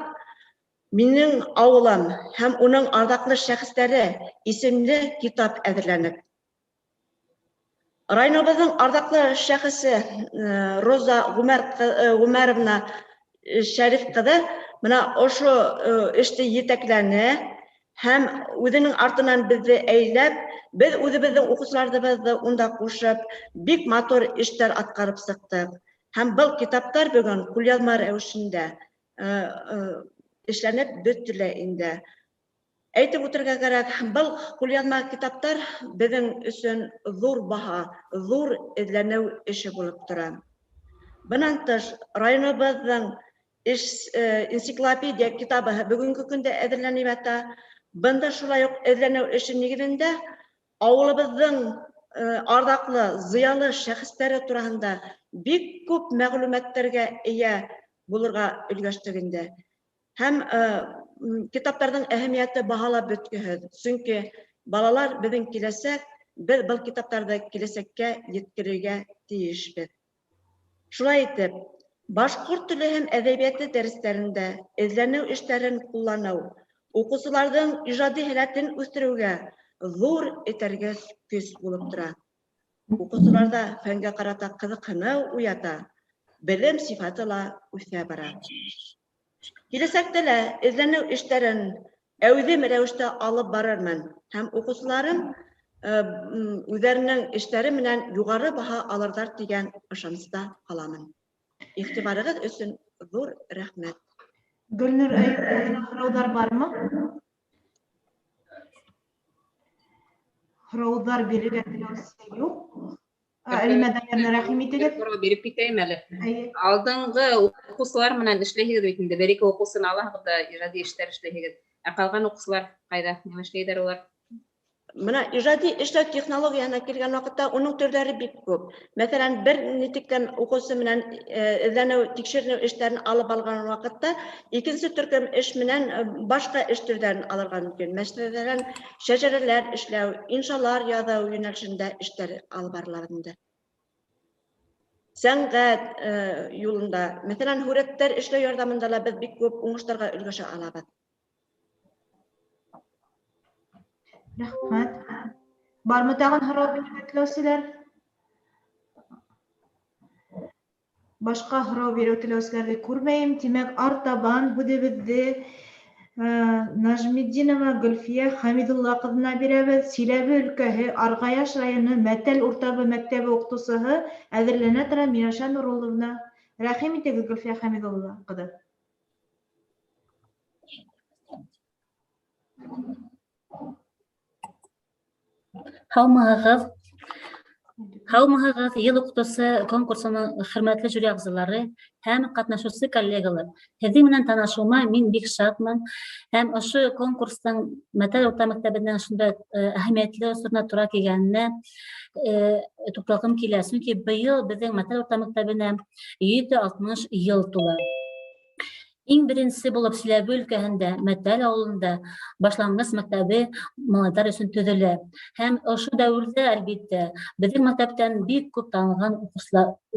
минең ауылым һәм уның арҙаҡлы шәхестәре исемле китап әҙерләнек. Районыбыҙҙың арҙаҡлы шәхесе Роза Ғүмәровна Шәриф ҡыҙы бына ошо эште етәкләне һәм үҙенең артынан беҙҙе әйләп, беҙ үҙебеҙҙең уҡыусыларыбыҙҙы унда ҡушып, бик матур эштәр атҡарып сыҡтыҡ. Һәм был китаптар бөгөн ҡулъяҙма рәүешендә эшләнеп бөттө лә инде. Әйтеп үтергә кәрәк, был ҡулъяҙма китаптар беҙҙең өсөн ҙур баһа, ҙур эҙләнеү эше булып тора. Бынан тыш, районыбыҙҙың энциклопедия китабы бөгөнгө көндә әҙерләнеп ята. Бында шулай уҡ эҙләнеү эше нигеҙендә ауылыбыҙҙың арҙаҡлы, зыялы шәхестәре тураһында бик күп мәғлүмәттәргә эйә булырға өлгәштек инде. Һәм китаптарҙың әһәмиәте баһалап бөткөһөҙ. Сөнки балалар беҙҙең киләсәк, беҙ был китаптарҙы киләсәккә еткерергә тейешбеҙ. Шулай итеп, башҡорт теле һәм әҙәбиәте дәрестәрендә эҙләнеү эштәрен ҡулланыу уҡыусыларҙың ижади һәләтен үҫтереүгә ҙур этәргес көс булып тора. Уҡыусыларҙа фәнгә ҡарата ҡыҙыҡһыныу уята, белем сифаты ла үҫә бара. Киләсәктә лә эҙләнеү эштәрен әүҙем рәүештә алып барырмын һәм уҡыусыларым үҙҙәренең эштәре менән юғары баһа алырҙар тигән ышаныста ҡаламын. Иғтибарығыҙ өсөн ҙур рәхмәт. Гөлнур, һорауҙар бармы? Һорауҙар бирергә теләүсе юҡ. Әлмәҙән рәхим итегеҙ. Биреп китәйем әле. Алдыңғы уҡыусылар менән эшләйһегеҙ бит инде. Бер-ике уҡыусыны алаһығыҙ да ижади эштәр эшләйһегеҙ. Ә ҡалған уҡыусылар ҡайҙа? Нимә эшләйҙәр улар? Бына ижади эшләү технологияһына килгән ваҡытта уның төрҙәре бик күп. Мәҫәлән, бер нитектән уҡыусы менән эҙләнеү, тикшеренеү эштәрен алып алған ваҡытта, икенсе төркөм эш менән башҡа эш төрҙәрен алырға мөмкин. Мәҫәлән, шәжәрәләр эшләү, иншалар яҙыу йүнәлешендә эштәр алып барыла инде. Сәнғәт юлында, мәҫәлән, һүрәттәр эшләү ярҙамында ла беҙ бик күп уңыштарға өлгәшә алабыҙ. Рәхмәт. Бармы тағын һорау бирергә теләүселәр? Башҡа һорау биреү теләүселәрҙе күрмәйем. Тимәк, артабан һүҙебеҙҙе Нажметдинова Гөлфиә Хәмидулла ҡыҙына бирәбеҙ. Силәбе өлкәһе Арғаяш районы Мәтәл уртабы мәктәбе уҡытыусыһы әҙерләнә тора Мираша Нурулловна. Рәхим итегеҙ, Гөлфиә Хәмидулла ҡыҙы. Һаумыһығыҙ. Һаумыһығыҙ, йыл уҡытыусы конкурсының хөрмәтле жюри ағзалары һәм ҡатнашыусы коллегалар. Һеҙҙең менән танышыуыма мин бик шатмын һәм ошо конкурстың Мәтәл урта мәктәбенең шундай әһәмиәтле осорона тура килгәненә туҡталғым килә. Сөнки быйыл беҙҙең Мәтәл урта мәктәбенә 760 йыл тула. Иң беренсе булып Силәбе өлкәһендә, Мәтәл ауылында башланғыс мәктәбе малайҙар өсөн төҙөлә. Һәм ошо дәүерҙә, әлбиттә, беҙҙең мәктәптән бик күп танылған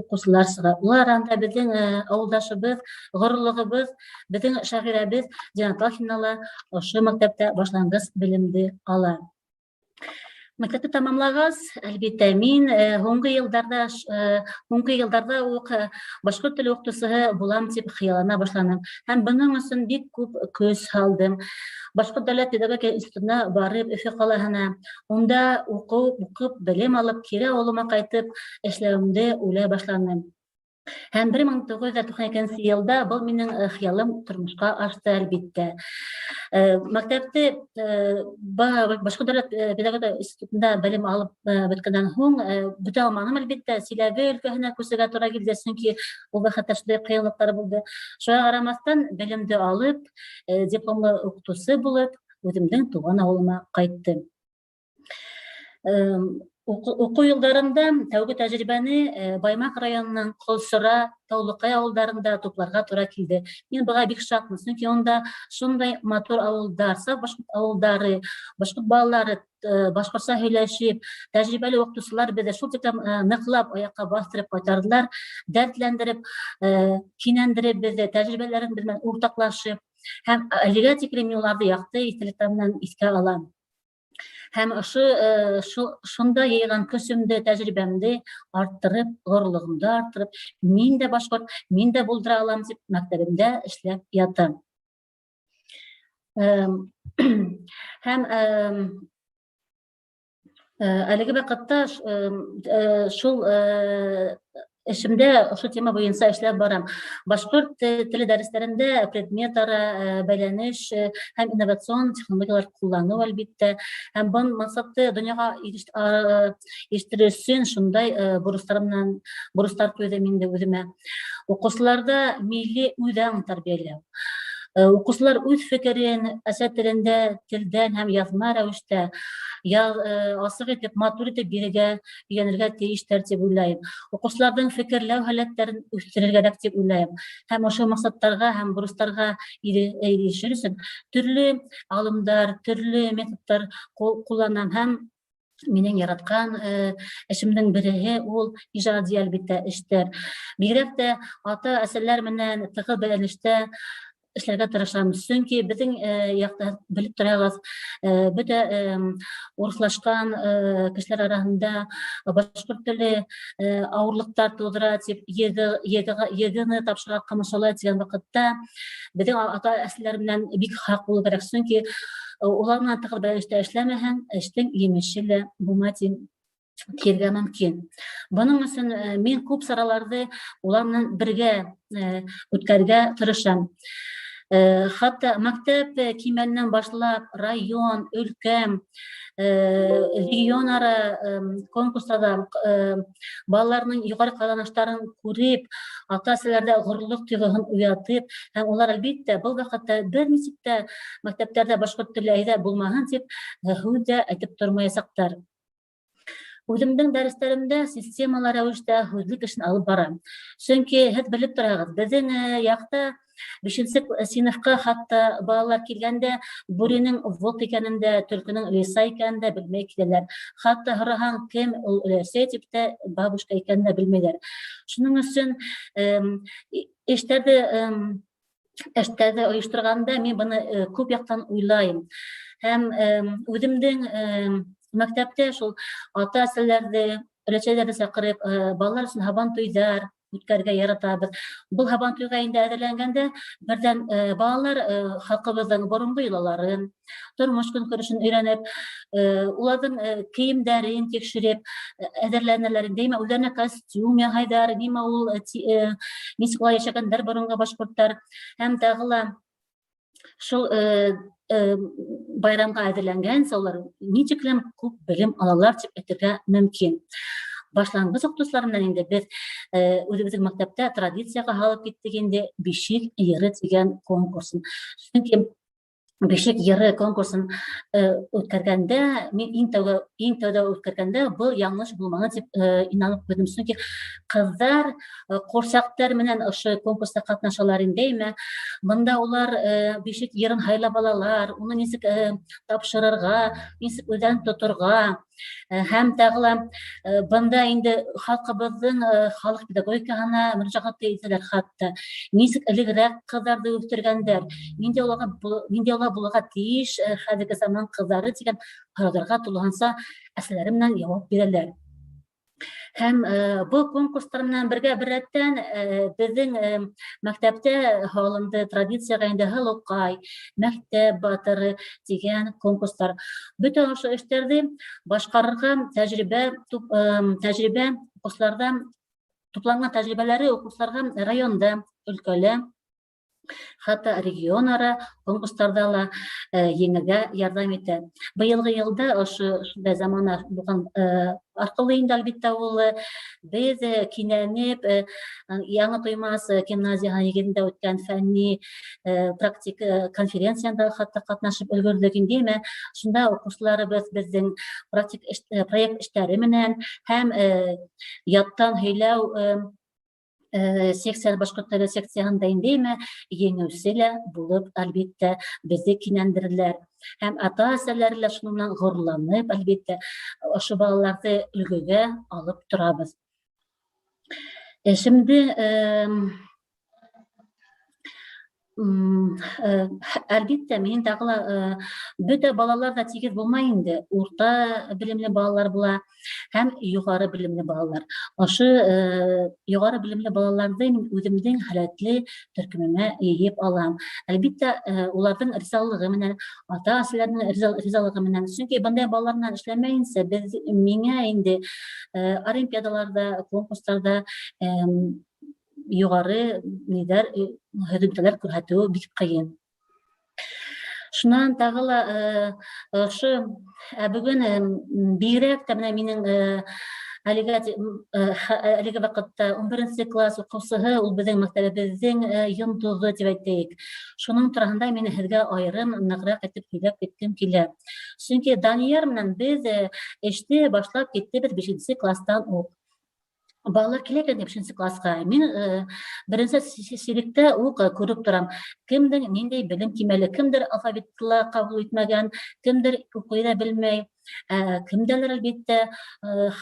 уҡыусылар сыға. Улар араһында беҙҙең ауылдашыбыҙ, ғорурлығыбыҙ, беҙҙең шағирәбеҙ Динат Алхина ла ошо мәктәптә башланғыс белемде ала. Мәктәпте тамамлағас, әлбиттә, мин һуңғы йылдарҙа уҡ башҡорт теле уҡытыусыһы булам тип хыяллана башланым. Һәм бының өсөн бик күп көс һалдым. Башҡорт дәүләт педагогия институтына барып, Өфө ҡалаһына, унда уҡып, белем алып, кире ауылыма ҡайтып эшләүемде уйлай башланым. Һәм 1992 йылда был минең хыялым тормошҡа ашты, әлбиттә. Мәктәпте Башҡорт дәүләт педагогия институтында белем алып бөткәннән һуң бөтә алманым, әлбиттә. Силәбе өлкәһенә күсергә тура килде, сөнки ул ваҡытта шундай ҡыйынлыҡтар булды. Шуға ҡарамаҫтан, белемде алып, дипломлы уҡытыусы булып, үҙемдең тыуған ауылыма ҡайттым. Уҡыу йылдарында тәүге тәжрибәне Баймаҡ районының Ҡолсора, Таулыҡай ауылдарында тупларға тура килде. Мин быға бик шатмын, сөнки унда шундай матур ауылдар, саф башҡорт ауылдары, башҡорт балалары башҡортса һөйләшеп, тәжрибәле уҡытыусылар беҙҙе шул тиклем ныҡлап аяҡҡа баҫтырып ҡайтарҙылар, дәртләндереп, кинәндереп беҙҙе, тәжрибәләрен беҙ менән уртаҡлашып, һәм әлегә тиклем мин уларҙы яҡты иҫтәлектәр менән иҫкә алам. Һәм шунда йыйған көсөмдө, тәжрибәмде арттырып, ғорурлығымды арттырып, мин дә башҡорт, мин дә булдыра алам тип мәктәбемдә эшләп ятам. Һәм әлеге ваҡытта шул эшемдә ошо тема буйынса эшләп барам. Башҡорт теле дәрестәрендә предметара, бәйләнеш һәм инновацион технологиялар ҡулланыу, әлбиттә. Һәм был маҡсатты донъяға ирештереү өсөн шундай бурыстар ҡуйҙым инде үҙемә. Уҡыусыларҙа милли үҙәң тәрбиәләү. Уҡыусылар үҙ фекерен әсә телендә, телдән һәм яҙма рәүештә асыҡ итеп, матур итеп бирергә, өйрәнергә тейештәр тип уйлайым. Уҡыусыларҙың фекерләү һәләттәрен үҫтерергәрәк тип уйлайым. Һәм ошо маҡсаттарға һәм бурыстарға ирешер өсөн төрлө алымдар, төрлө методтар ҡулланам һәм Минең яраткан эшемнең береһе ул ижади әлбиттә эштәр. Бигрәк тә ата-әсәләр менән тыгыз бәйләнештә эшләргә тырышабыз. Чөнки безнең якта белеп торабыз, бөтә урыслашкан кешеләр арасында башкорт теле авырлыктар тудыра дип егыны тапшырырга камашала дигән вакытта безнең ата-әсәләр белән бик хак булу кирәк. Чөнки улар менән тыгыз бәйләнештә эшләмәһәң, эштең имеше лә булмый дип киргә мөмкин. Буның өчен мин күп сараларны улар менән бергә үткәргә тырышам. Хатта мәктәп кимәленнән башлап район, өлкә, регион ара конкурсларда балаларның югары кызганышларын күреп, ата-әсәләрдә горурлык тойгысын уятып, һәм улар әлбиттә бу вакытта бер ничек тә мәктәпләрдә башкорт теле әйдә булмаһын дип һүз дә әйтеп тормаячаклар. Үземнең дәресләремдә системалы рәвештә һүзлек эшен алып барам. Чөнки һез белеп торагыз, безнең якта 5нче сыйныфка хатта балалар килгәндә бүренең вот икәнен дә, төлкенең лиса икәнен дә белмәй киләләр. Хатта һораһаң, кем ул өләсә дип тә бабушка икәнен дә белмәйләр. Шуның өчен эштәрдә оештырганда мин буны күп яктан уйлайм. Һәм үземнең мәктәптә шул ата-әсәләрне, өләсәләрне сакырып, балалар өчен һабан туйдар үткәргә яратабыз. Бу һабан туйга инде әзерләнгәндә бердән балалар халкыбызның борынгы йолаларын, тормыш көнкүрешен өйрәнеп, уларның киемдәрен тикшереп әзерләнәләр. Димә үзләренә костюм яһайлар, нимә ул ничек яшәгәннәр борынгы башкортлар. Һәм тагыла шул байрамга әзерләнгән саулар ничекләм күп белем алалар дип әйтергә мөмкин. Башлангыч укытучылар менән инде без үзебезнең мәктәптә традицияга һалып киттек инде бишек йыры дигән конкурсын. Чөнки бишек йыры конкурсын үткәргәндә, мин иң тәүдә үткәргәндә бу яңлыш булманы дип инанып куйдым. Чөнки кызлар курсактар менән ошо конкурста катнашалар инде. Монда улар бишек йырын һайлап алалар, уны ничек тапшырырга, ничек үзен тоторга, һәм тагыла бында инде халкыбызның халык педагогикаһына мөрәҗәгать итәләр хатта. Ничек элегрәк кызларны үстергәннәр, нинди улар булырга тиеш хәзерге заман кызлары дигән сорауларга тулганса әсәләре менән җавап бирәләр. Һәм бу конкурслар менән бергә беррәттән безнең мәктәптә һалынды традицияга инде Һылыукай, мәктәп батыры дигән конкурслар. Бөтен ошо эшләрне башкарырга тәҗрибә укучылардан тупланган тәҗрибәләре укучыларга районда, өлкәлә, хатта регион ара конкурсларда ла еңәргә ярдәм итә. Быелгы елда ошондай замана булган аркылы инде әлбиттә ул без кинәнеп Яңа Тоймас гимназия нигезендә үткән фәнни практик конференцияда хатта катнашып өлгердек инде. Шунда укучыларыбыз безнең проект эшләре менән һәм яттан һөйләү секция башкорт теле секциясында индеме еңүсе лә булып әлбиттә безне кинәндерделәр. Һәм ата-әсәләр лә шуның белән горурланып, әлбиттә ошо балаларны өлгегә алып торабыз. Шимди әлбиттә мин тагыла бөтә балалар да тигез булмай инде. Урта белемле балалар була һәм югары белемле балалар. Ошо югары белемле балаларны мин үземнең һәләтле төркемемә йыеп алам. Әлбиттә уларның ризалыгы менән, ата-әсәләрнең ризалыгы менән. Чөнки бындай балалар белән эшләмәенсә, миңа инде олимпиадаларда, конкурсларда югары һөҗүмчеләр күрһәтү бик кыен. Шуннан тагыла ошо бүген бигрәк тә менә минең әлеге вакытта 11 класс укучысы ул безнең мәктәбебезнең йондызы дип әйтәйек. Шуның турында мин һеҙгә аерым ныграк әйтеп һөйләп киткем килә. Чөнки Данияр менән без эште башлап киттебез 5 класстан ук. балалар киләгән дип 5нче класска. Мин беренче сиректә ук күреп торам. Кемдер ниндәй белем кимәле, кемдер алфавитла кабул итмәгән, кемдер укый да белмәй, кемдәлер әлбиттә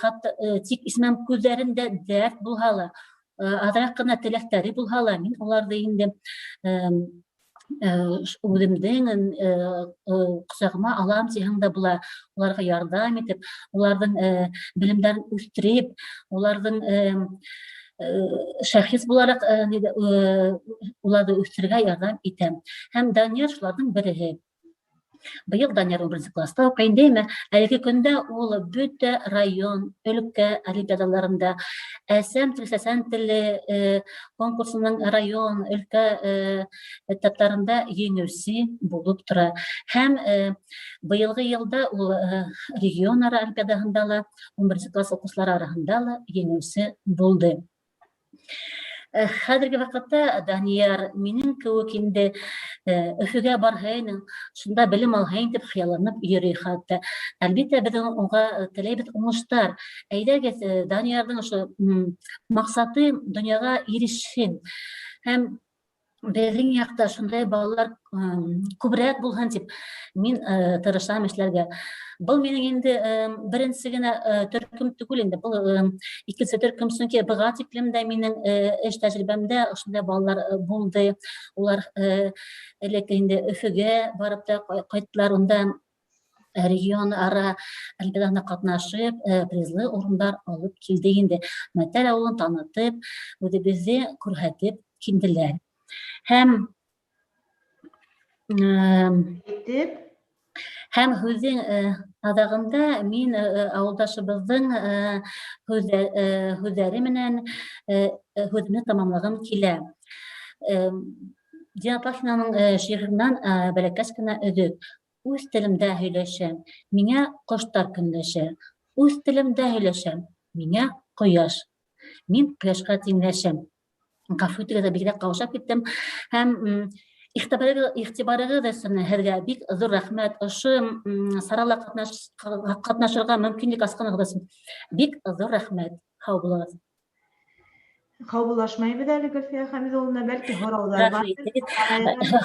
хатта тик исмәм күзләрендә дәрт булһа ла, азрак кына теләктәре булһа ла, мин уларны инде үҙемдең ҡосағыма алам тиһәң дә була, уларға ярҙам итеп, уларҙың белемдәрен үҫтереп, уларҙың шәхес булараҡ уларҙы үҫтерергә ярҙам итәм. Һәм Данияр шуларҙың береһе. Быйыл Данияр 11-нче класста уҡый инде, әлеге көндә ул бөтә район, өлкә олимпиадаларында әсәм теле, сәсән теле конкурсының район, өлкә этаптарында еңеүсе булып тора. Һәм быйылғы йылда ул регион-ара олимпиадаһында ла 11-нче класс уҡыусылары араһында ла еңеүсе булды. Хәҙерге ваҡытта Данияр минең кеүек инде Өфөгә барһайның, шунда белем алһайын дип хыялланып йөрөй хатта. Әлбиттә, беҙ уға теләйбеҙ уңыштар. Әйҙәгеҙ, Даниярҙың ошо маҡсаты донъяға ирешһен. Һәм беҙҙең яҡта шундай балалар күберәк булһын тип мин тырышам эшләргә. Был минең инде беренсе генә төркөм түгел инде, был икенсе төркөм, сөнки быға тиклем дә минең эш тәжрибәмдә ошондай балалар булды. Улар элек инде Өфөгә барып та ҡайттылар, унда регион-ара олимпиадаһына ҡатнашып, призлы урындар алып килде инде. Мәтәл ауылын танытып, үҙебеҙҙе күрһәтеп килделәр. Һәм һүҙҙең аҙағында мин ауылдашыбыҙҙың һүҙҙәре менән һүҙемде тамамлағым килә. Дина Пахинаның шиғырынан бәләкәс кенә өҙөк. Үҙ телемдә һөйләшәм, миңә ҡоштар көнләшә. Үҙ телемдә һөйләшәм, миңә ҡояш. Мин ҡояшҡа тиңләшәм. Ғәфү итегеҙ, бигерәк ҡаушап киттем. Һәм иғтибарығыҙ өсөн һеҙгә бик ҙур рәхмәт. Ошо сарала ҡатнашырға мөмкинлек асҡанығыҙ өсөн бик ҙур рәхмәт. Һау булығыҙ. Ҡабуллашмайбыҙ әле Гөлфиә Хәмидуллина, бәлки һорауҙар бар.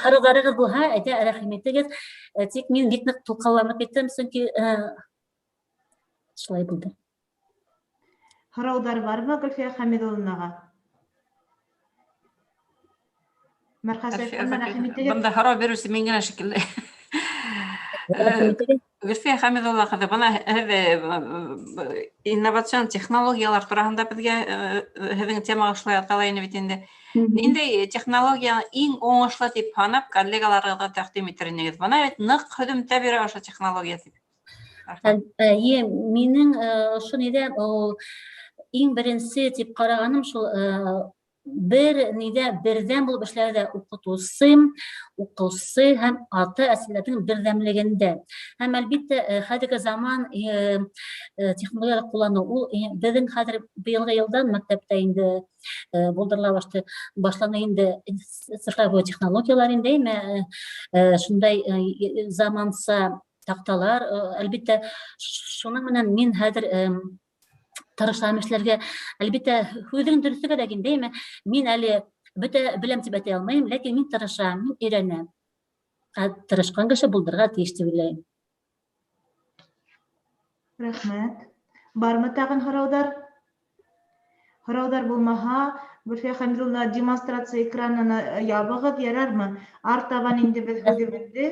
Һорауҙарығыҙ булһа, рәхим итегеҙ. Тик мин бик ныҡ тулҡынланып киттем, сөнки шулай булды. Һорауҙар бармы Гөлфиә Хәмидуллинаға? Бында һорау биреүсе мин генә шикелле. Гөлфиә Хәмидуллина ҡыҙы, бына һеҙ инновацион технологиялар тураһында беҙгә һеҙҙең темаға шулай атала ине бит инде. Ниндәй технологияны иң уңышлы тип һанап, коллегаларығыҙға тәҡдим итер инегеҙ? Бына бит ныҡ һөҙөмтә бирә ошо технология тип. Минең ошо ниҙә иң беренсе тип ҡарағаным шул берҙәм булып эшләрҙә уҡыусы һәм ата-әсәләрҙең берҙәмлегендә. Һәм әлбиттә, хәҙерге заман технологиялар ҡулланыу, ул беҙҙең хәҙер быйылғы йылдан мәктәптә инде булдырыла башланы инде цифровой технологиялар инде, шундай заманса таҡталар. Әлбиттә, шуның менән мин хәҙер тырышам эшләргә. Әлбиттә, һүҙең дөрөҫө кәрәк инде, мин әле бөтә беләм тип әйтә алмайым, ләкин мин тырышам, мин өйрәнәм. Тырышҡан кеше булдырырға тейеш тип уйлайым. Рәхмәт. Бармы тағын һорауҙар? Һорауҙар булмаһа, Гөлфиә Хәмидуллина, демонстрация экранын ябығыҙ, ярармы? Артабан инде беҙ һүҙебеҙҙе,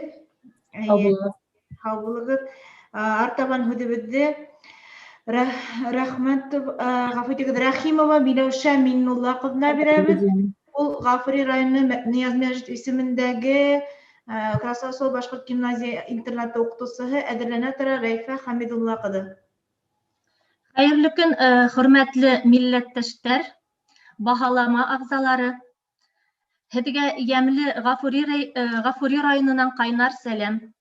һау булығыҙ, артабан һүҙебеҙҙе рәхмәт, ғәфү итегеҙ, Рәхимова Миләүшә Миңнулла ҡыҙына бирәбеҙ. Ул Ғафури районы Нияз Мәжит исемендәге Красавсол башҡорт гимназия интернаты уҡытыусыһы, әҙерләнә тора Рәйфә Хәмидулла ҡыҙы. Хәйерле көн, хөрмәтле милләттәштәр, баһалама ағзалары. Һеҙгә йәмле Ғафури районынан ҡайнар сәләм.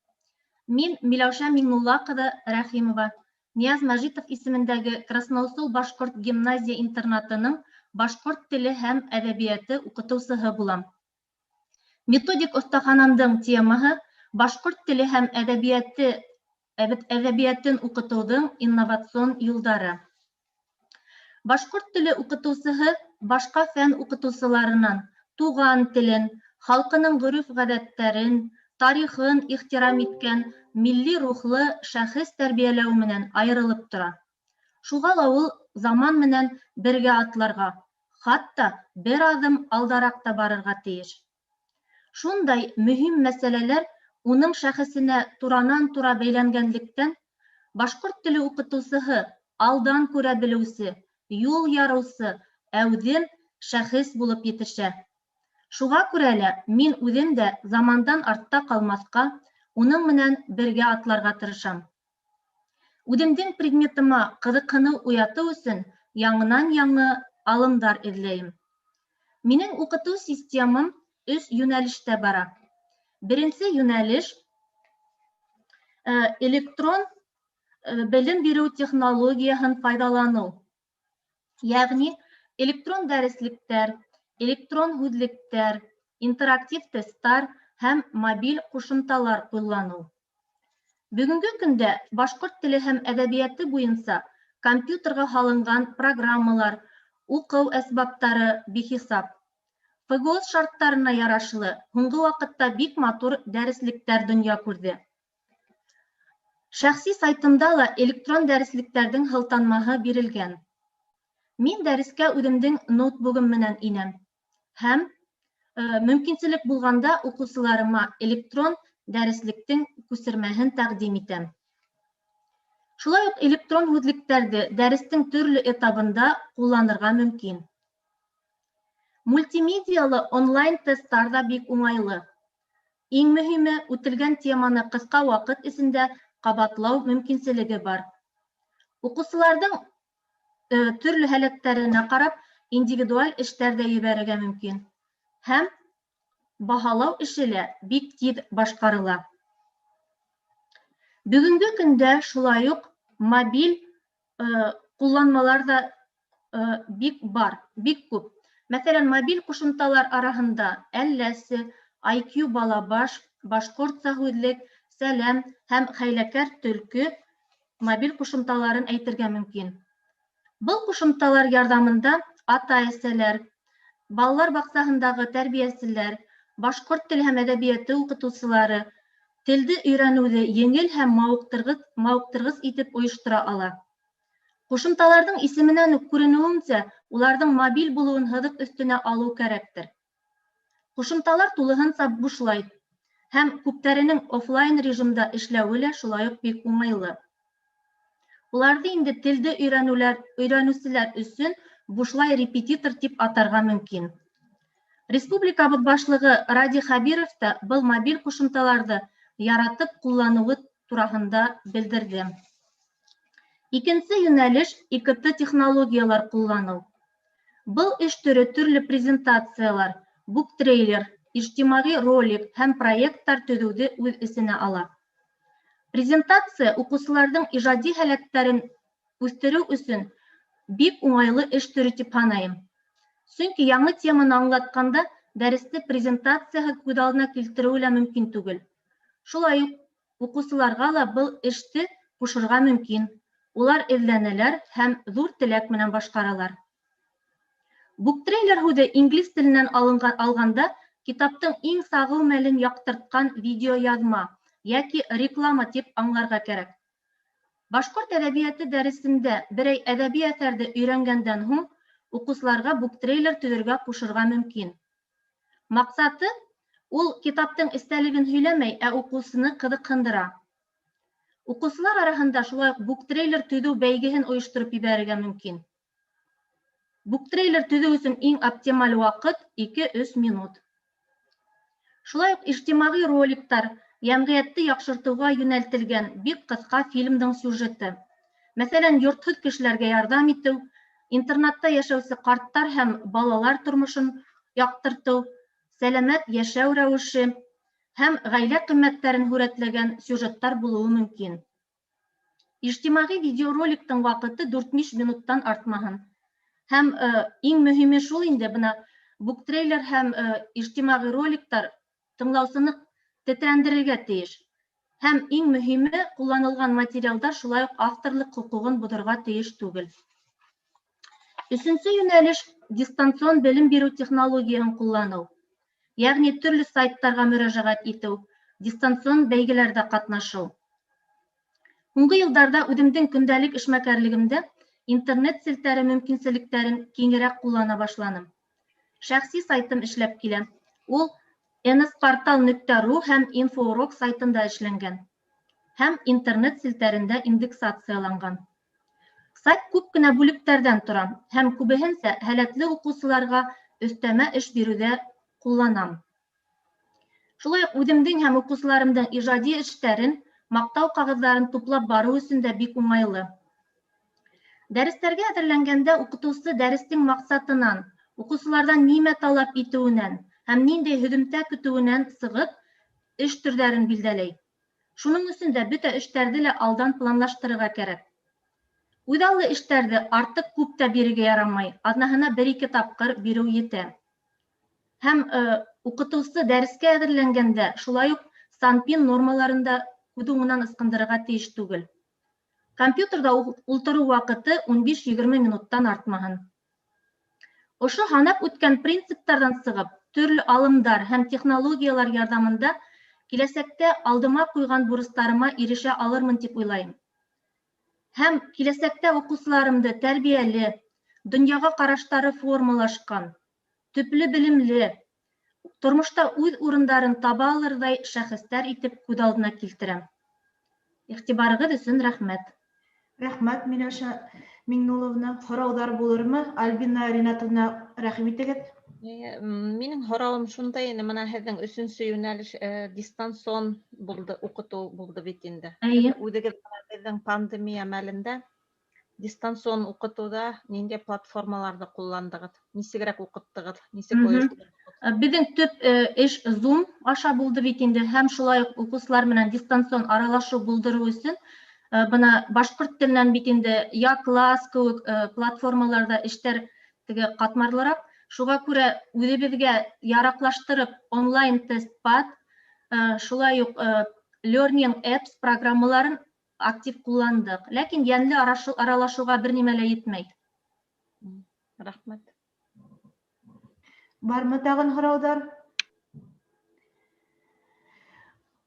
Мин Миләүшә Миңнулла ҡыҙы Рәхимова, Нияз Мәжитов исемендәге Красноусол башҡорт гимназия интернатының башҡорт теле һәм әҙәбиәте уҡытыусыһы булам. Методик оҫтаханамдың темаһы башҡорт теле һәм әҙәбиәтен уҡытыуҙың инновацион юлдары. Башҡорт теле уҡытыусыһы башҡа фән уҡытыусыларынан туған телен, халҡының ғөрөф-ғәҙәттәрен, тарихын ихтирам иткән милли рухлы шәхес тәрбиәләү менән айырылып тора. Шуға ла ул заман менән бергә атларға, хатта бер аҙым алдараҡта барырға тейеш. Шундай мөһим мәсьәләләр уның шәхесенә туранан-тура бәйләнгәнлектән, башҡорт теле уҡытыусыһы алдан күрә белеүсе, юл ярыусы, әүҙем шәхес булып етешә. Шуға күрә лә мин үҙем дә замандан артта ҡалмаҫҡа, уның менән бергә атларға тырышам. Үҙемдең предметыма ҡыҙыҡһыныу уятыу өсөн яңынан-яңы алымдар эҙләйем. Минең уҡытыу системам 3 йүнәлештә бара. Беренсе йүнәлеш электрон белем биреү технологияһын файҙаланыу. Йәғни электрон дәреслектәр, электрон һүҙлектәр, интерактив тесттар һәм мобиль ҡушымталар ҡулланыу. Бүгөнгө көндә башҡорт теле һәм әҙәбиәте буйынса компьютерға һалынған программалар, уҡыу әсбаптары бихисап. ФГОС шарттарына ярашлы һуңғы ваҡытта бик матур дәреслектәр донъя күрҙе. Шәхси сайтымда ла электрон дәреслектәрҙең һылтанмаһы бирелгән. Мин дәрескә үҙемдең ноутбугым менән инәм һәм мөмкинселек булғанда уҡыусыларыма электрон дәреслектең күсермәһен тәҡдим итәм. Шулай уҡ электрон һүҙлектәрҙе дәрестең төрлө этабында ҡулланырға мөмкин. Мультимедиалы онлайн-тесттар ҙа бик уңайлы. Иң мөһиме, үтелгән теманы ҡыҫҡа ваҡыт эсендә ҡабатлау мөмкинселеге бар. Уҡыусыларҙың төрлө һәләттәренә ҡарап, индивидуаль эштәр ҙә ебәрергә мөмкин. Һәм баһалау эше лә бик тиҙ башҡарыла. Бөгөнгө көндә шулай уҡ мобиль ҡулланмалар ҙа бик бар, бик күп. Мәҫәлән, мобиль ҡушымталар араһында Әлләсе, IQ Балабаш, Башҡортса һүҙлек, Сәләм һәм Хәйләкәр төлкө мобиль ҡушымталарын әйтергә мөмкин. Был ҡушымталар ярҙамында ата-әсәләр, балалар баҡсаһындағы тәрбиәселәр, башҡорт теле һәм әҙәбиәте уҡытыусылары телде өйрәнеүҙе еңел һәм мауыҡтырғыс итеп ойоштора ала. Ҡушымталарҙың исеменән үк күренеүенсә, уларҙың мобиль булыуын һыҙыҡ өҫтөнә алыу кәрәктер. Ҡушымталар тулыһынса бушлай һәм күптәренең офлайн режимда эшләүе лә шулай уҡ бик уңайлы. Уларҙы инде телде өйрәнеүселәр өсөн бушлай репетитор тип атарға мөмкин. Республикабыҙ башлығы Ради Хабиров та был мобиль ҡушымталарҙы яратып ҡулланыуы тураһында белдерҙе. Икенсе йүнәлеш ИКТ технологиялар ҡулланыу. Был эш төрө төрлө презентациялар, буктрейлер, ижтимағи ролик һәм проекттар төҙөүҙе үҙ эсенә ала. Презентация уҡыусыларҙың ижади һәләттәрен үҫтереү өсөн бик уңайлы эш төрө тип һанайым. Сөнки яңы теманы аңлатҡанда дәресте презентацияһы күҙ алдына килтереү лә мөмкин түгел. Шулай уҡ уҡыусыларға ла был эште ҡушырға мөмкин. Улар эҙләнәләр һәм ҙур теләк менән башҡаралар. Буктрейлер һүҙе инглиз теленән алғанда китаптың иң сағыу мәлен яҡтыртҡан видео яҙма йәки реклама тип аңларға кәрәк. Башҡорт әҙәбиәте дәресендә берәй әҙәби әҫәрҙе өйрәнгәндән һуң уҡыусыларға буктрейлер төҙөргә ҡушырға мөмкин. Маҡсаты ул китаптың эстәлеген һөйләмәй, ә уҡыусыны ҡыҙыҡһындыра. Уҡыусылар араһында шулай уҡ буктрейлер төҙөү бәйгеһен ойоштороп ебәрергә мөмкин. Буктрейлер төҙөү өсөн иң оптималь ваҡыт 2-3 минут. Шулай уҡ ижтимағи роликтар, йәмғиәтте яҡшыртыуға йүнәлтелгән бик ҡыҫҡа фильмдың сюжеты. Мәҫәлән, йортһоҙ кешеләргә ярҙам итеү, интернатта йәшәүсе ҡарттар һәм балалар тормошон яҡтыртыу, сәләмәт йәшәү рәүеше һәм ғаилә ҡиммәттәрен һүрәтләгән сюжеттар булыуы мөмкин. Ижтимағи видеороликтың ваҡыты 4-5 минуттан артмаһын. Һәм иң мөһиме шул инде бына буктрейлер һәм ижтимағи роликтар тыңлаусыны тетрәндерергә тейеш. Һәм иң мөһиме ҡулланылған материалдар шулай уҡ авторлыҡ хоҡуғын боҙорға тейеш түгел. Өсөнсө йүнәлеш дистанцион белем бирү технологияһын кулланыу. Ягъни төрлө сайттарға мөрәжәғәт итеү, дистанцион бәйгеләрдә катнашыу. Һуңғы йылдарда үҙемдең көндәлек эшмәкәрлегемдә интернет селтәре мөмкинселектәрен киңерәк куллана башланым. Шәхси сайтым эшләп килә. Ул nsportal.ru һәм InfoUrok сайтында эшләнгән. Һәм интернет селтәрендә индексацияланган. Сайт күп кенә бүлектәрдән тора һәм күбеһенсә һәләтле уҡыусыларға өҫтәмә эш биреүҙә ҡулланам. Шулай уҡ үҙемдең һәм уҡыусыларымдың ижади эштәрен, маҡтау ҡағыҙҙарын туплап барыу өсөн дә бик уңайлы. Дәрестәргә әҙерләнгәндә уҡытыусы дәрестең маҡсатынан, уҡыусыларҙан нимә талап итеүенән һәм ниндәй һөҙөмтә көтөүенән сығып, эш төрҙәрен билдәләй. Шуның өсөн дә бөтә эштәрҙе лә алдан планлаштырырға кәрәк. Үҙаллы эштәрҙе артыҡ күп тә бирергә ярамай, аҙнаһына 1-2 тапҡыр биреү етә. Һәм уҡытыусы дәрескә әҙерләнгәндә шулай уҡ санпин нормаларында күҙ уңынан ысҡындырырға тейеш түгел. Компьютерҙа ултырыу ваҡыты 15-20 минуттан артмаһын. Ошо һанап үткән принциптарҙан сығып, төрлө алымдар һәм технологиялар ярҙамында киләсәктә алдыма ҡуйған бурыстарыма ирешә алырмын тип уйлайым. Һәм киләсәктә уҡыусыларымды тәрбиәле, донъяға ҡараштары формалашҡан, төплө белемле, тормошта үҙ урындарын таба алырҙай шәхестәр итеп күҙ алдына килтерәм. Иғтибарығыҙ өсөн рәхмәт. Рәхмәт, Миләүшә Миңнулловна. Һорауҙар булырмы? Альбина Ринатовна, рәхим итегеҙ. Минең һорауым шундай, мына һеҙҙең 3-нче йүнәлеш дистанцион булды, уҡытыу булды бит инде. Үҙегеҙ беҙҙең пандемия мәлендә дистанцион уҡытыуҙа ниндәй платформаларҙы ҡулландығыҙ? Нисегерәк уҡыттығыҙ? Нисек ойоштороғоҙ? Беҙҙең төп эш Zoom аша булды бит инде һәм шулай уҡ уҡыусылар менән дистанцион аралашыу булдырыу өсөн бына башҡорт теленән бит инде Я-класс кеүек платформаларҙа эштәр ҡатмарлыраҡ. Шуға күрә үҙебеҙгә яраҡлаштырып онлайн тестпад, шулай уҡ Learning Apps программаларын актив ҡулландыҡ. Ләкин йәнле аралашыуға бер нимә лә етмәй. Рәхмәт. Бармы тағын һорауҙар?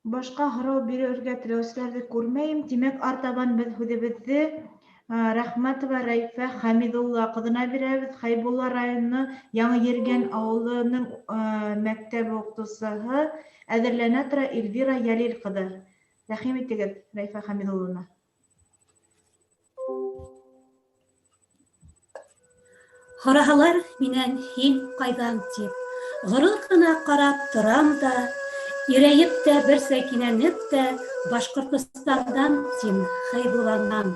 Башҡа һорау бирергә теләүселәрҙе күрмәйем. Тимәк, артабан беҙ һүҙебеҙҙе Рәхмәтова Рәйфә Хәмидулла ҡыҙына бирәбеҙ. Хәйбулла районы Яңы Ергән ауылының мәктәбе уҡытыусыһы әҙерләнә тора Эльвира Йәлил ҡыҙы. Рәхим итегеҙ, Рәйфә Хәмидуллина. Һораһалар минән һин ҡайҙан тип, ғорур ғына ҡарап торам да, ирәйеп тә, бер сәкинәнеп тә, Башҡортостандан тим, Хәйбулланан.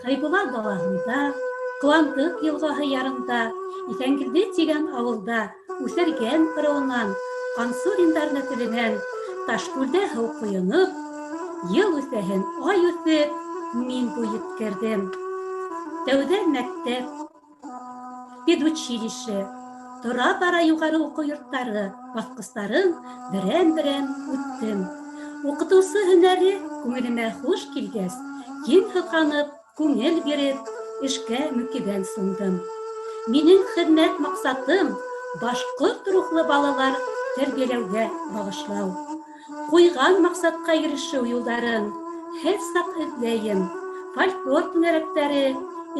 Хәйбулла далаһында, Ҡыуандыҡ йылғаһы ярында, Иҫәнгилде тигән ауылда, үҫәргән ырыуынан, Ҡансуриндар нәҫеленән, Ташкүлдә һыу ҡойоноп, йыл үҫәһен ай үҫеп, мин буй еткерҙем. Тәүҙә мәктәп, педучилище, тора-бара юғары уҡыу йорттары, баҫҡыстарын берәм-берәм үттем. Уҡытыусы һөнәре күңелемә хуш килгәс, киң һыҙғанып, күңел биреп, эшкә мөкибән сундым. Минең хеҙмәт маҡсатым башҡорт рухлы балалар тәрбиәләүгә бағышлау. Ҡуйған маҡсатҡа ирешеү юлдарын һәр саҡ эҙләйем. Фольклор түңәрәктәре,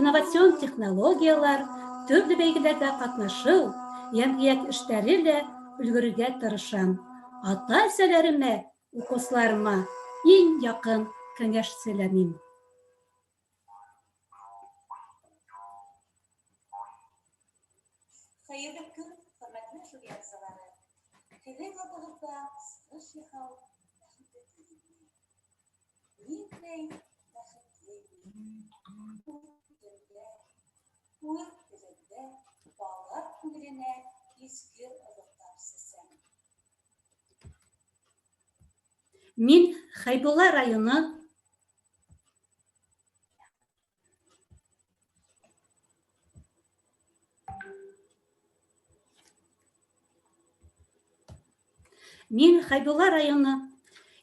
инновацион технологиялар, төрлө бәйгеләрҙә ҡатнашыу, йәмғиәт эштәре лә өлгөрөргә тырышам. Ата-әсәләремә, уҡыусыларыма иң яҡын кәңәшселәмим. Хәйерле көн, хөрмәтле журналистлар. Һеҙҙең алдығыҙҙа сығыш яһау бәхете теләйем. Ниндәй бәхетле үҙ телендә балалар күңеленә изге оҙоҡтар сәсәм. Мин Хәйбулла районы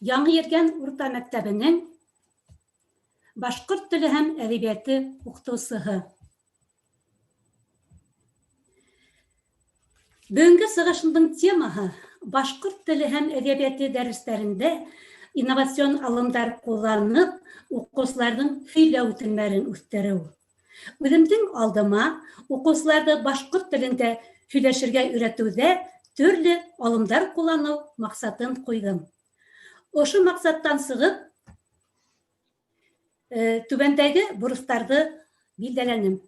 Яңы Ергән урта мәктәбенең башҡорт теле һәм әҙәбиәте уҡытыусыһы. Бүгенге сыгышымдың темаһы башҡорт теле һәм әҙәбиәте дәрестәрендә инновацион алымдар ҡулланып, уҡыусыларҙың һөйләү телмәрен үҫтереү. Үҙемдең алдыма уҡыусыларҙы башҡорт телендә һөйләшергә өйрәтеүҙә төрлө алымдар ҡулланыу маҡсатын ҡуйҙым. Ошо маҡсаттан сығып, түбәндәге бурыстарҙы билдәләнем.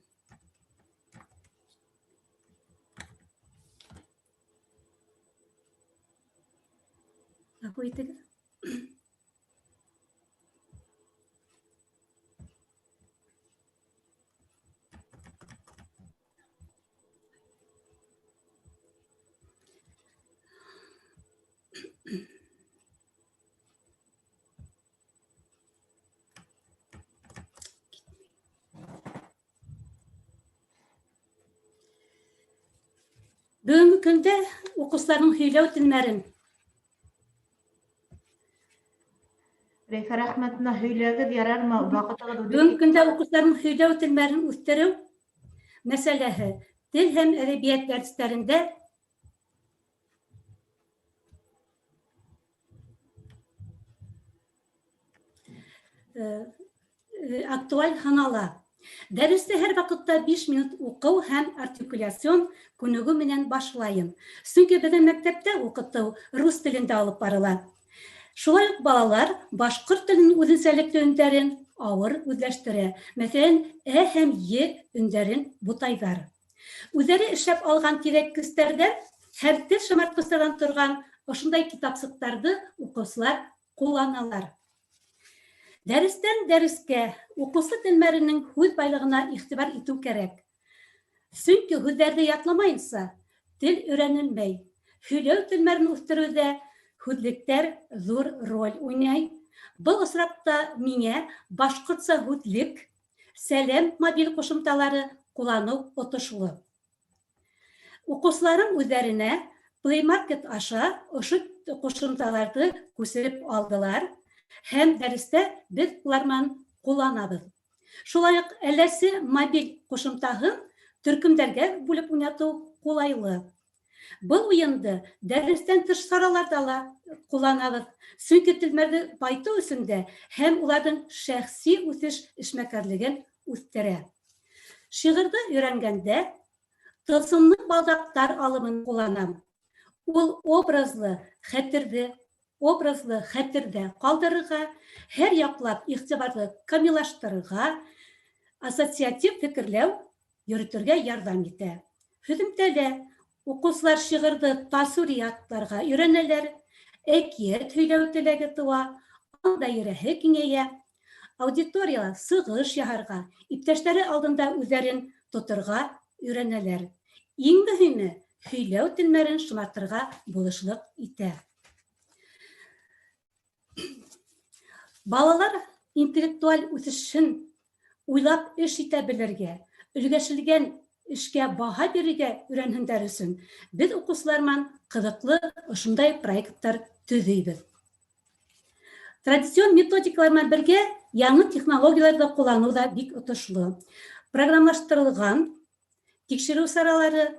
Бүгенге көндә уҡыусыларҙың һөйләү телмәрен Рәйфә, рәхмәт, мына һөйләгеҙ ярармы? Ваҡытығыҙ үтеп Бүгенге көндә уҡыусыларҙың һөйләү телмәрен үҫтереү мәсьәләһе тел һәм әҙәбиәт дәрестәрендә актуаль һанала. Дәресте һәр ваҡытта 5 минут уҡыу һәм артикуляцион күнегеү менән башлайым. Сөнки беҙҙең мәктәптә уҡытыу рус телендә алып барыла. Шулай уҡ балалар башҡорт теленең үҙенсәлекле өндәрен ауыр үҙләштерә. Мәҫәлән, ә һәм е өндәрен бутайҙар. Үҙҙәре эшләп алған тиҙәткестәрҙән һәм тел шымартҡыстарҙан торған ошондай китапсыҡтарҙы уҡыусылар ҡулланалар. Дәрестән дәрескә уҡыусы телмәренең һүҙ байлығына иғтибар итеү кәрәк. Сөнки һүҙҙәрҙе ятламайынса тел өйрәнелмәй. Һөйләү телмәрен үҫтереүҙә һүҙлектәр ҙур роль уйнай. Был осраҡта миңә башҡортса һүҙлек, сәләм мобиль ҡушымталары ҡулланыу отошло. Уҡыусыларым үҙҙәренә Play Market аша ошо ҡушымталарҙы күсереп алдылар һәм дәрестә беҙ улар менән ҡулланабыҙ. Шулай уҡ әләсе мобиль ҡушымтаһын төркөмдәргә бүлеп уйнатыу ҡулайлы. Был уйынды дәрестән тыш сараларҙа ла ҡулланабыҙ. Сөнки телмәрҙе байтыу өсөн дә һәм уларҙың шәхси үҫеш эшмәкәрлеген үҫтерә. Шиғырҙы өйрәнгәндә тылсымлы балдаҡтар алымын ҡулланам. Ул образлы хәтерҙә ҡалдырырға, һәр яҡлап иғтибарҙы камиллаштырырға, ассоциатив фекерләү йөрөтөргә ярҙам итә. Һөҙөмтәлә уҡыусылар шиғырҙы тасуриаттарға өйрәнәләр, әкиәт һөйләү теләге тыуа, анда йөрәһе киңәйә, аудиторияла сығыш яһарға, иптәштәре алдында үҙҙәрен тоторға өйрәнәләр. Иң мөһиме, һөйләү телмәрен шымартырға булышлыҡ итә. Балалар интеллектуаль үҫешен уйлап эш итә белергә, өлгәшелгән эшкә баһа бирергә өйрәнһендәр өсөн беҙ уҡыусылар менән ҡыҙыҡлы ошондай проекттар төҙөйбөҙ. Традицион методикалар менән бергә яңы технологияларҙы ҡулланыу ҙа бик отошло. Программалаштырылған тикшереү саралары,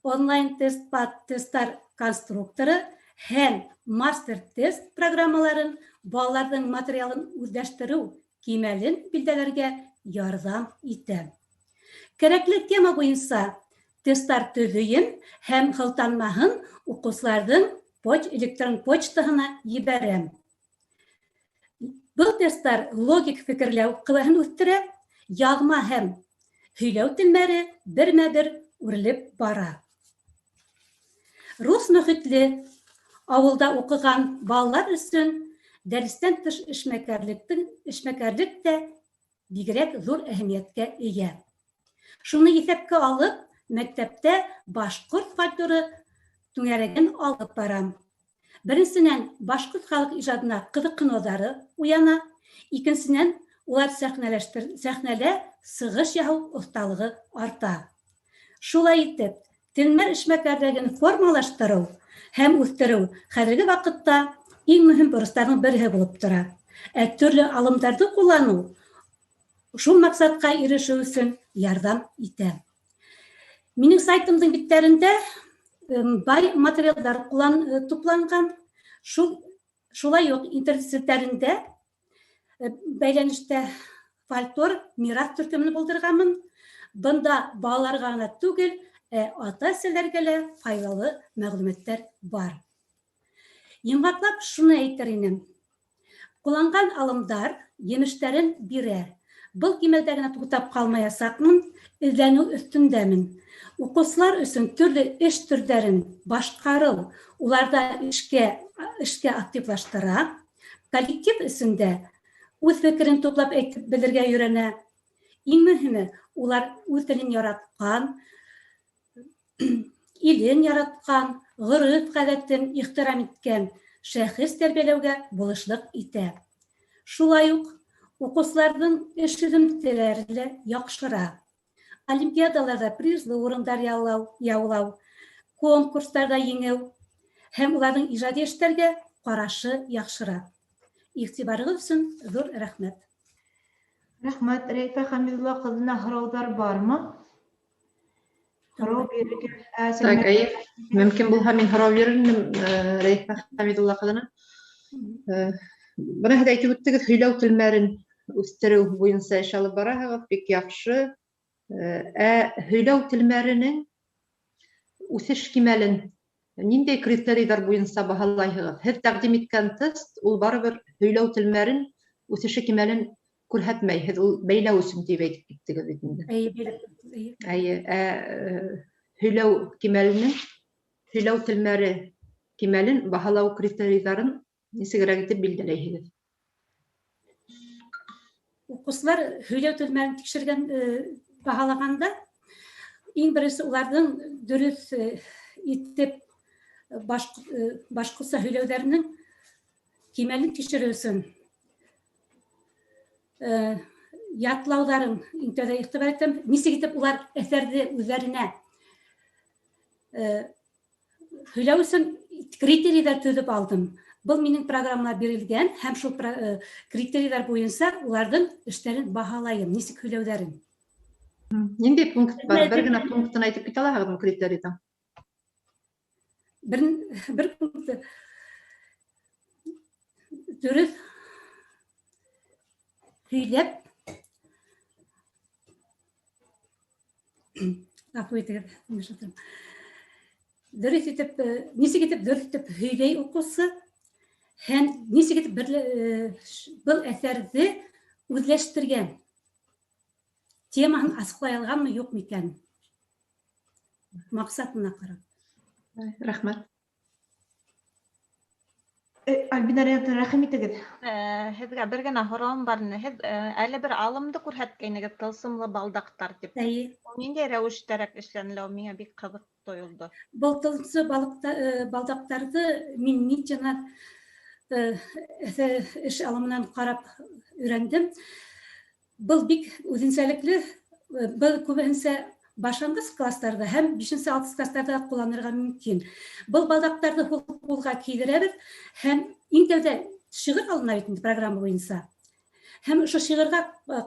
онлайн-тесттар конструкторы һәм мастер-тест программаларын балаларҙың материалын үҙләштереү кимәлен билдәләргә ярҙам итә. Кәрәкле тема буйынса тесттар төҙөйөм һәм һылтанмаһын уҡыусыларҙың электрон почтаһына ебәрәм. Был тесттар логик фекерләү ҡылаһын үҫтерә, яҙма һәм һөйләү телмәре бермә-бер үрелеп бара. Рус мөхитле ауылда уҡыған балалар өсөн дәрестән тыш эшмәкәрлек тә бигерәк ҙур әһәмиәткә эйә. Шуны иҫәпкә алып, мәктәптә башҡорт фольклоры түңәрәген алып барам. Беренсенән, башҡорт халыҡ ижадына ҡыҙыҡһыныуҙары уяна. Икенсенән, улар сәхнәлә сығыш яһау оҫталығы арта. Шулай итеп, телмәр эшмәкәрлеген формалаштырыу һәм үҫтереү хәҙерге ваҡытта иң мөһим бурыстарҙың береһе булып тора. Төрлө алымдарҙы ҡулланыу шул маҡсатҡа ирешеү өсөн ярҙам итә. Минең сайтымдың биттәрендә бай материалдар тупланган. Шулай ук интернет сеттеринде бәйләнештә фольклор, мирас төркемен булдырганмын. Бында балаларга гына түгел, ата-әсәләргә лә файдалы мәгълүматлар бар. Йомгаклап шуны әйтер инем. Кулланган алымдар емештәрен бирә. Был кимәлдә генә туктап калмаячакмын, эзләнү өстендәмен. Укучылар өчен төрле эш төрләрен башкару, уларда эшкә активлаштыра. Коллектив эчендә үз фикерен туплап әйтеп белергә өйрәнә. Иң мөһиме, улар үз телен яраткан, илен яраткан, гырыф-гадәтен ихтирам иткән шәхес тәрбияләүгә булышлык итә. Шулай ук укучыларның эш һөнәрләре яхшыра. Олимпиадаларда призлы урындар яулау, конкурсларда еңеү һәм уларның иҗади эшләргә карашы яхшыра. Игътибарыгыз өчен зур рәхмәт. Рәхмәт, Рәйфә Хәмидулла кызына һораулар бармы? Һорау бирергә. Мөмкин булһа, мин һорау бирермен Рәйфә Хәмидулла кызына. Бына һез әйтеп үттегез, һөйләү телмәрен үстерү буенча эш алып бараһығыҙ, бик яҡшы. Һөйләү телмәренең үҫеш кимәлен ниндәй критерийҙар буйынса баһалайһығыҙ? Һеҙ тәҡдим иткән тест, ул барыбер һөйләү телмәрен үҫеше кимәлен күрһәтмәй. Һеҙ ул бәйләү өсөн тип әйтеп киттегеҙ бит инде. Һөйләү кимәленең, һөйләү телмәре кимәлен баһалау критерийҙарын нисегерәк итеп билдәләйһегеҙ? Укучылар һөйләү телмәрен тикшергән баһалаганда, иң беренсе уларның дөрөҫ итеп башҡортса һөйләүҙәренең кимәлен тикшереү өсөн ятлауҙарын иң тәүҙә иғтибар итәм. Нисек итеп улар әҫәрҙе үҙҙәренә һөйләү өсөн критерийҙар төҙөп алдым. Был минең программала бирелгән һәм шул критерийҙар буйынса уларҙың эштәрен баһалайым, нисек һөйләүҙәрен. Ниндәй пункт бар? Бер генә пунктын әйтеп китә алаһығыҙмы критерийҙан? Бер пункты дөрөҫ һөйләп, дөрөҫ итеп, нисек итеп дөрөҫ итеп һөйләй уҡыусы һәм нисек итеп был әҫәрҙе үҙләштергән, темаһын асыҡлай алғанмы, юҡмы икән? Маҡсатына ҡарап. Рәхмәт. Альбина рәхим итегеҙ. Һеҙгә бер генә һорауым бар. Һеҙ әле бер алымды күрһәткәйнегеҙ, тылсымлы балдаҡтар тип. Ниндәй рәүештәрәк эшләнелә? Миңә бик ҡыҙыҡ тойолдо. Был тылсымлы балдаҡтарҙы мин Митчанат эш алымынан ҡарап өйрәндем. Был бик үҙенсәлекле, был күбеһенсә башланғыс класстарда һәм 5-6 класстарда ҡулланырға мөмкин. Был балдаҡтарҙы ҡулға кейҙерәбеҙ һәм иң тәүҙә шиғыр алына бит программа буйынса. Һәм ошо шиғырға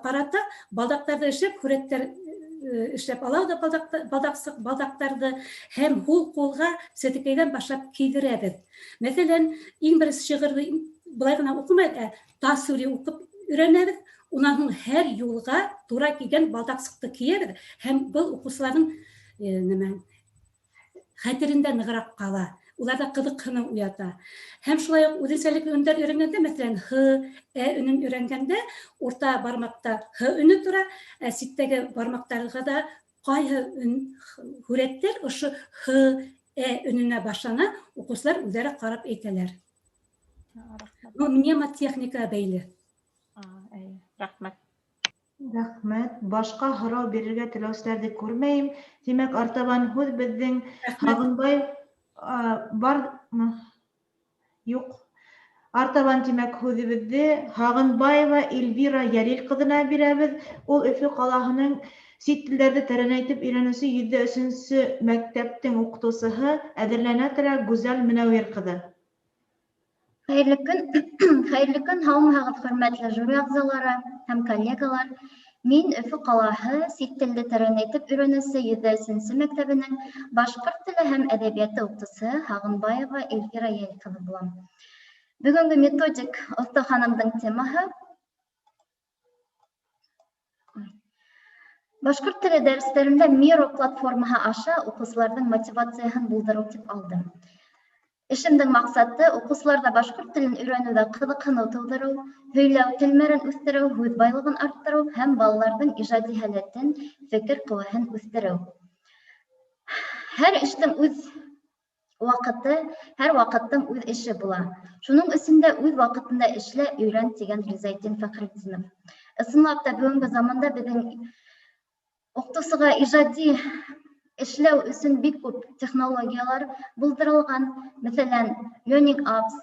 ҡарата балдаҡтарҙы эшләп, һүрәттәр эшләп алабыҙ балдаҡтарҙы һәм һул ҡулға сәтекәйҙән башлап кейҙерәбеҙ. Мәҫәлән, иң беренсе шиғырҙы былай ғына уҡымай, тасури уҡып өйрәнәбеҙ. Унан һуң һәр юлға тура килгән балдаҡсыҡты кейәбеҙ һәм был уҡыусыларҙың хәтерендә нығыраҡ ҡала. Уларҙа ҡыҙыҡһыныу уята. Һәм шулай уҡ үҙенсәлекле өндөр өйрәнгәндә, мәҫәлән, һ, ә өнөн өйрәнгәндә, урта бармаҡта һ өнө тора, ә ситтәге бармаҡтарға да ҡайһы һүрәттәр ошо һ, ә өнөнә башлана, уҡыусылар үҙҙәре ҡарап әйтәләр. Мнемотехникаға бәйле. Рәхмәт. Рәхмәт. Башҡа һорау бирергә теләүселәрҙе күрмәйем. Тимәк, артабан һүҙ беҙҙең Һағынбай бармы? Юҡ. Артабан тимәк һүҙебеҙҙе Һағынбаева Эльвира Йәлил ҡыҙына бирәбеҙ. Ул Өфө ҡалаһының сит телдәрҙе тәрәнәйтеп өйрәнеүсе 7-3 мәктәптең уҡытыусыһы, әҙерләнә торә Гүзәл Менәүир ҡыҙы. Хәйерле көн, һаумыһығыҙ, хөрмәтле жюри ағзалары һәм коллегалар. Мин Өфө ҡалаһы сит телде тәрән итеп өйрәнеүсе 103-нче мәктәбенең башҡорт теле һәм әҙәбиәте уҡытыусыһы Һағынбаева Эльвира Йәлҡыҙы булам. Бөгөнгө методик оҫтаханымдың темаһы башҡорт теле дәрестәрендә Миро платформаһы аша уҡыусыларҙың мотивацияһын булдырыу тип алдым. Эшемдең маҡсаты уҡыусыларҙа башҡорт телен өйрәнеүҙә ҡыҙыҡһыныу тыуҙырыу, һөйләү телмәрен үҫтереү, һүҙ байлығын арттырыу һәм балаларҙың ижади һәләтен, фекер ҡеүәһен үҫтереү. Һәр эштең үҙ ваҡыты, һәр ваҡыттың үҙ эше була. Шуның өсөн дә үҙ ваҡытында эшлә, өйрән тигән Ризайтдин Фәхретдинов. Ысынлап та бөгөнгө заманда беҙҙең уҡытыусыға ижади эшләү өсөн бик күп технологиялар булдырылған. Мәҫәлән, Learning Apps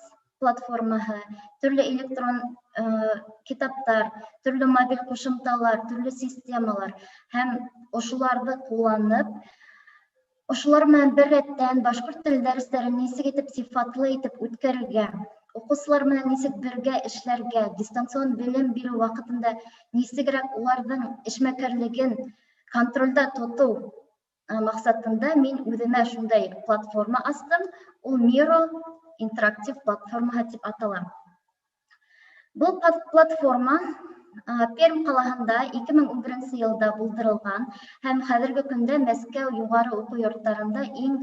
платформаһы, төрлө электрон китаптар, төрлө мобиль ҡушымталар, төрлө системалар һәм ошоларҙы ҡулланып, ошолар менән бер рәттән башҡорт теле дәрестәрен нисек итеп сифатлы итеп үткәрергә, уҡыусылар менән нисек бергә эшләргә, дистанцион белем биреү ваҡытында нисегерәк уларҙың эшмәкәрлеген контролдә тотоу маҡсатында мин үҙемә шундай платформа астым. Ул Миро интерактив платформаһы тип атала. Был платформа Пермь ҡалаһында 2011 йылда булдырылған һәм хәҙерге көндә Мәскәү юғары уҡыу йорттарында иң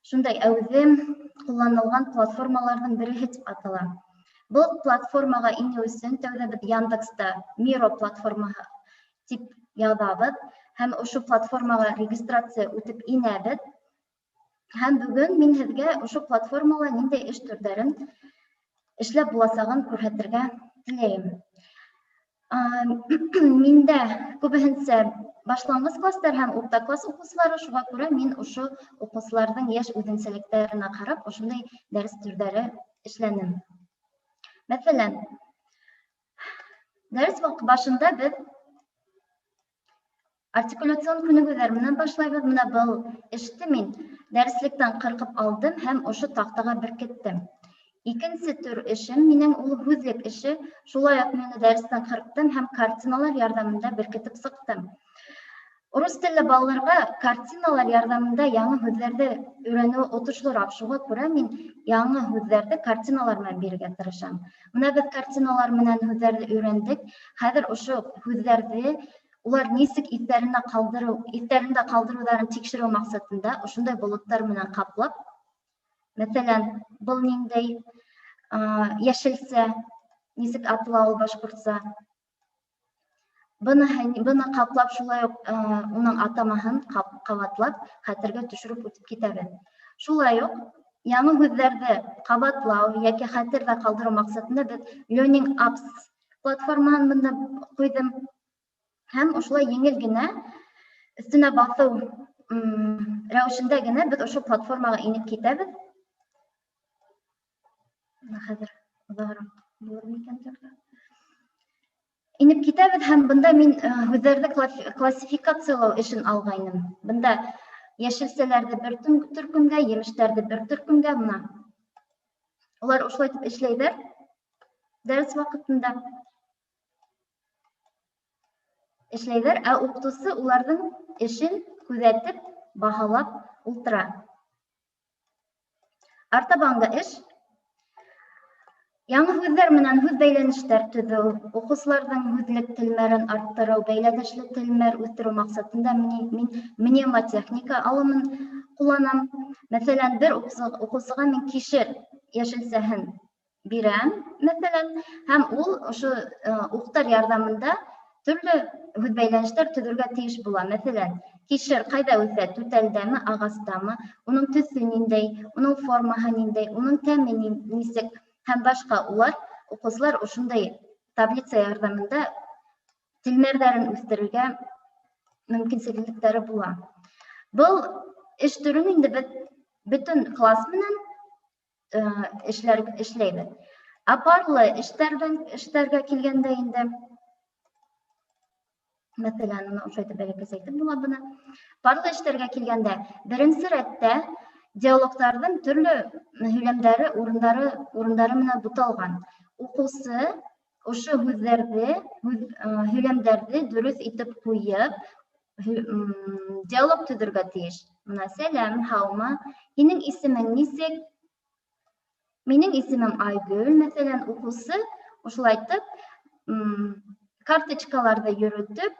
шундай әүҙем ҡулланылған платформаларҙың береһе тип атала. Был платформаға инеү өсөн тәүҙә беҙ Яндекста Миро платформаһы тип яҙабыҙ һәм ошо платформаға регистрация үтеп инәбеҙ. Һәм бөгөн мин һеҙгә ошо платформала ниндәй эш төрҙәрен эшләп буласағын күрһәтергә теләйем. Миндә күбеһенсә башланғыс кластар һәм урта класс уҡыусылары, шуға күрә мин ошо уҡыусыларҙың йәш үҙенсәлектәренә ҡарап ошондай дәрес төрҙәре эшләнем. Мәҫәлән, дәрес башында беҙ артикуляцион күнегеүҙәр менән башлайбыҙ. Менә был эште мин дәреслектән ҡырҡып алдым һәм ошо таҡтаға беркеттем. Икенсе төр эшем минең ул һүҙлек эше. Шулай уҡ мин дәрестән ҡырҡтым һәм картиналар ярҙамында беркетеп сыҡтым. Урыс телле балаларға картиналар ярҙамында яңы һүҙҙәрҙе өйрәнеү отошлораҡ. Шуға күрә мин яңы һүҙҙәрҙе картиналар менән бирергә тырышам. Менә беҙ картиналар менән һүҙҙәрҙе өйрәндек. Хәҙер ошо һүҙҙәрҙе улар нисек иҫтәрендә ҡалдырыуҙарын тикшереү маҡсатында ошондай болоттар менән ҡаплап, мәҫәлән, был ниндәй йәшелсә, нисек атыла ул башҡортса, быны ҡаплап, шулай уҡ уның атамаһын ҡабатлап, хәтергә төшөрөп үтеп китәбеҙ. Шулай уҡ яңы һүҙҙәрҙе ҡабатлау йәки хәтерҙә ҡалдырыу маҡсатында беҙ Learning Apps платформаһын бында ҡуйҙым. Һәм ошолай еңел генә өҫтөнә баҫыу рәүешендә генә беҙ ошо платформаға инеп китәбеҙ. Хәҙер оҙағыраҡ булыр микән? Инеп китәбеҙ һәм бында мин һүҙҙәрҙе классификациялау эшен алғайным. Бында йәшелсәләрҙе бер төркөмгә, емештәрҙе бер төркөмгә бына. Улар ошолай итеп эшләйҙәр дәрес ваҡытында. Эшләйҙәр, ә уҡытыусы уларҙың эшен күҙәтеп, баһалап ултыра. Артабанғы эш яңы һүҙҙәр менән һүҙ бәйләнештәр төҙөү, уҡыусыларҙың һүҙлек телмәрен арттырыу, бәйләнешле телмәр үҫтереү маҡсатында мин мнемотехника алымын ҡулланам. Мәҫәлән, бер уҡыусыға мин кишер йәшелсәһен бирәм, мәҫәлән, һәм ул ошо уҡтар ярҙамында төрлө һүҙ бәйләнештәр төҙөргә тейеш була. Мәҫәлән, кишер ҡайҙа үҫә? Түтәлдәме, ағастамы? Уның төҫө ниндәй? Уның формаһы ниндәй? Уның тәме нисек? Һәм башҡа улар, уҡыусылар ошондай таблица ярҙамында телмәрҙәрен үҫтерергә мөмкинселектәре була. Был эш төрөн инде беҙ бөтөн класс менән эшләйбеҙ. Ә парлы эштәргә килгәндә инде мәҫәлән, ошайтып бәләкәсәйтеп була быны. Парлы эштәргә килгәндә, беренсе рәттә диалогтарҙың төрлө һөйләмдәре, урындары менән буталған. Уҡыусы ошо һүҙҙәрҙе, һөйләмдәрҙе дөрөҫ итеп ҡуйып, диалог төҙөргә тейеш. Мына сәләм, һаумы, һинең исемең нисек? Минең исемем Айгөл, мәҫәлән, уҡыусы ошолай итеп, карточкаларҙы йөрөтөп,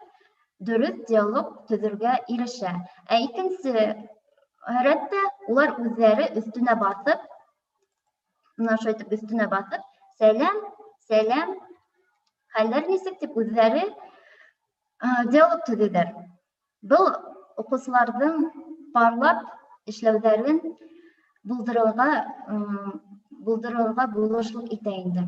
дөрөҫ диалог төҙөргә ирешә. Ә икенсе һәләттә улар үҙҙәре өҫтөнә баҫып, мына ошо итеп өҫтөнә баҫып, сәләм, сәләм, хәлдәр нисек тип үҙҙәре диалог төҙөйҙәр. Был уҡыусыларҙың парлап эшләүҙәрен булдырырға булышлыҡ итә инде.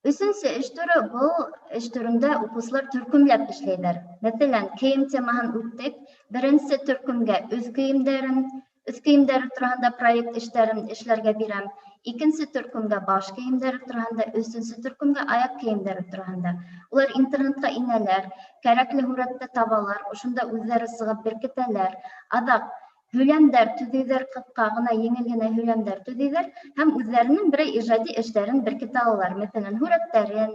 Өсөнсө эш төрө, был эш төрөндә уҡыусылар төркөмләп эшләйҙәр. Мәҫәлән, кейем темаһын үттек, беренсе төркөмгә өҫ кейемдәре тураһында проект эштәрен эшләргә бирәм. Икенсе төркөмгә баш кейемдәре тураһында, өсөнсө төркөмгә аяҡ кейемдәре тураһында. Улар интернетҡа инәләр, кәрәкле һүрәтте табалар, ошонда үҙҙәре сығып беркетәләр. Аҙаҡ һөйләмдәр төҙөйҙәр, ҡыҫҡа ғына, еңел генә һөйләмдәр төҙөйҙәр һәм үҙҙәренең берәй ижади эштәрен беркетә алалар. Мәҫәлән, һүрәттәрен,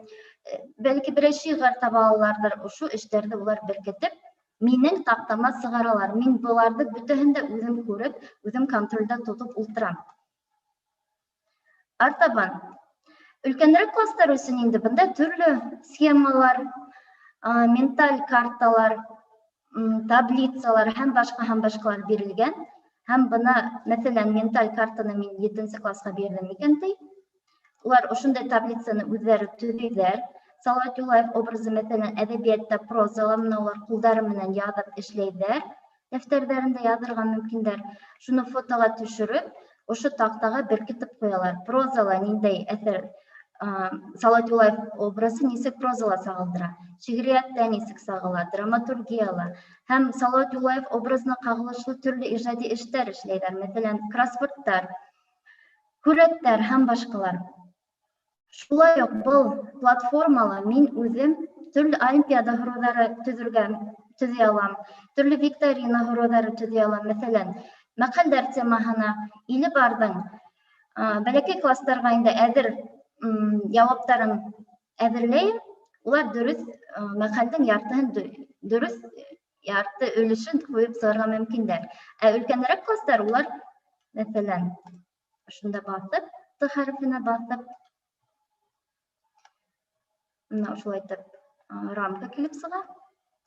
бәлки берәй шиғыр таба алаларҙыр. Ошо эштәрҙе улар беркетеп, минең таҡтама сығаралар. Мин быларҙы бөтәһен дә үҙем күреп, үҙем контролдә тотоп ултырам. Артабан, өлкәнерәк кластар өсөн инде бында төрлө схемалар, менталь карталар, таблицалар һәм башҡалар бирелгән. Һәм бына, мәҫәлән, менталь картаны мин 7-нче классҡа бирҙем икән ти. Улар ошондай таблицаны үҙҙәре төҙөйҙәр. Салауат Юлаев образы, мәҫәлән, әҙәбиәттә, прозала, мына улар ҡулдары менән яҙып эшләйҙәр. Дәфтәрҙәрендә яҙырға мөмкиндәр. Шуны фотоға төшөрөп, ошо таҡтаға беркетеп ҡуялар. Прозала ниндәй әҫәр, Салауат Юлаев образы нисек прозала сағылдыра, шиғриәттә нисек сағыла, драматургияла. Һәм Салауат Юлаев образына ҡағылышлы төрлө ижади эштәр эшләйҙәр. Мәҫәлән, кроссвордтар, һүрәттәр һәм башҡалар. Шулай уҡ был платформала мин үҙем төрлө олимпиада һорауҙары төҙөй алам, төрлө викторина һорауҙары төҙөй алам. Мәҫәлән, мәҡәлдәр темаһына иле барҙың бәләкәй кластарға инде әҙер яуаптарын әҙерләйем. Улар дөрөҫ мәҡәлдең дөрөҫ ярты өлөшөн ҡуйып сығырға мөмкиндәр. Ә өлкәнерәк кластар улар, мәҫәлән, шунда баҫып, Т хәрефенә баҫып, ошолай итеп рамка килеп сыға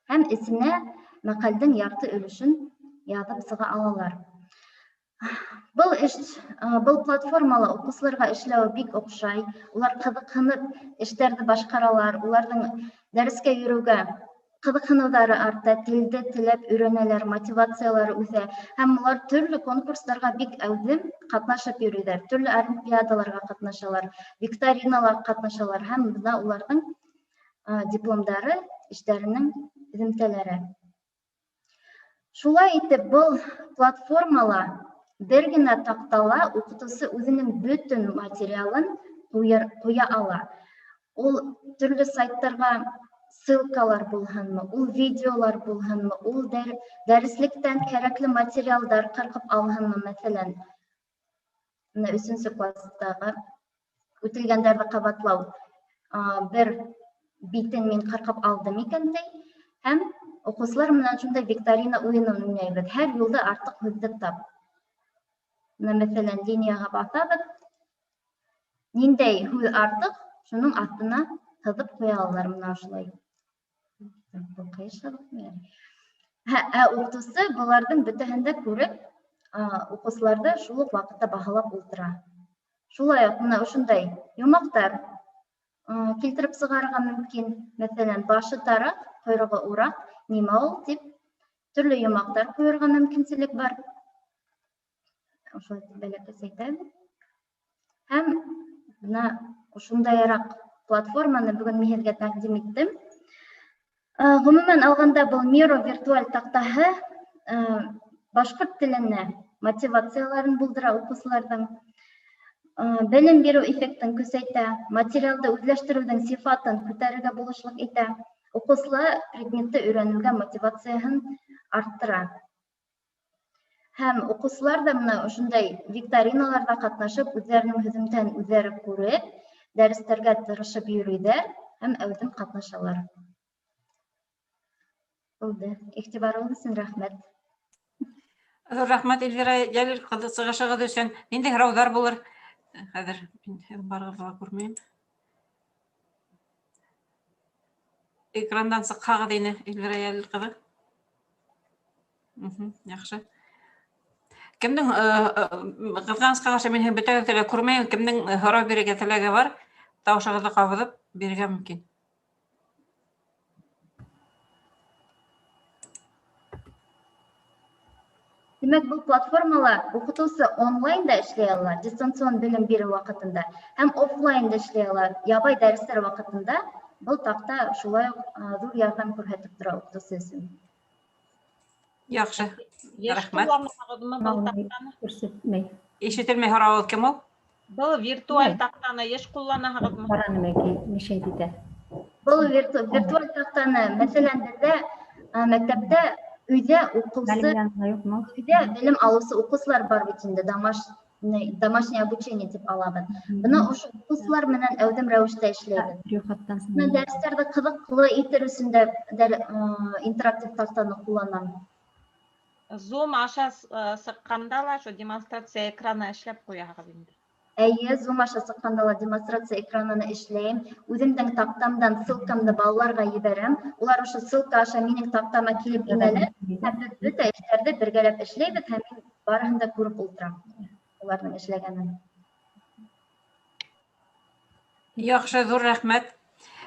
һәм эсенә мәҡәлдең ярты өлөшөн яҙып сыға алалар. Был платформала уҡыусыларға эшләүе бик оҡшай. Улар ҡыҙыҡһынып эштәрҙе башҡаралар. Уларҙың дәрескә йөрөүгә ҡыҙыҡһыныуҙары арта, телде теләп өйрәнәләр, мотивациялары үҫә. Һәм улар төрлө конкурстарға бик әүҙем ҡатнашып йөрөйҙәр. Төрлө олимпиадаларға ҡатнашалар, викториналарға ҡатнашалар һәм бына уларҙың дипломдары, эштәренең һөҙөмтәләре. Шулай итеп, был платформала бер генә таҡтала уҡытыусы үҙенең бөтөн материалын ҡуя ала. Ул төрлө сайттарға ссылкалар булһынмы, ул видеолар булһынмы, ул дәреслектән кәрәкле материалдар ҡырҡып алһынмы, мәҫәлән, 3-нче класстағы үтелгәндәрҙе ҡабатлау бер битен мин ҡырҡып алдым икән ти, һәм уҡыусылар менән шундай викторина уйынын уйнайбыҙ. Һәр юлда артыҡ һүҙҙе тап. Мәҫәлән, линияға баҫабыҙ, ниндәй һүҙ артыҡ, шуның аҫтына һыҙып ҡуя алалар, мына ошолай. Ә уҡытыусы быларҙың бөтәһен дә күреп, уҡыусыларҙы шул уҡ ваҡытта баһалап ултыра. Шулай уҡ мына ошондай йомаҡтар килтереп сығарырға мөмкин. Мәҫәлән, башы тараҡ, ҡойроғо ураҡ, нимә ул тип төрлө йомаҡтар ҡуйырға мөмкинселек бар. Ошолай бәләкәс әйтәбеҙ. Һәм бына ошондайыраҡ платформаны бөгөн мин һеҙгә тәҡдим иттем. Ғөмүмән алғанда, был Миро виртуаль таҡтаһы башҡорт теленә мотивацияларын булдыра уҡыусыларҙың, белем биреү эффектын көсәйтә, материалды үҙләштереүҙең сифатын күтәрергә булышлыҡ итә, уҡыусылар предметты өйрәнеүгә мотивацияһын арттыра. Һәм уҡыусылар да мына ошондай викториналарҙа ҡатнашып, үҙҙәренең һөҙөмтәһен үҙҙәре күреп, дәрестәргә тырышып йөрөйҙәр һәм әүҙем ҡатнашалар. Булды. Иғтибарығыҙ өсөн рәхмәт. Рәхмәт, Эльвира Йәлил ҡыҙы сығышығыҙ өсөн. Ниндәй һорауҙар булыр? Хәҙер һеҙ барығыҙға күрмәйем. Экрандан сыҡһағыҙ ине, Эльвира Йәлил ҡыҙы. Яҡшы. Кемдең ҡыҙғанысҡа ҡаршы мин һеҙ бөтәгеҙҙе лә күрмәйем. Кемдең һорау бирергә теләге бар? Тауышығыҙҙы ҡабыҙып бирергә мөмкин. Демәк, был платформала уҡытыусы онлайнда эшләй ала, дистанцион белем биреү ваҡытында, һәм офлайнда эшләй ала, ябай дәрестәр ваҡытында был таҡта шулай уҡ ҙур ярҙам күрһәтеп тора уҡытыусы өсөн. Яҡшы. Рәхмәт. Күрсәтмәй. Ишетелмәй һорауығыҙ кем ул? Был виртуаль таҡтаны йыш ҡулланаһығыҙмы? Был виртуаль таҡтаны, мәҫәлән, беҙҙә мәктәптә өйҙә уҡыусы, өйҙә белем алыусы уҡыусылар бар бит инде, домашнее обучение тип алабыҙ. Бына ошо уҡыусылар менән әүҙем рәүештә эшләйбеҙ. Дәрестәрҙе ҡыҙыҡлы итер өсөн дә интерактив таҡтаны ҡулланам. Zoom аша сыҡҡанда ла шо демонстрация экраны эшләп ҡуяһығыҙ инде. Әйе, Zoom аша сыҡҡанда ла демонстрация экранын эшләйем. Үҙемдең таҡтамдан ссылкамды балаларға ебәрәм. Улар ошо ссылка аша минең таҡтама килеп инәләр. Һәм беҙ бөтә эштәрҙе бергәләп эшләйбеҙ һәм мин барыһын да күреп ултырам. Уларҙың эшләгәнен. Яҡшы, ҙур рәхмәт.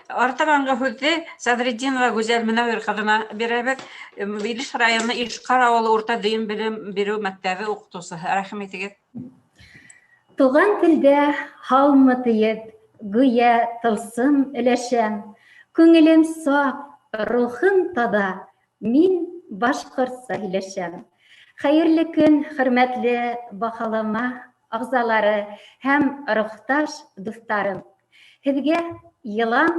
Артабанғы һүҙҙе Садриддинова Гүзәл Менәүир ҡыҙына бирәбеҙ. Илеш районы Ишҡар ауылы урта дөйөм белем биреү мәктәбе уҡытыусыһы. Рәхим итегеҙ. Туған телдә һаумы тиеп, гүйә тылсым өләшәм. Күңелем саф, рухым таҙа, мин башҡортса һөйләшәм. Хәйерле көн, хөрмәтле баһалама ағзалары һәм рухташ дуҫтарым. Һеҙгә йылан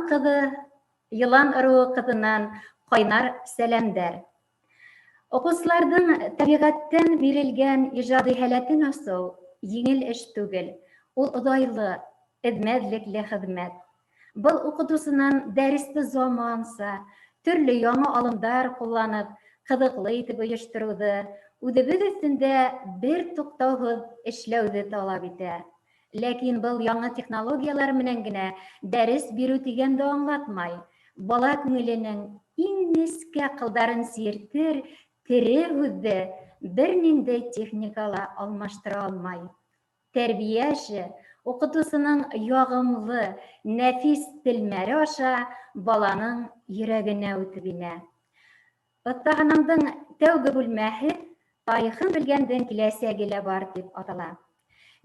ырыуы ҡыҙынан ҡайнар сәләмдәр. Уҡыусыларҙың тәбиғәттән бирелгән ижади һәләтен асыу еңел эш түгел. Ул оҙайлы, эҙмәҙлекле хеҙмәт. Был уҡытыусынан дәресте заманса, төрлө яңы алымдар ҡулланып, ҡыҙыҡлы итеп ойоштороуҙы, үҙебеҙ өҫтөндә бер туҡтауһыҙ эшләүҙе талап итә. Ләкин был яңы технологиялар менән генә дәрес биреү тигәнде аңлатмай. Бала күңеленең иң нескә ҡылдарын сиртер, тере һүҙҙе бер ниндәй техникала алмаштыра алмай. Тәрбиә эше уҡытыусының яғымлы, нәфис телмәре аша баланың йөрәгенә үтеп инә. Оҫтаханаңдың тәүге бүлмәһе тарихын белгәндең киләсәге лә бар тип атала.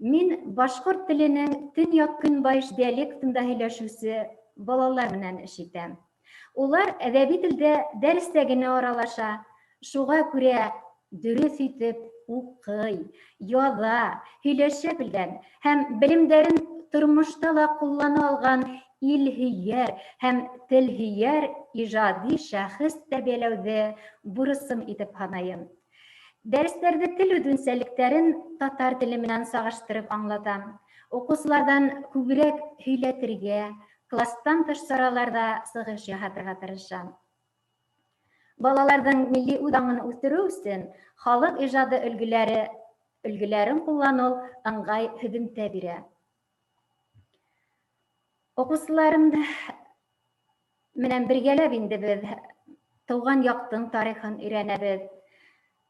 Мин башҡорт теленең төньяҡ-көнбайыш диалектында һөйләшеүсе балалар менән эш итәм. Улар әҙәби телдә дәрестә генә аралаша, шуға күрә дөрөҫ итеп уҡый, яҙа, һөйләшә белгән һәм белемдәрен тормошта ла ҡуллана алған илһөйәр һәм телһөйәр ижади шәхес тәрбиәләүҙе бурысым итеп һанайым. Дәрестәрҙе тел үҙенсәлектәрен татар теле менән сағыштырып аңлатам. Уҡыусыларҙан күберәк һөйләтергә, кластан тыш сараларҙа сығыш яһатырға тырышам. Балаларҙың милли үҙаңын үҫтереү өсөн халыҡ ижады өлгөләрен ҡулланыу ыңғай һөҙөмтә бирә. Уҡыусыларым менән бергәләп инде беҙ тыуған яҡтың тарихын өйрәнәбеҙ.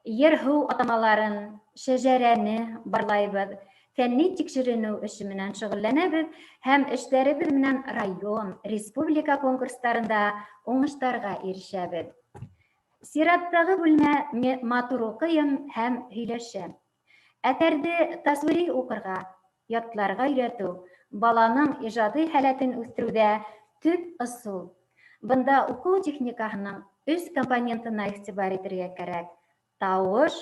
Ер-һыу атамаларын, шәжәрәне барлайбыҙ, фәнни тикшеренеү эше менән шөғөлләнәбеҙ һәм эштәребеҙ менән район, республика конкурстарында уңыштарға ирешәбеҙ. Сираттағы бүлмә матур уҡыйым һәм һөйләшәм. Әҫәрҙе тасвири уҡырға, ятларға өйрәтеү, баланың ижади һәләтен үҫтереүҙә төп ысул. Бында уҡыу техникаһының 3 компонентына иғтибар итергә кәрәк: тауыш,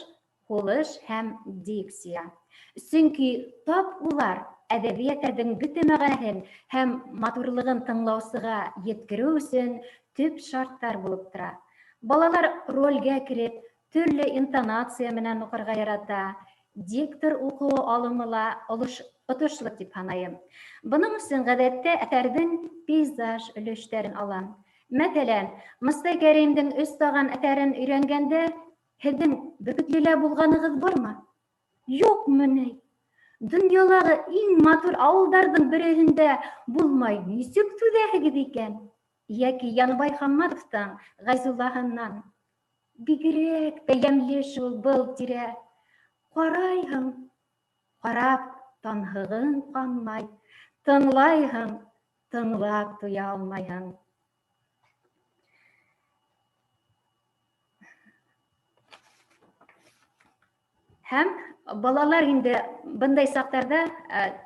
һулыш һәм дикция. Сөнки тап улар әҙәбиәттәрҙең бөтә мәғәнәһен һәм матурлығын тыңлаусыға еткереү өсөн төп шарттар булып тора. Балалар ролгә кереп, төрлө интонация менән уҡырға ярата, диктор укуы алымы ла отошлы дип һанайым. Бының өсөн ғәҙәттә әҫәрҙең пейзаж өлөштәрен алам. Мәҫәлән, Мостай Кәримдең 3 таған әҫәрен өйрәнгәндә, һеҙҙең Бөркөтлөлә булғанығыҙ бармы? Юҡмы ни? Донъялағы иң матур ауылдарҙың береһендә булмай нисек түҙәһегеҙ икән? Йәки Янбай Хамматовтың Ғайзуллаһынан. Бигерәк тә йәмле шул был тирә. Ҡарайһың, ҡарап танһығың ҡанмай, тыңлайһың, тыңлап туя алмайһың. Һәм балалар инде бындай саҡтарҙа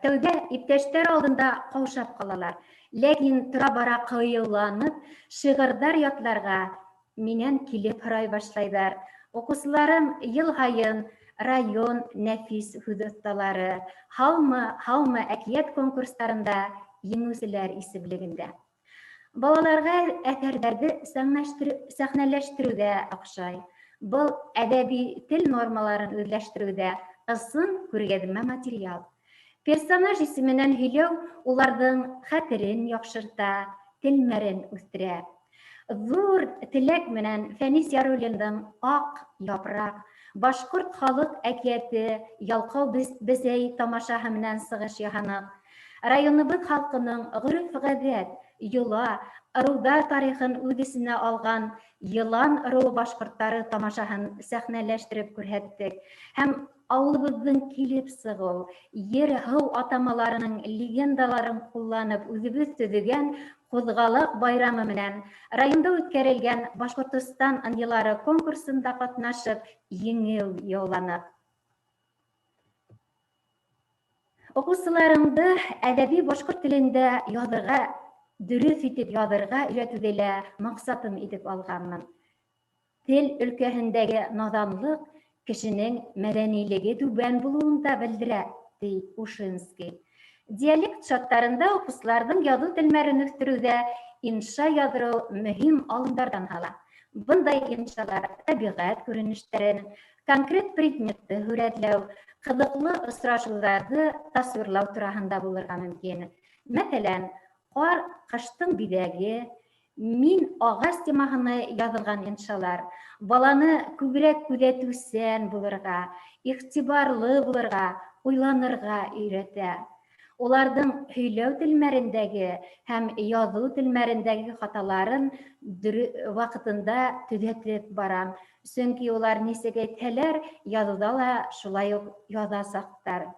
тәүҙә иптәштәр алдында ҡаушап ҡалалар. Ләкин тора-бара ҡыйыуланып, шиғырҙар ятларға минән килеп һорай башлайҙар. Уҡыусыларым йыл һайын район нәфис һүҙ оҫталары, һаумы әкиәт конкурстарында еңеүселәр исемлегендә. Балаларға әҫәрҙәрҙе сәхнәләштереүҙә оҡшай. Был әҙәби тел нормаларын үҙләштереүҙә ысын күргәҙмә материал. Персонаж исеменән һөйләү уларҙың хәтерен яҡшырта, телмәрен үҫтерә. Ҙур теләк менән Фәнис Яруллиндың «Аҡ япраҡ», башҡорт халыҡ әкиәте «Ялҡау бесәй» тамашаһы менән сығыш яһаныҡ. Районыбыҙ халҡының ғөрөф-ғәҙәт, йола, ырыуҙар тарихын үҙ эсенә алған «Йылан ырыуы башҡорттары» тамашаһын сәхнәләштереп күрһәттек. Һәм ауылыбыҙҙың килеп сығыу, ер-һыу атамаларының легендаларын ҡулланып үҙебеҙ төҙөгән Ҡуҙғалаҡ байрамы менән районда үткәрелгән Башҡортостан ынйылары конкурсында ҡатнашып, еңеү яуланыҡ. Уҡыусыларымды әҙәби башҡорт телендә яҙырға, дөрөҫ итеп яҙырға өйрәтеүҙе лә маҡсатым итеп алғанмын. Тел өлкәһендәге наҙанлыҡ кешенең мәҙәнилеге түбән булыуын да белдерә, ти Ушинский. Диалект шарттарында уҡыусыларҙың яҙыу телмәрен үҫтереүҙә инша яҙырыу мөһим алымдарҙан һала. Бындай иншалар тәбиғәт күренештәрен, конкрет предметты һүрәтләү, ҡыҙыҡлы осрашыуҙарҙы тасуирлау тураһында булырға мөмкин. Мәҫәлән, ҡар ҡыштың биҙәге, мин ағас темаһына яҙылған иншалар баланы күберәк күҙәтеүсән булырға, иғтибарлы булырға, уйланырға өйрәтә. Уларҙың һөйләү телмәрендәге һәм яҙыу телмәрендәге хаталарын ваҡытында төҙәтеп барам. Сөнки улар нисек әйтһәләр, яҙыуҙа ла шулай уҡ яҙасаҡтар.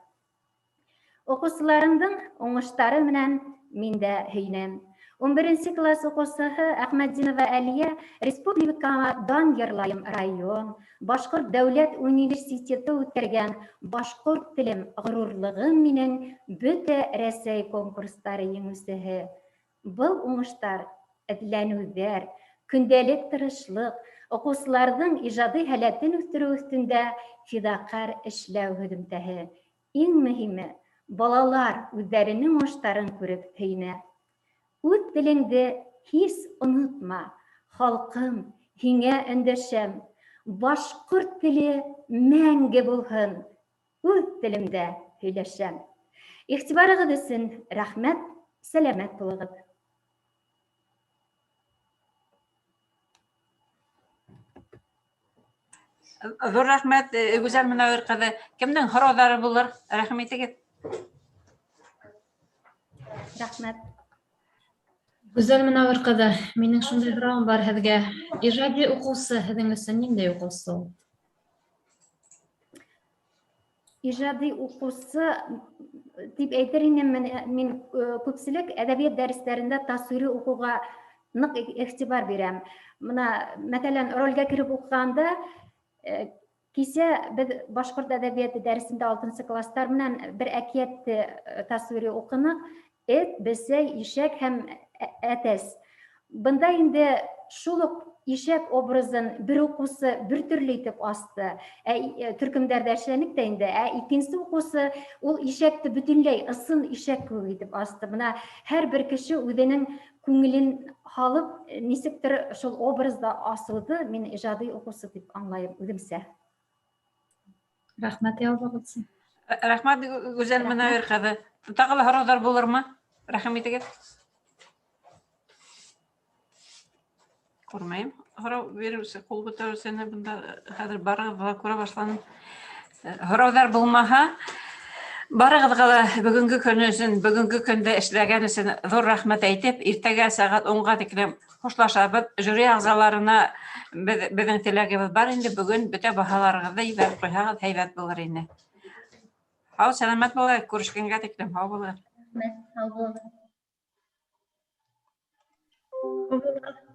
Уҡыусыларымдың уңыштары менән мин дә һөйнәм. 11-нче класс уҡыусыһы Әхмәтдинова Әлиә республикаға дан йырлайым район, Башҡорт дәүләт университеты үткәргән башҡорт телем ғорурлығым минең бөтә Рәсәй конкурстары еңеүсеһе. Был уңыштар, эҙләнеүҙәр, көндәлек тырышлыҡ, уҡыусыларҙың ижади һәләтен үҫтереү өҫтөндә фиҙаҡәр эшләү һөҙөмтәһе. Иң мөһиме, балалар үҙҙәренең уңыштарын күреп һөйөнә. Үҙ телеңде һис онотма, халҡым, һиңә өндәшәм. Башҡорт теле мәңге булһын, үҙ телемдә һөйләшәм. Иғтибарығыҙ өсөн рәхмәт, сәләмәт булығыҙ. Ҙур рәхмәт, Гүзәл Мөнәүир ҡыҙы. Кемдең һорауҙары булыр? Рәхим итегеҙ. Рәхмәт. Гүзәл Мөнәүир ҡыҙы, минең шундай һорауым бар һеҙгә. Ижади уҡыусы һеҙҙең өсөн ниндәй уҡыусы ул? Ижади уҡыусы тип әйтер инем, мин күпселек әҙәбиәт дәрестәрендә тасуири уҡыуға ныҡ иғтибар бирәм. Мына, мәҫәлән, ролгә киреп уҡығанда, кисә беҙ башҡорт әҙәбиәте дәресендә 6-нчы кластар менән бер әкиәтте тасуири уҡыныҡ. Эт, бесәй, ишәк һәм әтәс. Бында инде шул уҡ ишәк образын бер уҡыусы бер төрлө итеп асты. Төркөмдәрҙә эшләнек тә инде. Икенсе уҡыусы ул ишәкте бөтөнләй ысын ишәк кеүек итеп асты. Бына һәр бер кеше үҙенең күңелен һалып, нисектер шул образда асыуҙы мин ижади уҡыусы тип аңлайым үҙемсә. Рәхмәт яуабыгыз. Рәхмәт, Гүзәл Мөнәвир ҡыҙы. Тағы ла һорауҙар булырмы? Рәхим итегеҙ. Күрмәйем. Һорау биреүсе, ҡул күтәреүсене бында хәҙер барығыҙға күрә башланым. Һорауҙар булмаһа, барығыҙға ла бөгөнгө көнө өсөн, бөгөнгө көндә эшләгән өсөн ҙур рәхмәт әйтеп, иртәгә сәғәт 10-ға тиклем хушлашабыҙ. Жюри ағзаларына беҙҙең теләгебеҙ бар инде. Бөгөн бөтә баһаларығыҙҙы ебәреп ҡуйһағыҙ, һәйбәт булыр ине. Һау, сәләмәт булығыҙ, күрешкәнгә тиклем һау булығыҙ. Һау булығыҙ. Һау булығыҙ.